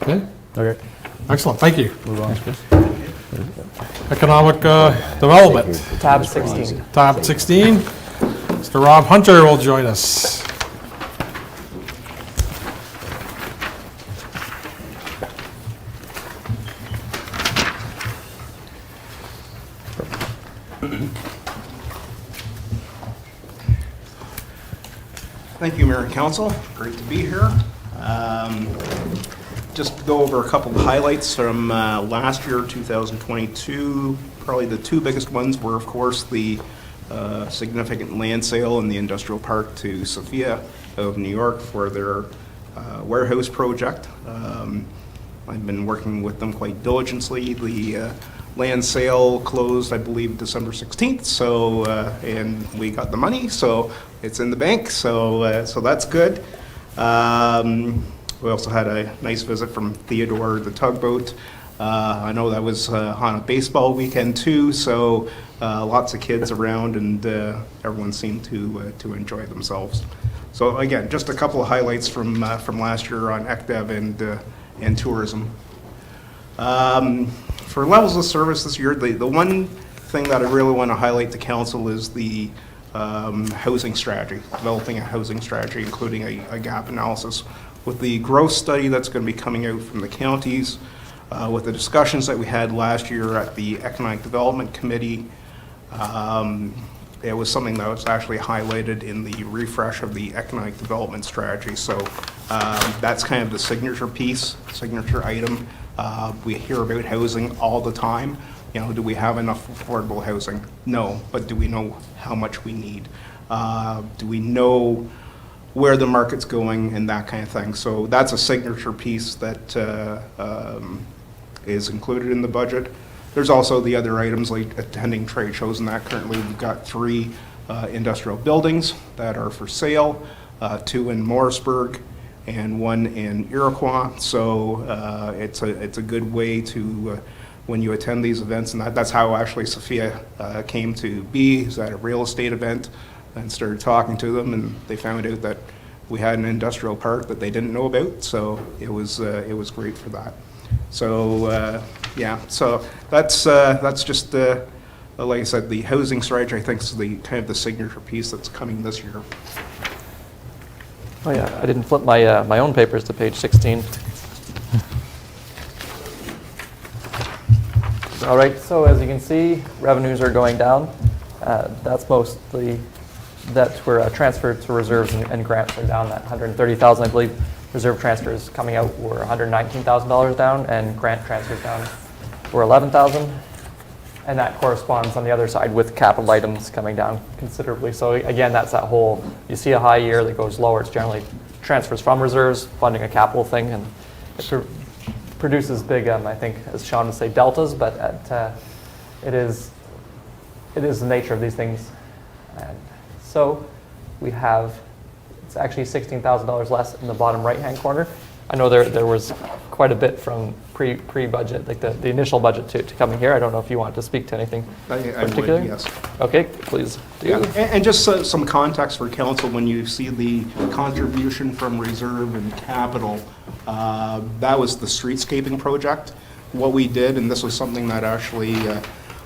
Okay, Okay. excellent, thank you. Economic Development, Tab 16. tab 16. Mr. Rob Hunter will join us. Thank you, Mayor and Council. Great to be here. Just to go over a couple of highlights from last year, 2022. Probably the two biggest ones were, of course, the significant land sale in the industrial park to Sophia of New York for their warehouse project. I've been working with them quite diligently. The land sale closed, I believe, December 16th, so, and we got the money, so it's in the bank, so so that's good. We also had a nice visit from Theodore, the tugboat. I know that was on a baseball weekend too, so lots of kids around, and everyone seemed to enjoy themselves. So again, just a couple of highlights from last year on ECDEV and tourism. For levels of service this year, the one thing that I really want to highlight to council is the housing strategy, developing a housing strategy, including a gap analysis. With the growth study that's going to be coming out from the counties, with the discussions that we had last year at the Economic Development Committee, it was something that was actually highlighted in the refresh of the economic development strategy. So that's kind of the signature piece, signature item. We hear about housing all the time. You know, do we have enough affordable housing? No, but do we know how much we need? Do we know where the market's going and that kind of thing? So that's a signature piece that is included in the budget. There's also the other items like attending trade shows and that. Currently we've got 3 industrial buildings that are for sale, 2 in Morrisburg and 1 in Iroquois. So it's a good way to, when you attend these events, and that's how actually Sophia came to be, is at a real estate event, and started talking to them, and they found out that we had an industrial park that they didn't know about, so it was great for that. So yeah, so that's just like I said, the housing strategy I think is the kind of the signature piece that's coming this year. Oh yeah, I didn't flip my my own papers to page 16. All right, so as you can see, revenues are going down. That's mostly that were transferred to reserves and grants are down. That 130,000, I believe, reserve transfers coming out were $119,000 down, and grant transfers down were 11,000. And that corresponds on the other side with capital items coming down considerably. So again, that's that whole, you see a high year that goes lower, it's generally transfers from reserves, funding a capital thing, and it produces big, I think, as Sean would say, deltas, but it is the nature of these things. And so we have, it's actually $16,000 less in the bottom right-hand corner. I know there was quite a bit from pre-budget, like the initial budget to coming here. I don't know if you want to speak to anything particular? Would, yes. Okay, please do. Yeah, and just some context for council, when you see the contribution from reserve and capital, that was the streetscaping project. What we did, and this was something that actually,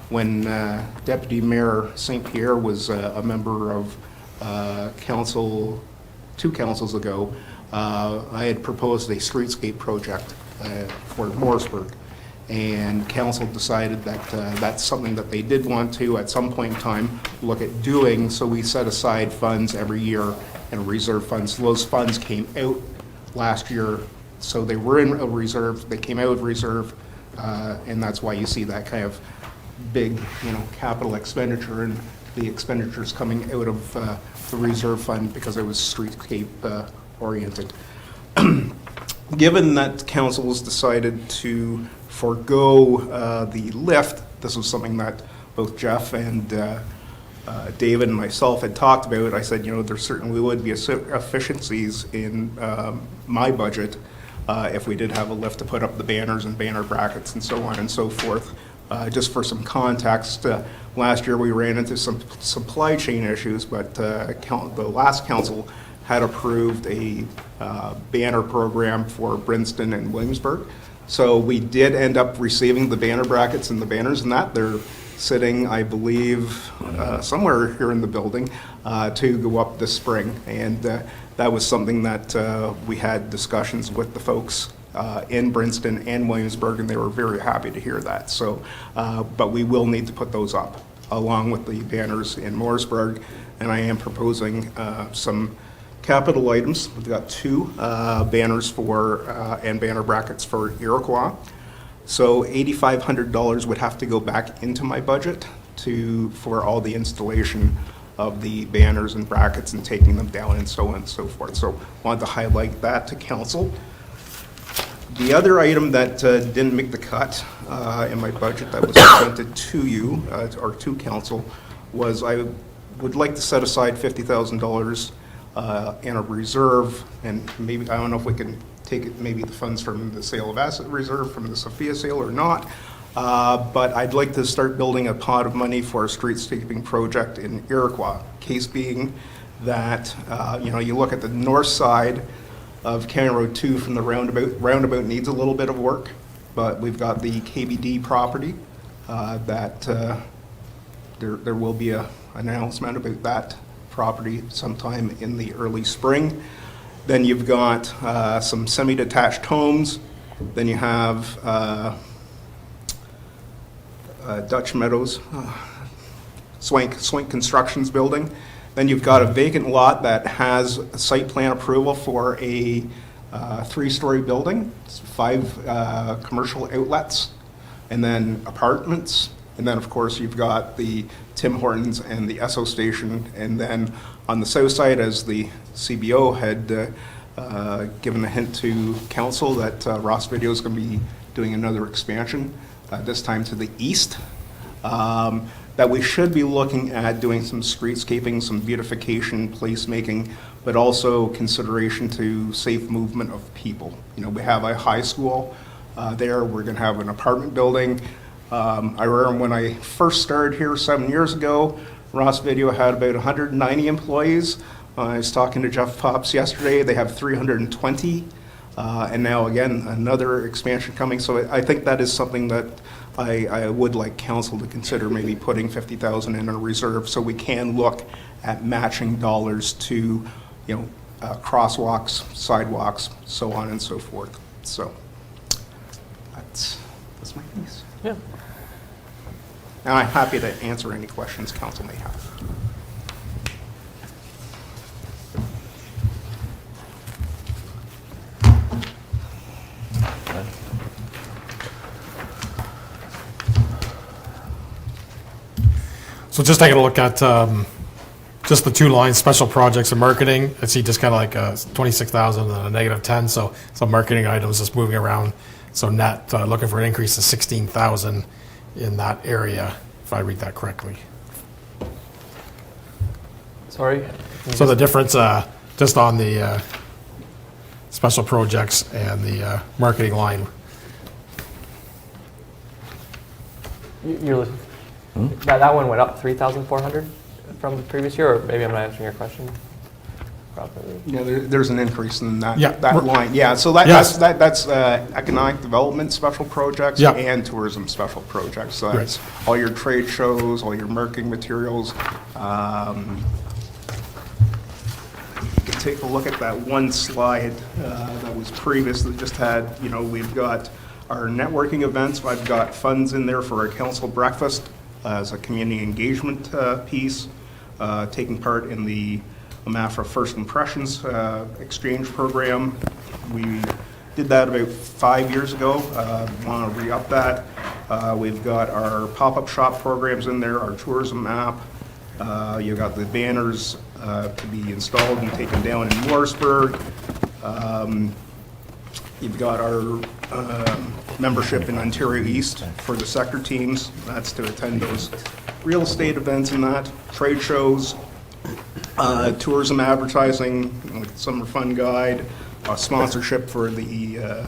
when Deputy Mayor St. Pierre was a member of council 2 councils ago, I had proposed a streetscape project for Morrisburg, and council decided that that's something that they did want to, at some point in time, look at doing, so we set aside funds every year and reserve funds. Those funds came out last year, so they were in a reserve, they came out of reserve, and that's why you see that kind of big, capital expenditure, and the expenditures coming out of the reserve fund because it was streetscape oriented. Given that council has decided to forego the lift, this was something that both Jeff and David and myself had talked about. I said, there certainly would be efficiencies in my budget if we did have a lift to put up the banners and banner brackets and so on and so forth. Just for some context, last year we ran into some supply chain issues, but the last council had approved a banner program for Princeton and Williamsburg. So we did end up receiving the banner brackets and the banners, and that they're sitting, I believe, somewhere here in the building to go up this spring. And that was something that we had discussions with the folks in Princeton and Williamsburg, and they were very happy to hear that. So, but we will need to put those up along with the banners in Morrisburg, and I am proposing some capital items. We've got 2 banners for and banner brackets for Iroquois. So $8,500 would have to go back into my budget for all the installation of the banners and brackets and taking them down and so on and so forth. So I wanted to highlight that to council. The other item that didn't make the cut in my budget that was presented to you, or to council, was I would like to set aside $50,000 in a reserve, and maybe, I don't know if we can take it, maybe the funds from the sale of asset reserve from the Sophia sale or not, but I'd like to start building a pot of money for a streetscaping project in Iroquois. Case being that, you look at the north side of County Road 2 from the roundabout needs a little bit of work, but we've got the KBD property that there will be an announcement about that property sometime in the early spring. Then you've got some semi-detached homes. Then you have Dutch Meadows, Swank Constructions building. Then you've got a vacant lot that has a site plan approval for a 3-story building, 5 commercial outlets, and then apartments. And then, of course, you've got the Tim Hortons and the Esso station. And then on the south side, as the CBO had given a hint to council, that Ross Video is going to be doing another expansion, this time to the east. That we should be looking at doing some streetscaping, some beautification, placemaking, but also consideration to safe movement of people. We have a high school there. We're going to have an apartment building. I remember when I first started here 7 years ago, Ross Video had about 190 employees. I was talking to Jeff Pops yesterday. They have 320. And now, again, another expansion coming. So I think that is something that I would like council to consider, maybe putting $50,000 in a reserve so we can look at matching dollars to, crosswalks, sidewalks, so on and so forth. So that's my piece. Yeah. And I'm happy to answer any questions council may have. So just taking a look at just the two lines, special projects and marketing, I see just kind of like 26,000 and a negative 10, so some marketing items just moving around. So net, looking for an increase of 16,000 in that area, if I read that correctly. Sorry? So the difference just on the special projects and the marketing line. You're, that one went up 3,400 from the previous year, or maybe I'm not answering your question properly. Yeah, there's an increase in that, Yeah. that line. Yeah, so Yes. that's economic development special projects Yeah. and tourism special projects. So Right. that's all your trade shows, all your marketing materials. You can take a look at that one slide that was previous that just had, we've got our networking events. I've got funds in there for a council breakfast as a community engagement piece, taking part in the MAFRA First Impressions exchange program. We did that about 5 years ago. Want to re-up that. We've got our pop-up shop programs in there, our tourism app. You've got the banners to be installed and taken down in Morrisburg. You've got our membership in Ontario East for the sector teams. That's to attend those real estate events and that, trade shows, tourism advertising, like Summer Fun Guide, sponsorship for the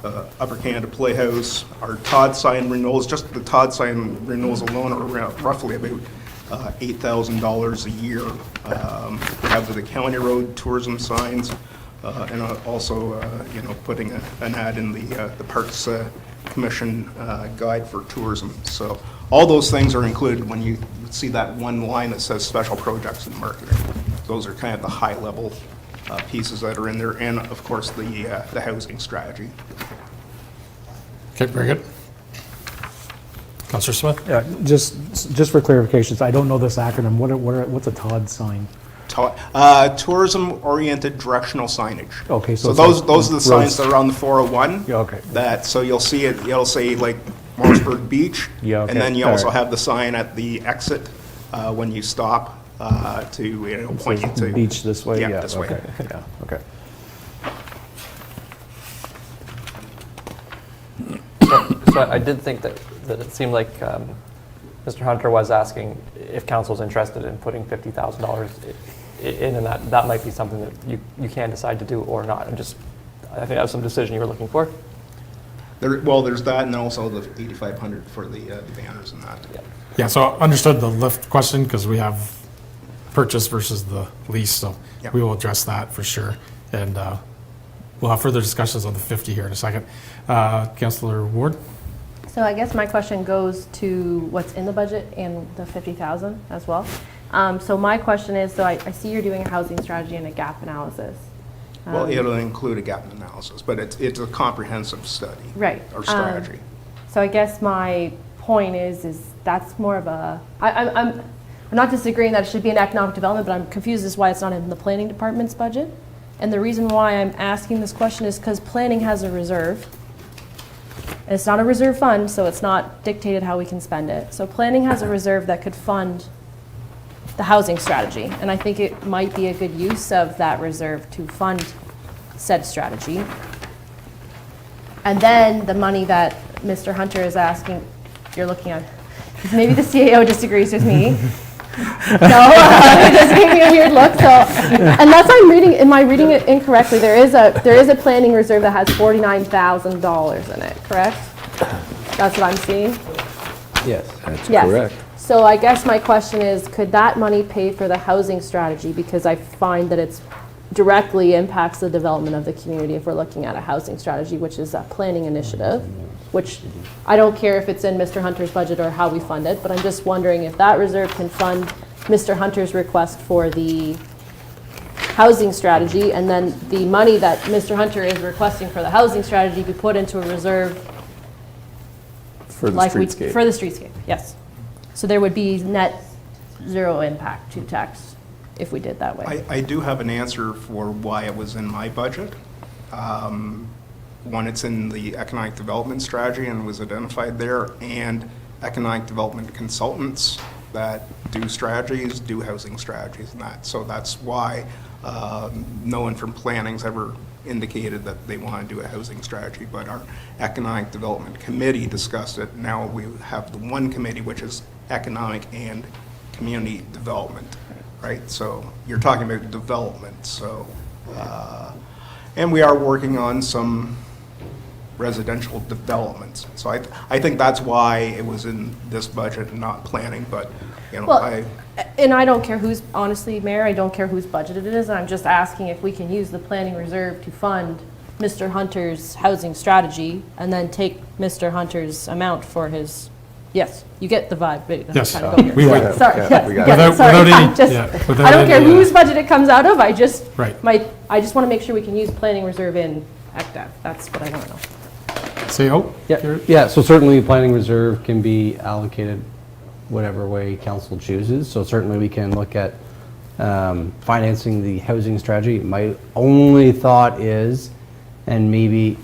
Upper Canada Playhouse, our Todd sign renewals. Just the Todd sign renewals alone are around roughly about $8,000 a year. We have the County Road tourism signs, and also, putting an ad in the Parks Commission guide for tourism. So all those things are included when you see that one line that says special projects and marketing. Those are kind of the high-level pieces that are in there, and of course the housing strategy. Okay, very good. Councillor Smith? Yeah, just for clarifications, I don't know this acronym. What's a TOD sign? Tourism-oriented directional signage. Okay, So so those it's are the like signs that roads. are on the 401. Yeah, okay. So you'll see it, it'll say like Morrisburg Beach. Yeah, okay, And then you all also right. have the sign at the exit when you stop to point you Says to. beach this way? Yeah, this way. Okay, yeah, okay. So I did think that it seemed like Mr. Hunter was asking if council's interested in putting $50,000 in, and that might be something that you can decide to do or not. I think that was some decision you were looking for. There's that, and also the 8,500 for the banners and that. Yeah. Yeah, so understood the lift question because we have purchase versus the lease, so Yeah. we will address that for sure. And we'll have further discussions on the 50 here in a second. Councillor Ward? So I guess my question goes to what's in the budget and the 50,000 as well. So my question is, so I see you're doing a housing strategy and a gap analysis. Well, it'll include a gap analysis, but it's a comprehensive study. Right. Or strategy. So I guess my point is that's more of a, I'm not disagreeing that it should be an economic development, but I'm confused as why it's not in the planning department's budget. And the reason why I'm asking this question is because planning has a reserve. And it's not a reserve fund, so it's not dictated how we can spend it. So planning has a reserve that could fund the housing strategy. And I think it might be a good use of that reserve to fund said strategy. And then the money that Mr. Hunter is asking, you're looking at, maybe the CAO disagrees with me. No, it just gave me a weird look. So, unless am I reading it incorrectly? There is a planning reserve that has $49,000 in it. Correct? That's what I'm seeing. Yes. Yes. Correct. So I guess my question is, could that money pay for the housing strategy? Because I find that it's directly impacts the development of the community if we're looking at a housing strategy, which is a planning initiative, which I don't care if it's in Mr. Hunter's budget or how we fund it, but I'm just wondering if that reserve can fund Mr. Hunter's request for the housing strategy, and then the money that Mr. Hunter is requesting for the housing strategy be put into a reserve For the like streetscape. for the streetscape, yes. So there would be net zero impact to tax if we did that way. I do have an answer for why it was in my budget. One, it's in the economic development strategy and was identified there, and economic development consultants that do strategies, do housing strategies and that. So that's why no one from planning's ever indicated that they want to do a housing strategy, but our economic development committee discussed it. Now we have the one committee, which is economic and community development, right? So you're talking about development, so, and we are working on some residential developments. So I think that's why it was in this budget and not planning, but, you know, Well, and I don't care who's, honestly, Mayor, I don't care whose budget it is. I'm just asking if we can use the planning reserve to fund Mr. Hunter's housing strategy and then take Mr. Hunter's amount for his, yes, you get the vibe. Wait, I'm Yes, trying to go here. we would. Sorry, Yeah, we got yes, it. yes, sorry. Without any- I'm just- yeah, without I don't care any, whose budget it comes out of, I just, Right. I just want to make sure we can use planning reserve in ECDAP. That's what I want to know. Say, oh, Yeah, so certainly planning reserve can be allocated whatever way council chooses. So certainly we can look at financing the housing strategy. My only thought is, and maybe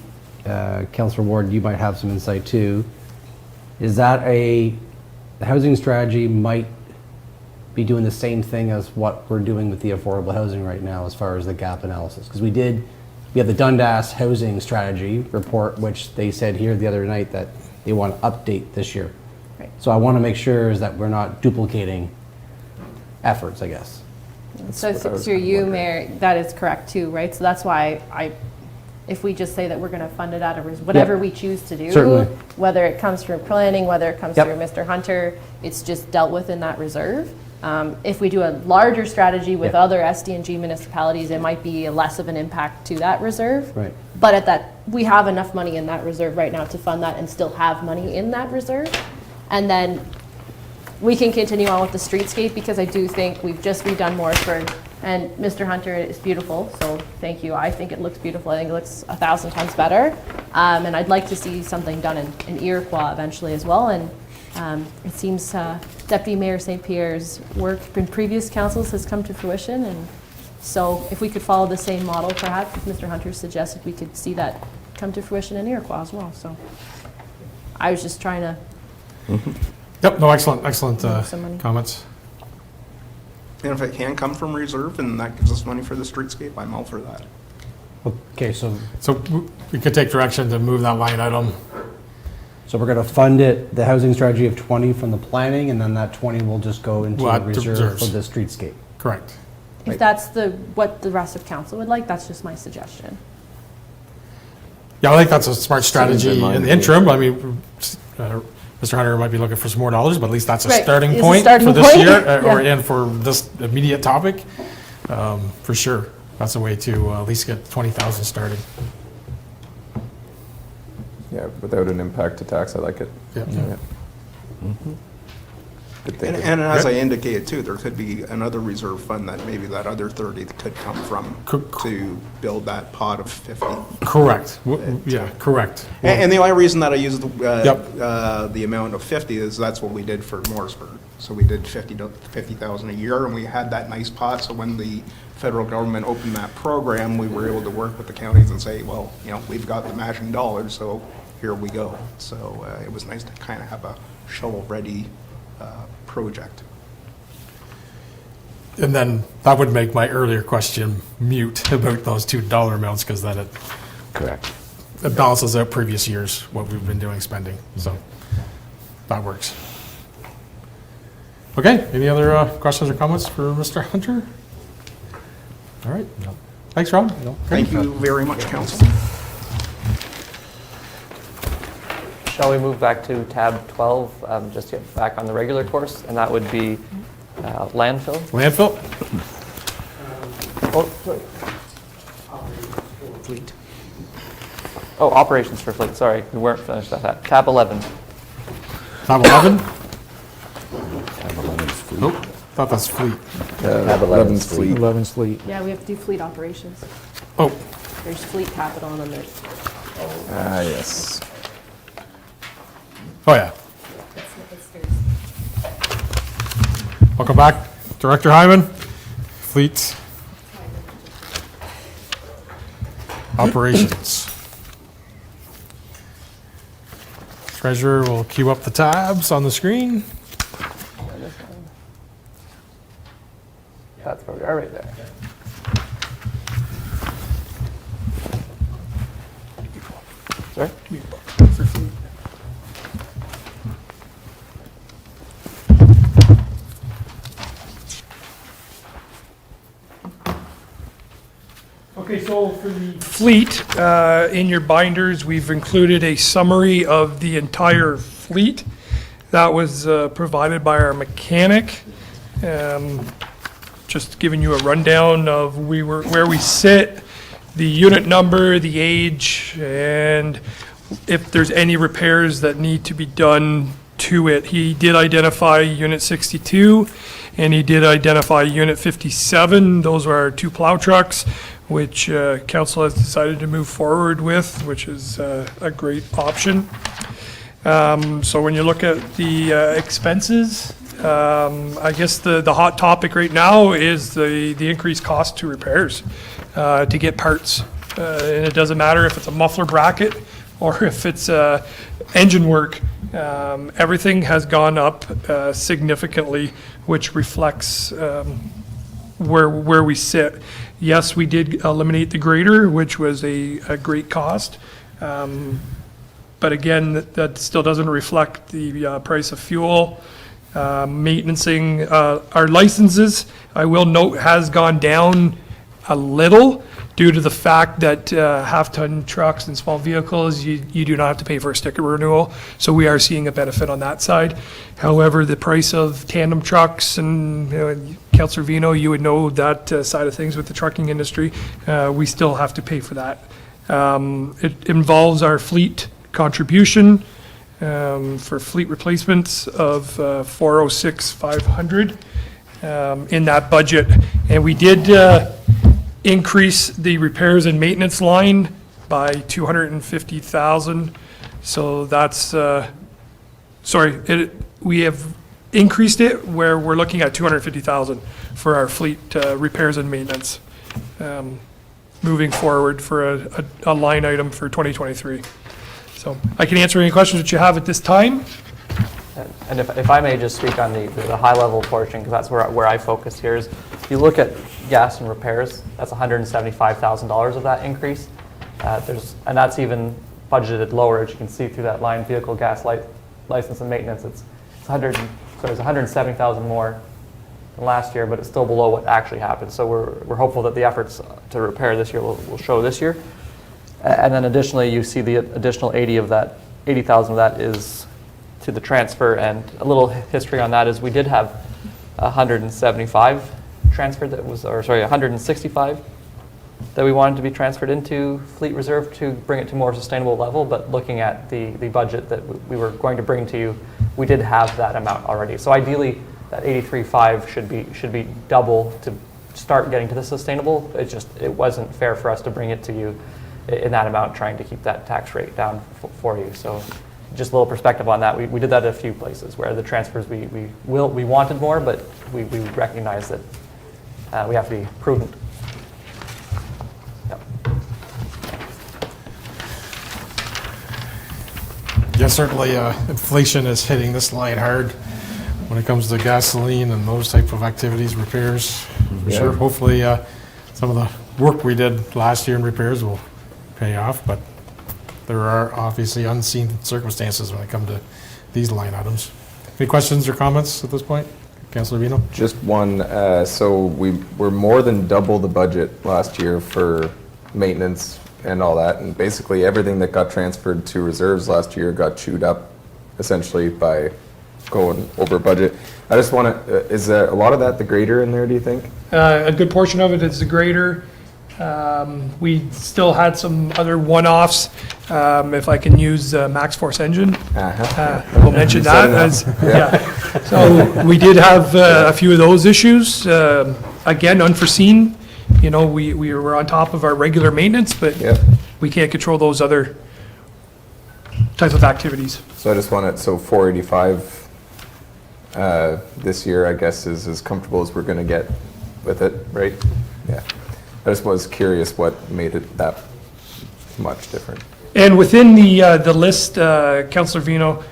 Councillor Ward, you might have some insight too, is that the housing strategy might be doing the same thing as what we're doing with the affordable housing right now as far as the gap analysis. Because we have the Dundas housing strategy report, which they said here the other night that they want to update this year. Right. So I want to make sure is that we're not duplicating efforts, I guess. So through you, Mayor, that is correct too, right? So that's why if we just say that we're going to fund it out of whatever we choose to do, Certainly. whether it comes from planning, whether it comes Yep. through Mr. Hunter, it's just dealt with in that reserve. If we do a larger strategy with Yeah. other SDNG municipalities, it might be less of an impact to that reserve. Right. But at that, we have enough money in that reserve right now to fund that and still have money in that reserve. And then we can continue on with the streetscape because I do think we've just redone Morrisburg and Mr. Hunter is beautiful, so thank you. I think it looks beautiful. I think it looks 1,000 times better. And I'd like to see something done in Iroquois eventually as well. And it seems Deputy Mayor St. Pierre's work in previous councils has come to fruition. And so if we could follow the same model, perhaps, if Mr. Hunter suggested, we could see that come to fruition in Iroquois as well. So I was just trying to yep, no, excellent some money. comments. And if it can come from reserve and that gives us money for the streetscape, I'm all for that. Okay, so We could take direction to move that line item. we're going to fund it, the housing strategy of 20 from the planning, and then that 20 will just go into Well, a to reserve for reserves. the streetscape. Correct. If that's what the rest of council would like, that's just my suggestion. Yeah, I think that's a smart strategy in mind in the to me. interim. I mean, Mr. Hunter might be looking for some more dollars, but at least that's a Right, starting it's a point starting for this point. year, Yeah. and for this immediate topic. For sure, that's a way to at least get 20,000 started. Yeah, without an impact to tax, I like it. Yeah. Good And, thinking. and as I indicated too, there could be another reserve fund that maybe that other 30 could come from to build that pot of 50. Correct. Yeah, correct. And the only reason that I used Yep. the amount of 50 is that's what we did for Morrisburg. So we did 50,000 a year, and we had that nice pot. So when the federal government opened that program, we were able to work with the counties and say, well, you know, we've got the matching dollars, so here we go. So it was nice to kind of have a shovel-ready project. And then that would make my earlier question mute about those $2 amounts, because then Correct. it balances out previous years, what we've been doing spending. So that works. Okay, any other questions or comments for Mr. Hunter? All right. Thanks, Rob. Thank you very much, council. Shall we move back to tab 12, just to get back on the regular course, and that would be landfill? Landfill? Oh, sorry. Fleet. Oh, operations for fleet, sorry, we weren't finished at that. Tab 11. Tab 11? Tab 11's fleet. Nope, thought that's fleet. Tab 11's 11's fleet. 11's fleet. Yeah, we have to do fleet operations. Oh, There's fleet capital and then there's, Ah, yes. oh yeah. Welcome back, Director Hyman. Fleet operations. Treasurer will queue up the tabs on the screen. That's where we are right there. Sorry? Okay, so for the fleet, in your binders, we've included a summary of the entire fleet. That was provided by our mechanic. Just giving you a rundown of where we sit, the unit number, the age, and if there's any repairs that need to be done to it. He did identify Unit 62, and he did identify Unit 57. Those are our two plow trucks, which council has decided to move forward with, which is a great option. So when you look at the expenses, I guess the hot topic right now is the increased cost to repairs, to get parts. And it doesn't matter if it's a muffler bracket or if it's engine work. Everything has gone up significantly, which reflects where we sit. Yes, we did eliminate the grader, which was a great cost. But again, that still doesn't reflect the price of fuel. Maintenancing our licenses, I will note, has gone down a little due to the fact that half-ton trucks and small vehicles, you do not have to pay for a sticker renewal. So we are seeing a benefit on that side. However, the price of tandem trucks, and Councillor Vino, you would know that side of things with the trucking industry, we still have to pay for that. It involves our fleet contribution for fleet replacements of $406,500 in that budget. And we did increase the repairs and maintenance line by $250,000. So that's, we have increased it where we're looking at $250,000 for our fleet repairs and maintenance moving forward for a line item for 2023. So I can answer any questions that you have at this time. And if I may just speak on the high-level portion, because that's where I focus here, is if you look at gas and repairs, that's $175,000 of that increase. And that's even budgeted lower, as you can see through that line, vehicle gas license and maintenance. It's $170,000 more than last year, but it's still below what actually happened. So we're hopeful that the efforts to repair this year will show this year. And then additionally, you see the additional 80,000 of that is to the transfer. And a little history on that is we did have 175 transferred that was, or sorry, 165 that we wanted to be transferred into fleet reserve to bring it to a more sustainable level. But looking at the budget that we were going to bring to you, we did have that amount already. So ideally, that 83.5 should be double to start getting to the sustainable. It wasn't fair for us to bring it to you in that amount, trying to keep that tax rate down for you. So just a little perspective on that. We did that at a few places where the transfers we wanted more, but we recognize that we have to be prudent. Yep. Yeah, certainly inflation is hitting this line hard when it comes to gasoline and those type of activities, repairs. For sure. Hopefully some of the work we did last year in repairs will pay off, but there are obviously unseen circumstances when it comes to these line items. Any questions or comments at this point? Councillor Vino? Just one. So we were more than double the budget last year for maintenance and all that, and basically everything that got transferred to reserves last year got chewed up essentially by going over budget. I just want to, is a lot of that the grader in there, do you think? A good portion of it is the grader. We still had some other one-offs. If I can use Max Force engine, we'll mention that. So we did have a few of those issues. Again, unforeseen. You know, we were on top of our regular maintenance, but we can't control those other types of activities. So I just want to, so 485 this year, I guess, is as comfortable as we're going to get with it, right? Yeah. I just was curious what made it that much different. And within the list, Councillor Vino,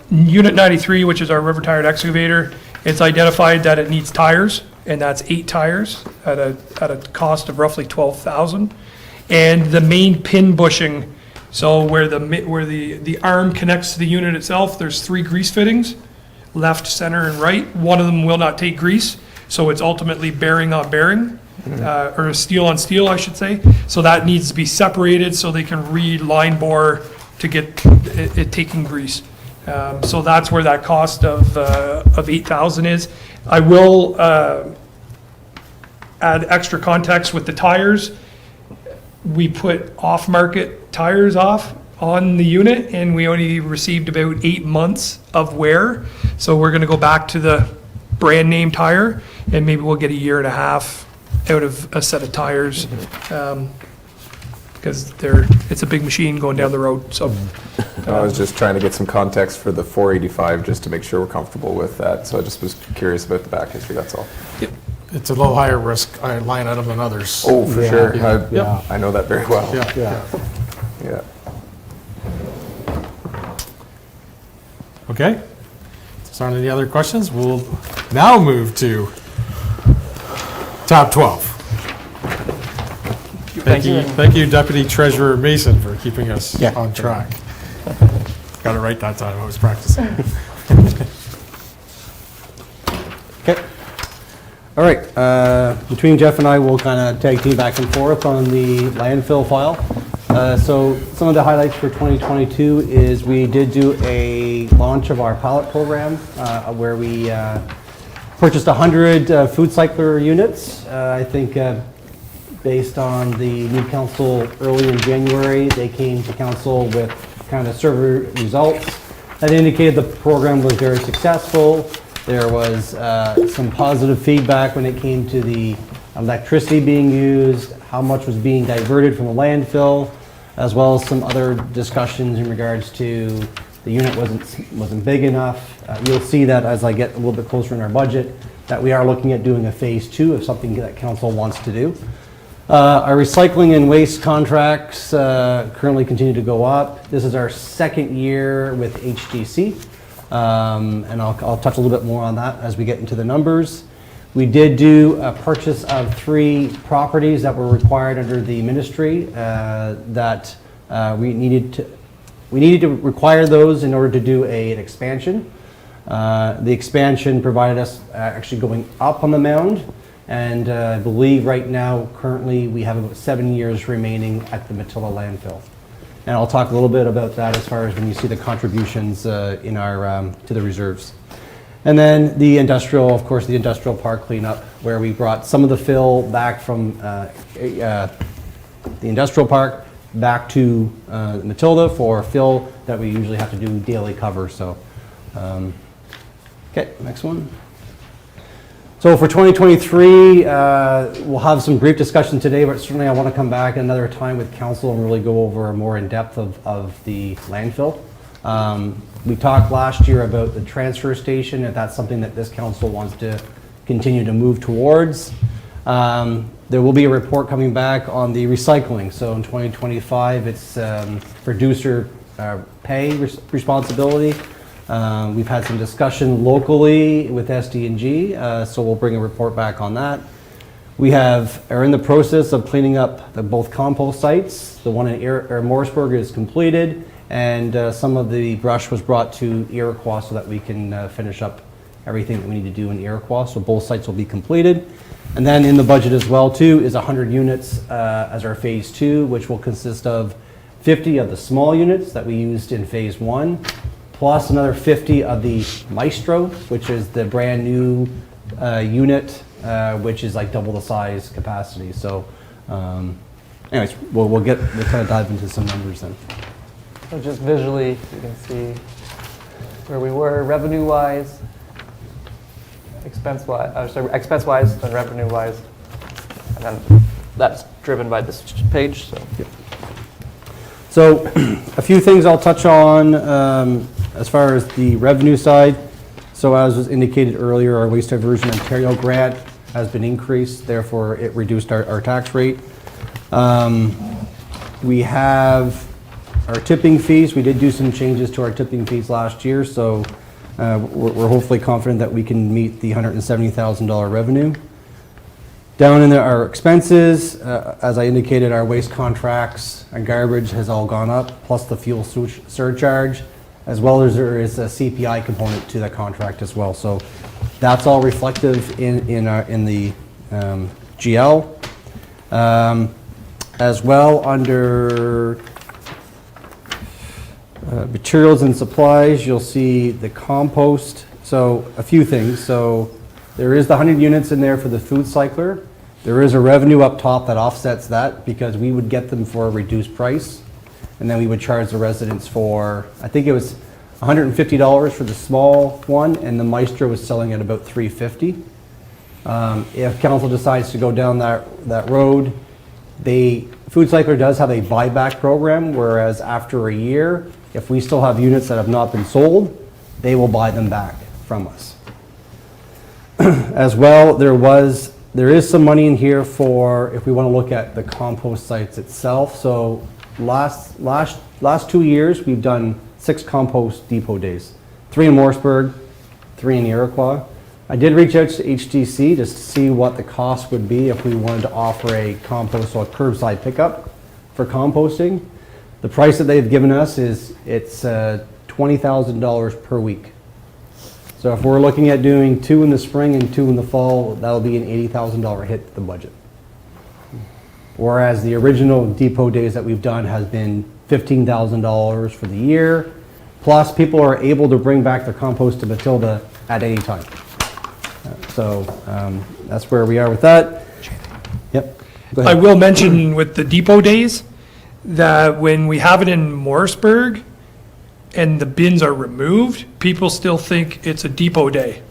Unit 93, which is our river tired excavator, it's identified that it needs tires. and that's 8 tires at a cost of roughly $12,000. And the main pin bushing, so where the arm connects to the unit itself, there's 3 grease fittings, left, center, and right. One of them will not take grease, so it's ultimately bearing on bearing, or steel on steel, I should say. So that needs to be separated so they can read line bore to get it taking grease. So that's where that cost of $8,000 is. I will add extra context with the tires. We put off-market tires on the unit, and we only received about 8 months of wear. So we're gonna go back to the brand name tire, and maybe we'll get 1.5 years out of a set of tires. Because it's a big machine going down the road, so. I was just trying to get some context for the 485, just to make sure we're comfortable with that. So I just was curious about the back history, that's all. It's a little higher risk line item than others. Oh, for Yeah. sure. Yeah. I know that very well. Yeah. Yeah. Okay. So aren't any other questions? We'll now move to tab 12. Thank you, Deputy Treasurer Mason, for keeping us on track. Got it right that time, I was practicing. Okay. All right, between Jeff and I, we'll kind of tag team back and forth on the landfill file. So some of the highlights for 2022 is we did do a launch of our pilot program where we purchased 100 food cycler units. I think based on the new council early in January, they came to council with kind of survey results that indicated the program was very successful. There was some positive feedback when it came to the electricity being used, how much was being diverted from the landfill, as well as some other discussions in regards to the unit wasn't big enough. You'll see that as I get a little bit closer in our budget, that we are looking at doing a phase 2 of something that council wants to do. Our recycling and waste contracts currently continue to go up. This is our second year with HDC, and I'll touch a little bit more on that as we get into the numbers. We did do a purchase of 3 properties that were required under the ministry that we needed to require those in order to do an expansion. The expansion provided us actually going up on the mound. And I believe right now, currently, we have about 7 years remaining at the Matilda landfill. And I'll talk a little bit about that as far as when you see the contributions in our to the reserves. And then the industrial, of course, the industrial park cleanup, where we brought some of the fill back from the industrial park back to Matilda for fill that we usually have to do daily cover. So, okay, next one. So for 2023, we'll have some brief discussion today, but certainly I want to come back another time with council and really go over more in depth of the landfill. We talked last year about the transfer station, if that's something that this council wants to continue to move towards. There will be a report coming back on the recycling. So in 2025, it's producer pay responsibility. We've had some discussion locally with SD&G, so we'll bring a report back on that. We are in the process of cleaning up both compost sites. The one in Morrisburg is completed, and some of the brush was brought to Iroquois so that we can finish up everything that we need to do in Iroquois. So both sites will be completed. And then in the budget as well too is 100 units as our phase 2, which will consist of 50 of the small units that we used in phase 1. Plus another 50 of the Maestro, which is the brand new unit, which is like double the size capacity. So, anyways, we'll kind of dive into some numbers then. So just visually, you can see where we were revenue-wise, expense-wise, and revenue-wise, and then that's driven by this page. So. Yep. So, a few things I'll touch on as far as the revenue side. So as was indicated earlier, our Waste Diversion Ontario grant has been increased, therefore it reduced our tax rate. We have our tipping fees. We did do some changes to our tipping fees last year, so we're hopefully confident that we can meet the $170,000 revenue. Down in our expenses, as I indicated, our waste contracts and garbage has all gone up, plus the fuel surcharge, as well as there is a CPI component to that contract as well. So that's all reflective in the GL. As well, under materials and supplies, you'll see the compost. So a few things. So there is the 100 units in there for the food cycler. There is a revenue up top that offsets that because we would get them for a reduced price. And then we would charge the residents for, I think it was $150 for the small one, and the Maestro was selling at about $350. If council decides to go down that road, the food cycler does have a buyback program, whereas after a year, if we still have units that have not been sold, they will buy them back from us. As well, there is some money in here for if we want to look at the compost sites itself. So last 2 years, we've done 6 compost depot days, 3 in Morrisburg, 3 in Iroquois. I did reach out to HTC just to see what the cost would be if we wanted to offer a compost or a curbside pickup for composting. The price that they've given us is $20,000 per week. So if we're looking at doing 2 in the spring and 2 in the fall, that'll be an $80,000 hit to the budget. Whereas the original depot days that we've done has been $15,000 for the year, plus people are able to bring back their compost to Matilda at any time. So that's where we are with that. Yep. Go I ahead. will mention with the depot days that when we have it in Morrisburg and the bins are removed, people still think it's a depot day.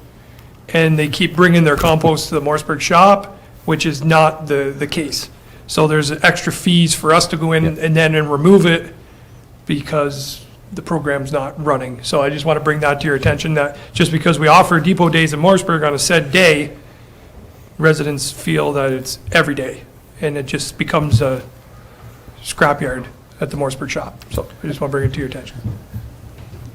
And they keep bringing their compost to the Morrisburg shop, which is not the case. So there's extra fees for us to go in and remove it because the program's not running. So I just want to bring that to your attention, that just because we offer depot days in Morrisburg on a said day, residents feel that it's every day, and it just becomes a scrapyard at the Morrisburg shop. So I just want to bring it to your attention.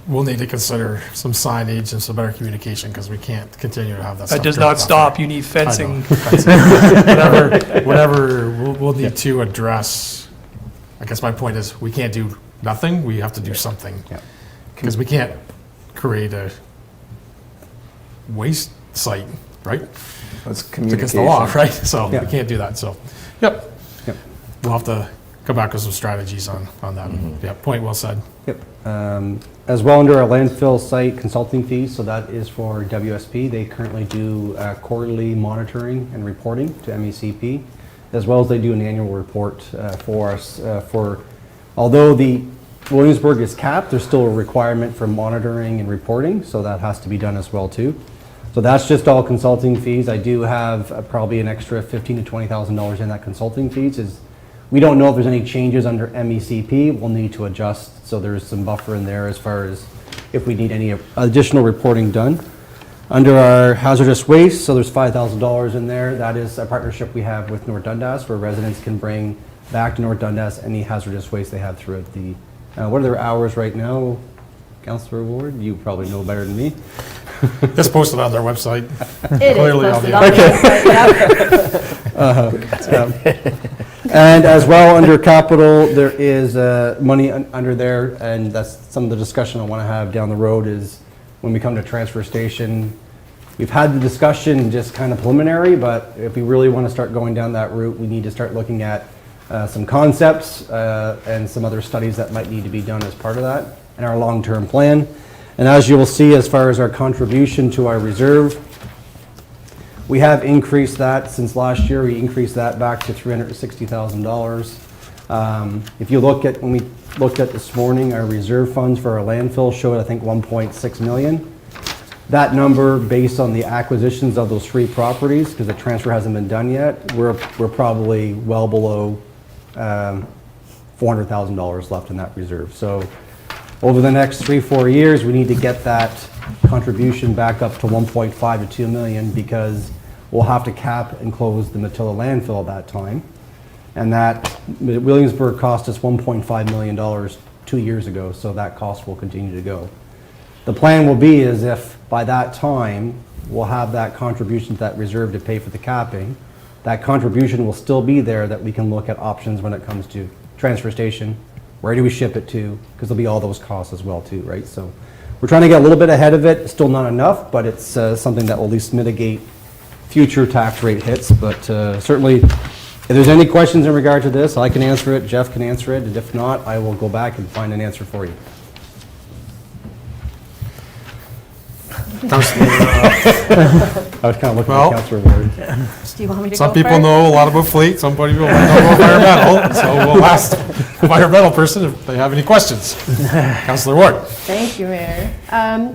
We'll need to consider some signage and some better communication because we can't continue to have that. That does not stop. You need fencing. Whatever we'll need to address. I guess my point is we can't do nothing. We have to do something because we can't create a waste site, right? That's It's communication. against the law, right? So Yeah. we can't do that. So, yep. Yep. We'll have to come back with some strategies on that. Yeah, point well said. Yep. As well, under our landfill site consulting fees, so that is for WSP. They currently do quarterly monitoring and reporting to MECP, as well as they do an annual report for us. Although the Williamsburg is capped, there's still a requirement for monitoring and reporting, so that has to be done as well too. So that's just all consulting fees. I do have probably an extra $15,000 to $20,000 in that consulting fees. We don't know if there's any changes under MECP. We'll need to adjust, so there's some buffer in there as far as if we need any additional reporting done. Under our hazardous waste, so there's $5,000 in there. That is a partnership we have with North Dundas, where residents can bring back to North Dundas any hazardous waste they have throughout the, what are their hours right now, Councillor Ward? You probably know better than me. It's posted on their website. It Clearly is on posted the- on the website, yep. And as well, under capital, there is money under there, and that's some of the discussion I want to have down the road is when we come to transfer station. We've had the discussion just kind of preliminary, but if we really want to start going down that route, we need to start looking at some concepts and some other studies that might need to be done as part of that in our long-term plan. And as you will see, as far as our contribution to our reserve, we have increased that since last year. We increased that back to $360,000. If you look at, when we looked at this morning, our reserve funds for our landfill showed, I think, 1.6 million. That number, based on the acquisitions of those 3 properties, because the transfer hasn't been done yet, we're probably well below $400,000 left in that reserve. So over the next 3-4 years, we need to get that contribution back up to 1.5 to 2 million, because we'll have to cap and close the Matilda landfill at that time. And that, Williamsburg cost us $1.5 million 2 years ago, so that cost will continue to go. The plan will be is if by that time, we'll have that contribution to that reserve to pay for the capping, that contribution will still be there, that we can look at options when it comes to transfer station. Where do we ship it to? Because there'll be all those costs as well too, right? So we're trying to get a little bit ahead of it. Still not enough, but it's something that will at least mitigate future tax rate hits. But certainly, if there's any questions in regard to this, I can answer it, Jeff can answer it, and if not, I will go back and find an answer for you. I was kind of looking Well- at Councillor Ward. Do you want me to Some go people first? know a lot about fleet, some people don't know environmental, so we'll ask the environmental person if they have any questions. Councillor Ward. Thank you, Mayor.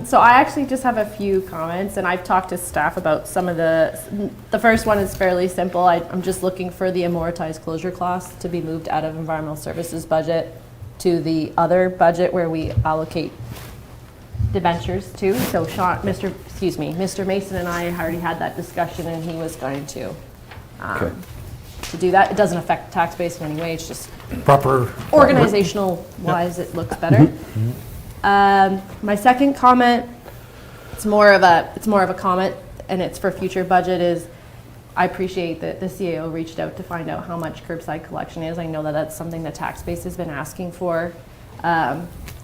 So I actually just have a few comments, and I've talked to staff about some of the first one is fairly simple. I'm just looking for the amortized closure costs to be moved out of environmental services budget to the other budget where we allocate debentures to. So Mr. Mason and I already had that discussion, and he was going to do that. It doesn't affect the tax base in any way. It's just Proper. organizational wise, it looks better. My second comment, it's more of a comment, and it's for future budget, is I appreciate that the CAO reached out to find out how much curbside collection is. I know that that's something the tax base has been asking for.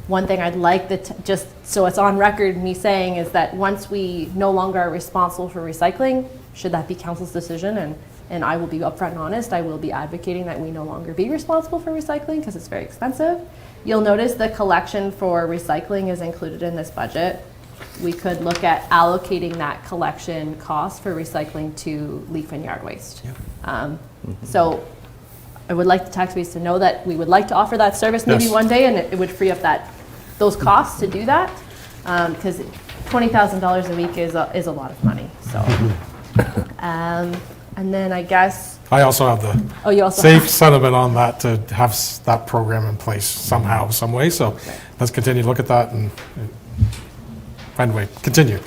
One thing I'd like just so it's on record, me saying, is that once we no longer are responsible for recycling, should that be council's decision, and I will be upfront and honest, I will be advocating that we no longer be responsible for recycling because it's very expensive. You'll notice the collection for recycling is included in this budget. We could look at allocating that collection cost for recycling to leaf and yard waste. So I would like the tax base to know that we would like to offer that service maybe Yes. one day, and it would free up those costs to do that, because $20,000 a week is a lot of money. So, and then I guess. I also have the You also safe have- sentiment on that, to have that program in place somehow, some way. So let's continue to look at that and find a way. Continue.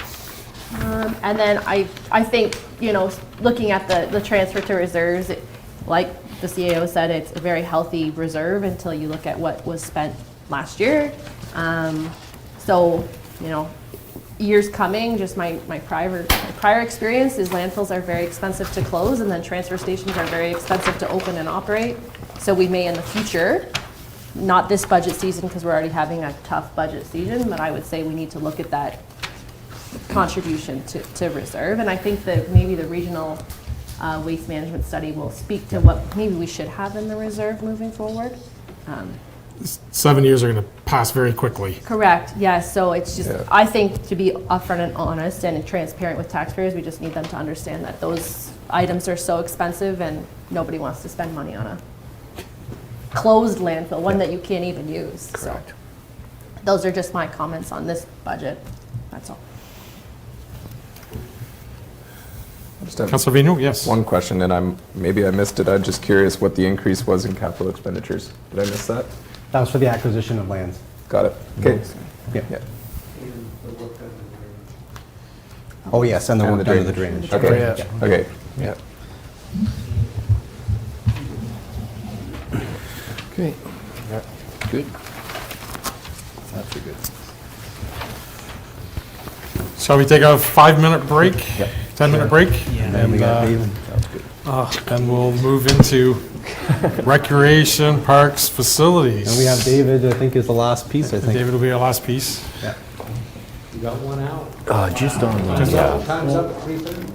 And then I think, looking at the transfer to reserves, like the CAO said, it's a very healthy reserve until you look at what was spent last year. So, years coming, just my prior experience is landfills are very expensive to close, and then transfer stations are very expensive to open and operate. So we may in the future, not this budget season because we're already having a tough budget season, but I would say we need to look at that contribution to reserve. And I think that maybe the regional waste management study will speak to what maybe we should have in the reserve moving forward. 7 years are going to pass very quickly. Correct, yes, so it's just, Yeah. I think to be upfront and honest and transparent with taxpayers, we just need them to understand that those items are so expensive and nobody wants to spend money on a closed landfill, one that you can't even use. Correct. So, those are just my comments on this budget, that's all. Just have Councillor Vigneault, yes. one question, and maybe I missed it. I'm just curious what the increase was in capital expenditures. Did I miss that? That was for the acquisition of lands. Got it. Okay. Yeah. Yeah. Oh, yes, and the And work the done to the drainage. drainage. Okay. Okay. Yeah. Okay. Good. That's a good. Shall we take a 5-minute break? 10-minute break? And then we got David. And we'll move into recreation, parks, facilities. And we have David, I think, is the last piece, I think. David will be our last piece. Yeah. You got one out. Just on the, Time's up at 3:30.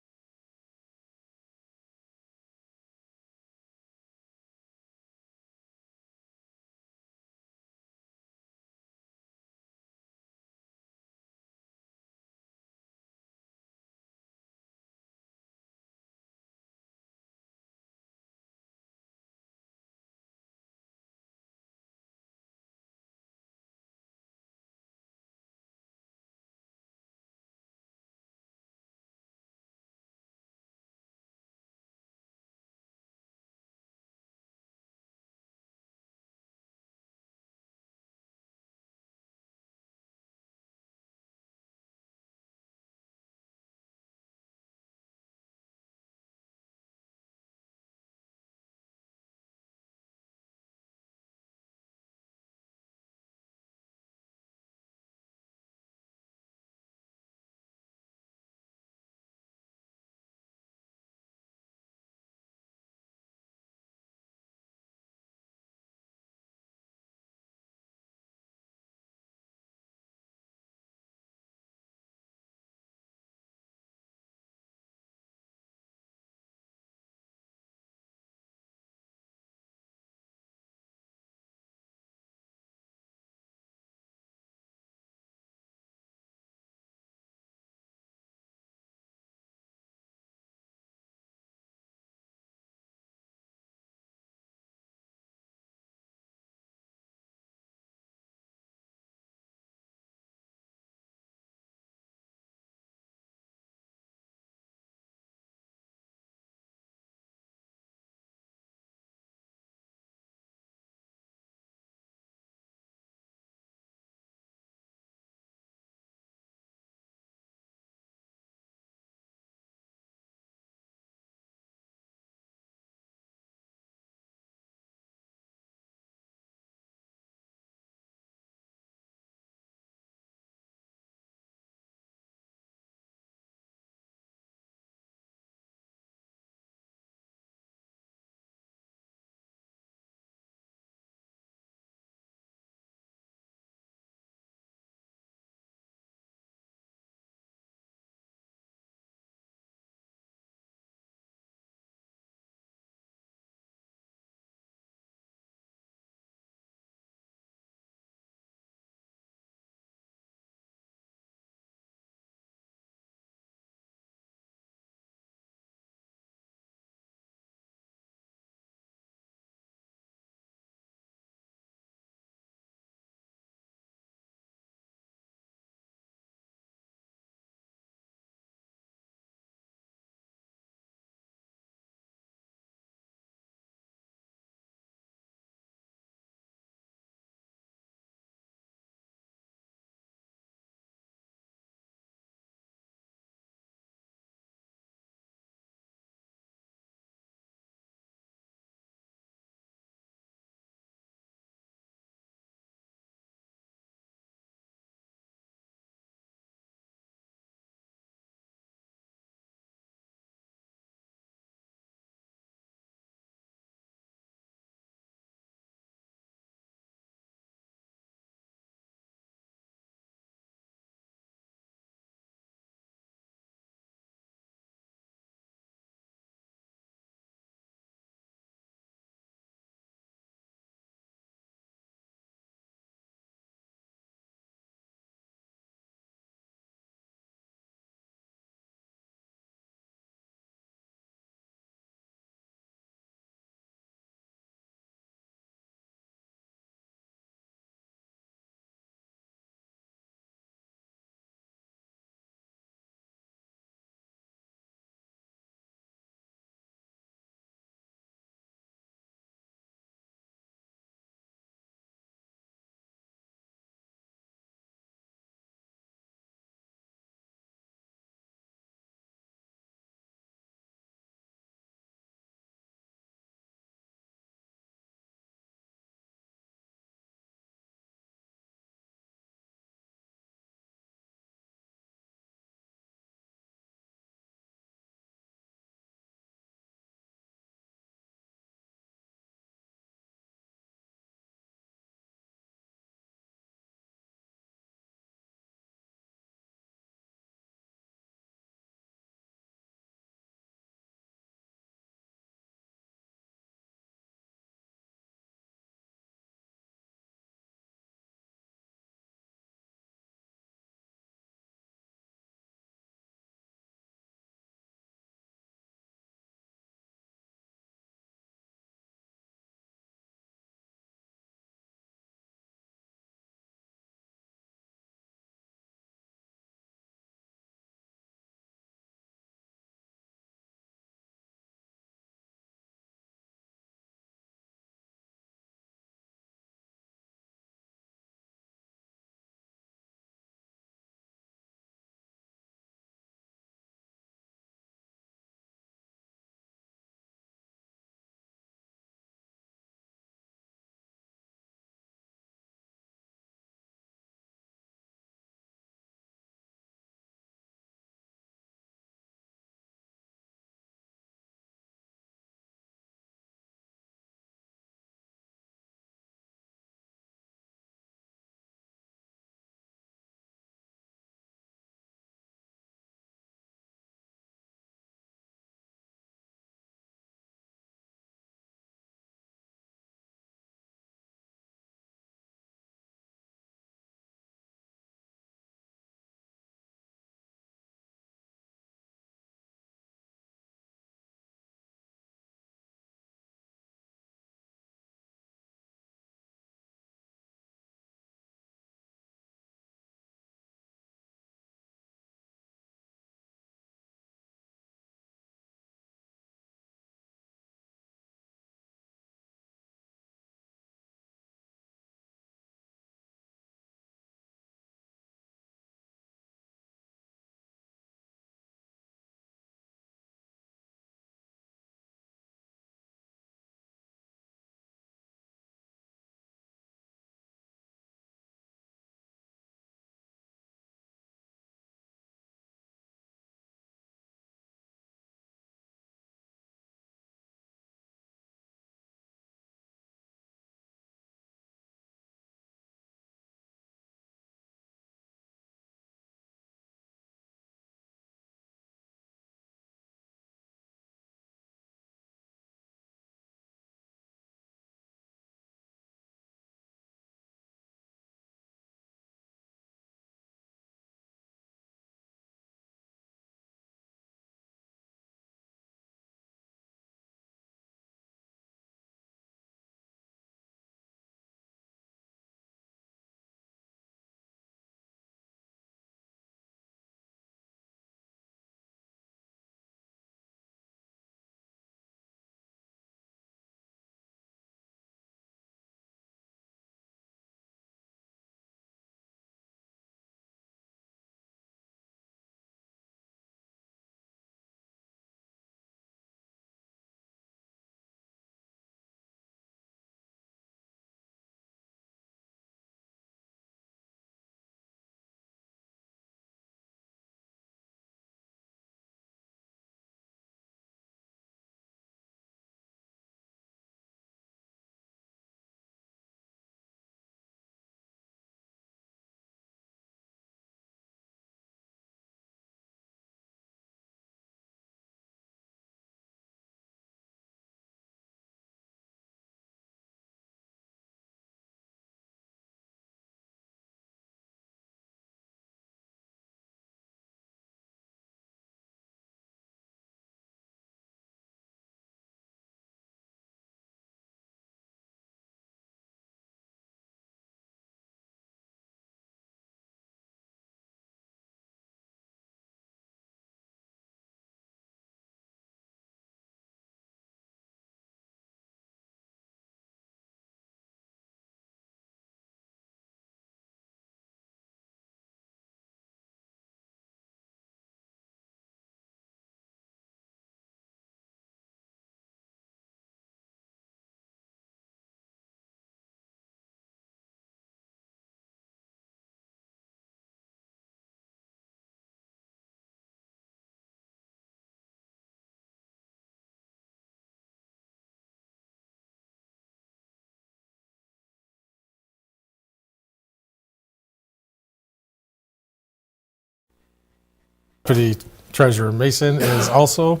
Deputy Treasurer Mason is also.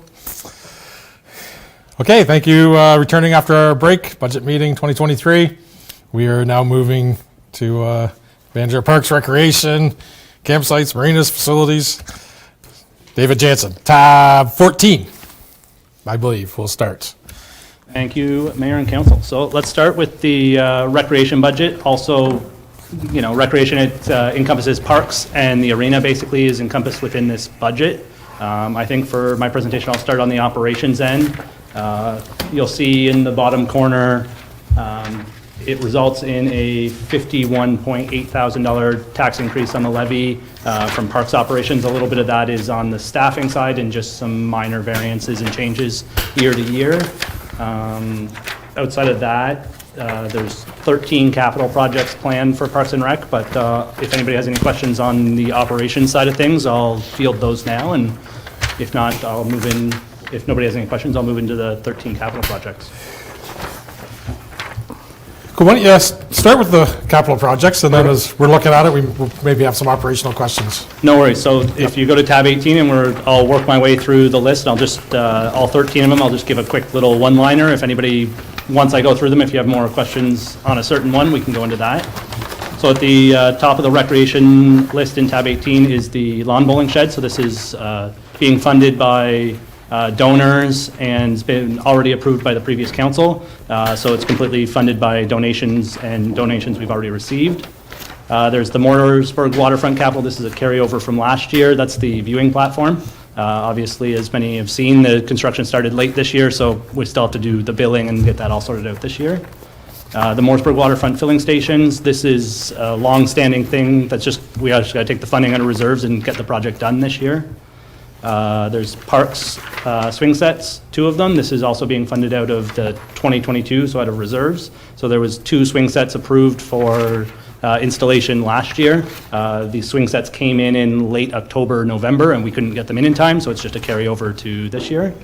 Okay, thank you. Returning after our break, budget meeting 2023. We are now moving to manager of parks, recreation, campsites, marinas, facilities. David Jansen, tab 14, I believe, we'll start. Thank you, Mayor and Council. So let's start with the recreation budget. Also, you know, recreation, it encompasses parks, and the arena basically is encompassed within this budget. I think for my presentation, I'll start on the operations end. You'll see in the bottom corner, it results in a $51.8 thousand tax increase on the levy from parks operations. A little bit of that is on the staffing side and just some minor variances and changes year to year. Outside of that, there's 13 capital projects planned for Parks and Rec, but if anybody has any questions on the operations side of things, I'll field those now, and if not, I'll move in. If nobody has any questions, I'll move into the 13 capital projects. Cool. Why don't you start with the capital projects, and then as we're looking at it, we'll maybe have some operational questions. No worries. So if you go to tab 18, and I'll work my way through the list. I'll just, all 13 of them, I'll just give a quick little one-liner. If anybody, once I go through them, if you have more questions on a certain one, we can go into that. So at the top of the recreation list in tab 18 is the lawn bowling shed. So this is being funded by donors and it's been already approved by the previous council. So it's completely funded by donations and donations we've already received. There's the Mooresburg Waterfront Capital. This is a carryover from last year. That's the viewing platform. Obviously, as many have seen, the construction started late this year, so we still have to do the billing and get that all sorted out this year. The Mooresburg Waterfront filling stations. This is a long-standing thing that's just, we just got to take the funding out of reserves and get the project done this year. There's parks swing sets, 2 of them. This is also being funded out of the 2022, so out of reserves. So there was 2 swing sets approved for installation last year. These swing sets came in late October, November, and we couldn't get them in time, so it's just a carryover to this year.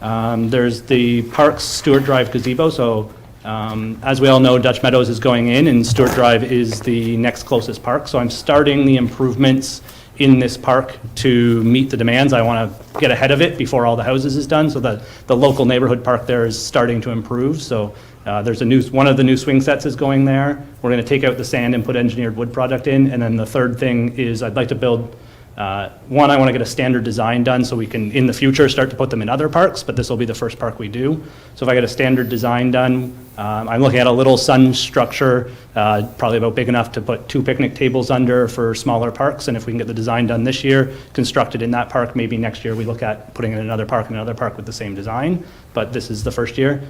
There's the Parks Stewart Drive gazebo. So as we all know, Dutch Meadows is going in, and Stewart Drive is the next closest park. So I'm starting the improvements in this park to meet the demands. I want to get ahead of it before all the houses is done, so that the local neighborhood park there is starting to improve. So there's one of the new swing sets is going there. We're going to take out the sand and put engineered wood product in. And then the third thing is I'd like to build, one, I want to get a standard design done so we can, in the future, start to put them in other parks, but this will be the first park we do. So if I get a standard design done, I'm looking at a little sun structure, probably about big enough to put 2 picnic tables under for smaller parks. And if we can get the design done this year, constructed in that park, maybe next year we look at putting in another park with the same design. But this is the first year.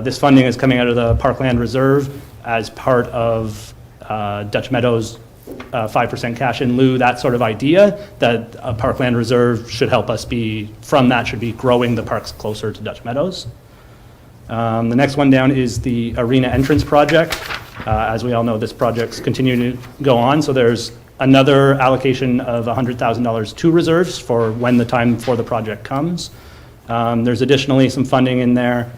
This funding is coming out of the Parkland Reserve as part of Dutch Meadows 5% cash in lieu, that sort of idea, that a Parkland Reserve should help us should be growing the parks closer to Dutch Meadows. The next one down is the arena entrance project. As we all know, this project's continuing to go on, so there's another allocation of $100,000 to reserves for when the time for the project comes. There's additionally some funding in there.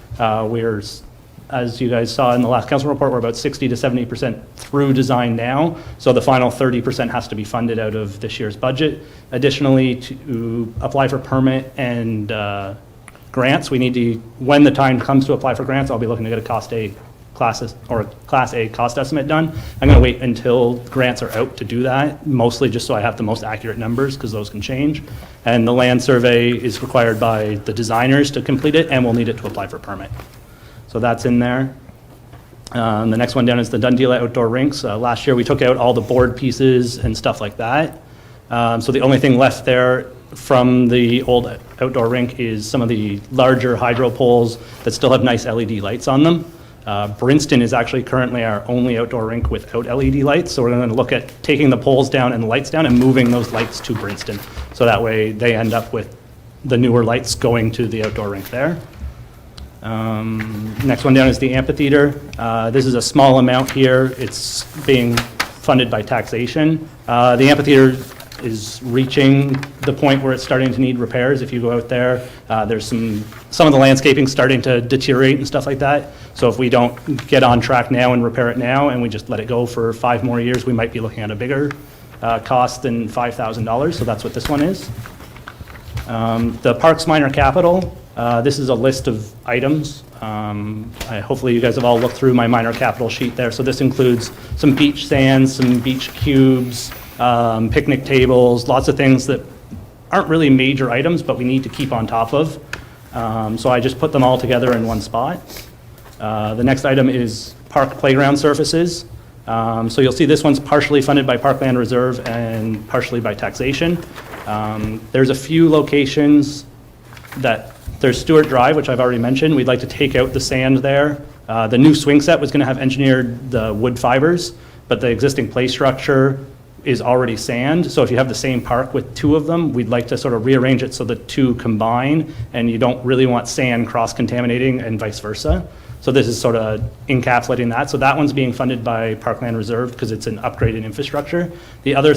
As you guys saw in the last council report, we're about 60 to 70% through design now. So the final 30% has to be funded out of this year's budget. Additionally, to apply for permit and grants, we need to, when the time comes to apply for grants, I'll be looking to get a Class A cost estimate done. I'm going to wait until grants are out to do that, mostly just so I have the most accurate numbers, because those can change. And the land survey is required by the designers to complete it, and we'll need it to apply for permit. So that's in there. The next one down is the Dundas outdoor rinks. Last year we took out all the board pieces and stuff like that. So the only thing left there from the old outdoor rink is some of the larger hydro poles that still have nice LED lights on them. Brinston is actually currently our only outdoor rink without LED lights. So we're going to look at taking the poles down and the lights down and moving those lights to Brinston. So that way they end up with the newer lights going to the outdoor rink there. Next one down is the amphitheater. This is a small amount here. It's being funded by taxation. The amphitheater is reaching the point where it's starting to need repairs. If you go out there, there's some of the landscaping starting to deteriorate and stuff like that. So if we don't get on track now and repair it now, and we just let it go for 5 more years, we might be looking at a bigger cost than $5,000. So that's what this one is. The Parks Minor Capital, this is a list of items. Hopefully you guys have all looked through my minor capital sheet there. So this includes some beach sands, some beach cubes, picnic tables, lots of things that aren't really major items, but we need to keep on top of. So I just put them all together in one spot. The next item is park playground surfaces. So you'll see this one's partially funded by Parkland Reserve and partially by taxation. There's a few locations that, there's Stewart Drive, which I've already mentioned. We'd like to take out the sand there. The new swing set was gonna have engineered the wood fibers, but the existing play structure is already sand. So if you have the same park with two of them, we'd like to sort of rearrange it so the two combine, and you don't really want sand cross-contaminating and vice versa. So this is sort of encapsulating that. So that one's being funded by Parkland Reserve because it's an upgraded infrastructure. The other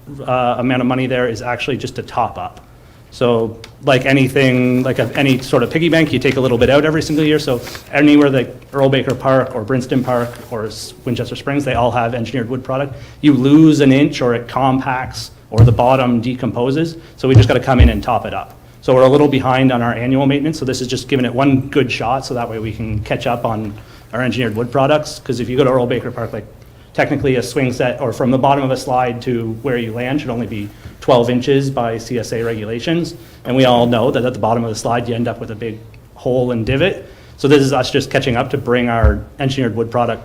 amount of money there is actually just a top up. So like anything, like any sort of piggy bank, you take a little bit out every single year. So anywhere like Earl Baker Park or Brinston Park or Winchester Springs, they all have engineered wood product. You lose an inch or it compacts or the bottom decomposes. So we just got to come in and top it up. So we're a little behind on our annual maintenance. So this is just giving it one good shot so that way we can catch up on our engineered wood products. Because if you go to Earl Baker Park, like technically a swing set or from the bottom of a slide to where you land should only be 12 inches by CSA regulations. And we all know that at the bottom of the slide, you end up with a big hole and divot. So this is us just catching up to bring our engineered wood product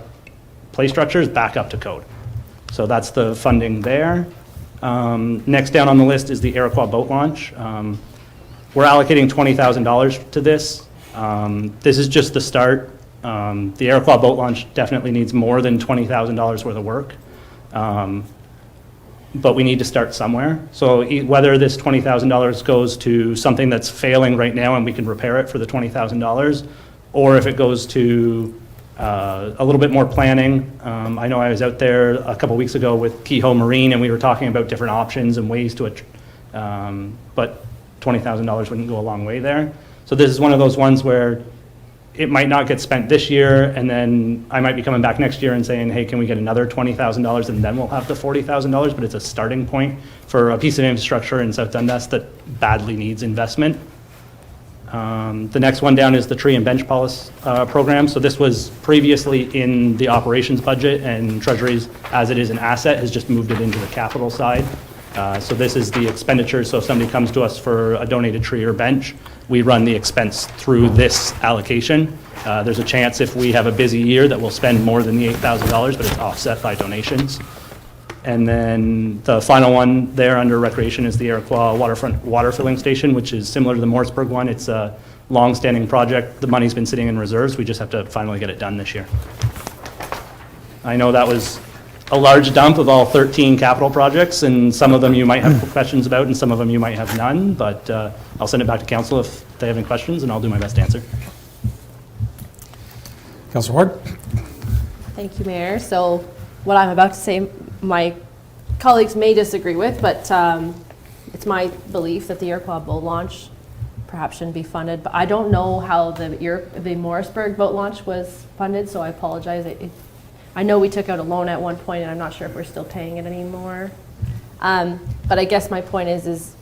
play structures back up to code. So that's the funding there. Next down on the list is the Iroquois boat launch. We're allocating $20,000 to this. This is just the start. The Iroquois boat launch definitely needs more than $20,000 worth of work. But we need to start somewhere. So whether this $20,000 goes to something that's failing right now and we can repair it for the $20,000, or if it goes to a little bit more planning. I know I was out there a couple weeks ago with Kehoe Marine and we were talking about different options and ways to it, but $20,000 wouldn't go a long way there. So this is one of those ones where it might not get spent this year, and then I might be coming back next year and saying, hey, can we get another $20,000, and then we'll have the $40,000, but it's a starting point for a piece of infrastructure in South Dundas that badly needs investment. The next one down is the tree and bench policy program. So this was previously in the operations budget, and Treasury's, as it is an asset, has just moved it into the capital side. So this is the expenditure. So if somebody comes to us for a donated tree or bench, we run the expense through this allocation. There's a chance if we have a busy year that we'll spend more than the $8,000, but it's offset by donations. And then the final one there under recreation is the Iroquois waterfront water filling station, which is similar to the Morrisburg one. It's a long-standing project. The money's been sitting in reserves. We just have to finally get it done this year. I know that was a large dump of all 13 capital projects, and some of them you might have questions about and some of them you might have none, but I'll send it back to council if they have any questions, and I'll do my best to answer. Councillor Ward? Thank you, Mayor. So what I'm about to say, my colleagues may disagree with, but it's my belief that the Iroquois boat launch perhaps shouldn't be funded. But I don't know how the Morrisburg boat launch was funded, so I apologize. I know we took out a loan at one point, and I'm not sure if we're still paying it anymore. But I guess my point is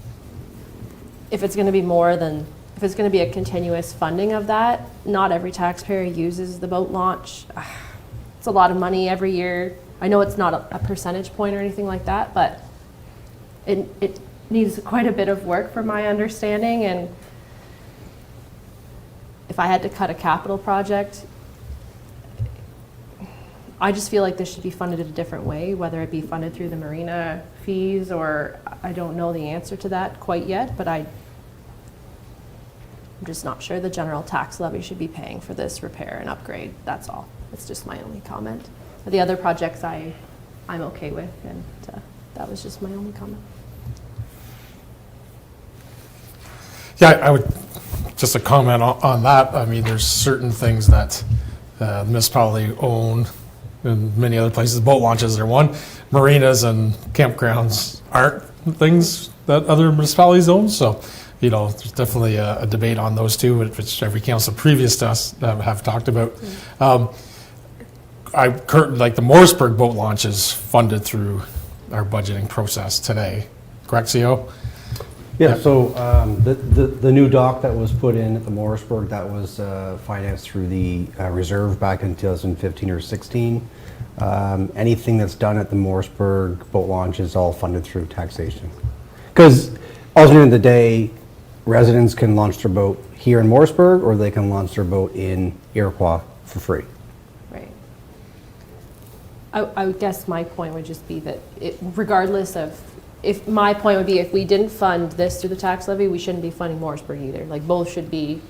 if it's going to be more than, if it's going to be a continuous funding of that, not every taxpayer uses the boat launch. It's a lot of money every year. I know it's not a percentage point or anything like that, but it needs quite a bit of work from my understanding. And if I had to cut a capital project, I just feel like this should be funded in a different way, whether it be funded through the marina fees, or I don't know the answer to that quite yet, but I'm just not sure the general tax levy should be paying for this repair and upgrade. That's all. It's just my only comment. The other projects I'm okay with, and that was just my only comment. Yeah, I would, just a comment on that. I mean, there's certain things that the municipality own in many other places. Boat launches are one. Marinas and campgrounds aren't things that other municipalities own. So, you know, there's definitely a debate on those two, which every council previous to us have talked about. Like the Morrisburg boat launch is funded through our budgeting process today. Correct, CO? Yeah, so the new dock that was put in at the Morrisburg, that was financed through the reserve back in 2015 or 16. Anything that's done at the Morrisburg boat launch is all funded through taxation. Because ultimately, in the day, residents can launch their boat here in Morrisburg, or they can launch their boat in Iroquois for free. Right. I would guess my point would just be that regardless of, if my point would be if we didn't fund this through the tax levy, we shouldn't be funding Morrisburg either. Like both should be,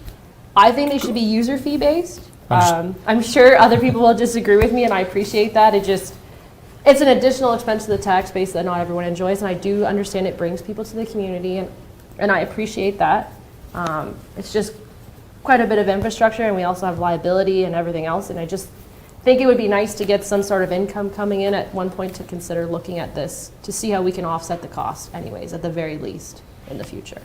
I think they should be user fee based. I'm sure other people will disagree with me, and I appreciate that. It's an additional expense to the tax base that not everyone enjoys, and I do understand it brings people to the community, and I appreciate that. It's just quite a bit of infrastructure, and we also have liability and everything else, and I just think it would be nice to get some sort of income coming in at one point to consider looking at this to see how we can offset the cost anyways, at the very least, in the future.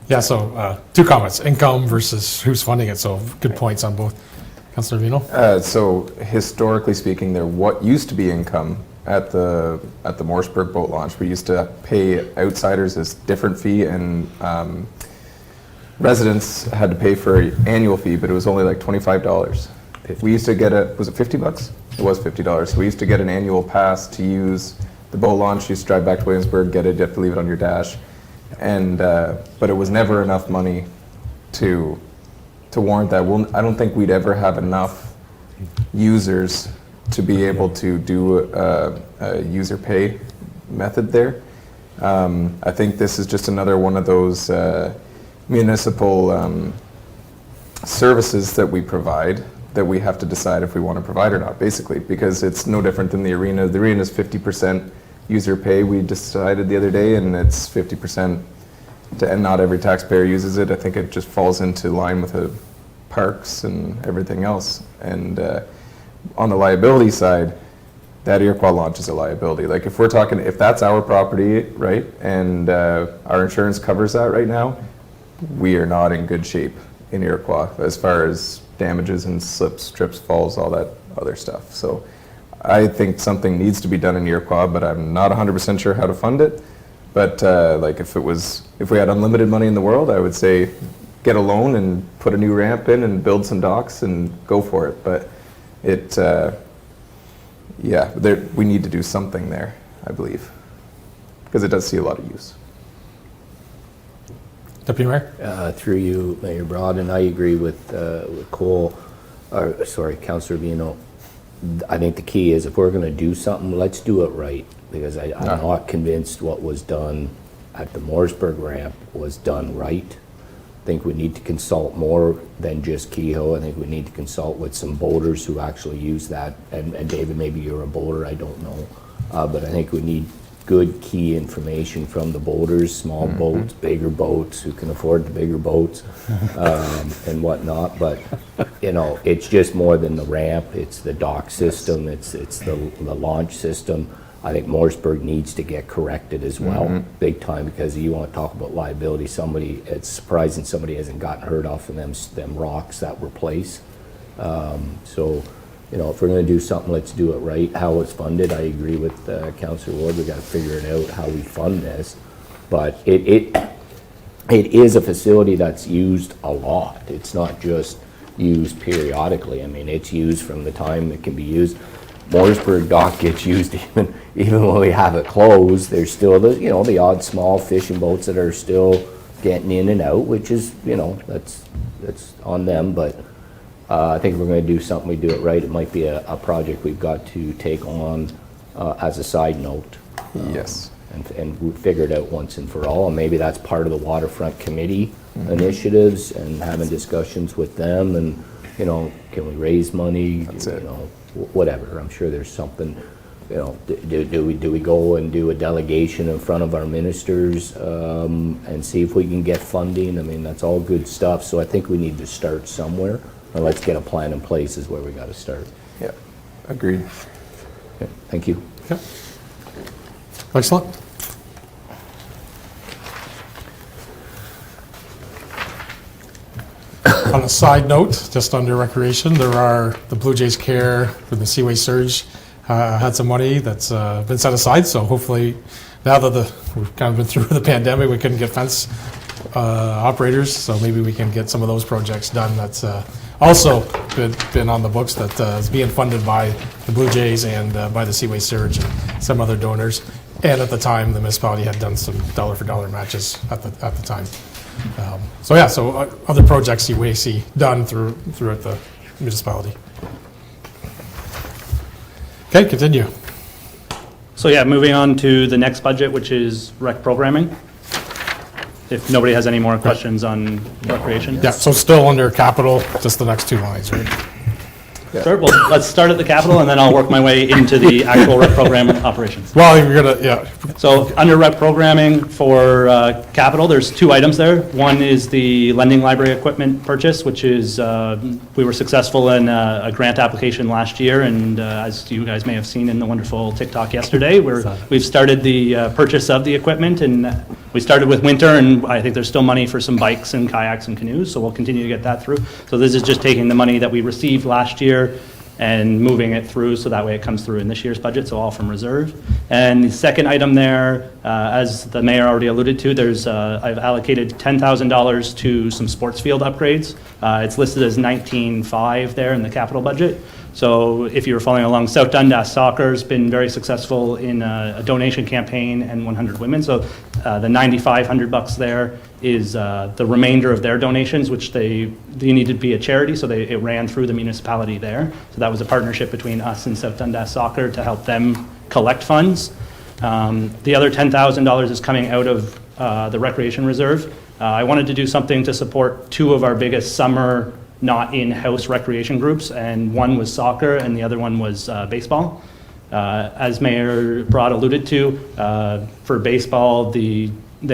Yeah, so two comments, income versus who's funding it, so good points on both. Councillor Vino? So historically speaking, there what used to be income at the Morrisburg boat launch. We used to pay outsiders this different fee, and residents had to pay for an annual fee, but it was only like $25. We used to get was it $50? It was $50. So we used to get an annual pass to use the boat launch. You used to drive back to Williamsburg, get it, you have to leave it on your dash. And but it was never enough money to warrant that. I don't think we'd ever have enough users to be able to do a user pay method there. I think this is just another one of those municipal services that we provide that we have to decide if we want to provide or not, basically, because it's no different than the arena. The arena is 50% user pay, we decided the other day, and it's 50%, and not every taxpayer uses it. I think it just falls into line with the parks and everything else. And on the liability side, that Iroquois launch is a liability. Like if we're talking, if that's our property, right, and our insurance covers that right now, we are not in good shape in Iroquois as far as damages and slips, trips, falls, all that other stuff. So I think something needs to be done in Iroquois, but I'm not 100% sure how to fund it. But like if we had unlimited money in the world, I would say get a loan and put a new ramp in and build some docks and go for it. But we need to do something there, I believe, because it does see a lot of use. Deputy Mayor? Through you, Mayor Broad, and I agree with Councillor Vino. I think the key is if we're going to do something, let's do it right, because I'm not convinced what was done at the Morrisburg ramp was done right. I think we need to consult more than just Kehoe. I think we need to consult with some boaters who actually use that. And David, maybe you're a boater, I don't know. But I think we need good key information from the boaters, small boats, bigger boats, who can afford the bigger boats, and whatnot. But it's just more than the ramp. It's the dock system. It's the launch system. I think Morrisburg needs to get corrected as well, big time, because you want to talk about liability. It's surprising somebody hasn't gotten hurt off of them rocks that were placed. If we're going to do something, let's do it right. How it's funded, I agree with Councillor Ward. We got to figure it out how we fund this. But it is a facility that's used a lot. It's not just used periodically. I mean, it's used from the time it can be used. Morrisburg dock gets used even when we have it closed. There's still the odd small fishing boats that are still getting in and out, which is that's on them. But I think if we're going to do something, we do it right. It might be a project we've got to take on as a side note. Yes. And we figure it out once and for all. And maybe that's part of the waterfront committee initiatives and having discussions with them. And can we raise money? That's it. Whatever. I'm sure there's something. Do we go and do a delegation in front of our ministers and see if we can get funding? I mean, that's all good stuff. So I think we need to start somewhere. And let's get a plan in place is where we got to start. Yeah, agreed. Okay, thank you. Okay. Excellent. On a side note, just under recreation, the Blue Jays Care for the Seaway Surge had some money that's been set aside, so hopefully now that we've kind of been through the pandemic, we couldn't get fence operators, so maybe we can get some of those projects done. That's also been on the books, that is being funded by the Blue Jays and by the Seaway Surge and some other donors. And at the time, the municipality had done some dollar-for-dollar matches at the time. So other projects you may see done throughout the municipality. Okay, continue. So yeah, moving on to the next budget, which is rec programming. If nobody has any more questions on recreation. Yeah, so still under capital, just the next two lines, right? Sure, well, let's start at the capital, and then I'll work my way into the actual rec program operations. Well, you're gonna, yeah. So under rec programming for capital, there's two items there. One is the lending library equipment purchase, which is, we were successful in a grant application last year, and as you guys may have seen in the wonderful TikTok yesterday, we've started the purchase of the equipment, and we started with winter, and I think there's still money for some bikes and kayaks and canoes, so we'll continue to get that through. So this is just taking the money that we received last year and moving it through, so that way it comes through in this year's budget, so all from reserve. And the second item there, as the mayor already alluded to, there's I've allocated $10,000 to some sports field upgrades. It's listed as 19.5 there in the capital budget. So if you were following along, South Dundas Soccer's been very successful in a donation campaign and 100 women. So the $9,500 there is the remainder of their donations, which they needed to be a charity, so it ran through the municipality there. So that was a partnership between us and South Dundas Soccer to help them collect funds. The other $10,000 is coming out of the recreation reserve. I wanted to do something to support two of our biggest summer not in-house recreation groups, and one was soccer and the other one was baseball. As Mayor Broad alluded to, for baseball, they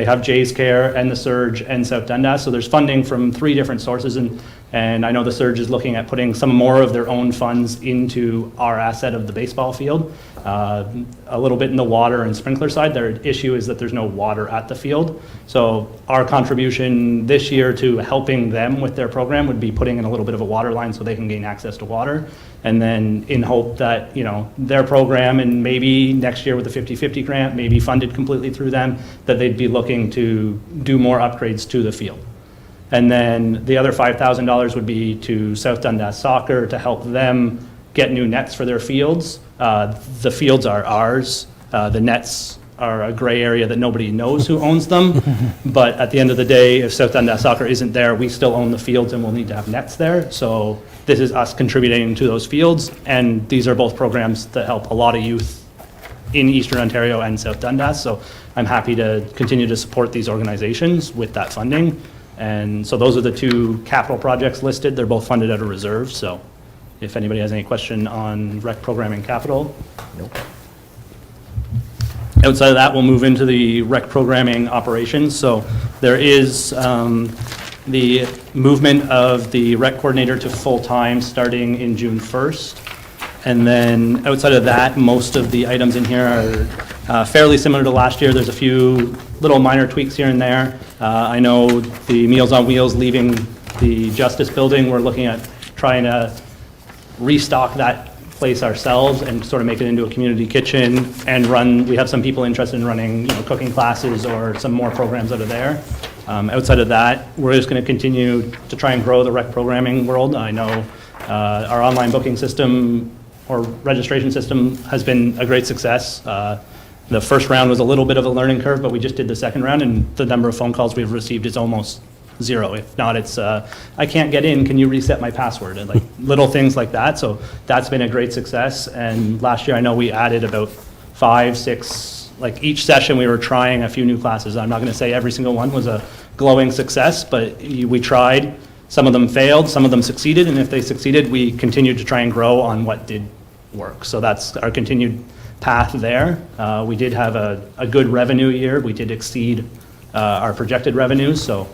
have Jays Care and the Surge and South Dundas, so there's funding from three different sources, and I know the Surge is looking at putting some more of their own funds into our asset of the baseball field. A little bit in the water and sprinkler side. Their issue is that there's no water at the field. So our contribution this year to helping them with their program would be putting in a little bit of a water line so they can gain access to water. And then in hope that, their program, and maybe next year with the 50/50 grant, maybe funded completely through them, that they'd be looking to do more upgrades to the field. And then the other $5,000 would be to South Dundas Soccer to help them get new nets for their fields. The fields are ours. The nets are a gray area that nobody knows who owns them. But at the end of the day, if South Dundas Soccer isn't there, we still own the fields and we'll need to have nets there. So this is us contributing to those fields. And these are both programs that help a lot of youth in Eastern Ontario and South Dundas. So I'm happy to continue to support these organizations with that funding. And so those are the two capital projects listed. They're both funded out of reserve. So if anybody has any question on rec programming capital. Nope. Outside of that, we'll move into the rec programming operations. So there is the movement of the rec coordinator to full-time starting in June 1st. And then outside of that, most of the items in here are fairly similar to last year. There's a few little minor tweaks here and there. I know the Meals on Wheels leaving the Justice Building, we're looking at trying to restock that place ourselves and sort of make it into a community kitchen and we have some people interested in running cooking classes or some more programs out of there. Outside of that, we're just going to continue to try and grow the rec programming world. I know our online booking system or registration system has been a great success. The first round was a little bit of a learning curve, but we just did the second round, and the number of phone calls we've received is almost zero. If not, it's, I can't get in, can you reset my password? And like little things like that. So that's been a great success. And last year, I know we added about 5, 6, like each session we were trying a few new classes. I'm not going to say every single one was a glowing success, but we tried. Some of them failed, some of them succeeded, and if they succeeded, we continued to try and grow on what did work. So that's our continued path there. We did have a good revenue year. We did exceed our projected revenues, so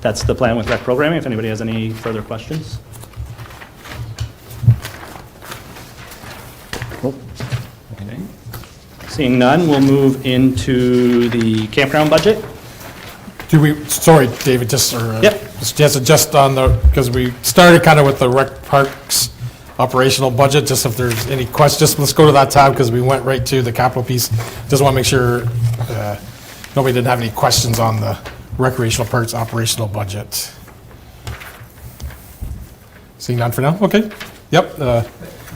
that's the plan with rec programming. If anybody has any further questions. Okay. Seeing none, we'll move into the campground budget. Sorry, David, just Yep. just on because we started kind of with the rec parks operational budget, just if there's any questions, let's go to that tab because we went right to the capital piece. Just want to make sure nobody didn't have any questions on the recreational parks operational budget. Seeing none for now? Okay. Yep.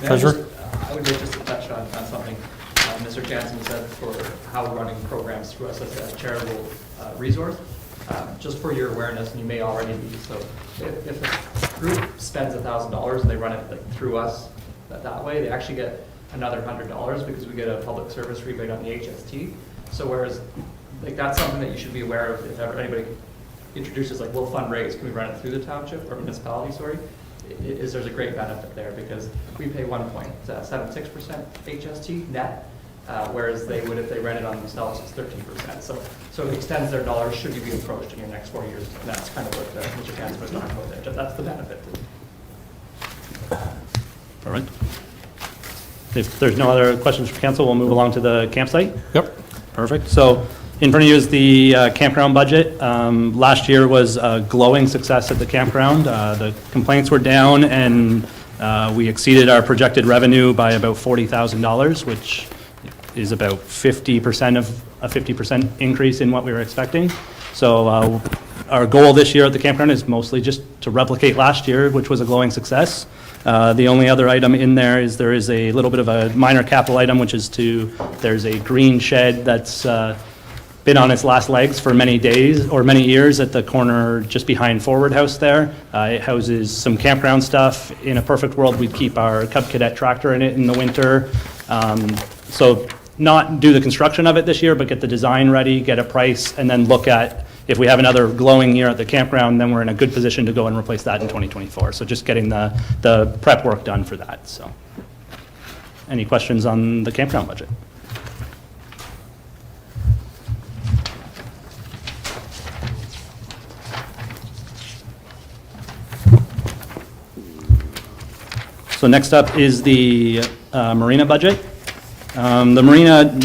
Treasurer? I would just touch on something Mr. Jansen said for how we're running programs through us as a charitable resource. Just for your awareness, and you may already be, so if a group spends $1,000 and they run it like, through us that way, they actually get another $100 because we get a public service rebate on the HST. So whereas like that's something that you should be aware of if ever anybody introduces like, we'll fundraise, can we run it through the township or municipality, sorry, there's a great benefit there because we pay 1.76% HST net, whereas they would if they ran it on themselves, it's 13%. So it extends their dollars should you be approached in your next 4 years. And that's kind of what Mr. Jansen was talking about there. That's the benefit. All right. If there's no other questions for council, we'll move along to the campsite. Yep. Perfect. So in front of you is the campground budget. Last year was a glowing success at the campground. The complaints were down and we exceeded our projected revenue by about $40,000, which is about 50% of a 50% increase in what we were expecting. So our goal this year at the campground is mostly just to replicate last year, which was a glowing success. The only other item in there is a little bit of a minor capital item, which is there's a green shed that's been on its last legs for many days or many years at the corner just behind Forward House there. It houses some campground stuff. In a perfect world, we'd keep our Cub Cadet tractor in it in the winter. So not do the construction of it this year, but get the design ready, get a price, and then look at if we have another glowing year at the campground, then we're in a good position to go and replace that in 2024. So just getting the prep work done for that. So any questions on the campground budget? So next up is the marina budget. The marina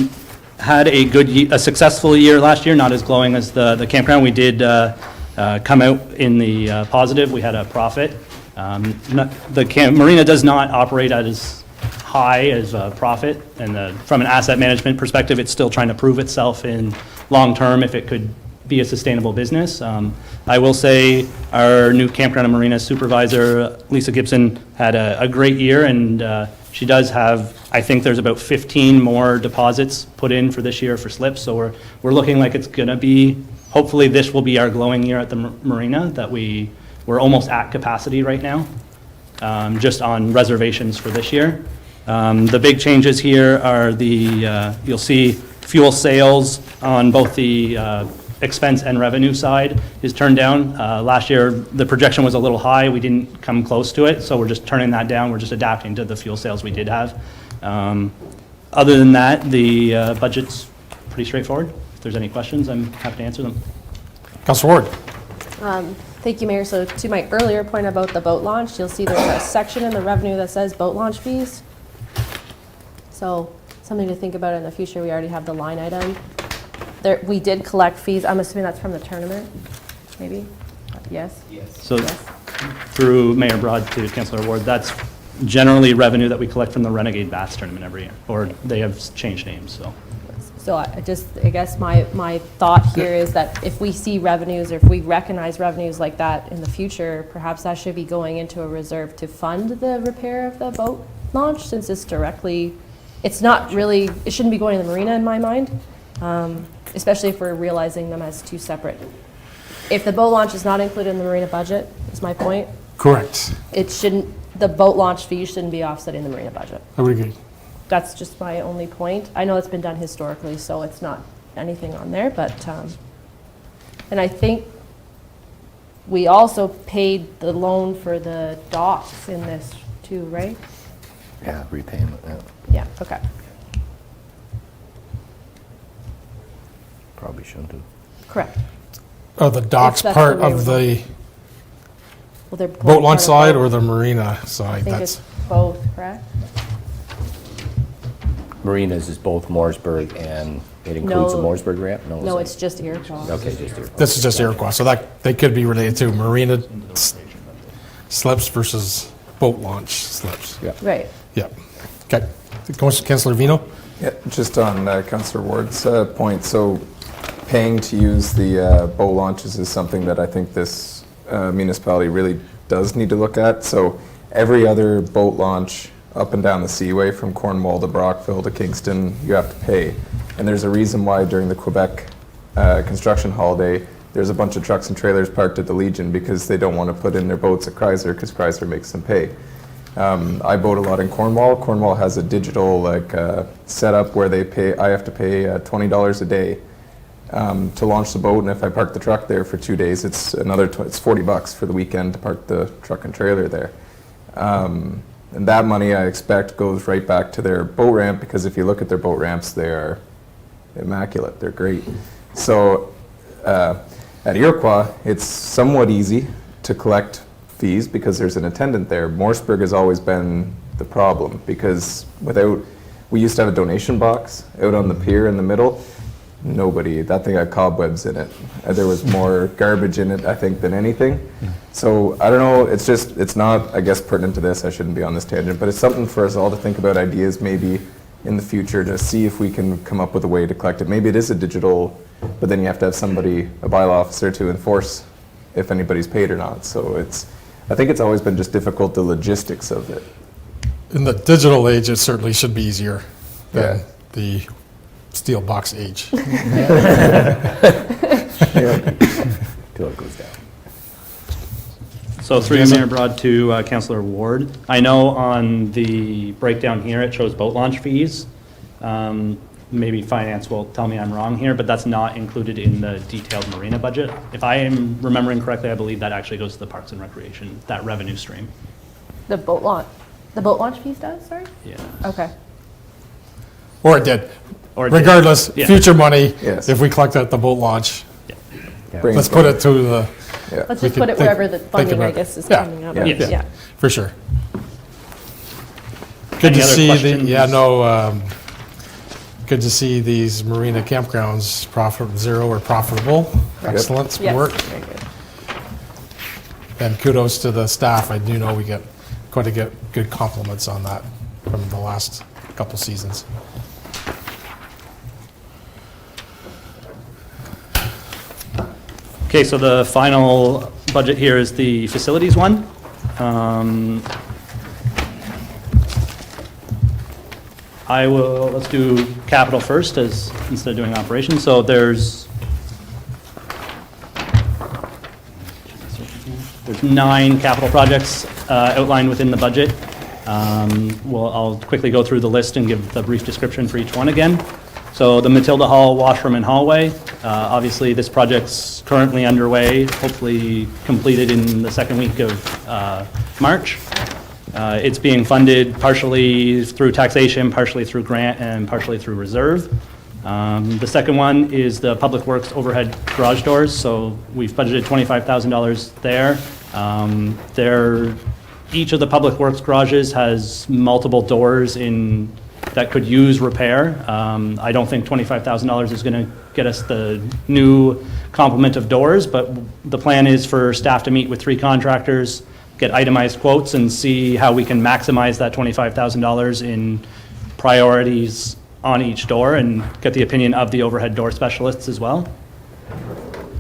had a successful year last year, not as glowing as the campground. We did come out in the positive. We had a profit. The marina does not operate at as high as a profit, and from an asset management perspective, it's still trying to prove itself in long term if it could be a sustainable business. I will say our new campground and marina supervisor, Lisa Gibson, had a great year, and she does have, I think there's about 15 more deposits put in for this year for slips, so we're looking like it's going to be, hopefully this will be our glowing year at the marina, that we're almost at capacity right now, just on reservations for this year. The big changes here are you'll see fuel sales on both the expense and revenue side is turned down. Last year, the projection was a little high. We didn't come close to it, so we're just turning that down. We're just adapting to the fuel sales we did have. Other than that, the budget's pretty straightforward. If there's any questions, I'm happy to answer them. Councilor Ward. Thank you, Mayor. So to my earlier point about the boat launch, you'll see there's a section in the revenue that says boat launch fees. So something to think about in the future. We already have the line item. We did collect fees. I'm assuming that's from the tournament, maybe? Yes? Yes. So through Mayor Broad to Councilor Ward, that's generally revenue that we collect from the Renegade Bass Tournament every year, or they have changed names, so. So I guess my thought here is that if we see revenues or if we recognize revenues like that in the future, perhaps that should be going into a reserve to fund the repair of the boat launch, since it's not really, it shouldn't be going to the marina in my mind. Especially if we're realizing them as two separate. If the boat launch is not included in the marina budget, is my point. Correct. The boat launch fee shouldn't be offsetting the marina budget. I would agree. That's just my only point. I know it's been done historically, so it's not anything on there, but, and I think we also paid the loan for the docks in this too, right? Yeah, repayment, yeah. Yeah, okay. Probably shouldn't have. Correct. Oh, the docks That's part the way of we're the Well, they're boat launch part of side both. or the marina I side? think it's both, correct? Marinas is both Mooresburg and it includes the No. Mooresburg ramp? No, it's just Iroquois. Okay, just here. This is just Iroquois, so that they could be related to marina slips versus boat launch slips. Yeah. Right. Yeah. Okay. Councillor Vino? Yeah, just on Councillor Ward's point, so paying to use the boat launches is something that I think this municipality really does need to look at. So every other boat launch up and down the Seaway from Cornwall to Brockville to Kingston, you have to pay. And there's a reason why during the Quebec construction holiday, there's a bunch of trucks and trailers parked at the Legion because they don't want to put in their boats at Chrysler because Chrysler makes them pay. I boat a lot in Cornwall. Cornwall has a digital setup where I have to pay $20 a day to launch the boat, and if I park the truck there for 2 days, it's it's $40 for the weekend to park the truck and trailer there. And that money I expect goes right back to their boat ramp, because if you look at their boat ramps, they are immaculate. They're great. So at Iroquois, it's somewhat easy to collect fees because there's an attendant there. Morseburg has always been the problem because we used to have a donation box out on the pier in the middle. That thing had cobwebs in it. There was more garbage in it, I think, than anything. So I don't know, it's not, I guess, pertinent to this. I shouldn't be on this tangent, but it's something for us all to think about ideas maybe in the future to see if we can come up with a way to collect it. Maybe it is a digital, but then you have to have somebody, a bylaw officer, to enforce if anybody's paid or not. So I think it's always been just difficult, the logistics of it. In the digital age, it certainly should be easier than the steel box age. Till it goes down. So through you, Mayor Broad, to Councillor Ward. I know on the breakdown here, it shows boat launch fees. Maybe finance will tell me I'm wrong here, but that's not included in the detailed marina budget. If I am remembering correctly, I believe that actually goes to the Parks and Recreation, that revenue stream. The boat launch piece does, sorry? Yeah. Okay. Or it did. Or it did. Regardless, Yeah. future money, Yes. if we collect at the boat launch, Bring let's it put back. it to the, Yeah. Let's We just can put it think- wherever the think funding, I about it. guess, is Yeah. coming out Yeah. of. Yes. Yeah. for sure. Good Any to other see questions? good to see these marina campgrounds zero or profitable. Excellent Yes, work. very good. And kudos to the staff. I do know we get good compliments on that from the last couple seasons. Okay, so the final budget here is the facilities one. Let's do capital first instead of doing operations. So there's 9 capital projects outlined within the budget. I'll quickly go through the list and give the brief description for each one again. So the Matilda Hall washroom and hallway, obviously this project's currently underway, hopefully completed in the second week of March. It's being funded partially through taxation, partially through grant, and partially through reserve. The second one is the Public Works overhead garage doors. So we've budgeted $25,000 there. Each of the Public Works garages has multiple doors that could use repair. I don't think $25,000 is going to get us the new complement of doors, but the plan is for staff to meet with 3 contractors, get itemized quotes, and see how we can maximize that $25,000 in priorities on each door, and get the opinion of the overhead door specialists as well.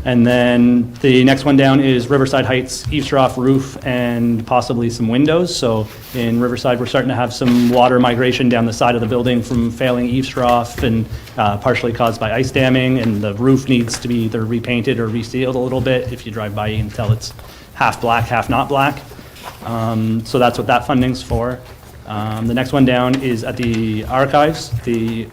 And then the next one down is Riverside Heights eavesdrop roof and possibly some windows. So in Riverside, we're starting to have some water migration down the side of the building from failing eavesdrop and partially caused by ice damming, and the roof needs to be either repainted or resealed a little bit. If you drive by, you can tell it's half black, half not black. So that's what that funding's for. The next one down is at the archives. The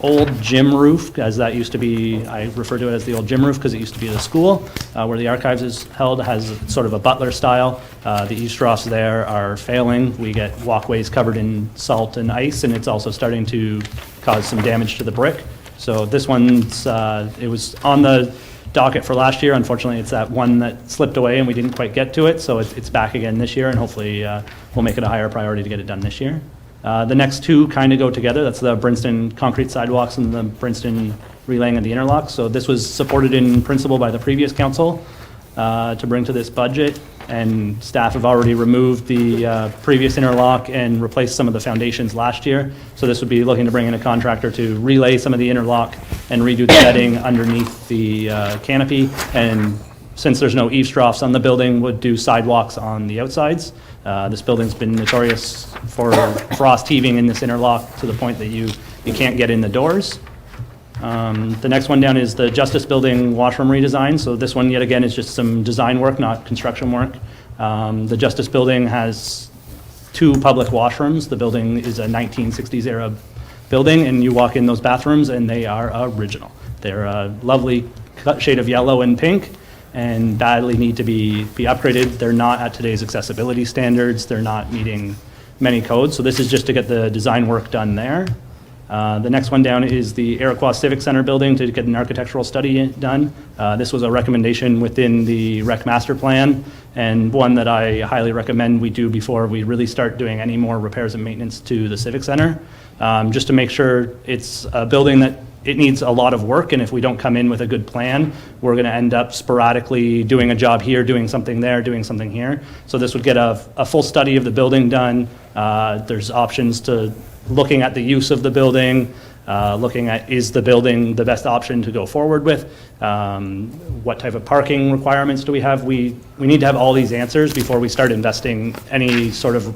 old gym roof, as that used to be, I refer to it as the old gym roof because it used to be the school where the archives is held, has sort of a butler style. The eavesdrops there are failing. We get walkways covered in salt and ice, and it's also starting to cause some damage to the brick. So this one's, it was on the docket for last year. Unfortunately, it's that one that slipped away and we didn't quite get to it. So it's back again this year, and hopefully we'll make it a higher priority to get it done this year. The next 2 kind of go together. That's the Princeton concrete sidewalks and the Princeton relaying of the interlocks. So this was supported in principle by the previous council to bring to this budget. and staff have already removed the previous interlock and replaced some of the foundations last year. So this would be looking to bring in a contractor to relay some of the interlock and redo the bedding underneath the canopy. And since there's no eaves troughs on the building, would do sidewalks on the outsides. This building's been notorious for frost heaving in this interlock to the point that you can't get in the doors. The next one down is the Justice Building washroom redesign. So this one, yet again, is just some design work, not construction work. The Justice Building has 2 public washrooms. The building is a 1960s era building, and you walk in those bathrooms and they are original. They're a lovely shade of yellow and pink and badly need to be upgraded. They're not at today's accessibility standards. They're not meeting many codes. So this is just to get the design work done there. The next one down is the Iroquois Civic Center building to get an architectural study done. This was a recommendation within the rec master plan, and one that I highly recommend we do before we really start doing any more repairs and maintenance to the Civic Center, just to make sure it's a building that it needs a lot of work, and if we don't come in with a good plan, we're going to end up sporadically doing a job here, doing something there, doing something here. So this would get a full study of the building done. There's options to looking at the use of the building, looking at is the building the best option to go forward with, what type of parking requirements do we have. We need to have all these answers before we start investing any sort of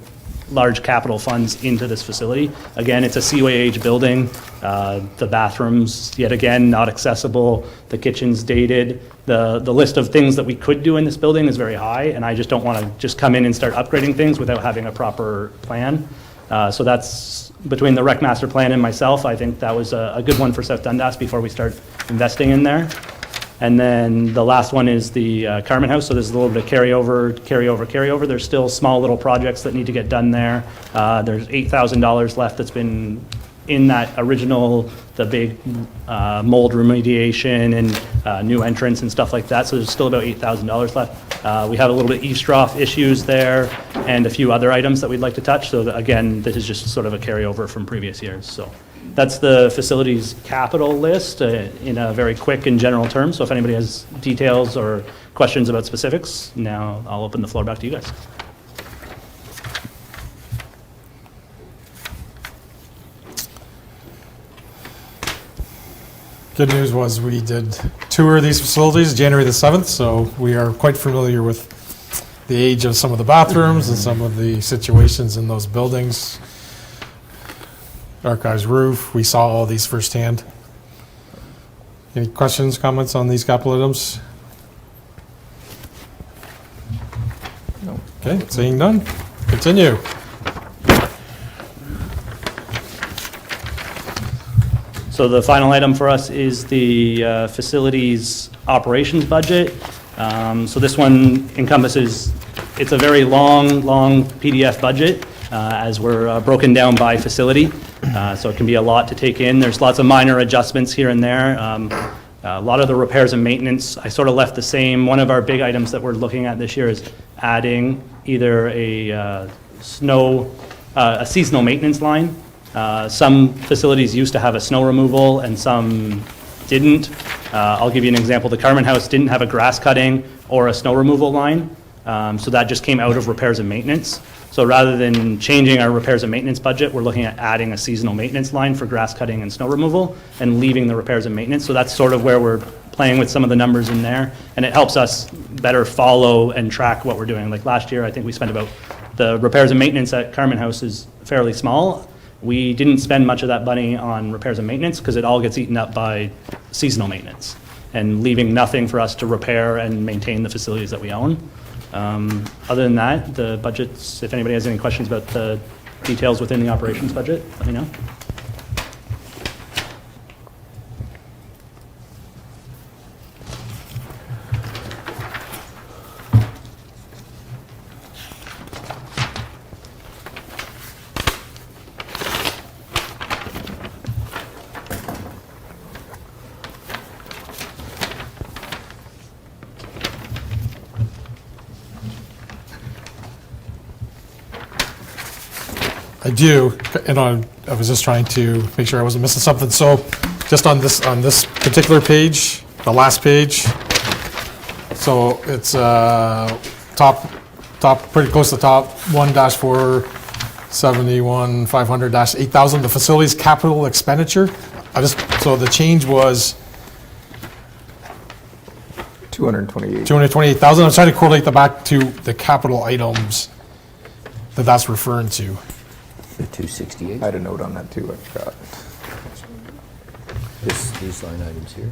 large capital funds into this facility. Again, it's a CYH building. The bathrooms, yet again, not accessible. The kitchen's dated. The list of things that we could do in this building is very high, and I just don't want to just come in and start upgrading things without having a proper plan. So that's between the rec master plan and myself. I think that was a good one for South Dundas before we start investing in there. And then the last one is the Carmen House. So there's a little bit of carryover. There's still small little projects that need to get done there. There's $8,000 left that's been in that original, the big mold remediation and new entrance and stuff like that. So there's still about $8,000 left. We have a little bit eaves trough issues there and a few other items that we'd like to touch. So that, again, this is just sort of a carryover from previous years. So that's the facilities capital list in a very quick and general term. So if anybody has details or questions about specifics, now I'll open the floor back to you guys. Good news was we did tour these facilities January the 7th, so we are quite familiar with the age of some of the bathrooms and some of the situations in those buildings. Archives roof, we saw all these firsthand. Any questions, comments on these capital items? No. Okay, seeing none, continue. So the final item for us is the facilities operations budget. So this one encompasses, it's a very long PDF budget as we're broken down by facility. So it can be a lot to take in. There's lots of minor adjustments here and there. A lot of the repairs and maintenance, I sort of left the same. One of our big items that we're looking at this year is adding either a seasonal maintenance line. Some facilities used to have a snow removal and some didn't. I'll give you an example. The Carmen House didn't have a grass cutting or a snow removal line, so that just came out of repairs and maintenance. So rather than changing our repairs and maintenance budget, we're looking at adding a seasonal maintenance line for grass cutting and snow removal and leaving the repairs and maintenance. So that's sort of where we're playing with some of the numbers in there, and it helps us better follow and track what we're doing. Like last year, I think we spent about, the repairs and maintenance at Carmen House is fairly small. We didn't spend much of that money on repairs and maintenance because it all gets eaten up by seasonal maintenance and leaving nothing for us to repair and maintain the facilities that we own. Other than that, the budgets, if anybody has any questions about the details within the operations budget, let me know. I do, and I was just trying to make sure I wasn't missing something. So just on this particular page, the last page, so it's top, pretty close to the top, 1-471-500-8,000, the facilities capital expenditure. So the change was 228. 228,000. I'm trying to correlate that back to the capital items that's referring to. The 268, I had a note on that too, I forgot. these line items here,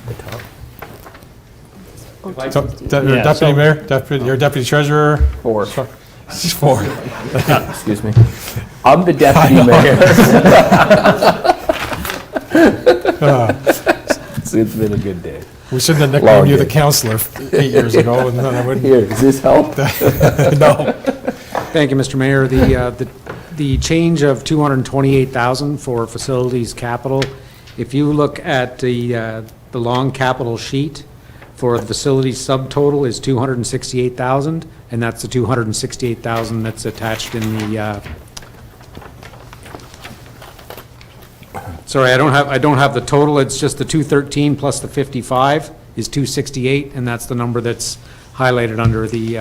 the top. So, your Yeah, deputy so- mayor, your deputy treasurer. 4. She's 4. Excuse me. I'm the deputy mayor. It's been a good day. We shouldn't have Long nicknamed you the day. counselor 8 years ago, and then I wouldn't. Here, does this help? No. Thank you, Mr. Mayor. The change of 228,000 for facilities capital, if you look at the long capital sheet for the facilities subtotal is 268,000, and that's the 268,000 that's attached in the, sorry, I don't have the total, it's just the 213 plus the 55 is 268, and that's the number that's highlighted under the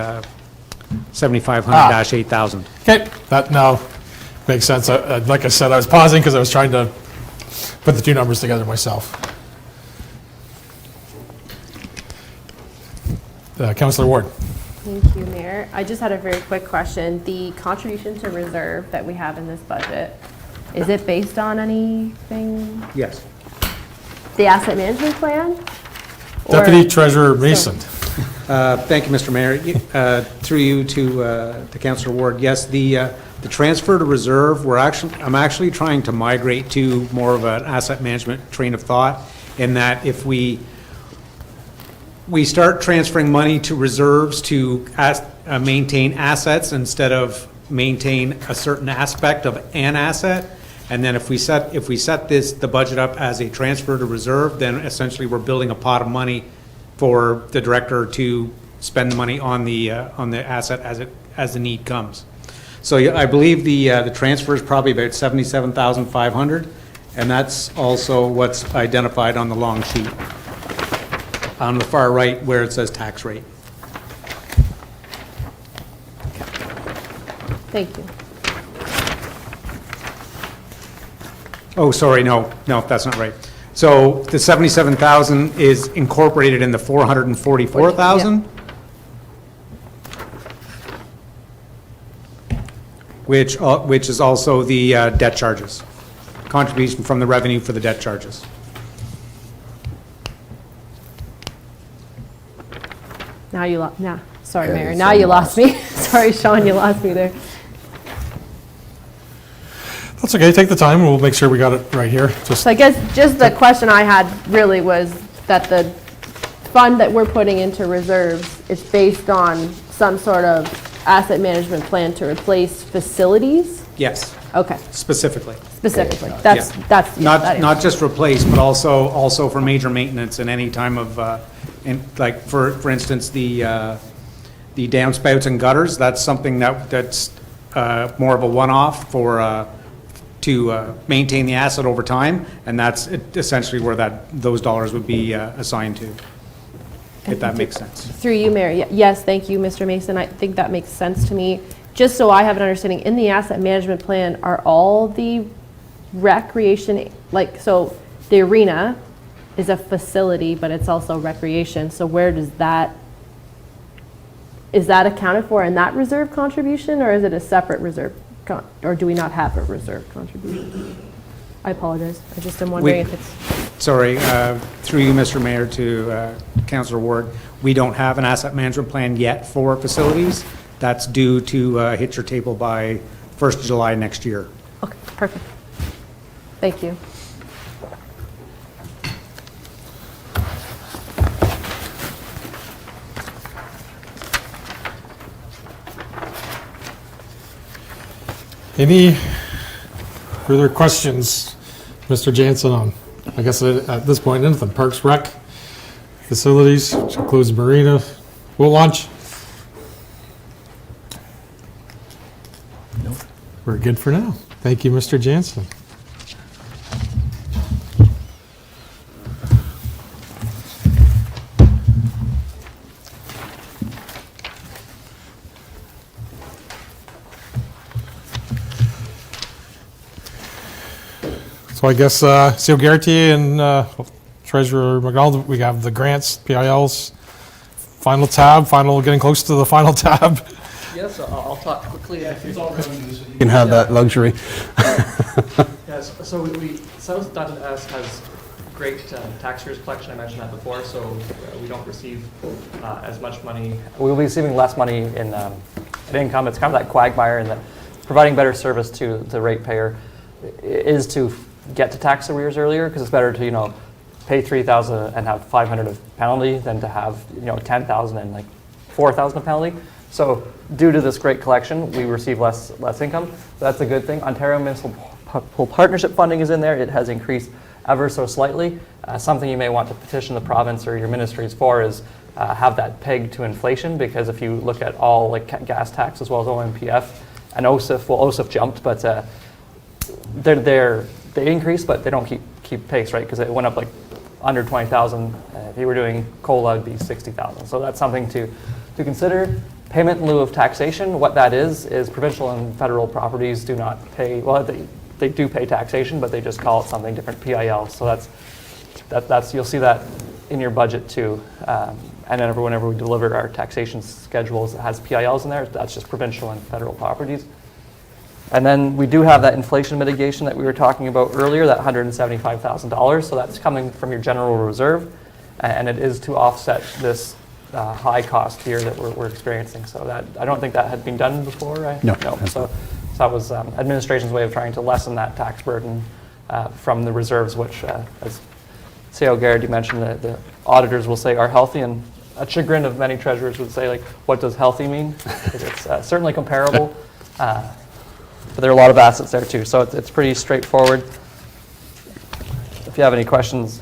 7,500-8,000. Okay, that now makes sense. Like I said, I was pausing because I was trying to put the two numbers together myself. Councillor Ward. Thank you, Mayor. I just had a very quick question. The contribution to reserve that we have in this budget, is it based on anything? Yes. The asset management plan? Or- Deputy Treasurer Mason. Thank you, Mr. Mayor. Through you to Councillor Ward, yes, the transfer to reserve, I'm actually trying to migrate to more of an asset management train of thought, in that if we start transferring money to reserves to maintain assets instead of maintain a certain aspect of an asset, and then if we set the budget up as a transfer to reserve, then essentially we're building a pot of money for the director to spend the money on the asset as the need comes. So yeah, I believe the transfer is probably about 77,500, and that's also what's identified on the long sheet on the far right where it says tax rate. Thank you. Oh, sorry, no, that's not right. So the 77,000 is incorporated in the 444,000? Which is also the debt charges, contribution from the revenue for the debt charges. Sorry, Yeah, Mayor. it's Now you lost. lost me. Sorry, Sean, you lost me there. That's okay, take the time, we'll make sure we got it right here. Just, So I guess just the question I had really was that the fund that we're putting into reserves is based on some sort of asset management plan to replace facilities? Yes, Okay, specifically. specifically. Yeah. That's, that Not is. just replace, but also for major maintenance and any time of, like, for instance, the downspouts and gutters, that's something that's more of a one-off to maintain the asset over time, and that's essentially where those dollars would be assigned to, if that makes sense. Through you, Mayor. Yes, thank you, Mr. Mason. I think that makes sense to me. Just so I have an understanding, in the asset management plan, are all the recreation, like, so the arena is a facility, but it's also recreation, so where does that, is that accounted for in that reserve contribution, or is it a separate reserve, or do we not have a reserve contribution? I apologize, I just am wondering if it's, Sorry, through you, Mr. Mayor, to Councillor Ward, we don't have an asset management plan yet for facilities. That's due to hit your table by 1st of July next year. okay, perfect. Thank you. any further questions, Mr. Jansen, on, I guess at this point, anything, Parks Rec, facilities, which includes marina, boat launch? Nope. We're good for now. Thank you, Mr. Jansen. So I guess CEO Garrity and Treasurer McDonald, we have the grants, PILs, final tab, getting close to the final tab. Yes, I'll talk quickly. You can have that luxury. Yes, so South Dundas has great tax years collection. I mentioned that before, so we don't receive as much money. We'll be receiving less money in income. It's kind of that quagmire, and that providing better service to the ratepayer is to get to tax arrears earlier, because it's better to pay $3,000 and have $500 of penalty than to have $10,000 and like $4,000 of penalty. So due to this great collection, we receive less income. That's a good thing. Ontario Municipal Partnership funding is in there. It has increased ever so slightly. Something you may want to petition the province or your ministries for is have that pegged to inflation, because if you look at all like gas tax as well as OMPF and OSIF, well, OSIF jumped, but they increase, but they don't keep pace, right? Because it went up like under 20,000. If you were doing COLA, it'd be 60,000. So that's something to consider. Payment in lieu of taxation, what that is provincial and federal properties do not pay, well, they do pay taxation, but they just call it something different, PIL. So that's you'll see that in your budget too. And then whenever we deliver our taxation schedules, it has PILs in there. That's just provincial and federal properties. And then we do have that inflation mitigation that we were talking about earlier, that $175,000. So that's coming from your general reserve, and it is to offset this high cost here that we're experiencing. So that I don't think that had been done before, right? No. So that was administration's way of trying to lessen that tax burden from the reserves, which, as CEO Garrity mentioned, the auditors will say are healthy, and a chagrin of many treasurers would say, like, what does healthy mean? It's certainly comparable, but there are a lot of assets there too. So it's pretty straightforward. If you have any questions,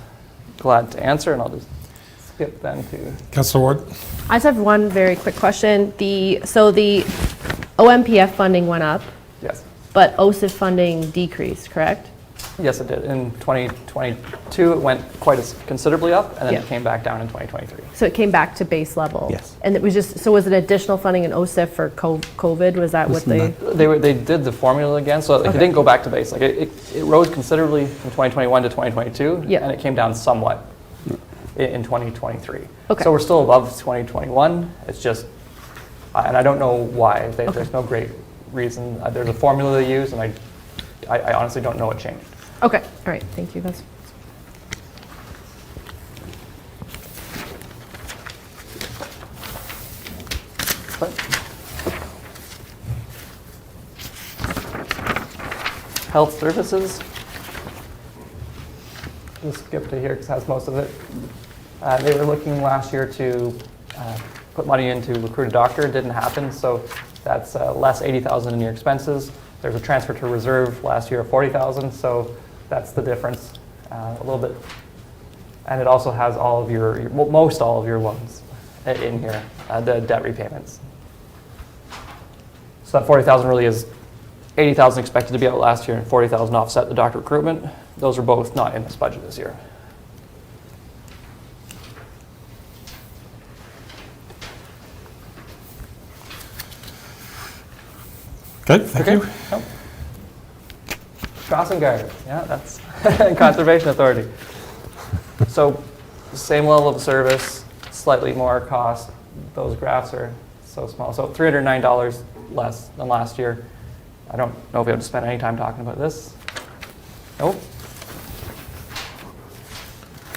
glad to answer, and I'll just skip then to... Councillor Ward? I just have one very quick question. So the OMPF funding went up, Yes. but OSIF funding decreased, correct? Yes, it did. In 2022, it went quite considerably up, and then Yeah. it came back down in 2023. So it came back to base level? Yes. And it was just, so was it additional funding in OSIF for COVID? Was that what they? They did the formula again, so it didn't go back to base. Like it rose considerably from 2021 to 2022, Yeah. and it came down somewhat in 2023. Okay. So we're still above 2021. It's just, and I don't know why. There's no great reason. There's a formula they use, and I honestly don't know what changed. Okay, all right, thank you. That's. Health services. Just skip to here because it has most of it. They were looking last year to put money into recruit a doctor. It didn't happen, so that's less $80,000 in your expenses. There's a transfer to reserve last year of $40,000, so that's the difference a little bit. And it also has all of your most all of your loans in here, the debt repayments. So that $40,000 really is $80,000 expected to be out last year and $40,000 offset the doctor recruitment. Those are both not in this budget this year. Okay, thank you. Oh. Crossing guard, yeah, that's Conservation Authority. So same level of service, slightly more cost. Those graphs are so small. So $309 less than last year. I don't know if we have to spend any time talking about this. Nope.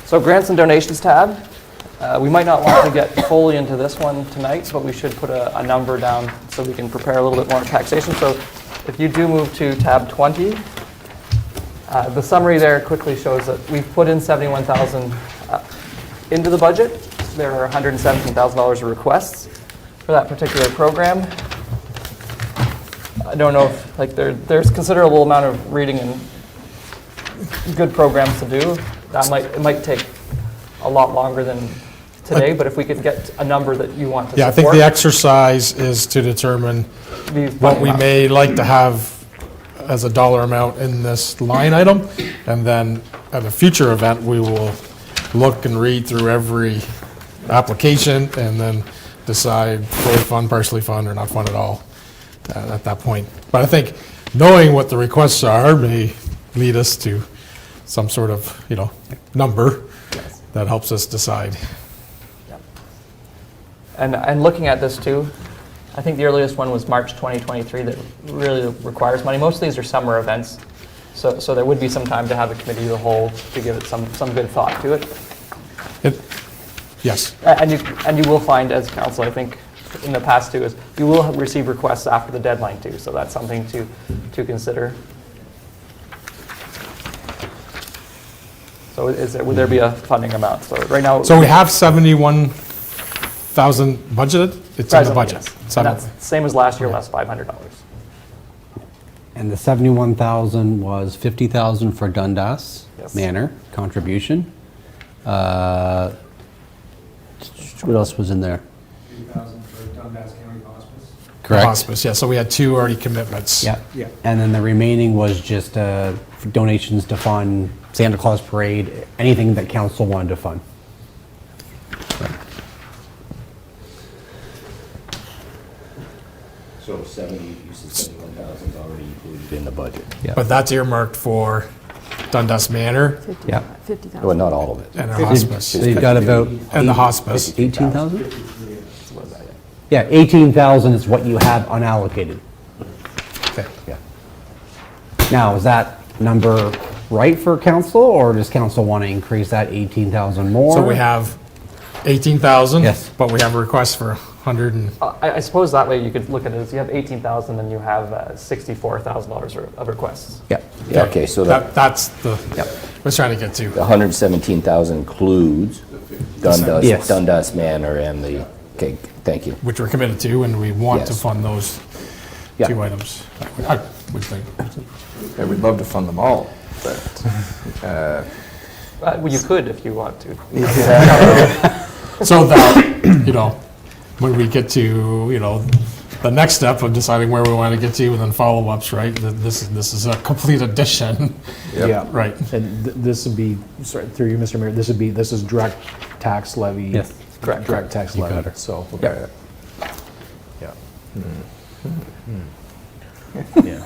So grants and donations tab. We might not want to get fully into this one tonight, but we should put a number down so we can prepare a little bit more taxation. So if you do move to tab 20, the summary there quickly shows that we've put in $71,000 into the budget. There are $117,000 of requests for that particular program. I don't know if there's considerable amount of reading and good programs to do. It might take a lot longer than today, but if we could get a number that you want to Yeah, I support. think the exercise is to determine These what we funding may like to have as a dollar amount in this line item, and then at a future event, we will look and read through every application and then decide fully fund, partially fund, or not fund at all at that point. But I think knowing what the requests are may lead us to some sort of, number that helps us decide. And looking at this too, I think the earliest one was March 2023 that really requires money. Most of these are summer events, so there would be some time to have a committee of the whole to give it some good thought to it. Yes. And you will find as council, I think, in the past too, is you will receive requests after the deadline too, so that's something to consider. So would there be a funding amount? So right now. So we have 71,000 budgeted? It's in the budget. Yes. And that's same as last year, less $500. And the 71,000 was 50,000 for Dundas Yes. Manor contribution. What else was in there? 50,000 for Dundas County Hospice. Correct. Hospice, yeah, so we had 2 already commitments. Yeah. Yeah. And then the remaining was just donations to fund Santa Claus Parade, anything that council wanted to fund. So you said 71,000 is already included in the budget? Yeah. But that's earmarked for Dundas Manor Yeah. 50,000. Well, not all of it. and our hospice. So you've got about And the hospice. 18,000? Yeah, 18,000 is what you have unallocated. Okay. Yeah. Now, is that number right for council, or does council want to increase that 18,000 more? So we have 18,000. Yes. But we have a request for 100 and, I suppose that way you could look at it as you have 18,000 and you have $64,000 of requests. Yeah. Yeah, okay, so that's the, Yep. we're trying to get to. the 117,000 includes Dundas, Yes. Dundas Manor and the, okay, thank you. Which we're committed to, and we want to Yes. fund those Yeah. 2 items. I would think. Yeah, we'd love to fund them all, but Well, you could if you want to. So that, when we get to, the next step of deciding where we want to get to and then follow-ups, right? This is a complete addition. Yeah. Right. And this would be, sorry, through you, Mr. Mayor, this is direct tax levy. Yes. Correct. Direct tax You got levy, it. so. Yep. Yeah.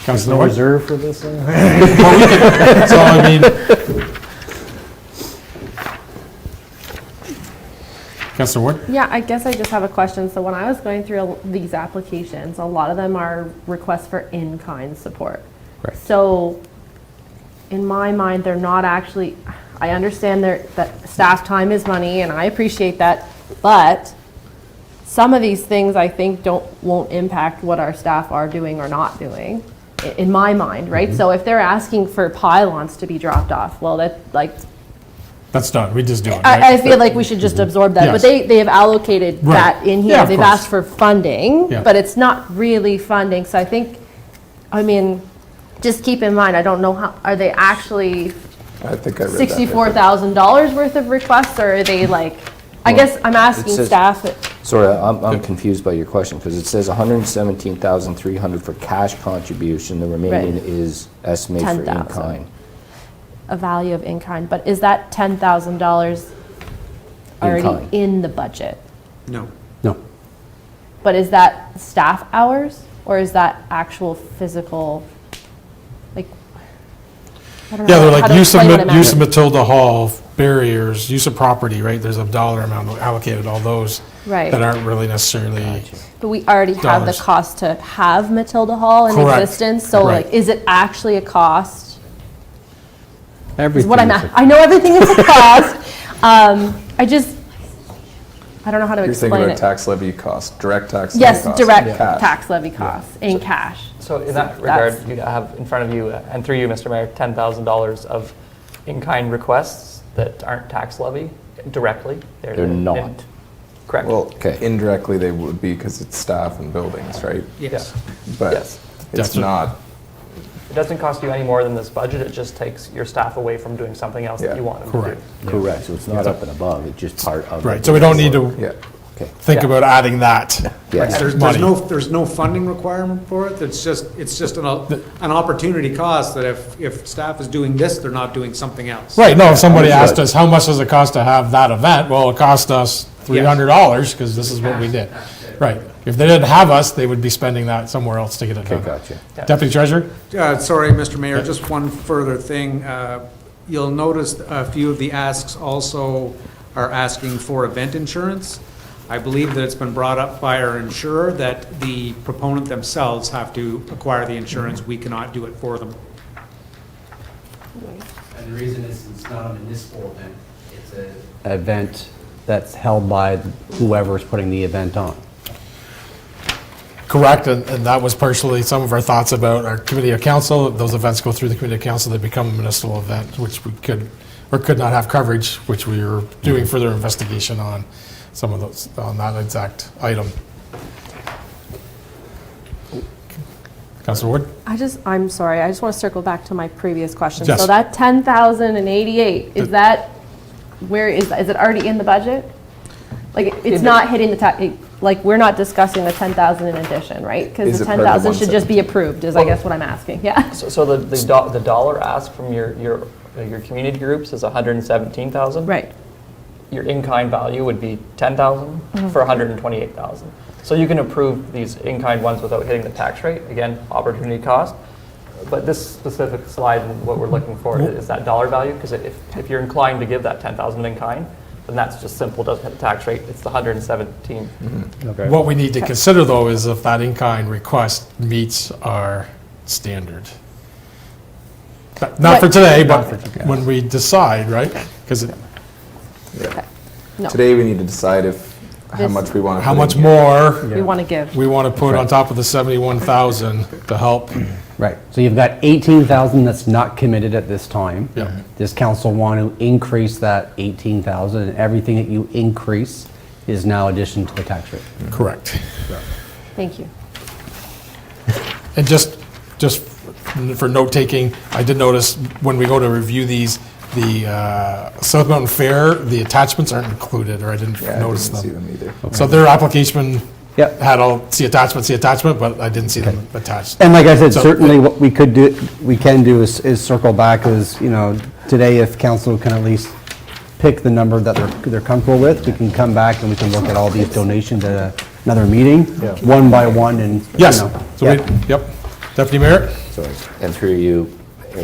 Councilor No Ward? reserve for this thing? So, I mean, Councilor Ward? Yeah, I guess I just have a question. So when I was going through these applications, a lot of them are requests for in-kind support. Correct. So in my mind, they're not actually, I understand that staff time is money, and I appreciate that, but some of these things I think won't impact what our staff are doing or not doing, in my mind, right? So if they're asking for pylons to be dropped off, well, That's done, we just do it, I right? feel like we should just absorb that, but Yes. they have allocated Right. that in Yeah, here. of They've course. asked for funding, Yeah. but it's not really funding, so I think, just keep in mind, I don't know how, are they actually I think I read that. $64,000 worth of requests, or are they like, I guess I'm asking says- staff, Sorry, I'm confused by your question, because it says 117,300 for cash contribution, the remaining Right. is estimated for 10,000. in-kind. a value of in-kind, but is that $10,000 already In-kind. in the budget? No. No. But is that staff hours, or is that actual physical, like, I don't know Yeah, they're how like to use of explain what I'm use of asking. Matilda Hall, barriers, use of property, right? There's a dollar amount allocated, all those Right. that aren't really necessarily, But we already have the dollars. cost to have Matilda Hall in Correct. existence, so Right. like, is it actually a cost? Is Everything. what I'm is at. I know everything is a cost. I don't know how to You're thinking explain about it. tax levy cost, direct tax levy Yes, cost. direct Cash. tax levy costs in cash. So in that That's- regard, you have in front of you, and through you, Mr. Mayor, $10,000 of in-kind requests that aren't tax levy directly. They're not. Correct. Well, Okay. indirectly they would be because it's staff and buildings, right? Yes. But Yes. it's Gotcha. not, It doesn't cost you any more than this budget, it just takes your staff away from doing something else that Yeah. you want them to do. correct. Correct, so it's not up and above, it's just part of. Right, so we don't need to yeah. Okay, think Yeah. about adding that. yes. Money. There's no funding requirement for it, it's just an opportunity cost that if staff is doing this, they're not doing something else. Right, no, if somebody Understood. asked us, how much does it cost to have that event? Well, it cost us $300 because this is what we did. Right, If they didn't have us, they would be spending that somewhere else to get it Okay, done. gotcha. Deputy Treasurer? Sorry, Mr. Mayor, just one further thing. You'll notice a few of the asks also are asking for event insurance. I believe that it's been brought up by our insurer that the proponent themselves have to acquire the insurance. We cannot do it for them. And the reason is it's not a municipal event, it's an event that's held by whoever's putting the event on. Correct, and that was partially some of our thoughts about our committee of council. If those events go through the committee of council, they become a municipal event, which we could or could not have coverage, which we are doing further investigation on some of those, on that exact item. Councilor Wood? I'm sorry, I just want to circle back to my previous question. Yes. So that 10,088, is that, where is it already in the budget? Like, it's not hitting the tax, like, we're not discussing the 10,000 in addition, right? Because Is the it part of the 10,000 should just be 117? approved, is I guess what I'm asking, yeah. So the dollar ask from your community groups is 117,000? Right. Your in-kind value would be 10,000 for 128,000. So you can approve these in-kind ones without hitting the tax rate, again, opportunity cost. But this specific slide, what we're looking for is that dollar value, because if you're inclined to give that 10,000 in-kind, then that's just simple, doesn't hit the tax rate, it's the 117. Okay. What we need to consider, though, is if that in-kind request meets our standard. Not for today, but when we decide, right? Because No. Today, we need to decide how This- much we want to. how much more We want to give. we want to put on top of the 71,000 to help. Right, so you've got 18,000 that's not committed at this time. Yeah. Does council want to increase that 18,000, and everything that you increase is now addition to the tax rate? Correct. Thank you. And just for note-taking, I did notice when we go to review these, the South Mountain Fair, the attachments aren't included, or I didn't Yeah, I notice didn't see them. them either. So their application Yep. had all, see attachment, but I didn't see them attached. And like I said, So- certainly what we can do is circle back is, today if council can at least pick the number that they're comfortable with, we can come back and we can look at all these donations at another meeting, one by one, and, Yes, so yeah. yep. Deputy Mayor? Sorry. And through you,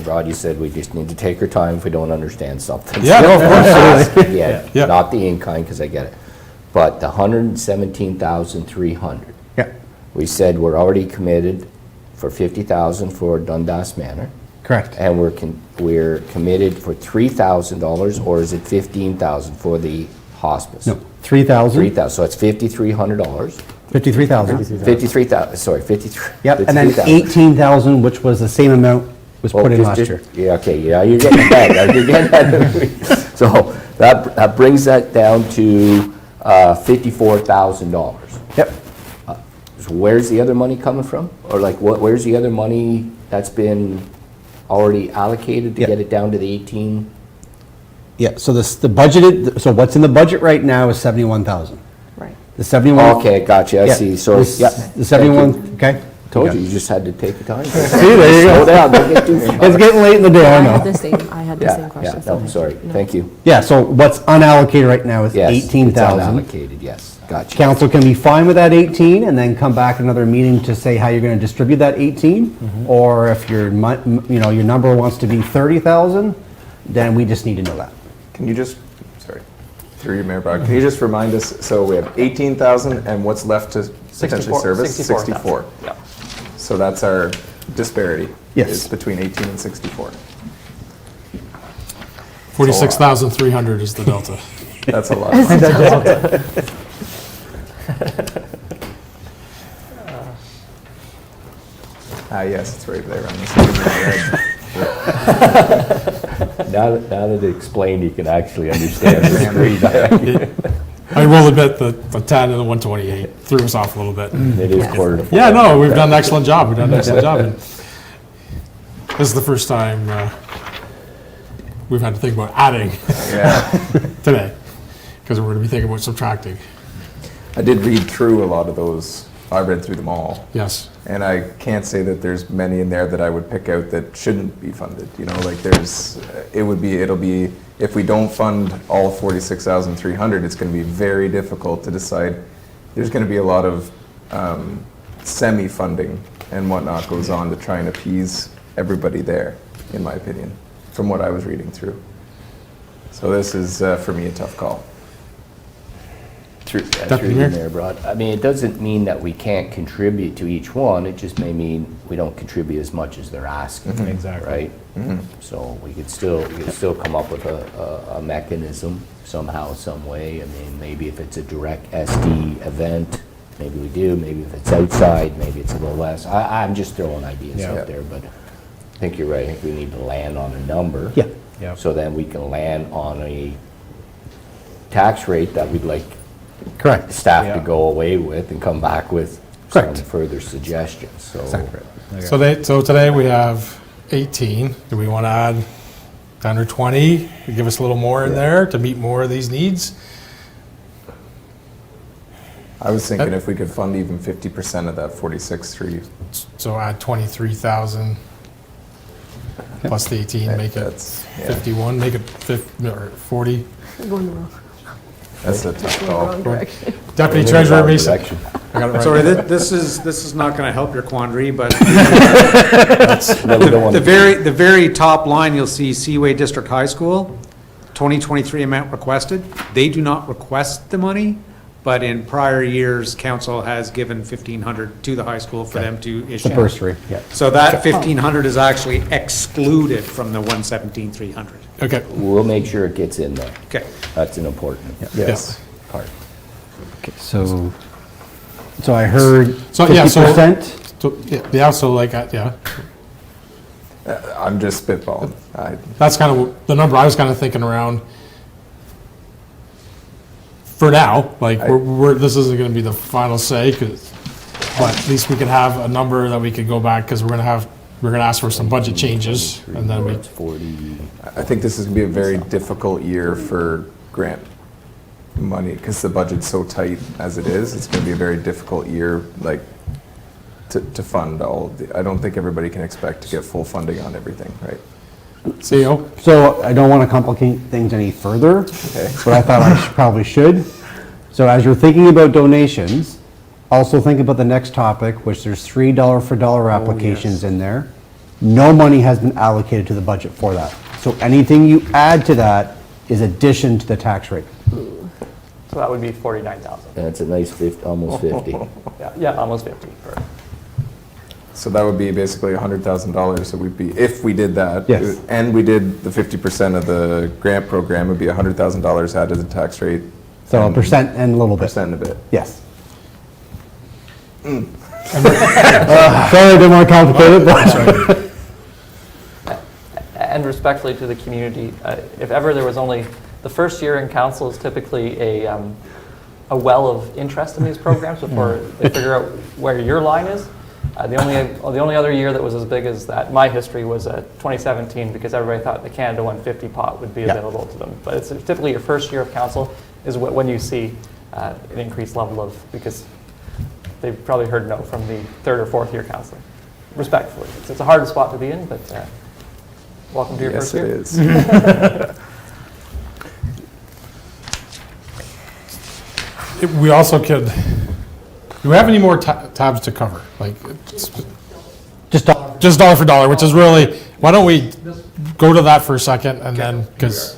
Rod, you said we just need to take our time if we don't understand something. Yeah, no, of course. Yeah, Yeah. not the in-kind, because I get it. But the 117,300. Yeah, We said we're already committed for 50,000 for Dundas Manor, correct. and we're committed for $3,000, or is it 15,000 for the hospice? No, 3,000, 3,000, so it's $5,300. 53,000. 53,000, sorry, 53. Yep, and then 53,000. 18,000, which was the same amount was put in last year. Yeah, okay, yeah, you're getting ahead, you're getting ahead. So that brings that down to $54,000. Yep. So where's the other money coming from? Or like, where's the other money that's been already allocated to Yeah. get it down to the 18? Yeah, so the budgeted, so what's in the budget right now is 71,000. Right. The 71. Okay, gotcha, I Yeah, see, so, this- yeah. The 71, okay? Told Okay. you, you just had to take the time. See, there you go. Slow down, don't get too far. It's getting late in the day, I I know. had the same question. Yeah, no, sorry, thank you. Yeah, so what's unallocated right now is Yes, 18,000. It's unallocated, yes, gotcha. Council can be fine with that 18 and then come back another meeting to say how you're going to distribute that 18. Or if your number wants to be 30,000, then we just need to know that. Can you just, sorry, through you, Mayor Brock, can you just remind us, so we have 18,000 and what's left to potentially service? 64. Yeah. So that's our disparity. Yes. Is between 18 and 64. 46,300 is the delta. That's a lot. Yes, it's right there on the screen. Now that it's explained, you can actually understand the screen. I will admit that the 10 and the 128 threw us off a little bit. It is quarter to four. Yeah, no, we've done an excellent job. We've done an excellent job. And this is the first time we've had to think about adding Yeah. today, because we're going to be thinking about subtracting. I did read through a lot of those. I read through them all. Yes. And I can't say that there's many in there that I would pick out that shouldn't be funded. Like it'll be, if we don't fund all 46,300, it's going to be very difficult to decide. There's going to be a lot of semi-funding and whatnot goes on to try and appease everybody there, in my opinion, from what I was reading through. So this is, for me, a tough call. Through Deputy you, Mayor? Mayor Broad. I mean, it doesn't mean that we can't contribute to each one, it just may mean we don't contribute as much as they're asking. Exactly. Right? So we could still come up with a mechanism somehow, some way. I mean, maybe if it's a direct SD event, maybe we do, maybe if it's outside, maybe it's a little less. I'm just throwing ideas Yeah. out there, but I think you're right, I think we need to land on a number. Yeah. Yeah. So then we can land on a tax rate that we'd like Correct. staff to Yeah. go away with and come back with some Correct. further suggestions, so. So today we have 18. Do we want to add 10 or 20? Give us a little more in there to meet more of these needs? I was thinking if we could fund even 50% of that 46.3. So add 23,000 plus the 18, make it That's- yeah. 51, make it 50, or 40. That's a tough call. Deputy Treasurer Mason. Direction. I got it right. Sorry, this is not going to help your quandary, but No, we don't want the very top line, you'll see Seaway District High School, 2023 amount requested. They do not request the money, but in prior years, council has given 1,500 to the high school for them to issue. The bursary, yeah. So that 1,500 is actually excluded from the 117,300. Okay, We'll make sure it gets in there. Okay. That's an important Yes. part. Okay, so I heard So, yeah, so- 50%. so, yeah, so like, yeah, I'm just spitballing. that's kind of the number I was kind of thinking around. For now, like, this isn't going to be the final say, but at least we can have a number that we could go back, because we're going to ask for some budget changes, and then we, It's 40, I think this is going to be a very difficult year for grant money, because the budget's so tight as it is. It's going to be a very difficult year, like, to fund all of the, I don't think everybody can expect to get full funding on everything, right? CEO, So I don't want to complicate things any further, but I thought I probably should. So as you're thinking about donations, also think about the next topic, which there's $3 for dollar applications in there. No money has been allocated to the budget for that. So anything you add to that is addition to the tax rate. So that would be 49,000. that's a nice 50, almost 50. Yeah, almost 50. So that would be basically $100,000 that we'd be, if we did that. Yes. And we did the 50% of the grant program, it'd be $100,000 added to the tax rate. So a and percent and a little bit. Percent and a bit. Yes. Sorry, I didn't want to complicate it, but. And respectfully to the community, if ever there was only, the first year in council is typically a well of interest in these programs before they figure out where your line is. The only other year that was as big as that, my history, was 2017, because everybody thought the Canada 150 pot would be available to them. But it's typically your first year of council is when you see an increased level of, because they've probably heard no from the third or fourth year council. Respectfully, it's a hard spot to be in, but welcome to your Yes, first it year. is. we also could, do we have any more tabs to cover? Like, Just dollar. just dollar for dollar, which is really, why don't we go to that for a second, and then, because,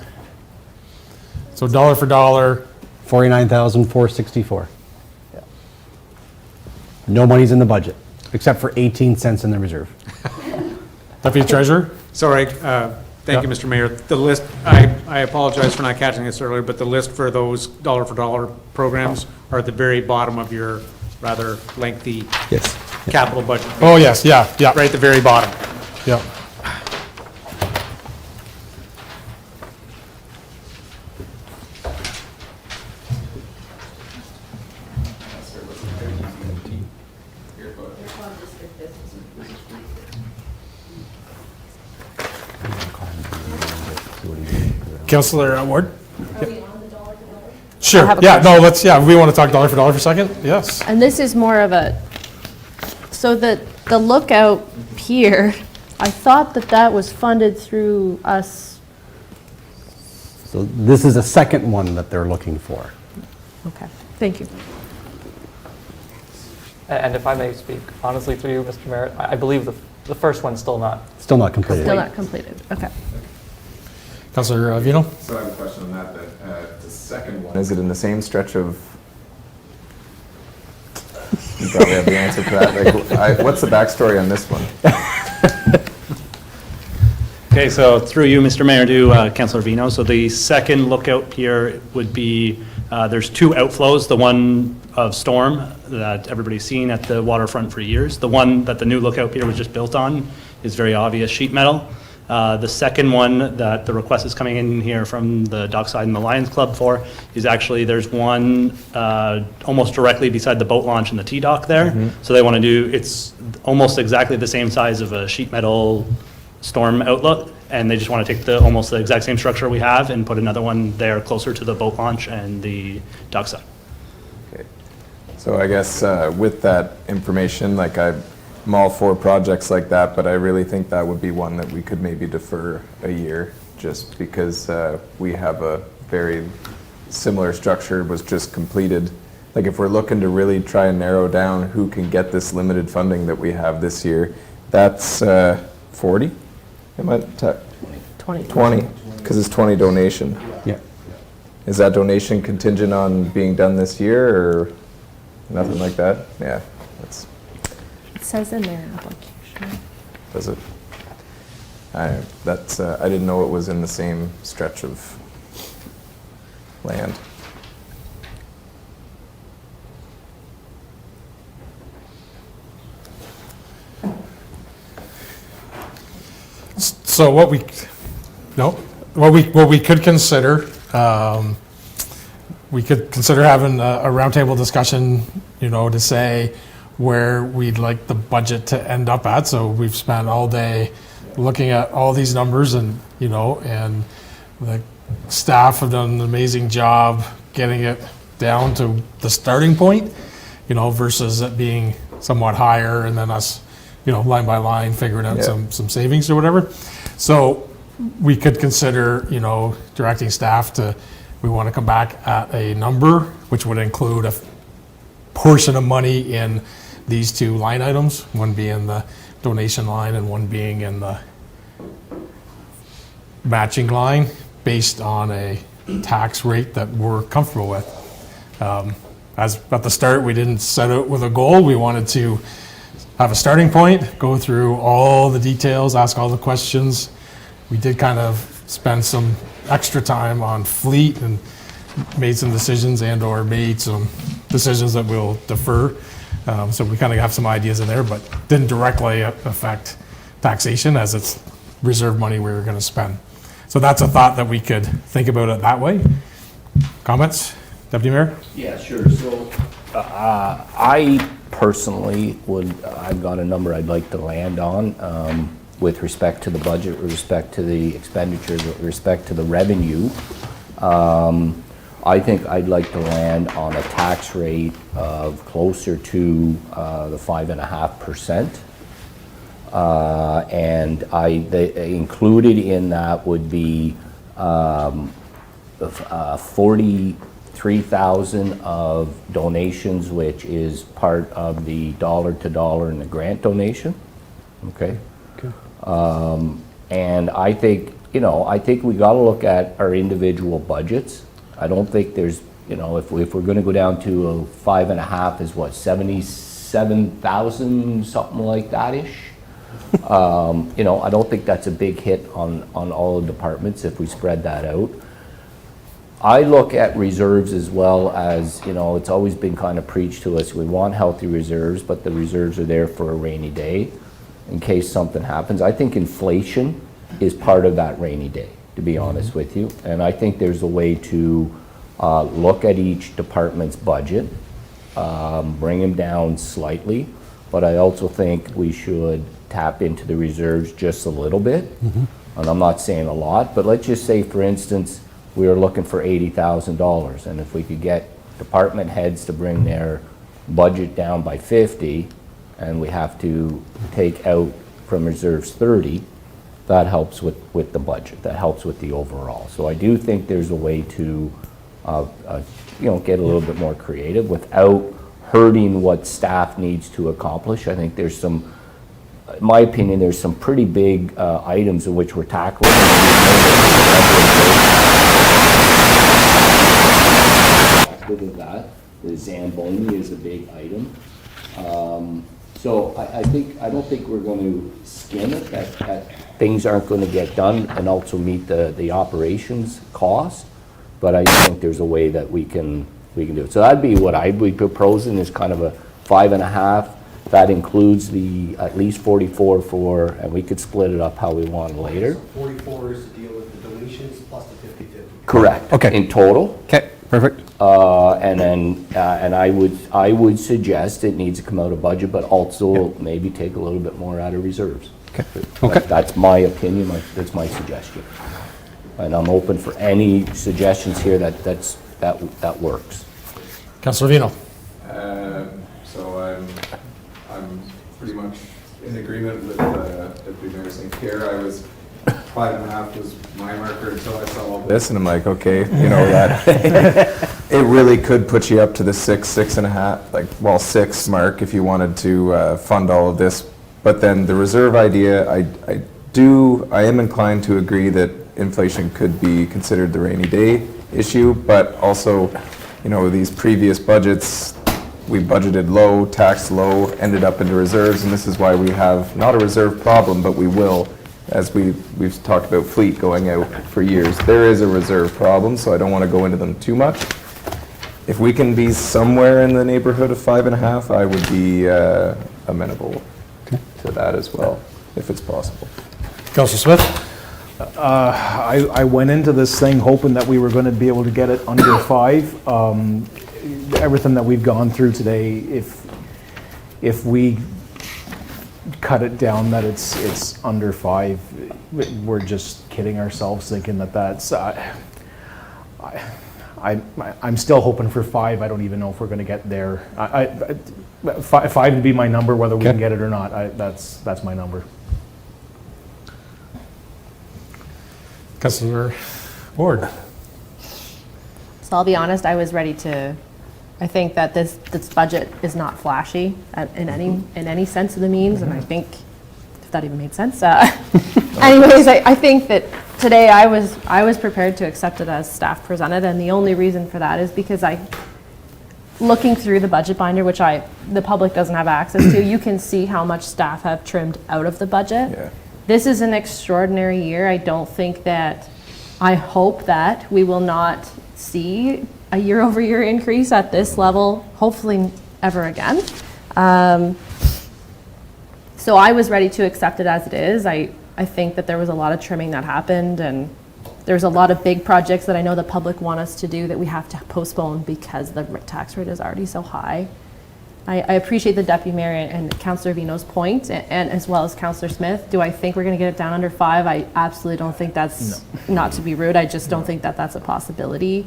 so dollar for dollar, 49,464. No money's in the budget, except for 18 cents in the reserve. Deputy Treasurer? Sorry, thank you, Mr. Mayor. The list, I apologize for not catching this earlier, but the list for those dollar for dollar programs are at the very bottom of your rather lengthy Yes. capital budget. Oh, yes, yeah, Right at the very bottom. yeah. Councillor Ward? Sure, I have a yeah, no, we want to talk dollar for a second, yes. And this is more of a, so the lookout pier, I thought that was funded through us. So this is a second one that they're looking for. Okay, thank you. And if I may speak honestly through you, Mr. Mayor, I believe the first one's still not. Still not completed. Still not completed, okay. Councillor Vino? So I have a question on that, the second one. Is it in the same stretch of, you probably have the answer to that, like, what's the backstory on this one? Okay, so through you, Mr. Mayor, to Councillor Vino. So the second lookout pier would be, there's two outflows, the one of storm that everybody's seen at the waterfront for years. The one that the new lookout pier was just built on is very obvious sheet metal. The second one that the request is coming in here from the Dockside and the Lions Club for is actually, there's one almost directly beside the boat launch and the T-dock there. So they want to do, it's almost exactly the same size of a sheet metal storm outlet, and they just want to take the almost the exact same structure we have and put another one there closer to the boat launch and the Dockside. Okay. So I guess with that information, like I'm all for projects like that, but I really think that would be one that we could maybe defer a year, just because we have a very similar structure was just completed. Like if we're looking to really try and narrow down who can get this limited funding that we have this year, that's 40? Am I 20. 20, because it's 20 donation. Yeah. Is that donation contingent on being done this year or nothing like that? Yeah, that's, It says in their application. does it? I didn't know it was in the same stretch of land. So what we could consider, we could consider having a roundtable discussion, to say where we'd like the budget to end up at. So we've spent all day looking at all these numbers and the staff have done an amazing job getting it down to the starting point, versus it being somewhat higher and then us, line by line figuring out some savings or whatever. So we could consider, directing staff we want to come back at a number, which would include a portion of money in these two line items, one being the donation line and one being in the matching line, based on a tax rate that we're comfortable with. As at the start, we didn't set out with a goal. We wanted to have a starting point, go through all the details, ask all the questions. We did kind of spend some extra time on fleet and made some decisions or made some decisions that we'll defer. So we kind of have some ideas in there, but didn't directly affect taxation, as it's reserve money we were going to spend. So that's a thought that we could think about it that way. Comments, Deputy Mayor? Yeah, sure. So I personally I've got a number I'd like to land on with respect to the budget, with respect to the expenditures, with respect to the revenue. I think I'd like to land on a tax rate of closer to the 5.5%. And included in that would be 43,000 of donations, which is part of the dollar to dollar and the grant donation. Okay. And I think we got to look at our individual budgets. I don't think there's, if we're going to go down to a 5.5 is what, 77,000, something like that ish. I don't think that's a big hit on all the departments if we spread that out. I look at reserves as well as, it's always been kind of preached to us, we want healthy reserves, but the reserves are there for a rainy day in case something happens. I think inflation is part of that rainy day, to be honest with you. And I think there's a way to look at each department's budget, bring them down slightly, but I also think we should tap into the reserves just a little bit. And I'm not saying a lot, but let's just say, for instance, we were looking for $80,000, and if we could get department heads to bring their budget down by 50, and we have to take out from reserves 30, that helps with the budget. That helps with the overall. So I do think there's a way to, get a little bit more creative without hurting what staff needs to accomplish. I think there's some, in my opinion, there's some pretty big items in which we're tackling. With that, the Zamboni is a big item. So I don't think we're going to skim it, that things aren't going to get done and also meet the operations cost, but I think there's a way that we can do it. So that'd be what I'd be proposing, is kind of a 5.5. That includes the at least 44 for, and we could split it up how we want later. So 44 is to deal with the deletions plus the 50/50. Correct. Okay. In total. Okay, perfect. And then, and I would suggest it needs to come out of budget, but also maybe take a little bit more out of reserves. Okay. Okay. That's my opinion, that's my suggestion. And I'm open for any suggestions here that works. Councillor Vino. So I'm pretty much in agreement with Deputy Mayor St. Pierre. I was 5.5 was my marker until I saw all this, and I'm like, okay, you know, that it really could put you up to the 6.5, like, well, 6 mark if you wanted to fund all of this. But then the reserve idea, I am inclined to agree that inflation could be considered the rainy day issue, but also, you know, these previous budgets, we budgeted low, taxed low, ended up into reserves, and this is why we have not a reserve problem, but we will, as we've talked about fleet going out for years. There is a reserve problem, so I don't want to go into them too much. If we can be somewhere in the neighborhood of 5.5, I would be amenable to that as well, if it's possible. Councillor Smith. I went into this thing hoping that we were going to be able to get it under 5. Everything that we've gone through today, if we cut it down that it's under 5, we're just kidding ourselves thinking that's I'm still hoping for 5. I don't even know if we're going to get there. 5 would be my number, whether we can get it or not. That's my number. Councillor Ward. So I'll be honest, I was ready to, I think that this budget is not flashy in any sense of the means, and I think, if that even made sense. Anyways, I think that today I was prepared to accept it as staff presented, and the only reason for that is because looking through the budget binder, which the public doesn't have access to, you can see how much staff have trimmed out of the budget. Yeah. This is an extraordinary year. I hope that we will not see a year-over-year increase at this level, hopefully ever again. So I was ready to accept it as it is. I think that there was a lot of trimming that happened, and there's a lot of big projects that I know the public want us to do that we have to postpone because the tax rate is already so high. I appreciate the Deputy Mayor and Councillor Vino's point, and as well as Councillor Smith. Do I think we're going to get it down under 5? I absolutely don't think that's, not to be rude, I just don't think that that's a possibility.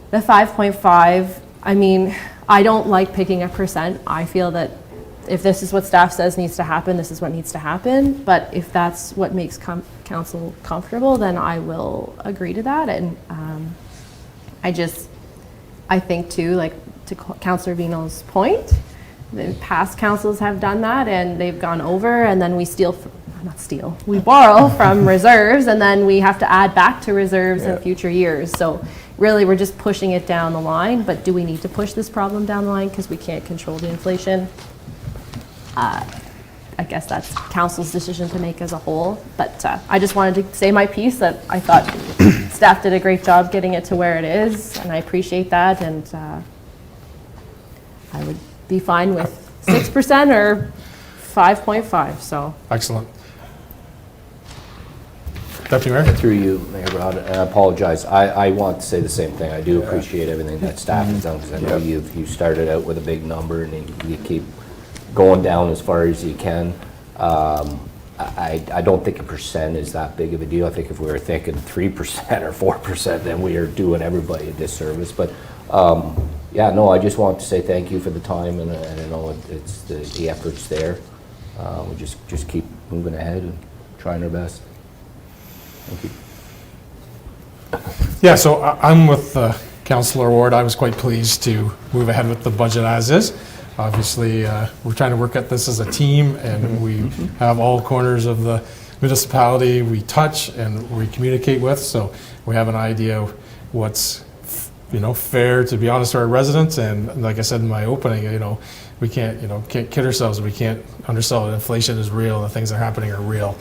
The 5.5, I mean, I don't like picking a percent. I feel that if this is what staff says needs to happen, this is what needs to happen. But if that's what makes council comfortable, then I will agree to that. And I think too, like to Councillor Vino's point, the past councils have done that and they've gone over, and then we we borrow from reserves, and then we have to add back to reserves in future years. So really we're just pushing it down the line. But do we need to push this problem down the line because we can't control the inflation? I guess that's council's decision to make as a whole, but I just wanted to say my piece that I thought staff did a great job getting it to where it is, and I appreciate that, and I would be fine with 6% or 5.5, so. Excellent. Deputy Mayor? Through you, Mayor Rod, and I apologize. I want to say the same thing. I do appreciate everything that staff has done, because I know you started out with a big number and you keep going down as far as you can. I don't think a percent is that big of a deal. I think if we were thinking 3% or 4%, then we are doing everybody a disservice. But yeah, no, I just want to say thank you for the time, and I know it's the effort's there. We just keep moving ahead and trying our best. Thank you. Yeah, so I'm with Councillor Ward, I was quite pleased to move ahead with the budget as is. Obviously, we're trying to work at this as a team, and we have all corners of the municipality we touch and we communicate with, so we have an idea of what's fair, to be honest, to our residents. And like I said in my opening, we can't kid ourselves. We can't undersell it. Inflation is real. The things that are happening are real.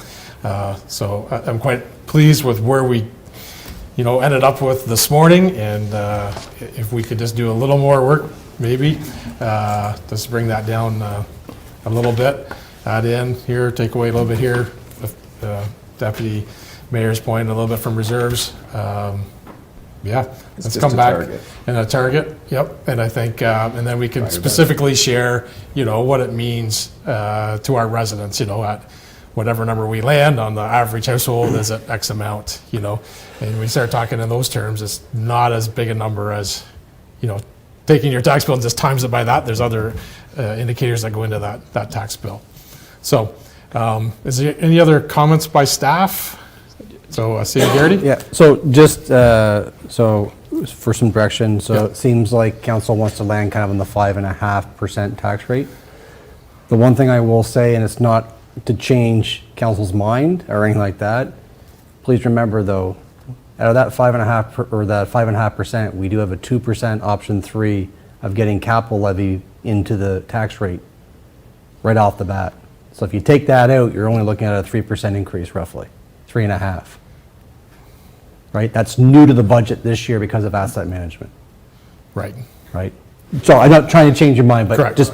So I'm quite pleased with where we ended up with this morning, and if we could just do a little more work, maybe, just bring that down a little bit, add in here, take away a little bit here, Deputy Mayor's point, a little bit from reserves. Let's just come a back target. and a target, yep, and I think, and then we can specifically share, what it means to our residents, at whatever number we land on the average household is at X amount, and we start talking in those terms, it's not as big a number as, taking your tax bill and just times it by that. There's other indicators that go into that tax bill. So, is there any other comments by staff? So, City Garrity? Yeah, so just, so for some direction, so Yeah. it seems like council wants to land kind of on the 5.5% tax rate. The one thing I will say, and it's not to change council's mind or anything like that, please remember though, out of that 5.5%, we do have a 2% option 3 of getting capital levy into the tax rate right off the bat. So if you take that out, you're only looking at a 3% increase roughly, 3.5%. Right? That's new to the budget this year because of asset management, Right. right? So I'm not trying to change your mind, but Correct. just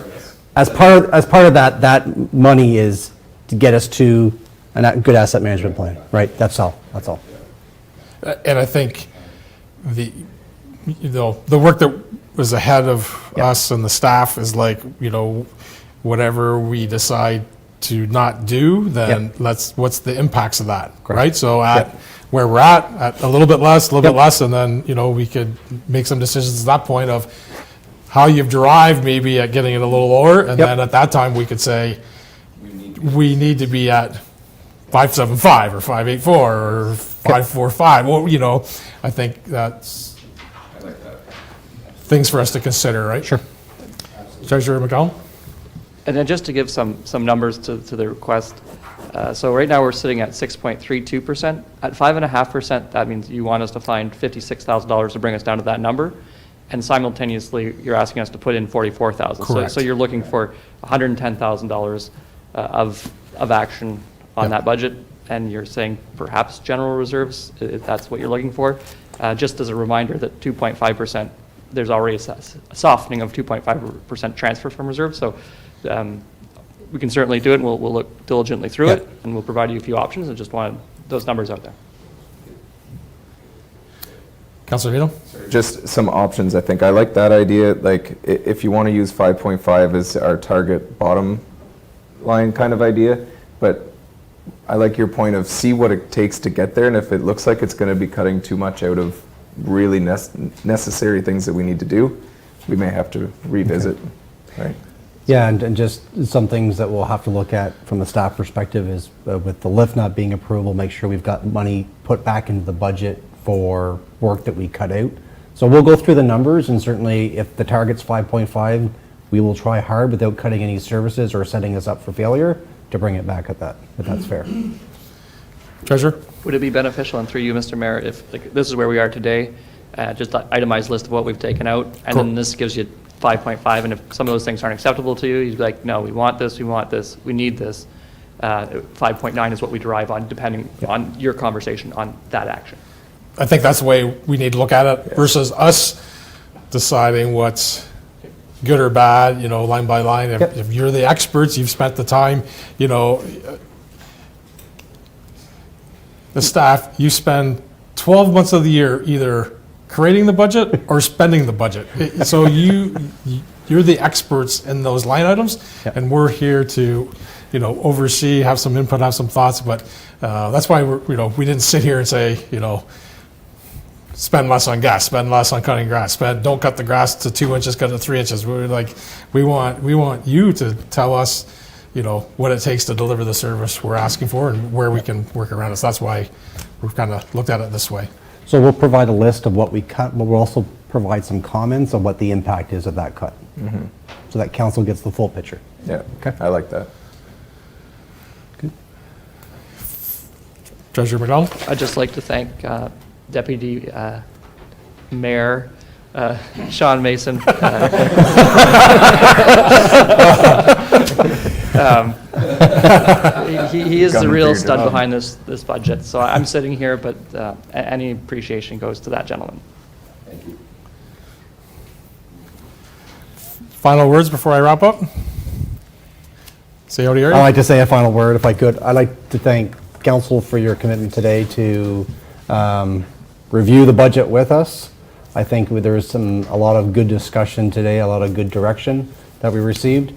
as part of that money is to get us to a good asset management plan, right? That's all. And I think the work that was ahead of us and the staff is like, whatever we decide to not do, then what's the impacts of that, right? So where we're at a little bit less, and then, we could make some decisions at that point of how you've derived maybe at getting it a little lower, and then at that time we could say, we need to be at 575 or 584 or 545. Well, I think that's things for us to consider, right? Sure. Treasurer McCollum? And then just to give some numbers to the request, so right now we're sitting at 6.32%. At 5.5%, that means you want us to find $56,000 to bring us down to that number, and simultaneously you're asking us to put in $44,000. Correct. So you're looking for $110,000 of action on that budget, and you're saying perhaps general reserves, if that's what you're looking for. Just as a reminder that 2.5%, there's already a softening of 2.5% transfer from reserves, so we can certainly do it, and we'll look diligently through it, and we'll provide you a few options. I just wanted those numbers out there. Councilor Vito? Just some options, I think. I like that idea. Like, if you want to use 5.5 as our target bottom line kind of idea, but I like your point of see what it takes to get there, and if it looks like it's going to be cutting too much out of really necessary things that we need to do, we may have to revisit, right? Yeah, and just some things that we'll have to look at from a staff perspective is with the lift not being approved, we'll make sure we've got money put back into the budget for work that we cut out. So we'll go through the numbers, and certainly if the target's 5.5, we will try hard without cutting any services or setting us up for failure to bring it back at that, if that's fair. Treasurer? Would it be beneficial, and through you, Mr. Mayor, if this is where we are today, just an itemized list of what we've taken out, and then this gives you 5.5, and if some of those things aren't acceptable to you, you'd be like, no, we want this, we need this. 5.9 is what we derive on, depending on your conversation on that action. I think that's the way we need to look at it versus us deciding what's good or bad, line by line. If you're the experts, you've spent the time, the staff, you spend 12 months of the year either creating the budget or spending the budget. So you're the experts in those line items, and we're here to, oversee, have some input, have some thoughts, but that's why we didn't sit here and say, spend less on gas, spend less on cutting grass, don't cut the grass to 2 inches, cut it to 3 inches. We're like, we want you to tell us, what it takes to deliver the service we're asking for and where we can work around it. So that's why we've kind of looked at it this way. So we'll provide a list of what we cut, but we'll also provide some comments on what the impact is of that cut. So that council gets the full picture. Yeah, Okay. I like that. Treasurer McDonald? I'd just like to thank Deputy Mayor Sean Mason. He is the Gunning for real your stud job. behind this budget. So I'm sitting here, but any appreciation goes to that gentleman. Final words before I wrap up? Say howdy, I'd Area. like to say a final word, if I could. I'd like to thank council for your commitment today to review the budget with us. I think there was a lot of good discussion today, a lot of good direction that we received.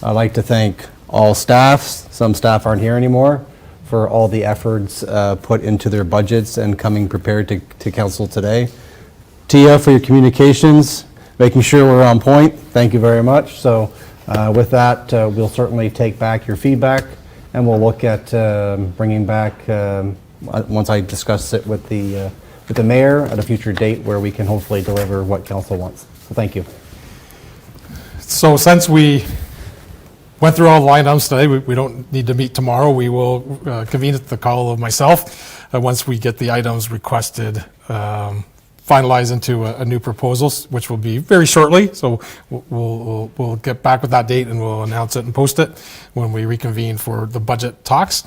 I'd like to thank all staffs, some staff aren't here anymore, for all the efforts put into their budgets and coming prepared to council today. Tia, for your communications, making sure we're on point. Thank you very much. So with that, we'll certainly take back your feedback, and we'll look at bringing back, once I discuss it with the mayor at a future date where we can hopefully deliver what council wants. So thank you. So since we went through all the line items today, we don't need to meet tomorrow. We will convene at the call of myself once we get the items requested finalized into a new proposal, which will be very shortly. So we'll get back with that date and we'll announce it and post it when we reconvene for the budget talks.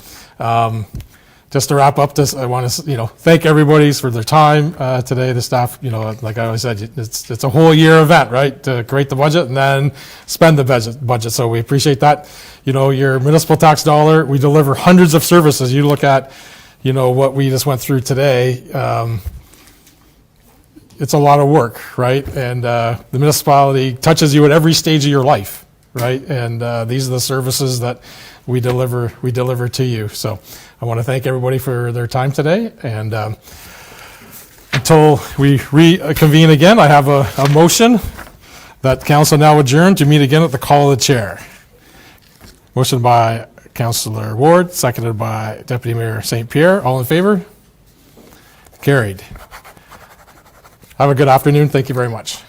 Just to wrap up this, I want to thank everybody for their time today. The staff, like I always said, it's a whole year event, right? To create the budget and then spend the budget. So we appreciate that. Your municipal tax dollar, we deliver hundreds of services. You look at, what we just went through today. It's a lot of work, right? And the municipality touches you at every stage of your life, right? And these are the services that we deliver to you. So I want to thank everybody for their time today. And until we reconvene again, I have a motion that council now adjourn to meet again at the call of the chair. Motion by Councillor Ward, seconded by Deputy Mayor St. Pierre. All in favor? Carried. Have a good afternoon. Thank you very much.